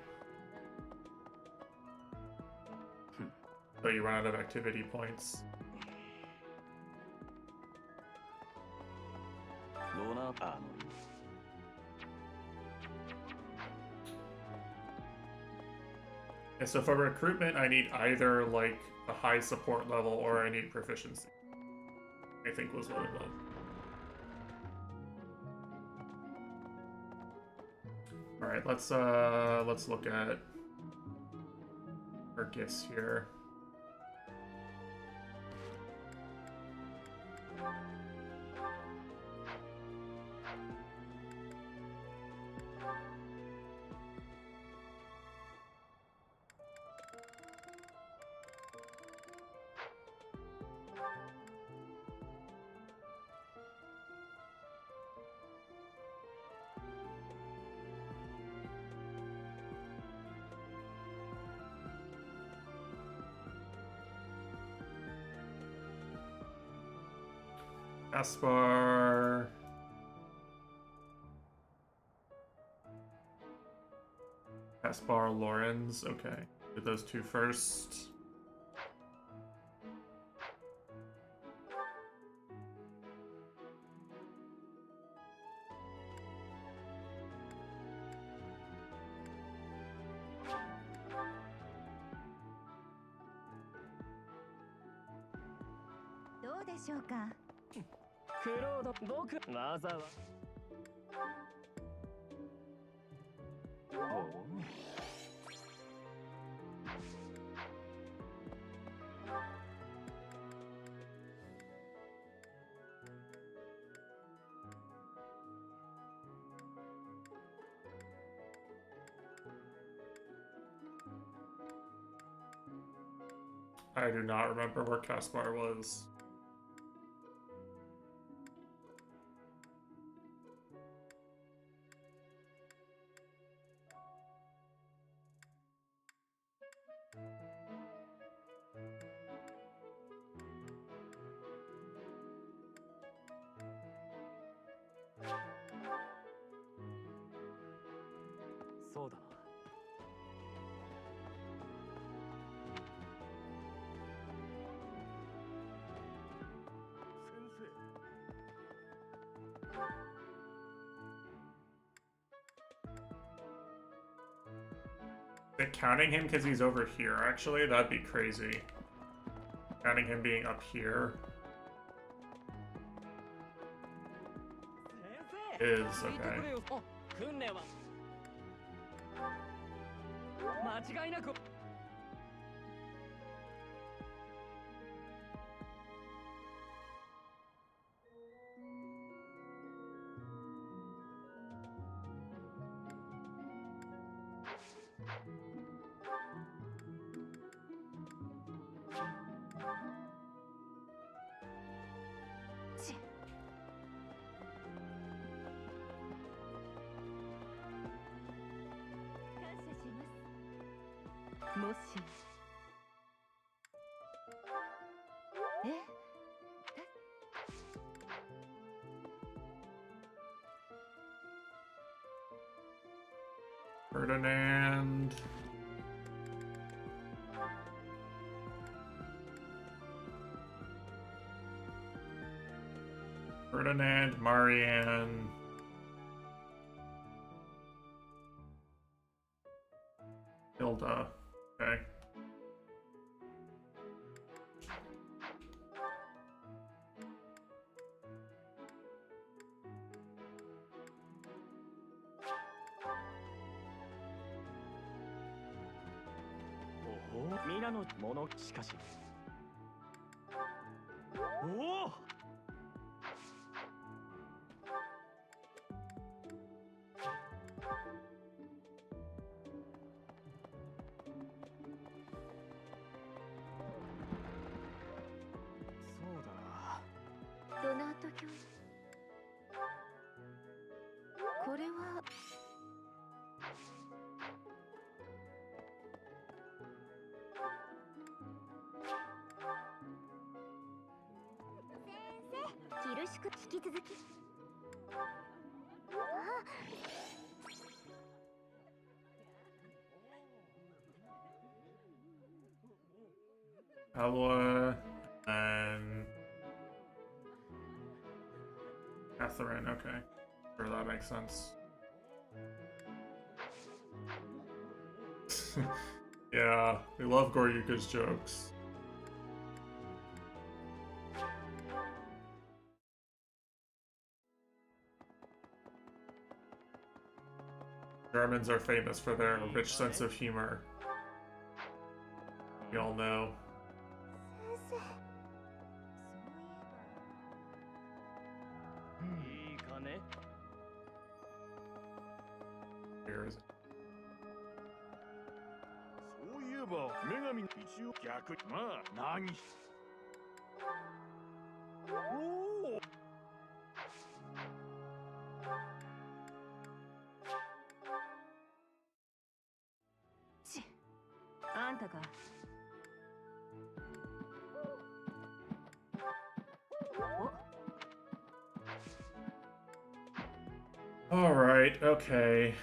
So you run out of activity points. Yeah, so for recruitment, I need either like a high support level or I need proficiency. I think was what it was. All right, let's look at our gifts here. Caspar Lorenz, okay. Do those two first. I do not remember where Caspar was. They're counting him because he's over here, actually? That'd be crazy. Counting him being up here. Is, okay. もしえ Ferdinand. Ferdinand, Marianne. Hilda. Okay. Oh, 皆のものしかし。おお。ロナート教これはキルシク引き続きElla and Catherine, okay. Sure, that makes sense. Yeah, we love Goryuka's jokes. Germans are famous for their rich sense of humor. We all know. Here is it. そういえば女神一応逆まあ何おおちあんたか All right, okay.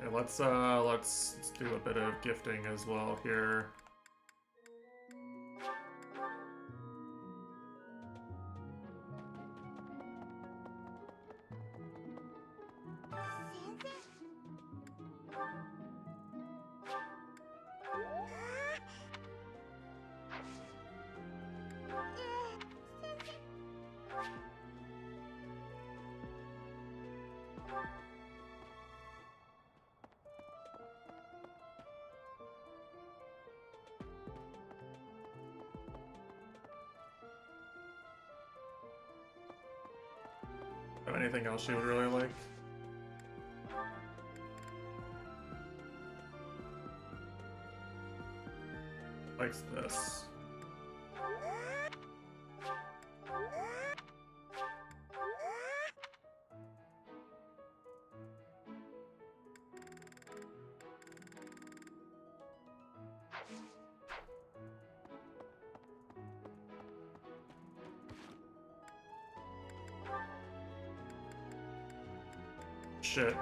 Okay, let's do a bit of gifting as well here. Have anything else you would really like? Likes this. Shit.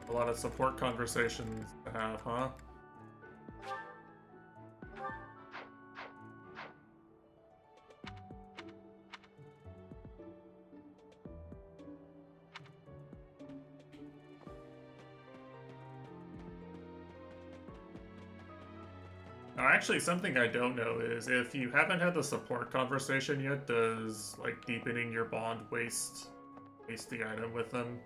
A lot of support conversations to have, huh? Now, actually, something I don't know is if you haven't had the support conversation yet, does like deepening your bond waste the item with them?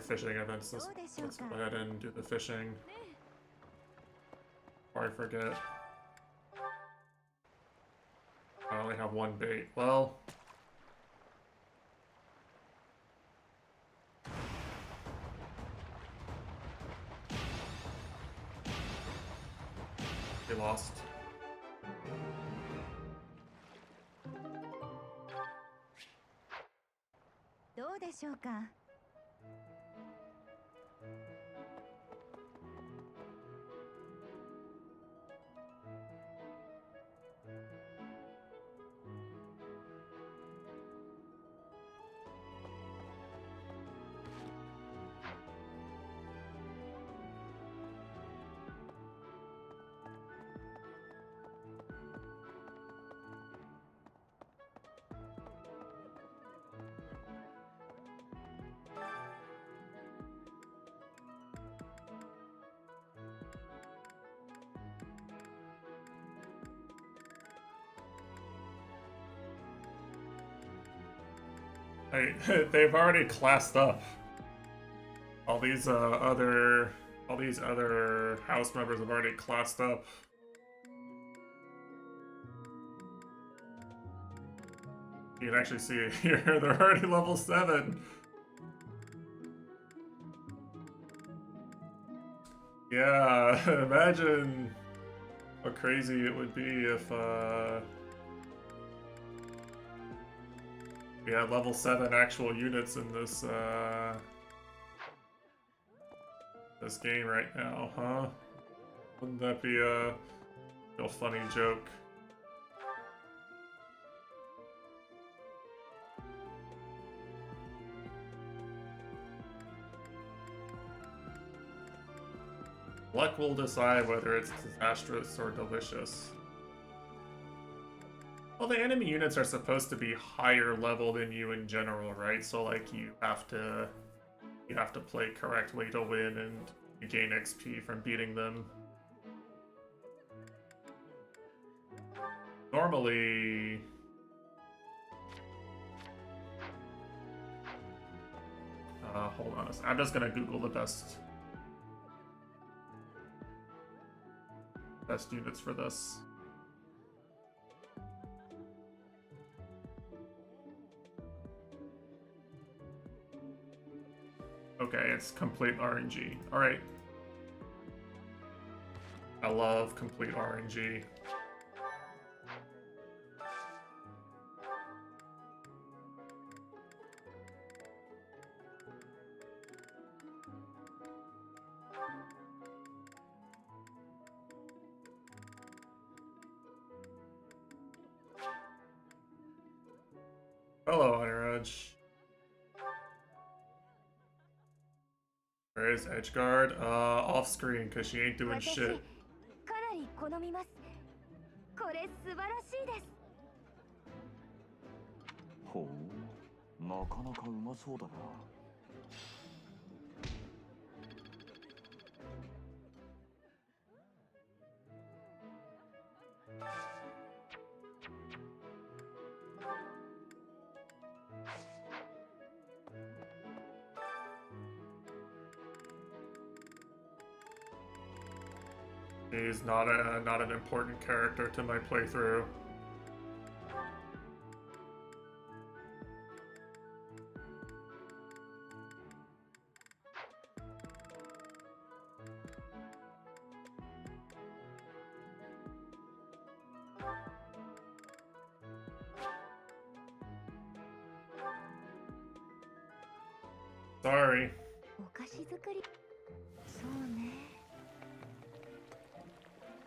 Fishing events. Let's go ahead and do the fishing. Before I forget. I only have one bait. Well, They lost.どうでしょうか。They've already classed up. All these other house members have already classed up. You can actually see it here. They're already level 7. Yeah, imagine how crazy it would be if we had level 7 actual units in this this game right now, huh? Wouldn't that be a real funny joke? Luck will decide whether it's disastrous or delicious. Well, the enemy units are supposed to be higher level than you in general, right? So like you have to play correctly to win and gain XP from beating them. Normally, hold on a second. I'm just gonna Google the best units for this. Okay, it's complete RNG. Alright. I love complete RNG. Hello, Anirudge. Where is Edgeguard? Off screen, because she ain't doing shit. かなり好みます。これ素晴らしいです。ほう、なかなかうまそうだな。He's not an important character to my playthrough. Sorry. お菓子作り。そうね。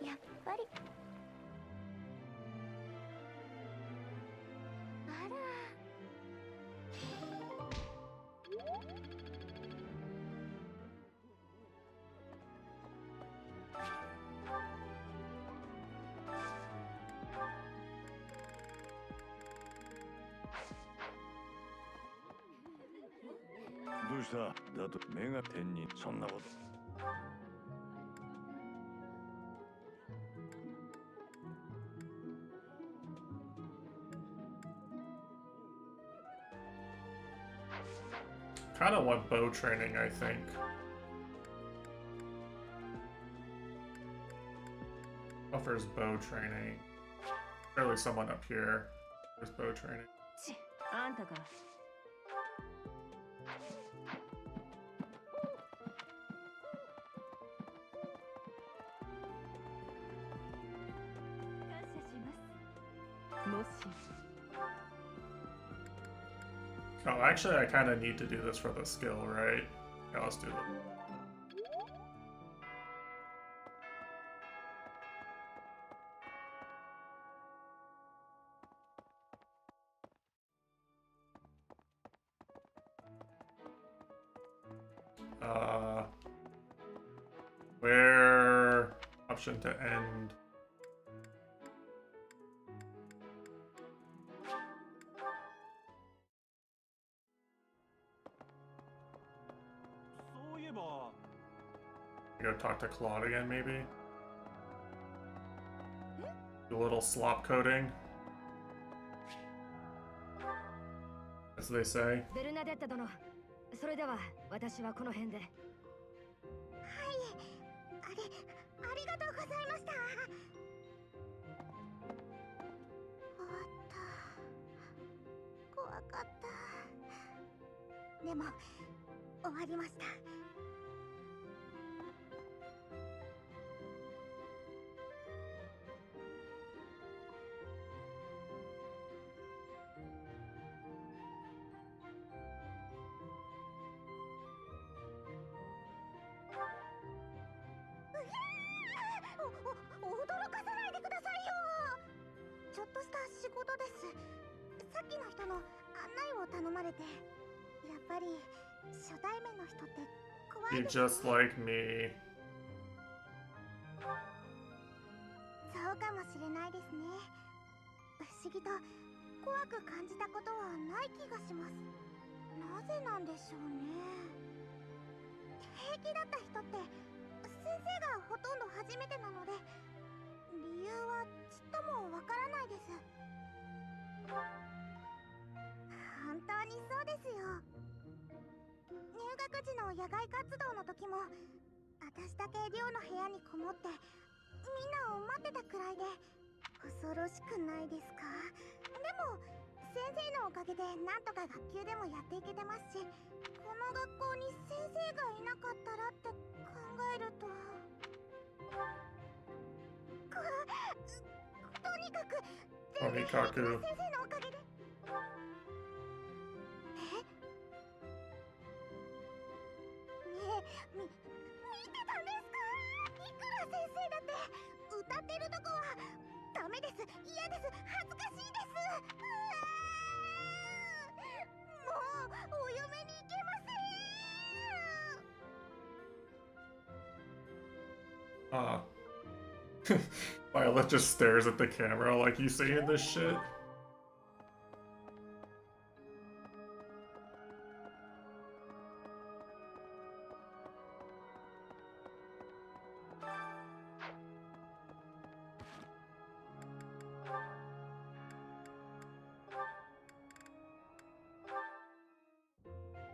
やっぱり。あら。どうしただと目が天にそんなこと。Kind of want bow training, I think. Offers bow training. Surely someone up here. There's bow training. あんたか。Oh, actually, I kind of need to do this for the skill, right? Yeah, let's do it. Where option to end? Go talk to Claude again, maybe? Do a little slop coding, as they say. ベルナデッタ殿、それでは私はこの辺で。はい、ありがとうございました。終わった。怖かった。でも終わりました。驚かさないでくださいよ。ちょっとした仕事です。さっきの人の案内を頼まれて、やっぱり初対面の人って怖い You ですよ just ね。 like me. そうかもしれないですね。不思議と怖く感じたことはない気がします。なぜなんでしょうね。平気だった人って先生がほとんど初めてなので、理由はちっともわからないです。本当にそうですよ。入学時の野外活動の時も、私だけ寮の部屋にこもってみんなを待ってたくらいで、恐ろしくないですか？でも先生のおかげでなんとか学級でもやっていけてますし、この学校に先生がいなかったらって考えると、とにかく全然平気な先生のおかげで。見てたんですか？いくら先生だって歌ってるとこはダメです。嫌です。恥ずかしいです。もうお嫁に行けません。Violet just stares at the camera like, you saying this shit?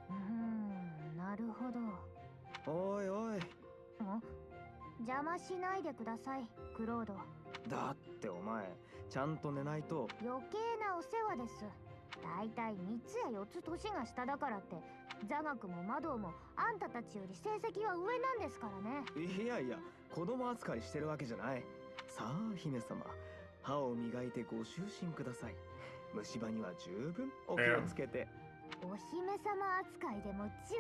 Hmm, なるほど。おいおい。邪魔しないでください、クロード。だってお前ちゃんと寝ないと。余計なお世話です。だいたい3つや4つ年が下だからって座学も魔導もあんたたちより成績は上なんですからね。いやいや、子供扱いしてるわけじゃない。さあ姫様、歯を磨いてご就寝ください。虫歯には十分お気をつけて。お姫様扱いでも十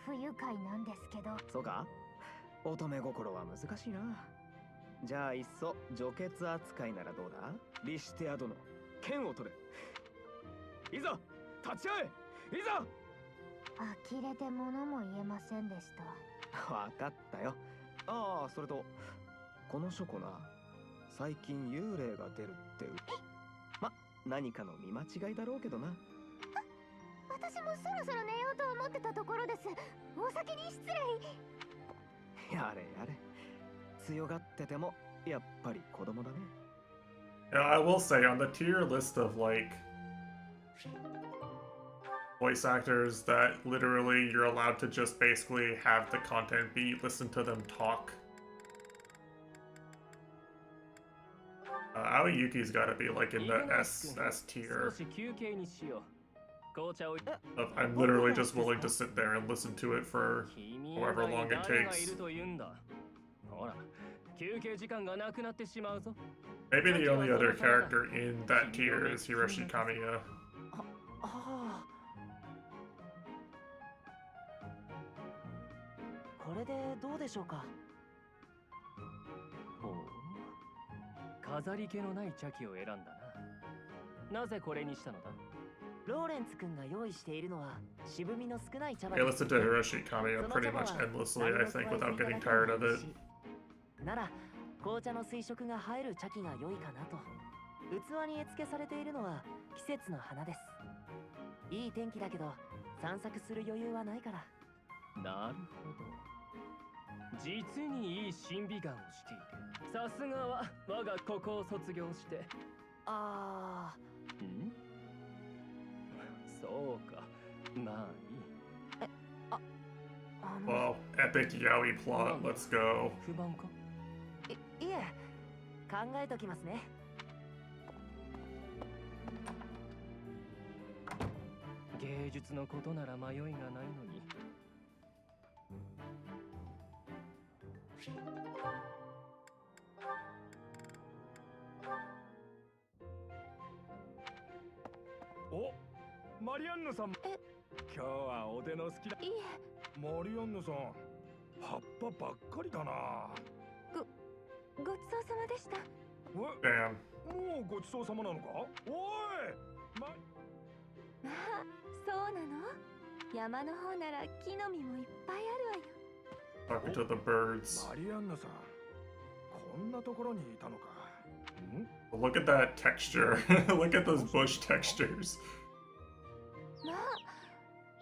分不愉快なんですけど。そうか？乙女心は難しいな。じゃあいっそ除血扱いならどうだ？リシテア殿、剣を取れ。いざ立ち会え。いざ。呆れて物も言えませんでした。わかったよ。ああ、それとこの書庫な、最近幽霊が出るってま、何かの見間違いだろうけどな。私もそろそろ寝ようと思ってたところです。お先に失礼。やれやれ。強がっててもやっぱり子供だね。Yeah, I will say, on the tier list of, like, voice actors that literally you're allowed to just basically have the content be listen to them talk, Aoyuki's gotta be, like, in the S tier. I'm literally just willing to sit there and listen to it for however long it takes. Maybe the only other character in that tier is Hiroshi Kamiya. れでどうでしょうか。ほう、飾り気のない茶器を選んだな。なぜこれにしたのだ？ローレンツ君が用意しているのは渋みの少ない茶葉 I listened to Hiroshi Kamiya pretty much endlessly, I think, without getting tired of it. なら紅茶の水色が映える茶器が良いかなと。器に絵付けされているのは季節の花です。いい天気だけど散策する余裕はないから。なるほど。実にいい審美眼をしている。さすがは我がここを卒業して。ん？そうか。まあいい。Well, epic yaoi plot, let's go. 不満か？いえ、考えときますね。芸術のことなら迷いがないのに。お、マリアンヌさん。今日はおでの好きだ。いいえ。マリアンヌさん、葉っぱばっかりだな。ごちそうさまでした。Damn. もうごちそうさまなのか？おい！まあ、そうなの？山の方なら木の実もいっぱいあるわよ。 Talking to the birds. マリアンヌさん、こんなところにいたのか。Look at that texture. Look at those bush textures. まあ、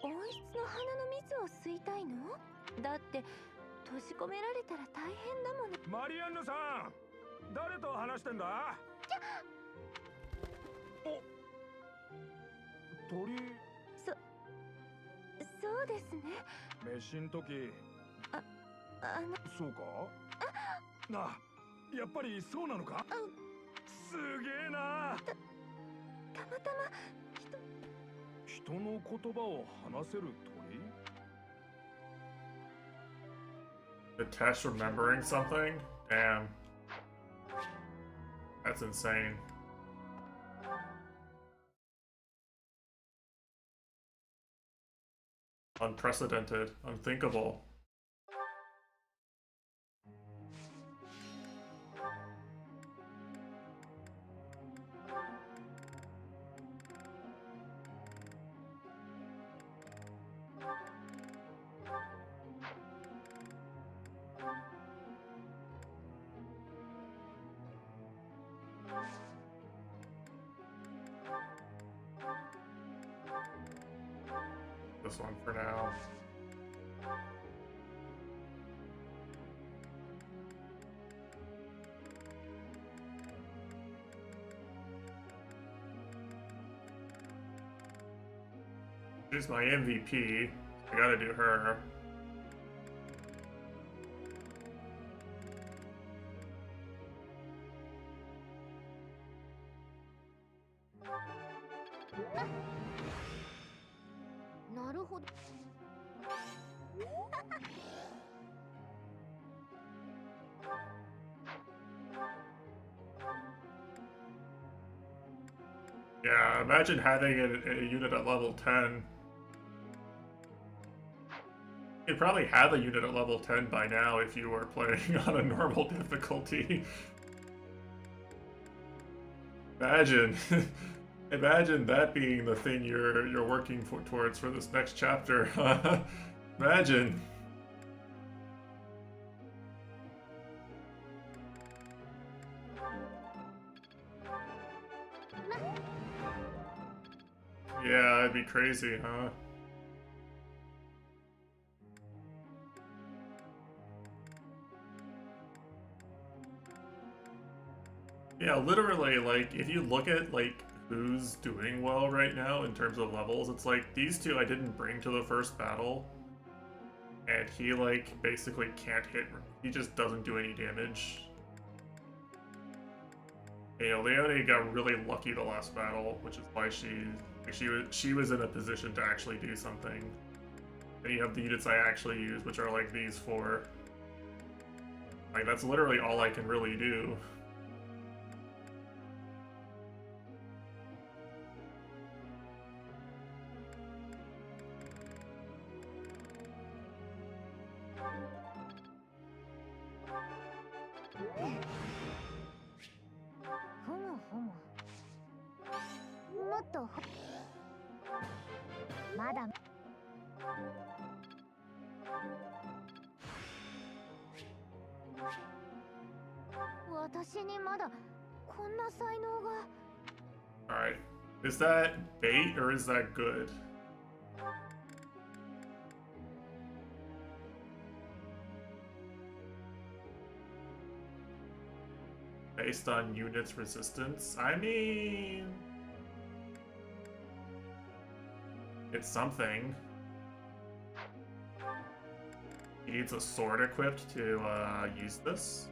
温室の花の蜜を吸いたいの？だって閉じ込められたら大変だもの。マリアンヌさん、誰と話してんだ？お、鳥。そうですね。飯んとき。あの。そうか？な、やっぱりそうなのか？すげえな。たまたま人の言葉を話せる鳥？ The test remembering something? Damn. That's insane. Unprecedented. Unthinkable. This one for now. She's my MVP. I gotta do her. Yeah, imagine having a unit at level 10. You'd probably have a unit at level 10 by now if you were playing on a normal difficulty. Imagine. Imagine that being the thing you're working towards for this next chapter. Imagine. Yeah, it'd be crazy, huh? Yeah, literally, like, if you look at, like, who's doing well right now in terms of levels, it's like, these two I didn't bring to the first battle. And he, like, basically can't hit, he just doesn't do any damage. You know, Leone got really lucky the last battle, which is why she was in a position to actually do something. And you have the units I actually use, which are like these four. Like, that's literally all I can really do. とまだ私にまだこんな才能が。 Alright. Is that bait or is that good? Based on units resistance? I mean... it's something. He needs a sword equipped to use this.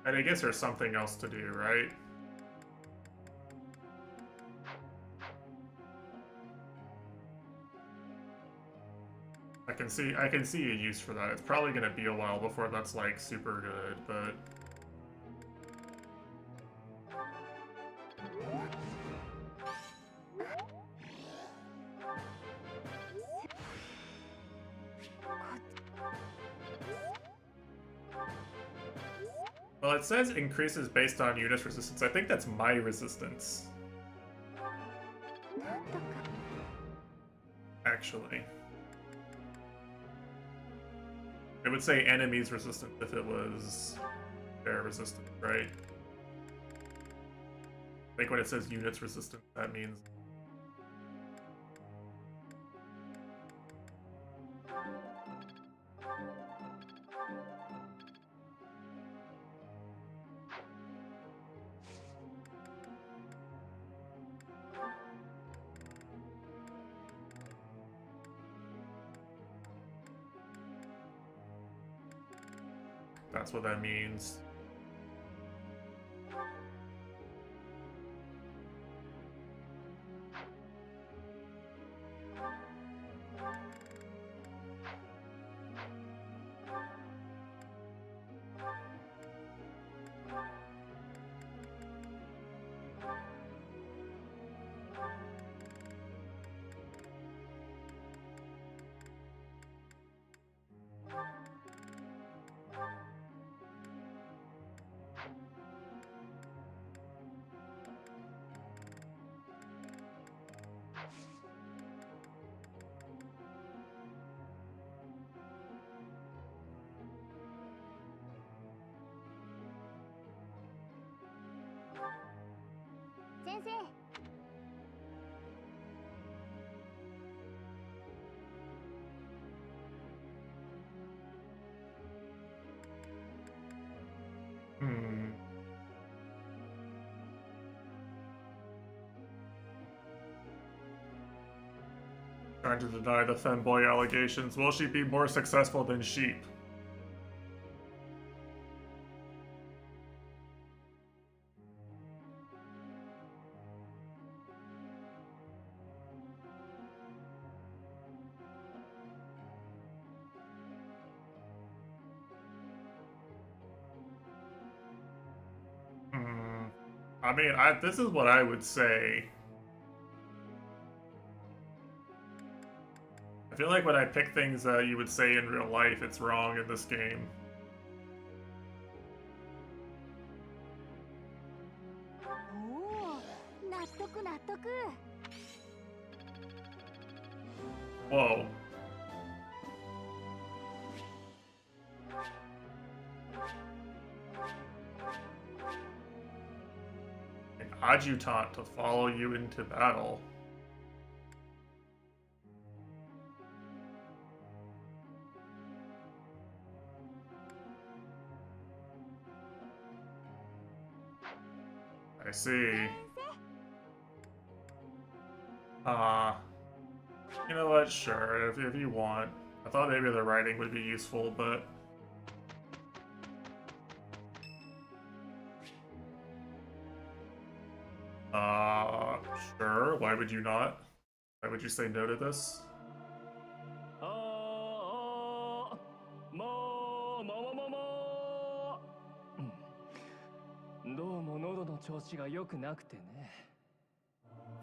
And I guess there's something else to do, right? I can see a use for that. It's probably gonna be a while before that's like super good, but well, it says increases based on units resistance. I think that's my resistance. Actually. It would say enemies resistant if it was their resistant, right? I think when it says units resistant, that means... that's what that means. Trying to deny the femboy allegations. Will she be more successful than Sheep? I mean, this is what I would say. I feel like when I pick things that you would say in real life, it's wrong in this game. Whoa. An adjutant to follow you into battle. I see. You know what? Sure, if you want. I thought maybe the writing would be useful, but... Sure, why would you not? Why would you say no to this? どうも喉の調子が良くなくてね。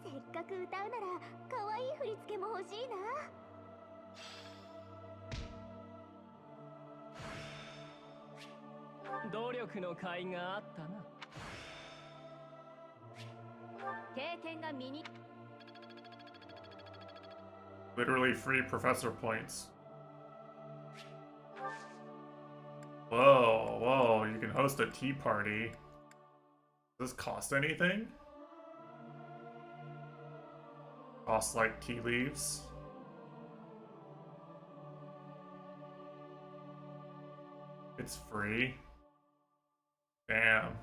せっかく歌うなら可愛い振り付けも欲しいな。努力の甲斐があったな。経験が身に Literally free professor points. Whoa, whoa, you can host a tea party. Does this cost anything? Costs like tea leaves. It's free. Damn.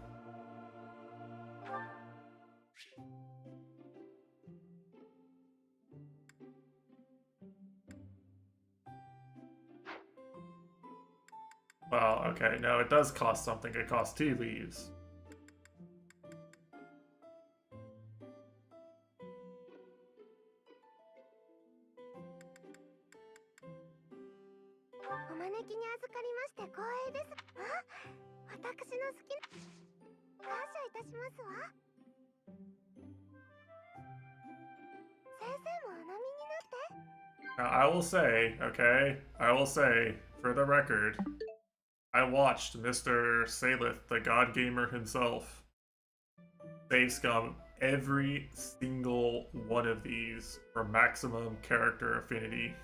Well, okay, no, it does cost something. It costs tea leaves. Now, I will say, okay, I will say, for the record, I watched Mr. Salith, the God Gamer himself, save scum every single one of these for maximum character affinity.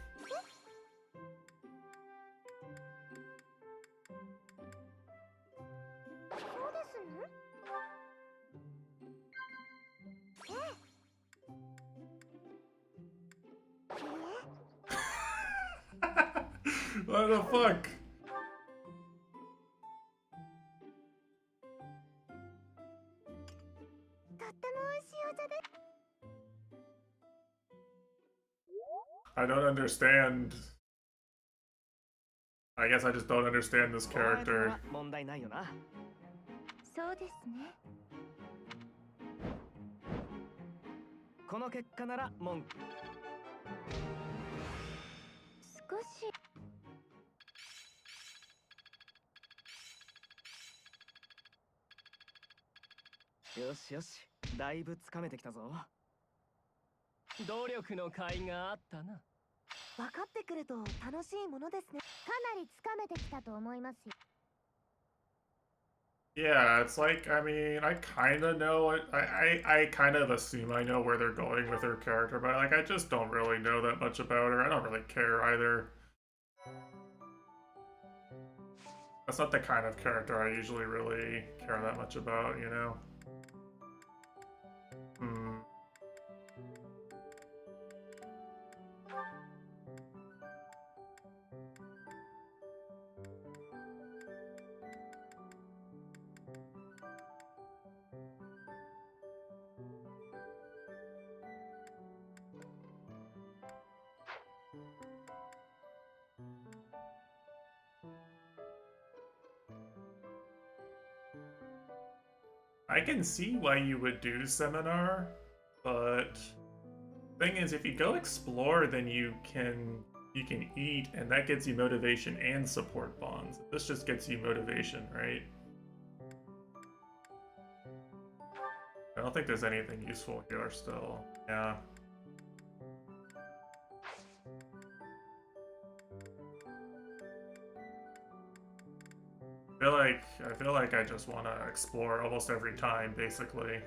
What the fuck? I don't understand. I guess I just don't understand this character. 問題ないよな。そうですね。この結果なら文句。少し。よしよし、だいぶつかめてきたぞ。努力の甲斐があったな。分かってくると楽しいものですね。かなりつかめてきたと思いますよ。Yeah, it's like, I mean, I kind of know it. I kind of assume I know where they're going with her character, but like, I just don't really know that much about her. I don't really care either. That's not the kind of character I usually really care that much about, you know? I can see why you would do seminar, but thing is, if you go explore, then you can eat, and that gets you motivation and support bonds. This just gets you motivation, right? I don't think there's anything useful here still. Yeah. I feel like I just want to explore almost every time, basically.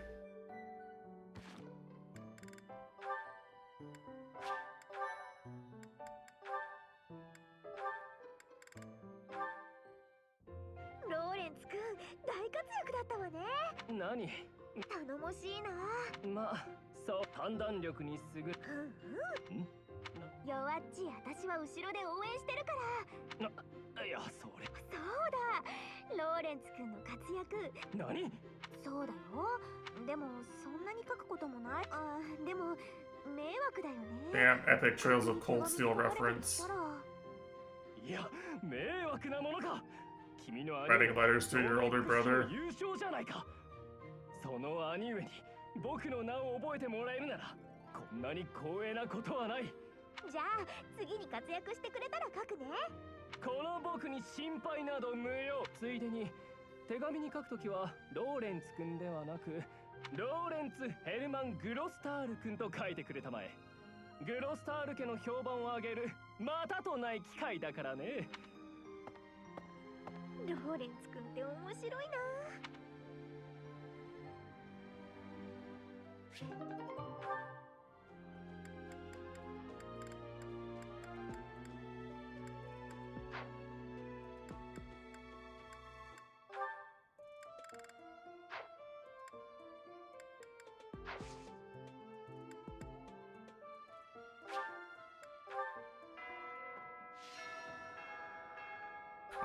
Lawrence君、大活躍だったわね。何？頼もしいな。まあ、そう判断力に優れ。弱っち、私は後ろで応援してるから。いや、それ。そうだ。ローレンツ君の活躍。何？そうだよ。でもそんなに書くこともない。あ、でも迷惑だよね。Damn, epic Trails of Cold Steel reference. いや、迷惑なものか。君の兄 Writing letters to your older brother. 優勝じゃないか。その兄上に僕の名を覚えてもらえるなら、こんなに光栄なことはない。じゃあ次に活躍してくれたら書くね。この僕に心配など無用。ついでに手紙に書くときはローレンツ君ではなくローレンツ・ヘルマン・グロスタール君と書いてくれたまえ。グロスタール家の評判を上げるまたとない機会だからね。ローレンツ君って面白いな。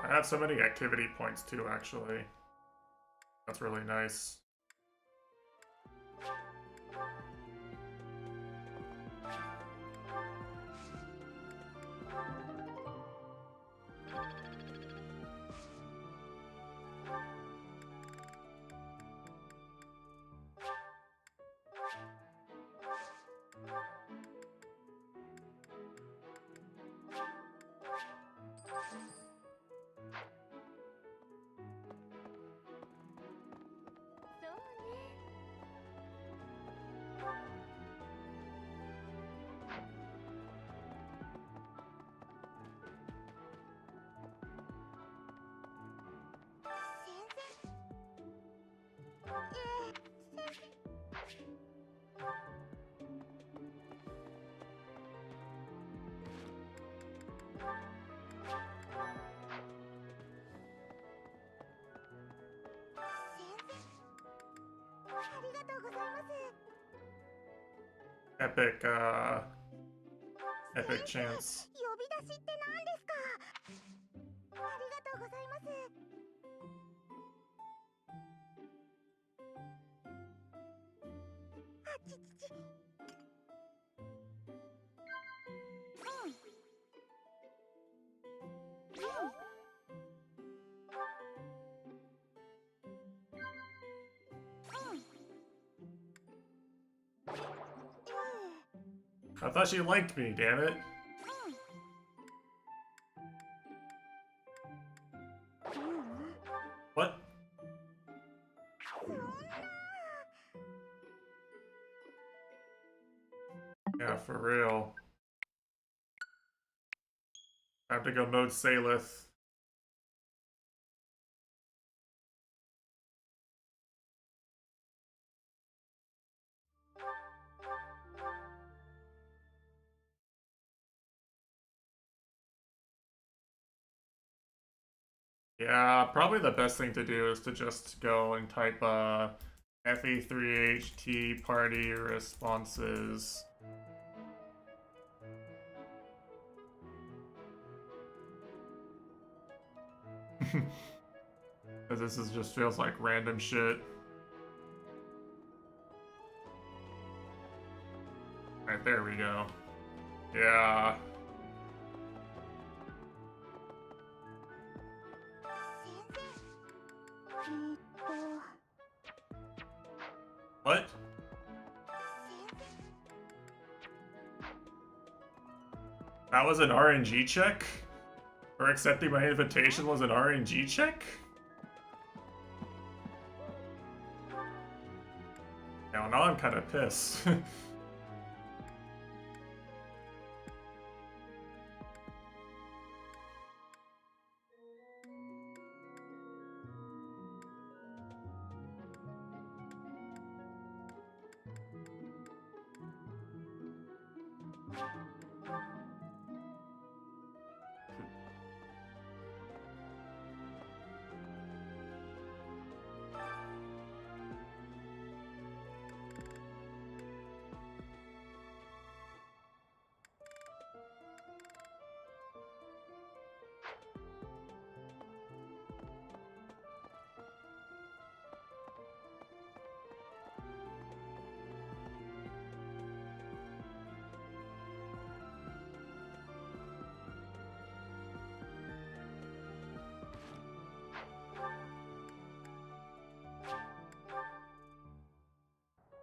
I have so many activity points too, actually. That's really nice. Epic, epic chance. 呼び出しって何ですか？ありがとうございます。あちちち。I thought she liked me, damn it. What? Yeah, for real. I have to go mode Salith. Yeah, probably the best thing to do is to just go and type fe3h t party responses. Because this is just feels like random shit. Alright, there we go. Yeah. What? That was an RNG check? Or accepting my invitation was an RNG check? Yeah, well, now I'm kind of pissed.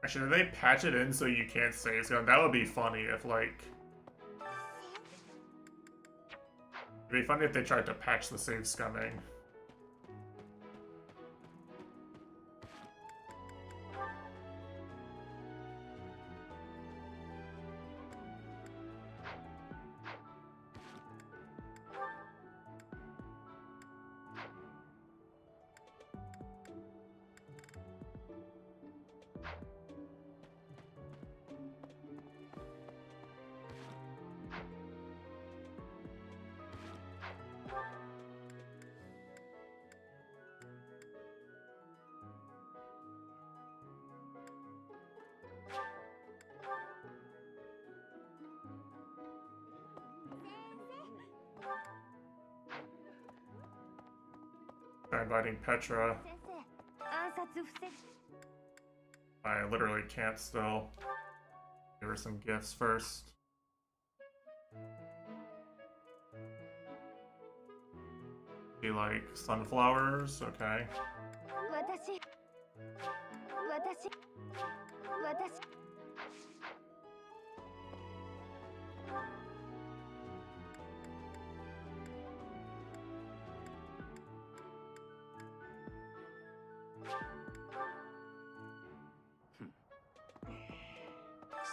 Actually, did they patch it in so you can't save scum? That would be funny if, like... It'd be funny if they tried to patch the save scumming. Try inviting Petra. I literally can't still. Give her some gifts first. Be like sunflowers, okay.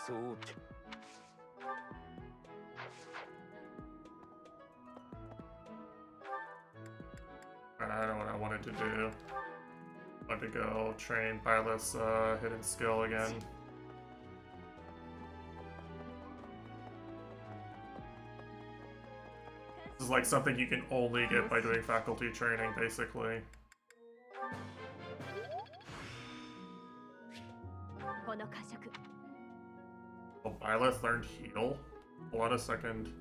So I know what I wanted to do. I wanted to go train Byleth's hidden skill again. This is like something you can only get by doing faculty training, basically. Oh, Byleth learned heal? Hold on a second.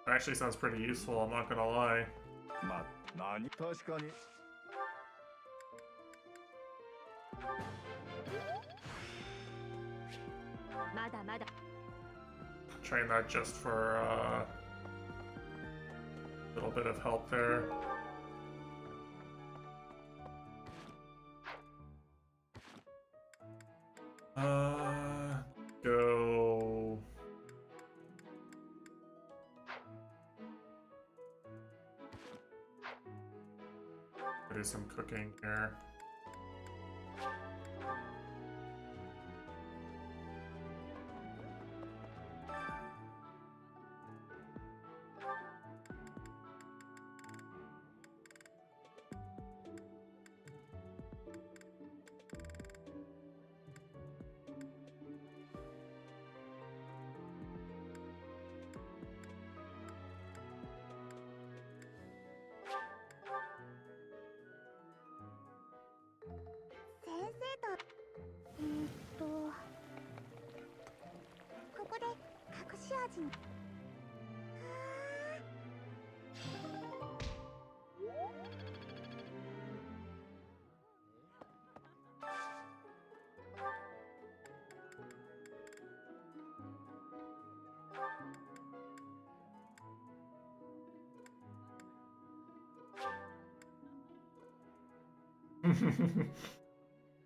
That actually sounds pretty useful, I'm not gonna lie. Train that just for a little bit of help there. Go. Do some cooking here.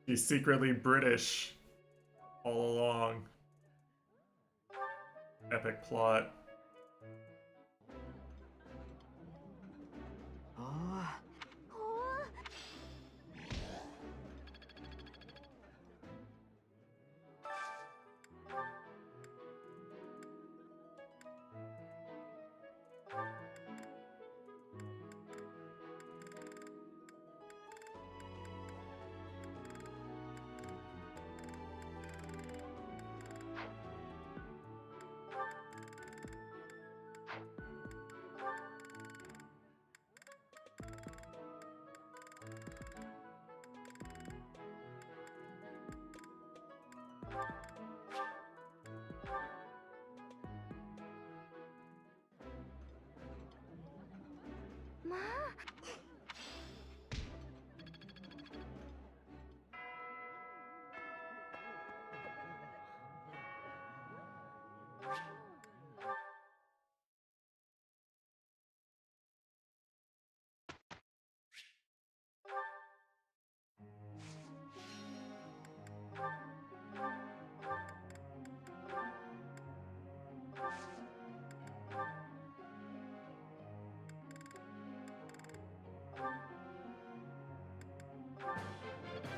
He's secretly British all along. Epic plot.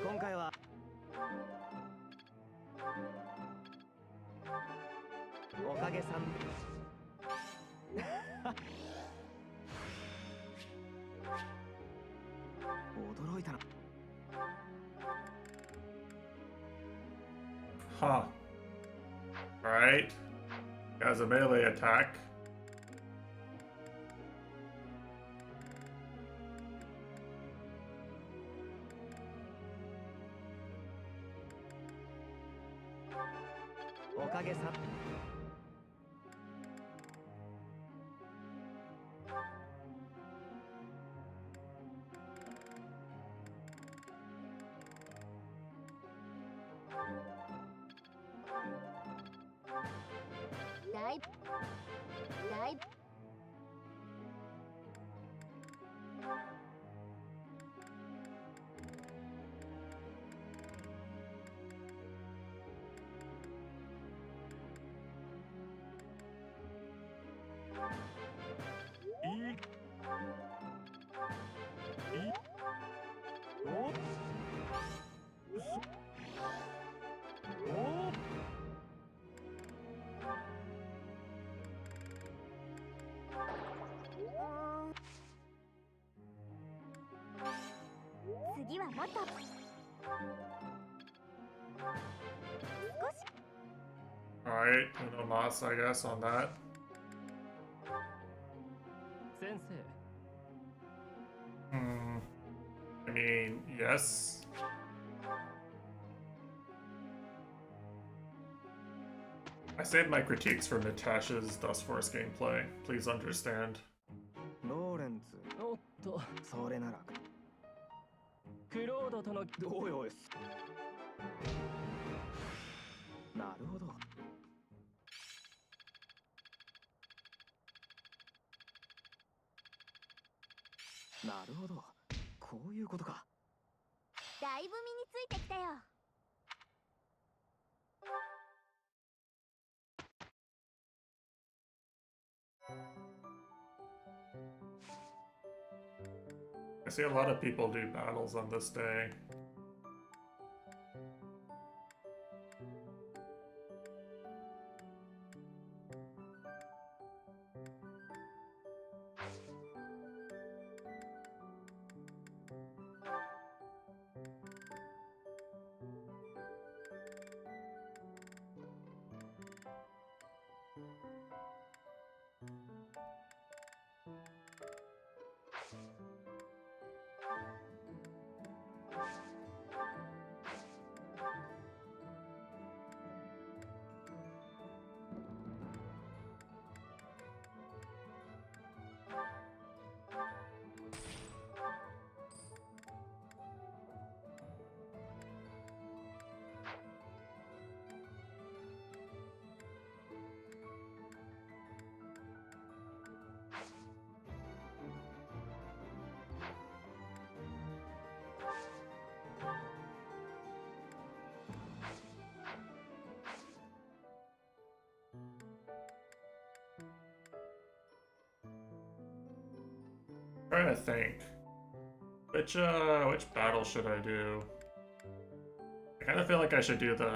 今回はおかげさん驚いたな。Huh. Alright. He has a melee attack. おかげさ。だい次はもっとAlright, no mas, I guess, on that. 先生 I mean, yes. I saved my critiques for Mitash's Dustforce gameplay. Please understand. ローレンツ。おっとそれなら。クロードとのどうよい。なるほど。なるほど。こういうことか。だいぶ身についてきたよ。I see a lot of people do battles on this day. Trying to think. Which battle should I do? I kind of feel like I should do the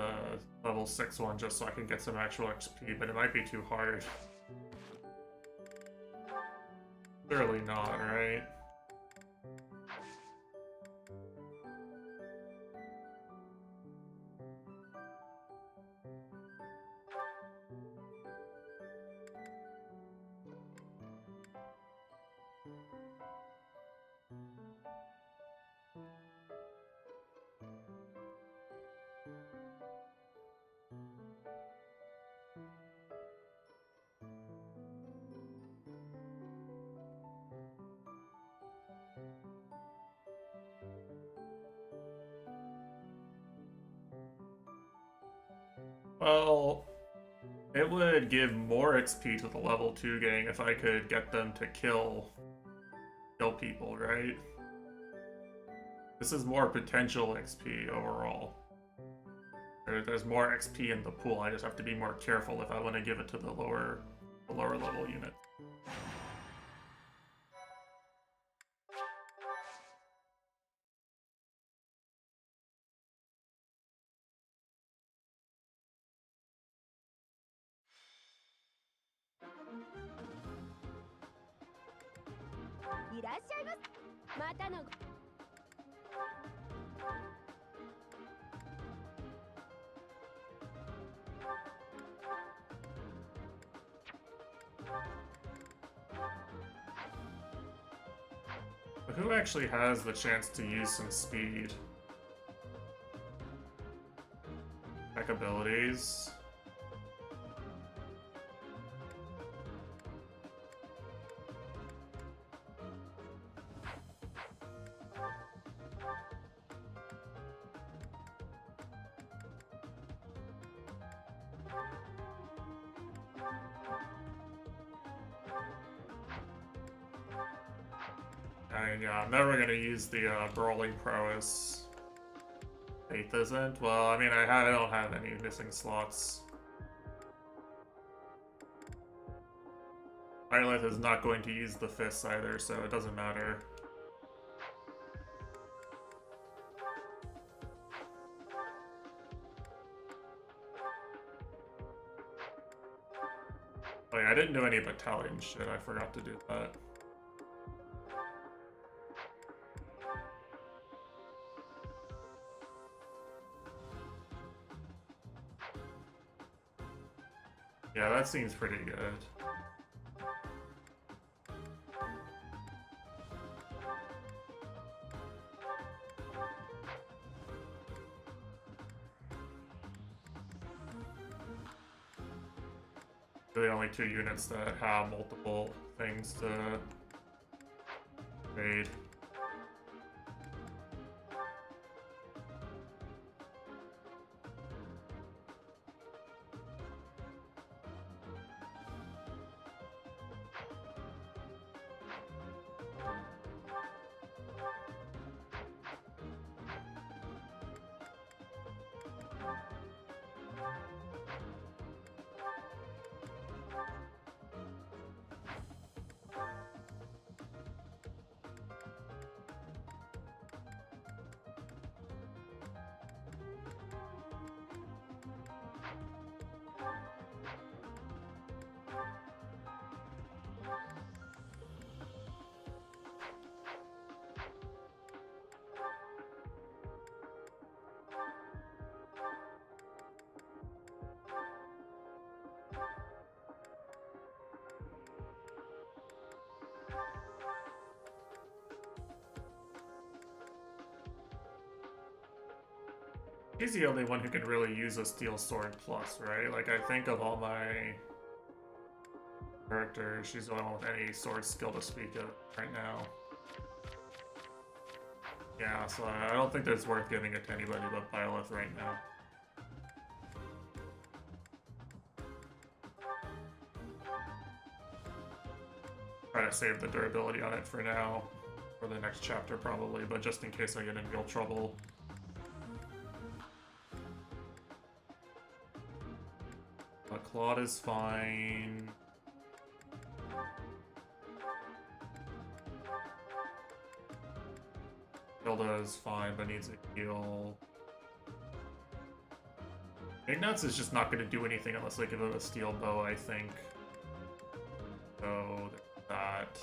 level 6 one just so I can get some actual XP, but it might be too hard. Clearly not, right? Well, it would give more XP to the level 2 gang if I could get them to kill people, right? This is more potential XP overall. There's more XP in the pool, I just have to be more careful if I want to give it to the lower level unit. But who actually has the chance to use some speed? Tech abilities. fine. Yeah, I'm never gonna use the brawling prowess. Faith isn't? Well, I mean, I don't have any missing slots. Violet is not going to use the fists either, so it doesn't matter. Oh yeah, I didn't do any battalion shit, I forgot to do that. Yeah, that seems pretty good. Really only 2 units that have multiple things to raid. He's the only one who can really use a Steel Sword Plus, right? Like, I think of all my characters, she's the only one with any sword skill to speak of right now. Yeah, so I don't think it's worth giving it to anybody but Byleth right now. Try to save the durability on it for now, for the next chapter probably, but just in case I get in real trouble. Claude is fine. Hilda is fine, but needs a heal. Ignatz is just not going to do anything unless I give him a steel bow, I think. So, that.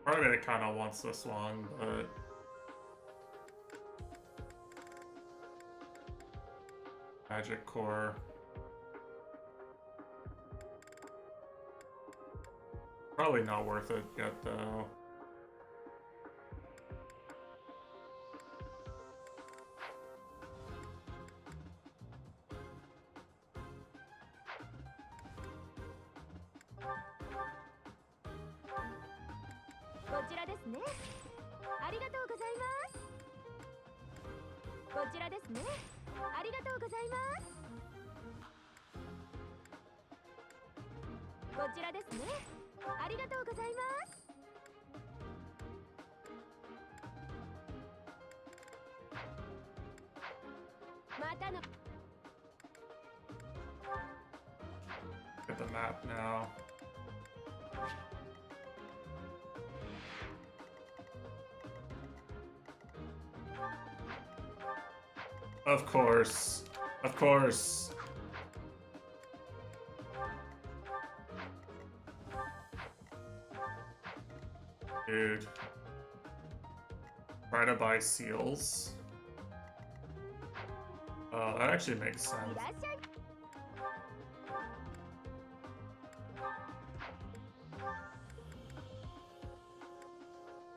Part of it kind of wants this one, but Magic Core. Probably not worth it yet, though. Get the map now. Of course. Of course. Dude. Try to buy seals. Oh, that actually makes sense.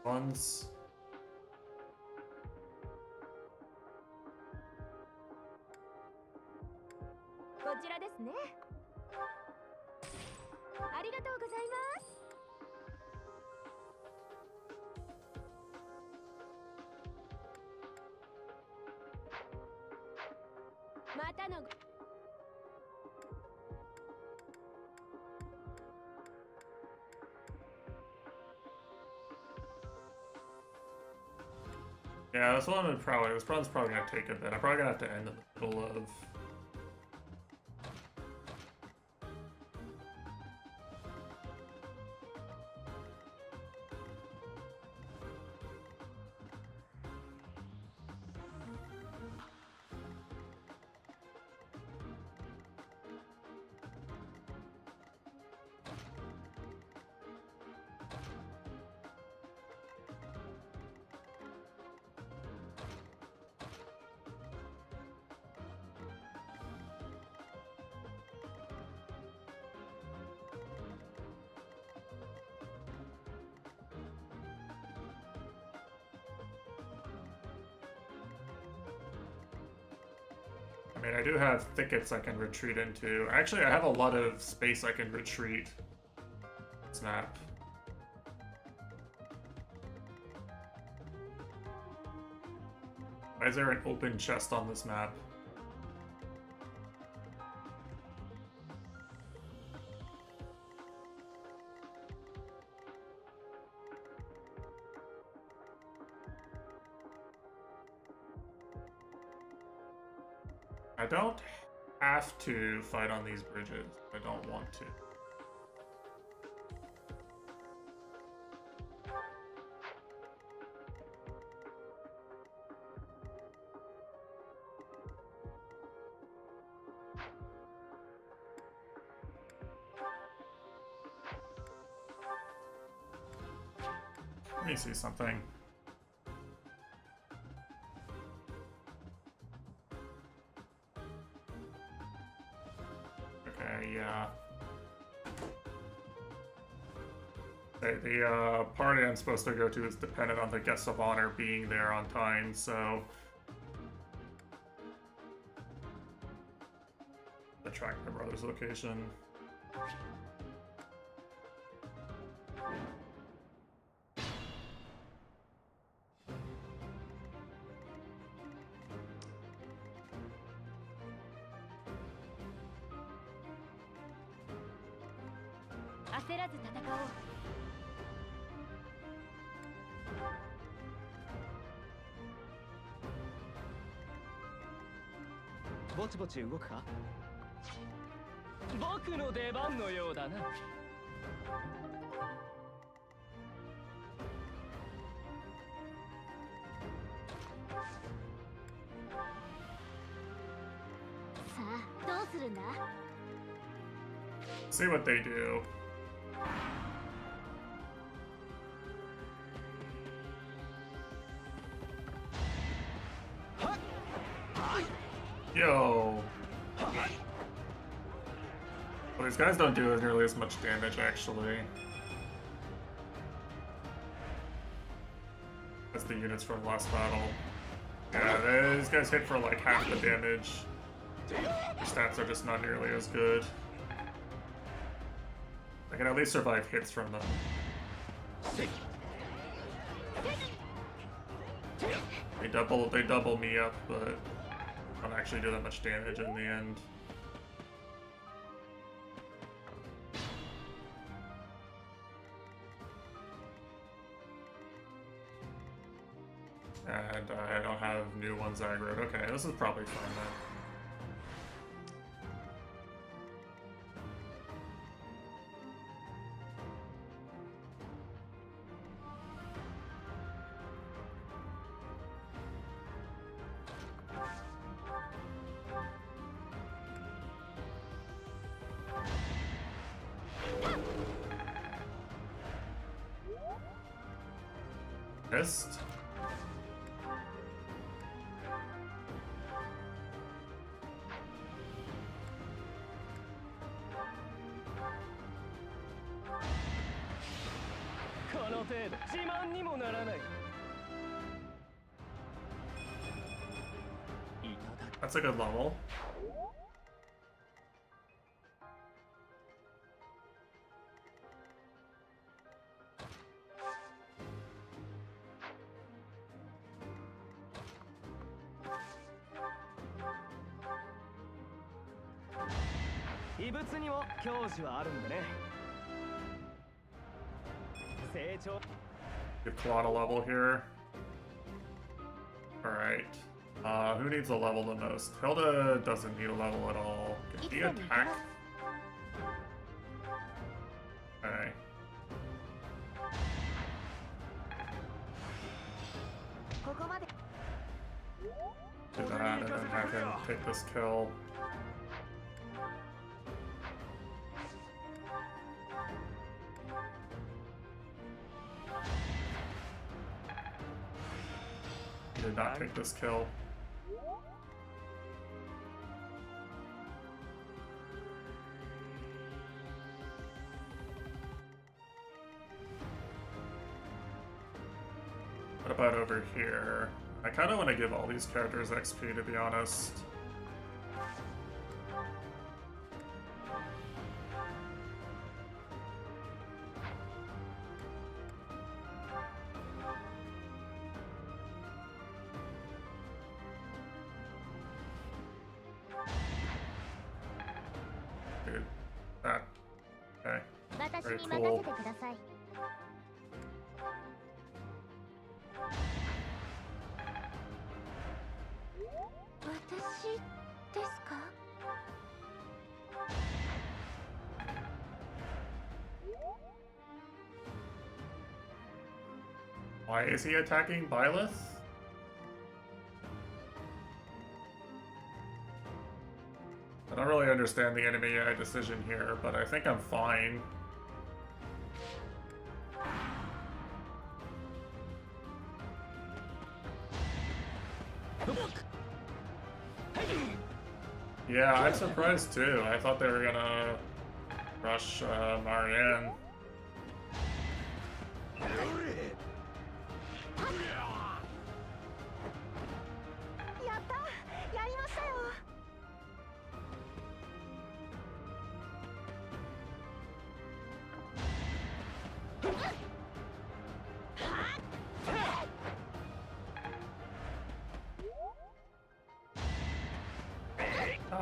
Once. こちらですね。ありがとうございます。またの。Yeah, this one's probably gonna take a bit. I'm probably gonna have to end in the middle of. I mean, I do have thickets I can retreat into. Actually, I have a lot of space I can retreat. Snap. Why is there an open chest on this map? I don't have to fight on these bridges. I don't want to. Let me see something. Yeah. The party I'm supposed to go to is dependent on the guest of honor being there on time, so I'll track my brother's location.ぼちぼち動くか？僕の出番のようだな。さあ、どうするんだ？ See what they do. Yo. Well, these guys don't do nearly as much damage, actually. That's the units from last battle. Yeah, these guys hit for like half the damage. Their stats are just not nearly as good. I can at least survive hits from them. They double me up, but don't actually do that much damage in the end. And I don't have new ones aggroed. Okay, this is probably fine then. Missed. の程度自慢にもならない。 That's a good level. Give Claude a level here. Alright. Who needs a level the most? Hilda doesn't need a level at all. Can he attack? Okay. Do that and then have him take this kill. He did not take this kill. What about over here? I kind of want to give all these characters XP, to be honest. Dude, that. Okay. Very cool. 私ですか？ Why is he attacking Byleth? I don't really understand the enemy AI decision here, but I think I'm fine. Yeah, I'm surprised too. I thought they were gonna rush Marianne.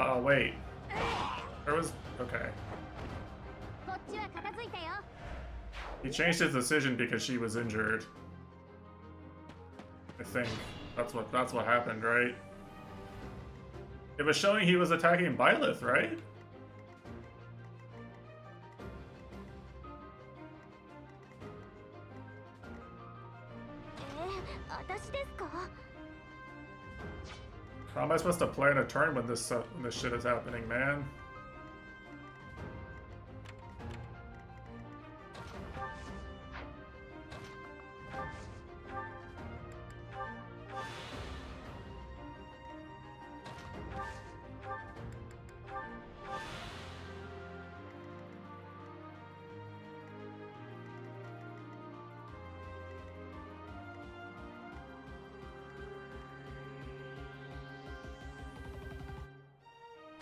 Oh, wait. There was... okay. He changed his decision because she was injured. I think. That's what happened, right? It was showing he was attacking Byleth, right? How am I supposed to plan a turn when this shit is happening, man?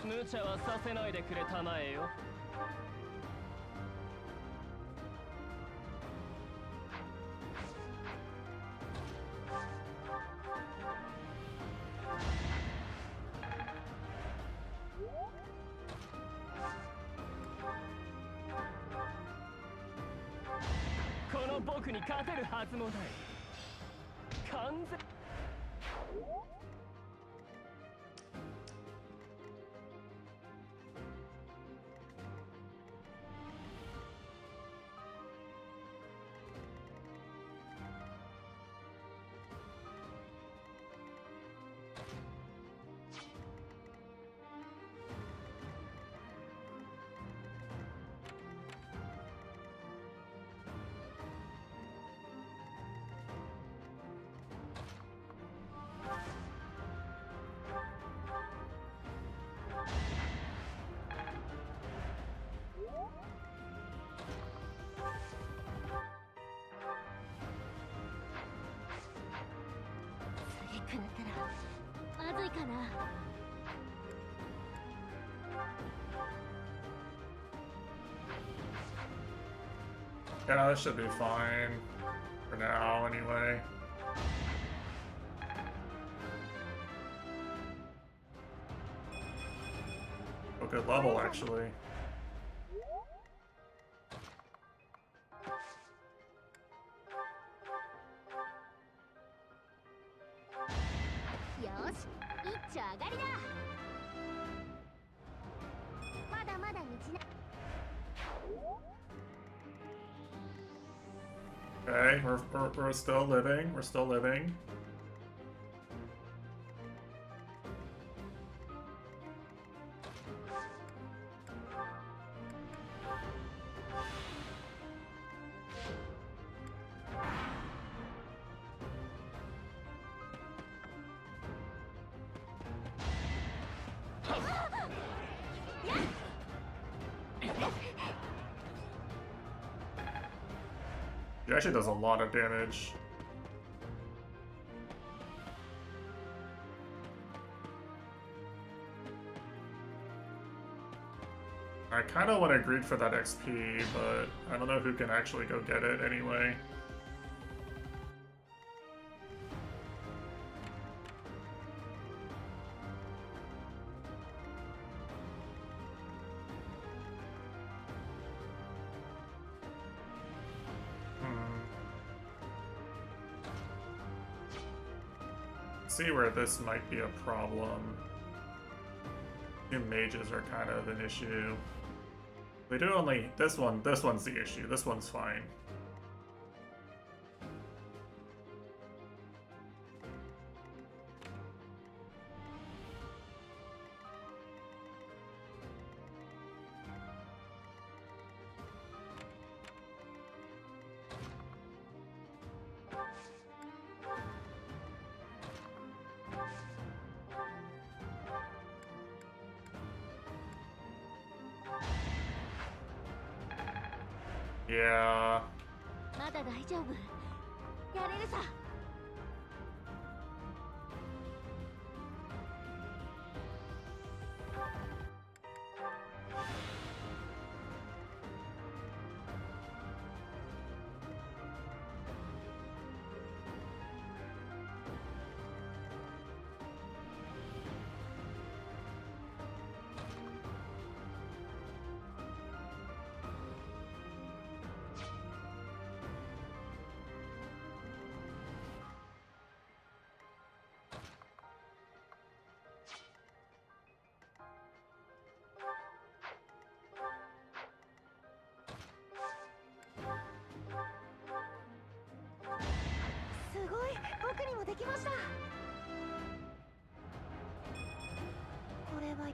無茶はさせないでくれたまえよ。この僕に勝てるはずもない。完全。いかな。 Yeah, this should be fine for now, anyway. A good level, actually. Okay, we're still living. We're still living. He actually does a lot of damage. I kind of want to greed for that XP, but I don't know who can actually go get it anyway. See where this might be a problem. Two mages are kind of an issue. They do only this one's the issue. This one's fine. Yeah. まだ大丈夫。やれるさ。すごい、僕にもできました。これは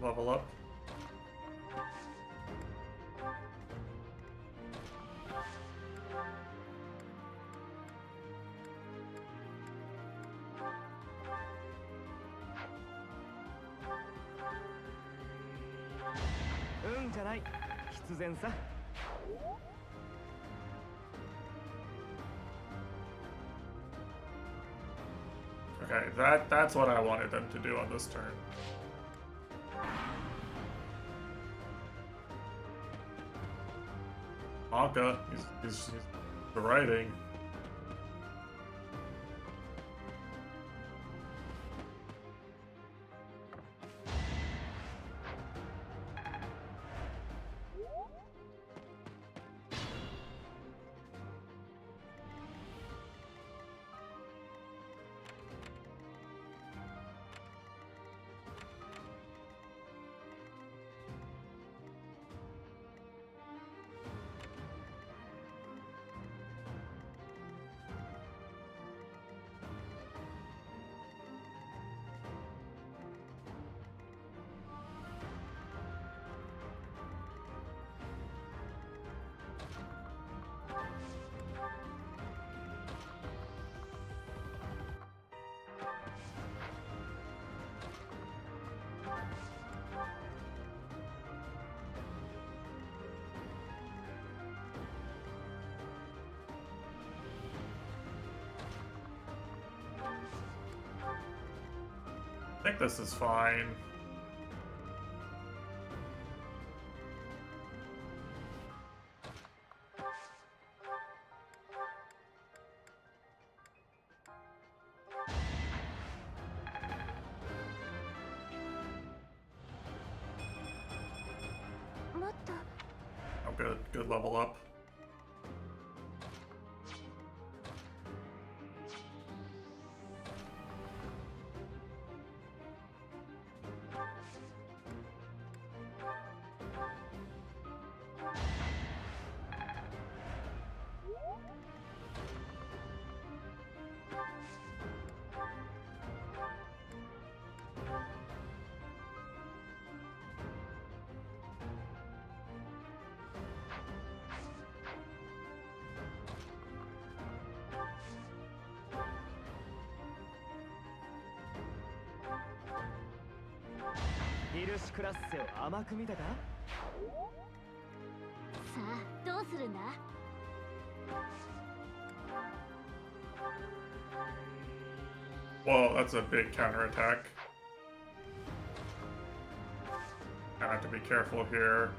Level up.じゃない。必然さ。Okay, that's what I wanted them to do on this turn. Aka, he's writing. I think this is fine. Oh, good level up. Whoa, that's a big counterattack. I have to be careful here.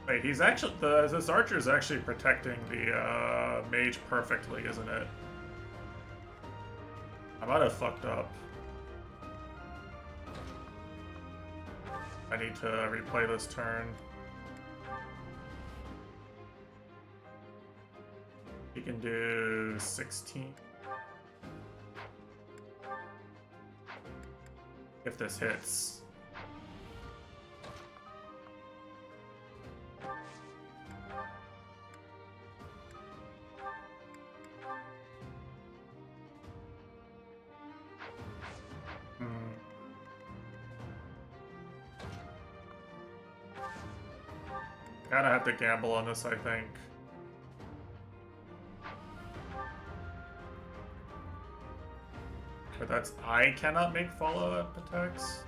Wait, he's actually this archer is actually protecting the mage perfectly, isn't it? I might have fucked up. I need to replay this turn. He can do 16. If this hits. Kinda have to gamble on this, I think. But that's... I cannot make follow-up attacks?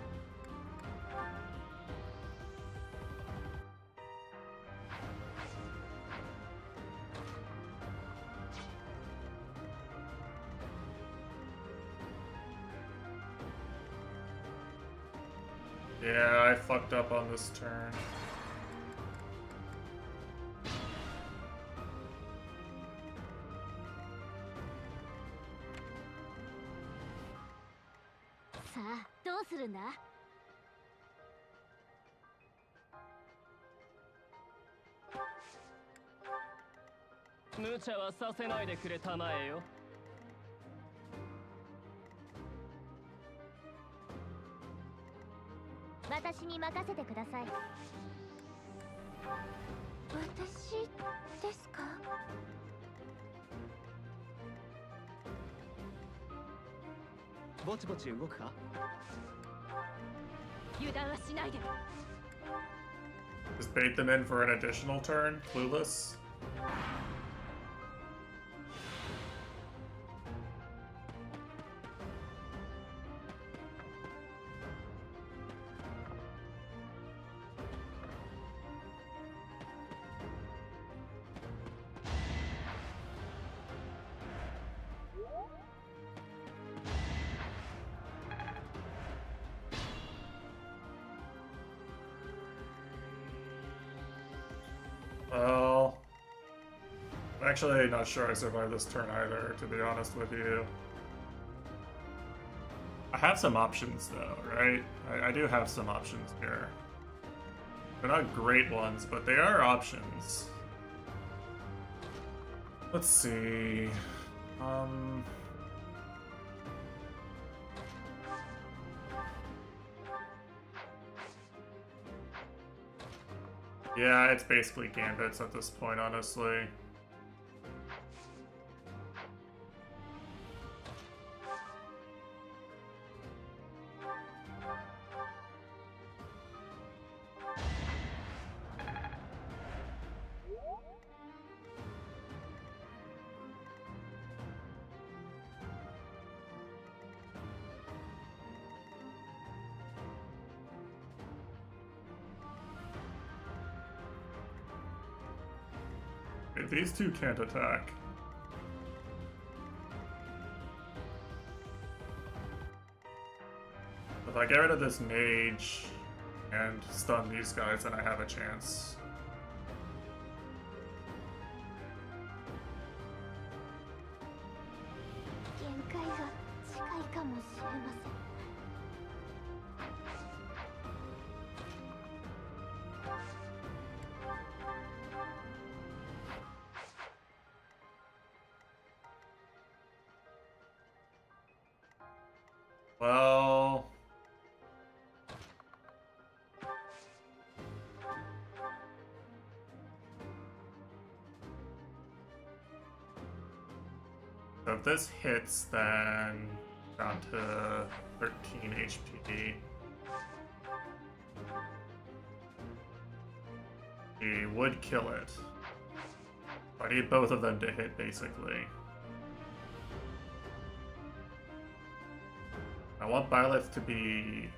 Yeah, I fucked up on this turn.無茶はさせないでくれたまえよ。私に任せてください。私ですか？ぼちぼち動くか？油断はしないで。 Just bait them in for an additional turn? Clueless? Well, I'm actually not sure I survived this turn either, to be honest with you. I have some options though, right? I do have some options here. They're not great ones, but they are options. Let's see. Yeah, it's basically gambits at this point, honestly. These two can't attack. I get rid of this mage and stun these guys, then I have a chance. Well, so if this hits, then down to 13 HP. He would kill it. I need both of them to hit, basically. I want Byleth to be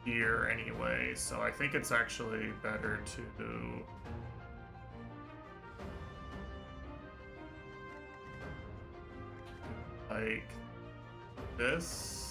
here anyway, so I think it's actually better to like this.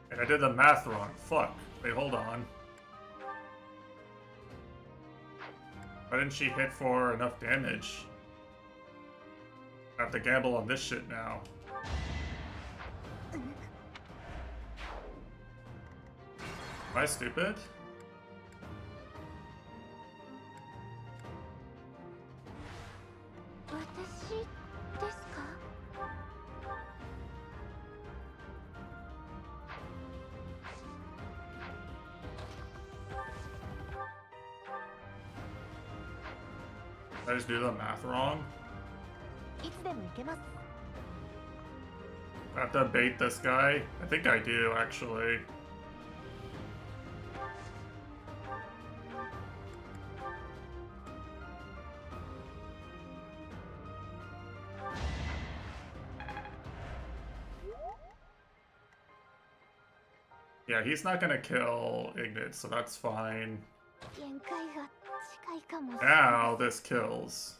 And I did the math wrong. Fuck. Wait, hold on. Why didn't she hit for enough damage? I have to gamble on this shit now. Am I stupid? Did I just do the math wrong? I have to bait this guy? I think I do, actually. Yeah, he's not gonna kill Ignite, so that's fine. Now this kills.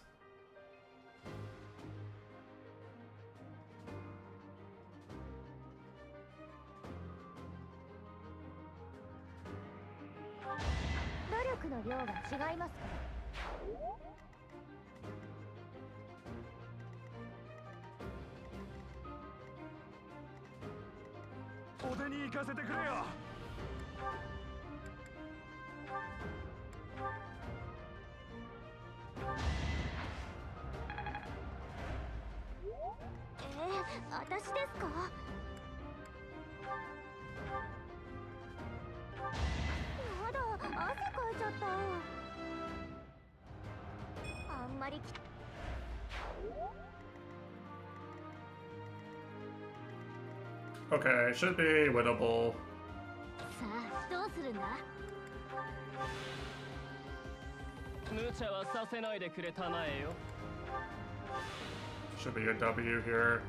Okay, should be winnable. Should be a W here.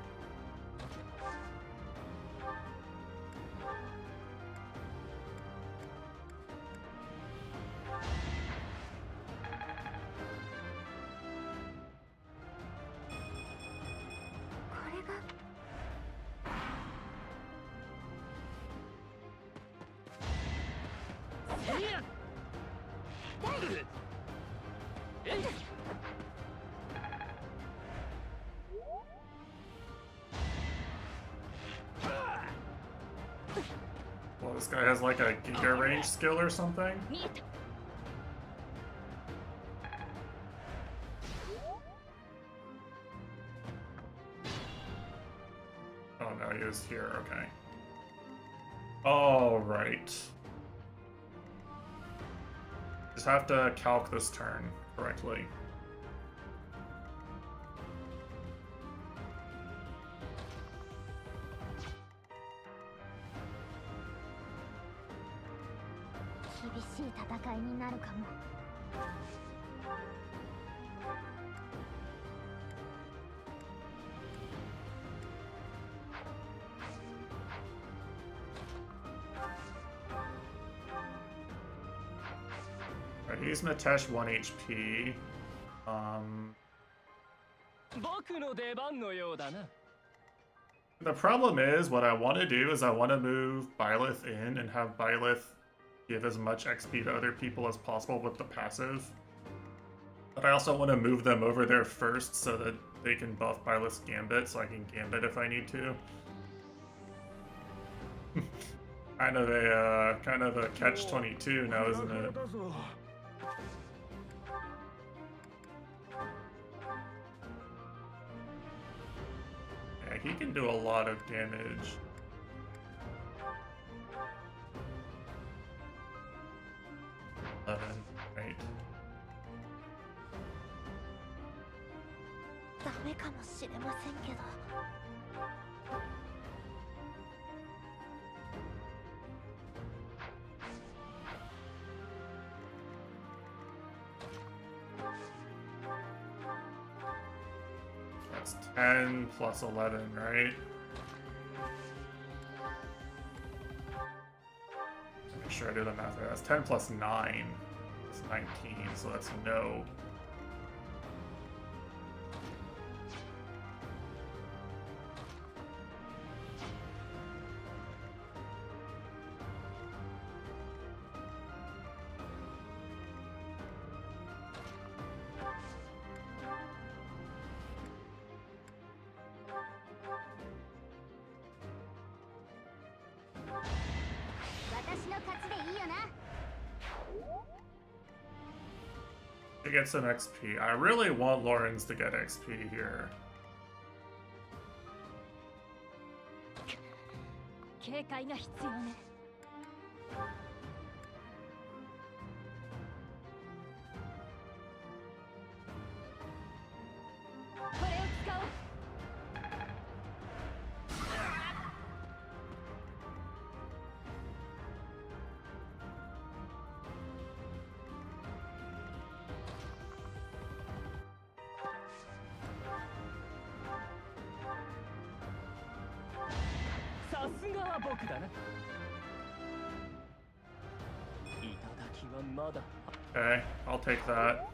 Well, this guy has like a giga range skill or something. is here, okay. Alright. Just have to calc this turn correctly. Alright, he's Matesh 1 HP. The problem is, what I want to do is I want to move Byleth in and have Byleth give as much XP to other people as possible with the passive. But I also want to move them over there first so that they can buff Byleth's Gambit, so I can Gambit if I need to. kind of a catch-22 now, isn't it? Yeah, he can do a lot of damage. Right. That's 10 plus 11, right? Make sure I do the math right. That's 10 plus 9. That's 19, so that's no. To get some XP. I really want Lawrence to get XP here. 警戒が必要ね。これを使おう。さすがは僕だな。頂きはまだ。Okay, I'll take that.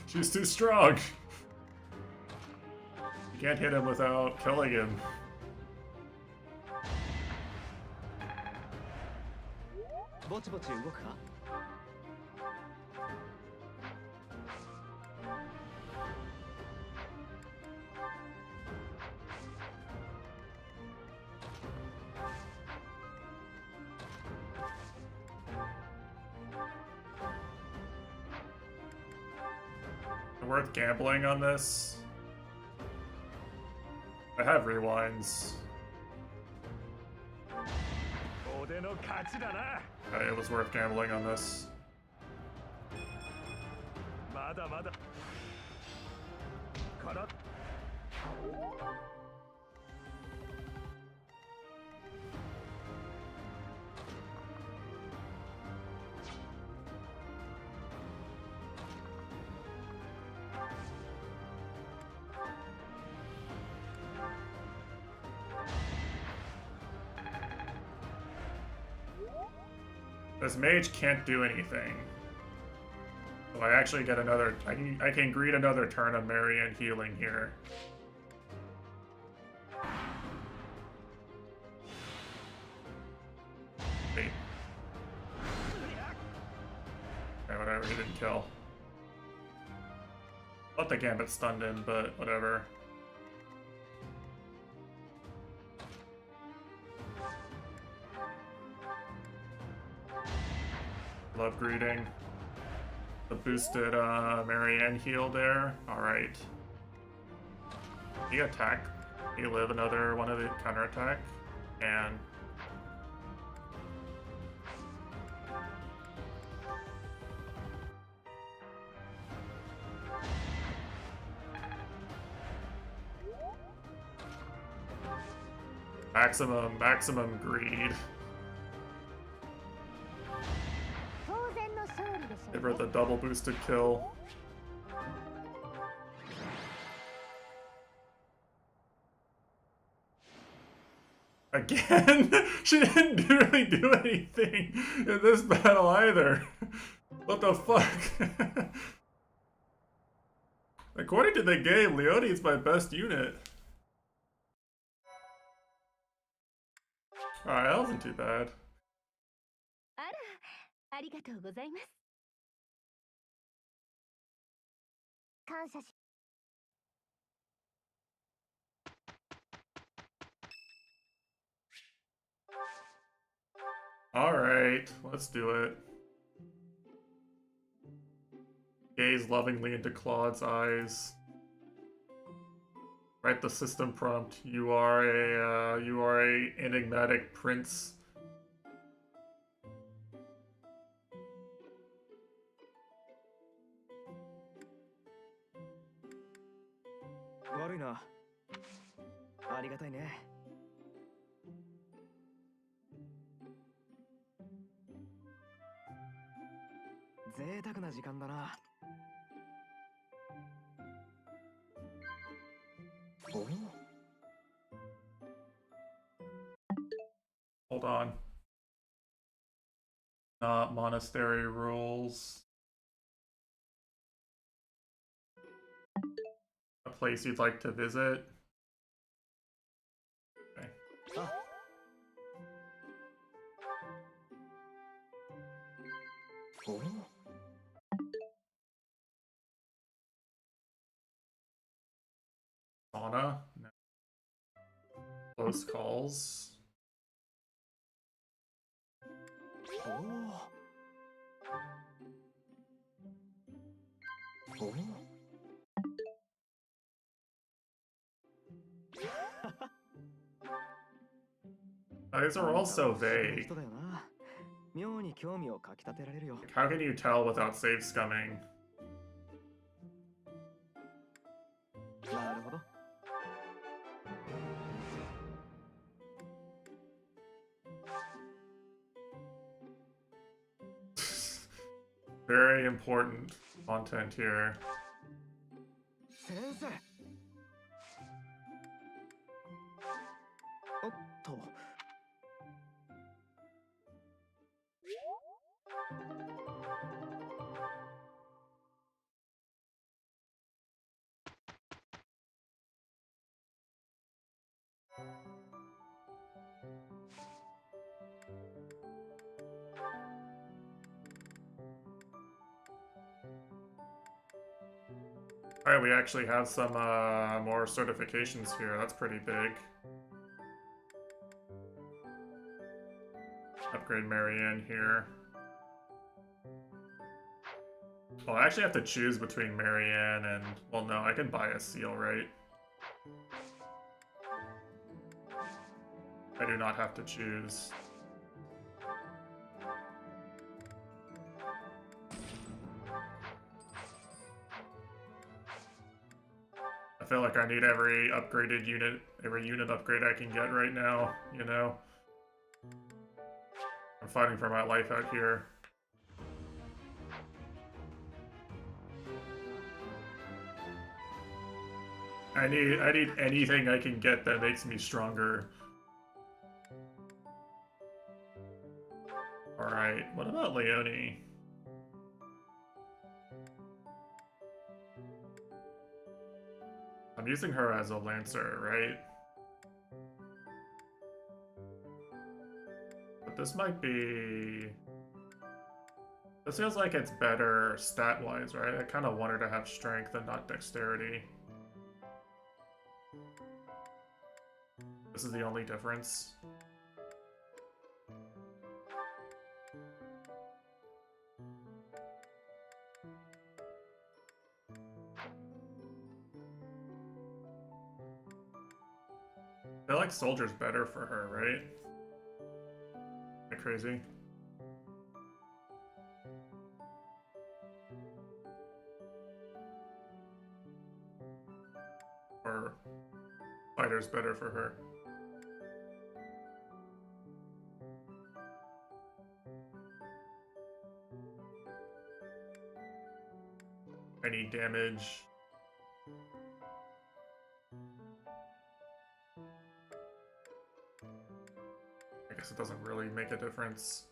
She's too strong. You can't hit him without killing him. Worth gambling on this? I have rewinds. It was worth gambling on this. This mage can't do anything. So I actually get another. I can greet another turn of Marianne healing here. Wait. Okay, whatever, he didn't kill. Thought the Gambit stunned him, but whatever. Love greeting. The boosted Marianne heal there. Alright. He attack. He live another one of the counterattack. And maximum greed. Give her the double boosted kill. Again? She didn't really do anything in this battle either. What the fuck? According to the game, Leone is my best unit. Alright, that wasn't too bad. ありがとうございます。感謝し。Alright, let's do it. Gaze lovingly into Claude's eyes. Write the system prompt. You are a enigmatic prince.悪いな。ありがたいね。贅沢な時間だな。おお。Hold on. Not monastery rules. A place you'd like to visit. Okay. Oh. Sauna? No. Close calls. Oh. Oh. These are all so vague. How can you tell without save scumming? Very important content here. Alright, we actually have some more certifications here. That's pretty big. Upgrade Marianne here. Well, I actually have to choose between Marianne and... Well, no, I can buy a seal, right? I do not have to choose. I feel like I need every upgraded unit, every unit upgrade I can get right now, you know? I'm fighting for my life out here. I need anything I can get that makes me stronger. Alright, what about Leone? I'm using her as a Lancer, right? But This might be... This feels like it's better stat-wise, right? I kind of want her to have strength and not dexterity. This is the only difference. I feel like soldier's better for her, right? Am I crazy? Or fighter's better for her. I need damage. I guess it doesn't really make a difference.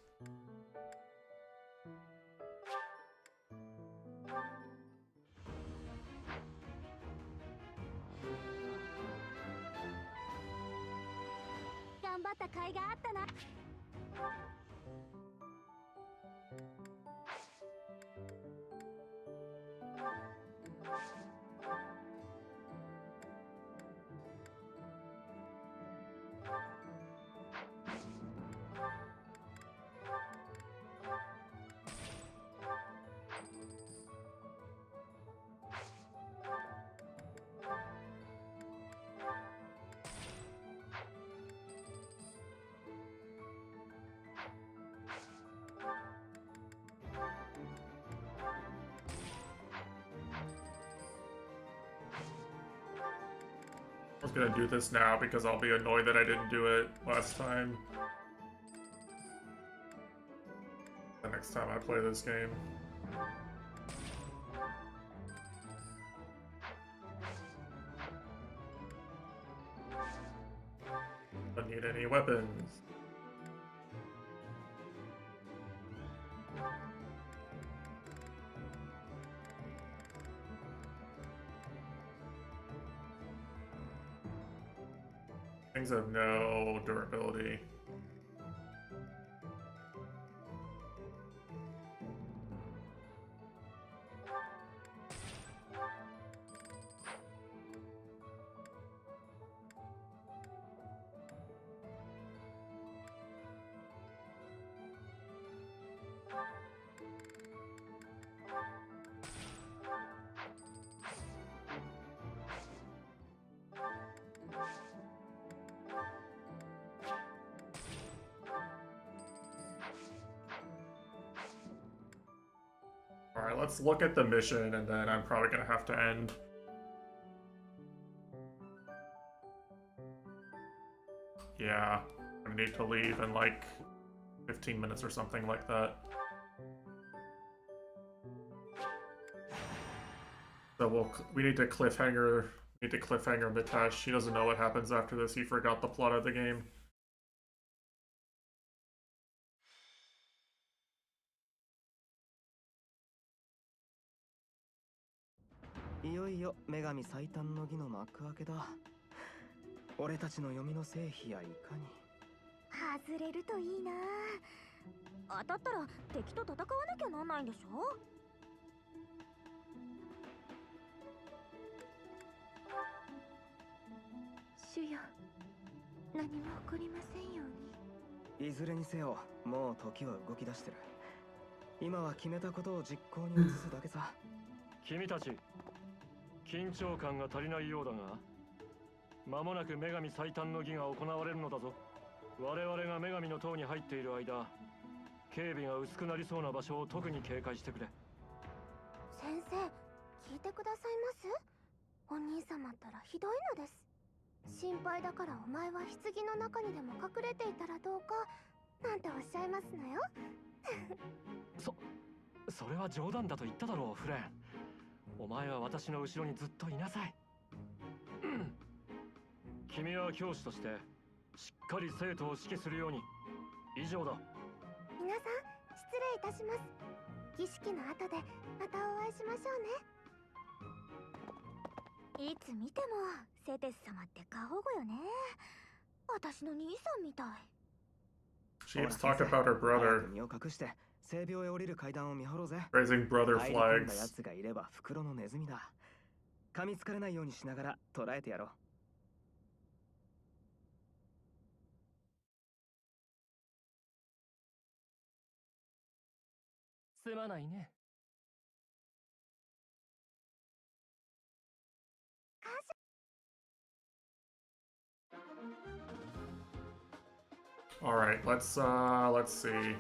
I was gonna do this now because I'll be annoyed that I didn't do it last time. The next time I play this game. Don't need any weapons. Things have no durability. Alright, let's look at the mission and then I'm probably gonna have to end. Yeah, I need to leave in like 15 minutes or something like that. So we need to cliffhanger Mitesh. He doesn't know what happens after this. He forgot the plot of the game.いよいよ女神最短の儀の幕開けだ。俺たちの読みの成否やいかに。外れるといいな。当たったら敵と戦わなきゃなんないんでしょ。主よ、何も起こりませんように。いずれにせよ、もう時は動き出してる。今は決めたことを実行に移すだけさ。君たち緊張感が足りないようだが、間もなく女神最短の儀が行われるのだぞ。我々が女神の塔に入っている間、警備が薄くなりそうな場所を特に警戒してくれ。先生、聞いてくださいます？お兄様ったらひどいのです。心配だからお前は棺の中にでも隠れていたらどうかなんておっしゃいますのよ。それは冗談だと言っただろう、フレン。お前は私の後ろにずっといなさい。君は教師としてしっかり生徒を指揮するように。以上だ。皆さん失礼いたします。儀式の後でまたお会いしましょうね。いつ見てもセテス様って過保護よね。私の兄さんみたい。Sheep's talked about her brother. 身を隠して性病へ降りる階段を見張ろうぜ。 Raising brother 入り込んだ flags. 奴がいれば袋のネズミだ。噛みつかれないようにしながら捕らえてやろう。すまないね。 All right, let's see.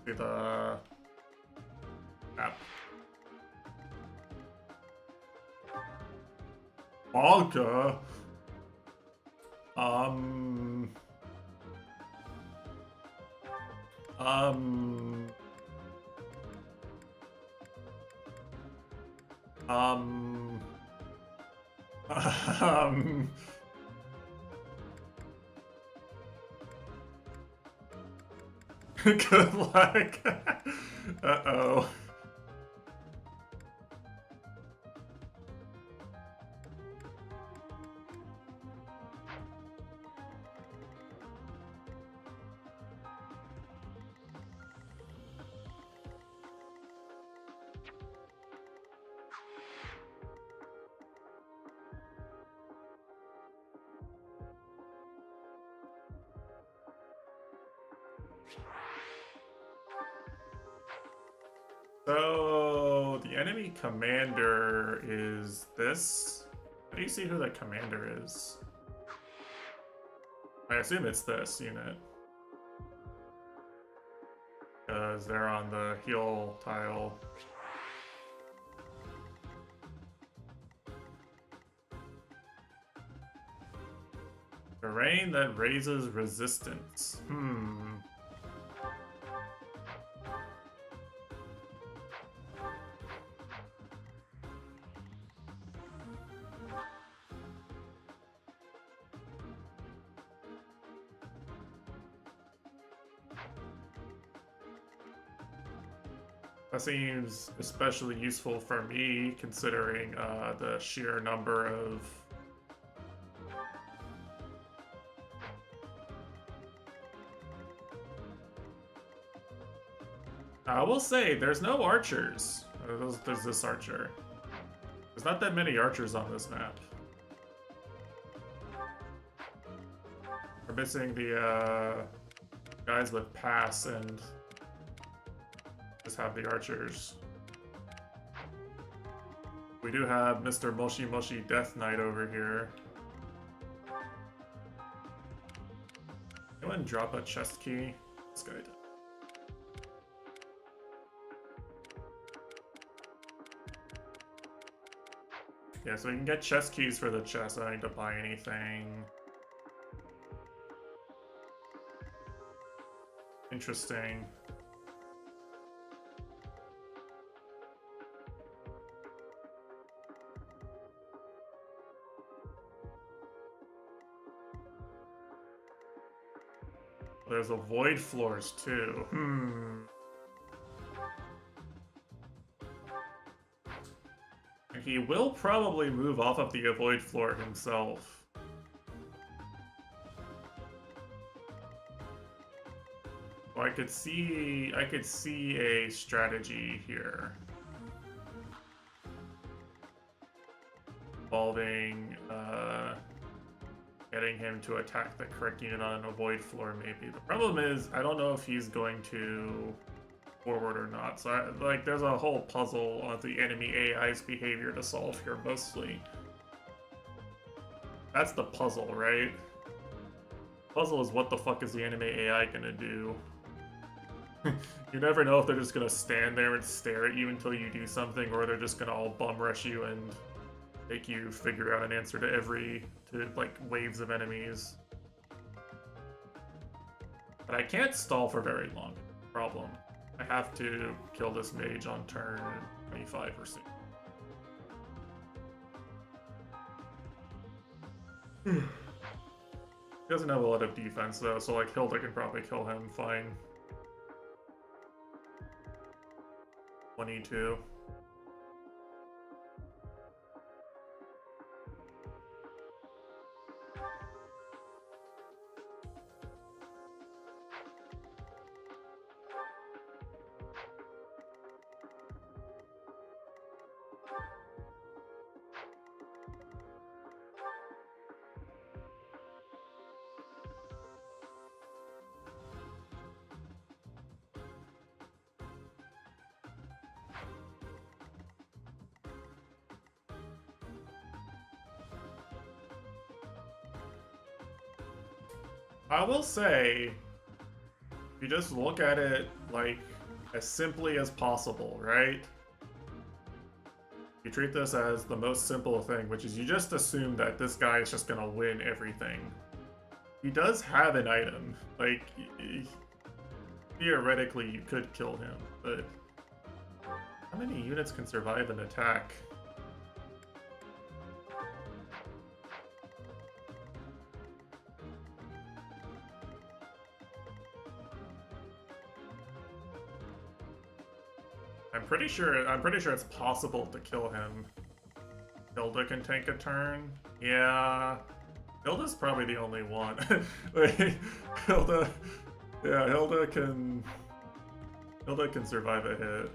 See the app. Vodka. Um. Good luck. Uh-oh. So, the enemy commander is this? How do you see who the commander is? I assume it's this unit. Because they're on the heal tile. Terrain that raises resistance. That seems especially useful for me, considering the sheer number of I will say, there's no archers. There's this archer. There's not that many archers on this map. We're missing the guys with pass and just have the archers. We do have Mr. Moshi Moshi Death Knight over here. Anyone drop a chest key? This guy did. Yeah, so we can get chest keys for the chest. I don't need to buy anything. Interesting. There's a void floors too. He will probably move off of the avoid floor himself. So I could see a strategy here. Involving getting him to attack the correct unit on an avoid floor, maybe. The problem is, I don't know if he's going to forward or not. So, there's a whole puzzle of the enemy AI's behavior to solve here, mostly. That's the puzzle, right? Puzzle is what the fuck is the enemy AI gonna do? You never know if they're just gonna stand there and stare at you until you do something, or they're just gonna all bum rush you and make you figure out an answer to waves of enemies. But I can't stall for very long. Problem. I have to kill this mage on turn 25 or so. He doesn't have a lot of defense though, so Hilda can probably kill him fine. 22. I will say, if you just look at it like as simply as possible, right? You treat this as the most simple thing, which is you just assume that this guy is just gonna win everything. He does have an item. Like, theoretically, you could kill him, but how many units can survive an attack? I'm pretty sure it's possible to kill him. Hilda can take a turn. Yeah. Hilda's probably the only one. Like, Hilda can survive a hit.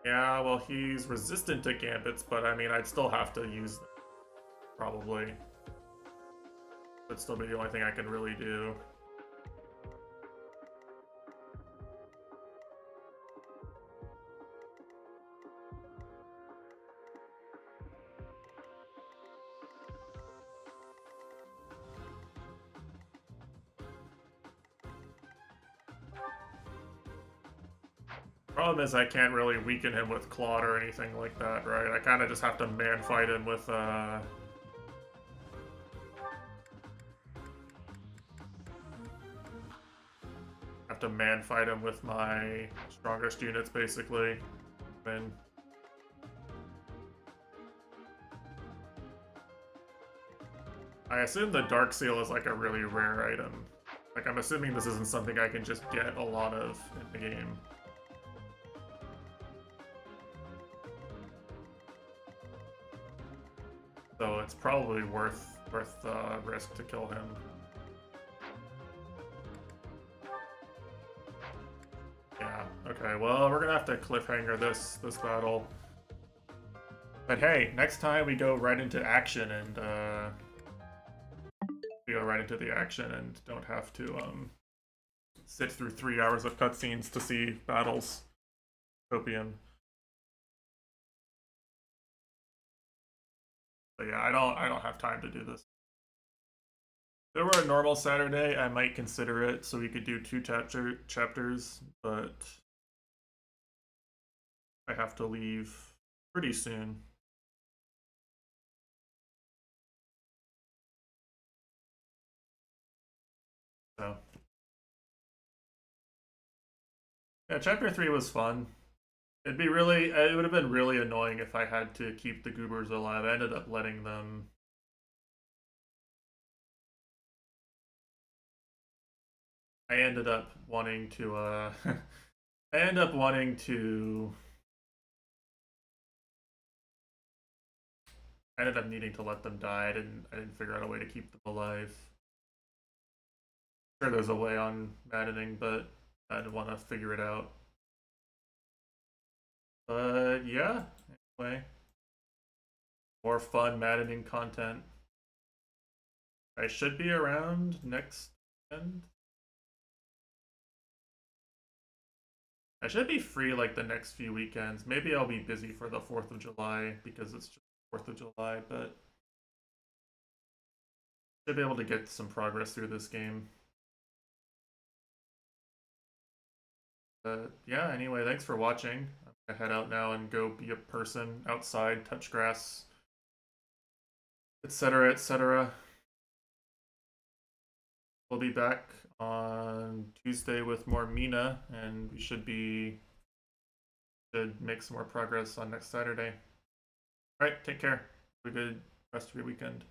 Yeah, well, he's resistant to gambits, but I mean, I'd still have to use them, probably. That'd still be the only thing I can really do. Problem is I can't really weaken him with Claude or anything like that, right? I kind of just have to man fight him with my strongest units, basically. And I assume the Dark Seal is like a really rare item. Like, I'm assuming this isn't something I can just get a lot of in the game. So it's probably worth the risk to kill him. Yeah, okay, well, we're gonna have to cliffhanger this battle. But hey, next time we go right into action and don't have to sit through 3 hours of cutscenes to see battles. Copium. But yeah, I don't have time to do this. If there were a normal Saturday, I might consider it so we could do 2 chapters, but I have to leave pretty soon. So yeah, chapter 3 was fun. It would have been really annoying if I had to keep the goobers alive. I ended up letting them. I ended up wanting to I ended up needing to let them die. I didn't figure out a way to keep them alive. Sure, there's a way on maddening, but I didn't want to figure it out. But yeah, anyway, more fun maddening content. I should be around next weekend. I should be free like the next few weekends. Maybe I'll be busy for the 4th of July because it's just 4th of July, but should be able to get some progress through this game. But yeah, anyway, thanks for watching. I'm gonna head out now and go be a person outside, touch grass, etc., etc. We'll be back on Tuesday with more Mina, and we should make some more progress on next Saturday. Alright, take care. Have a good rest of your weekend.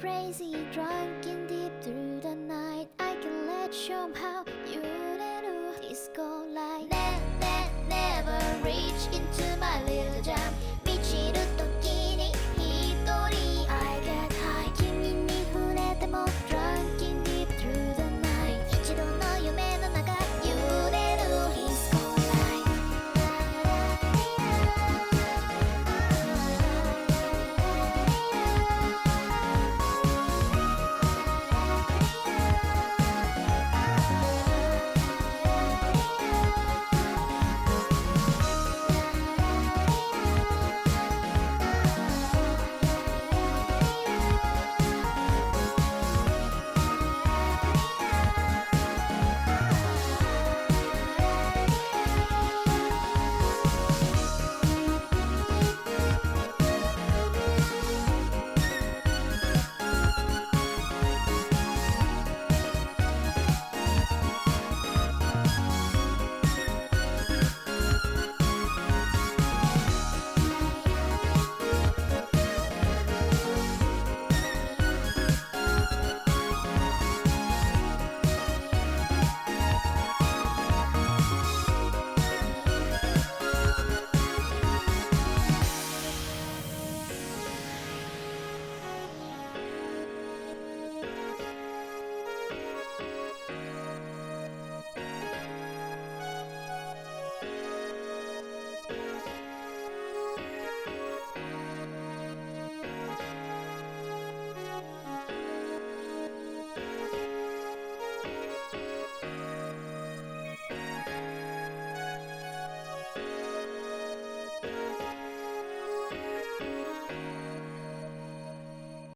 crazy, drunk in deep through the night. I can let show how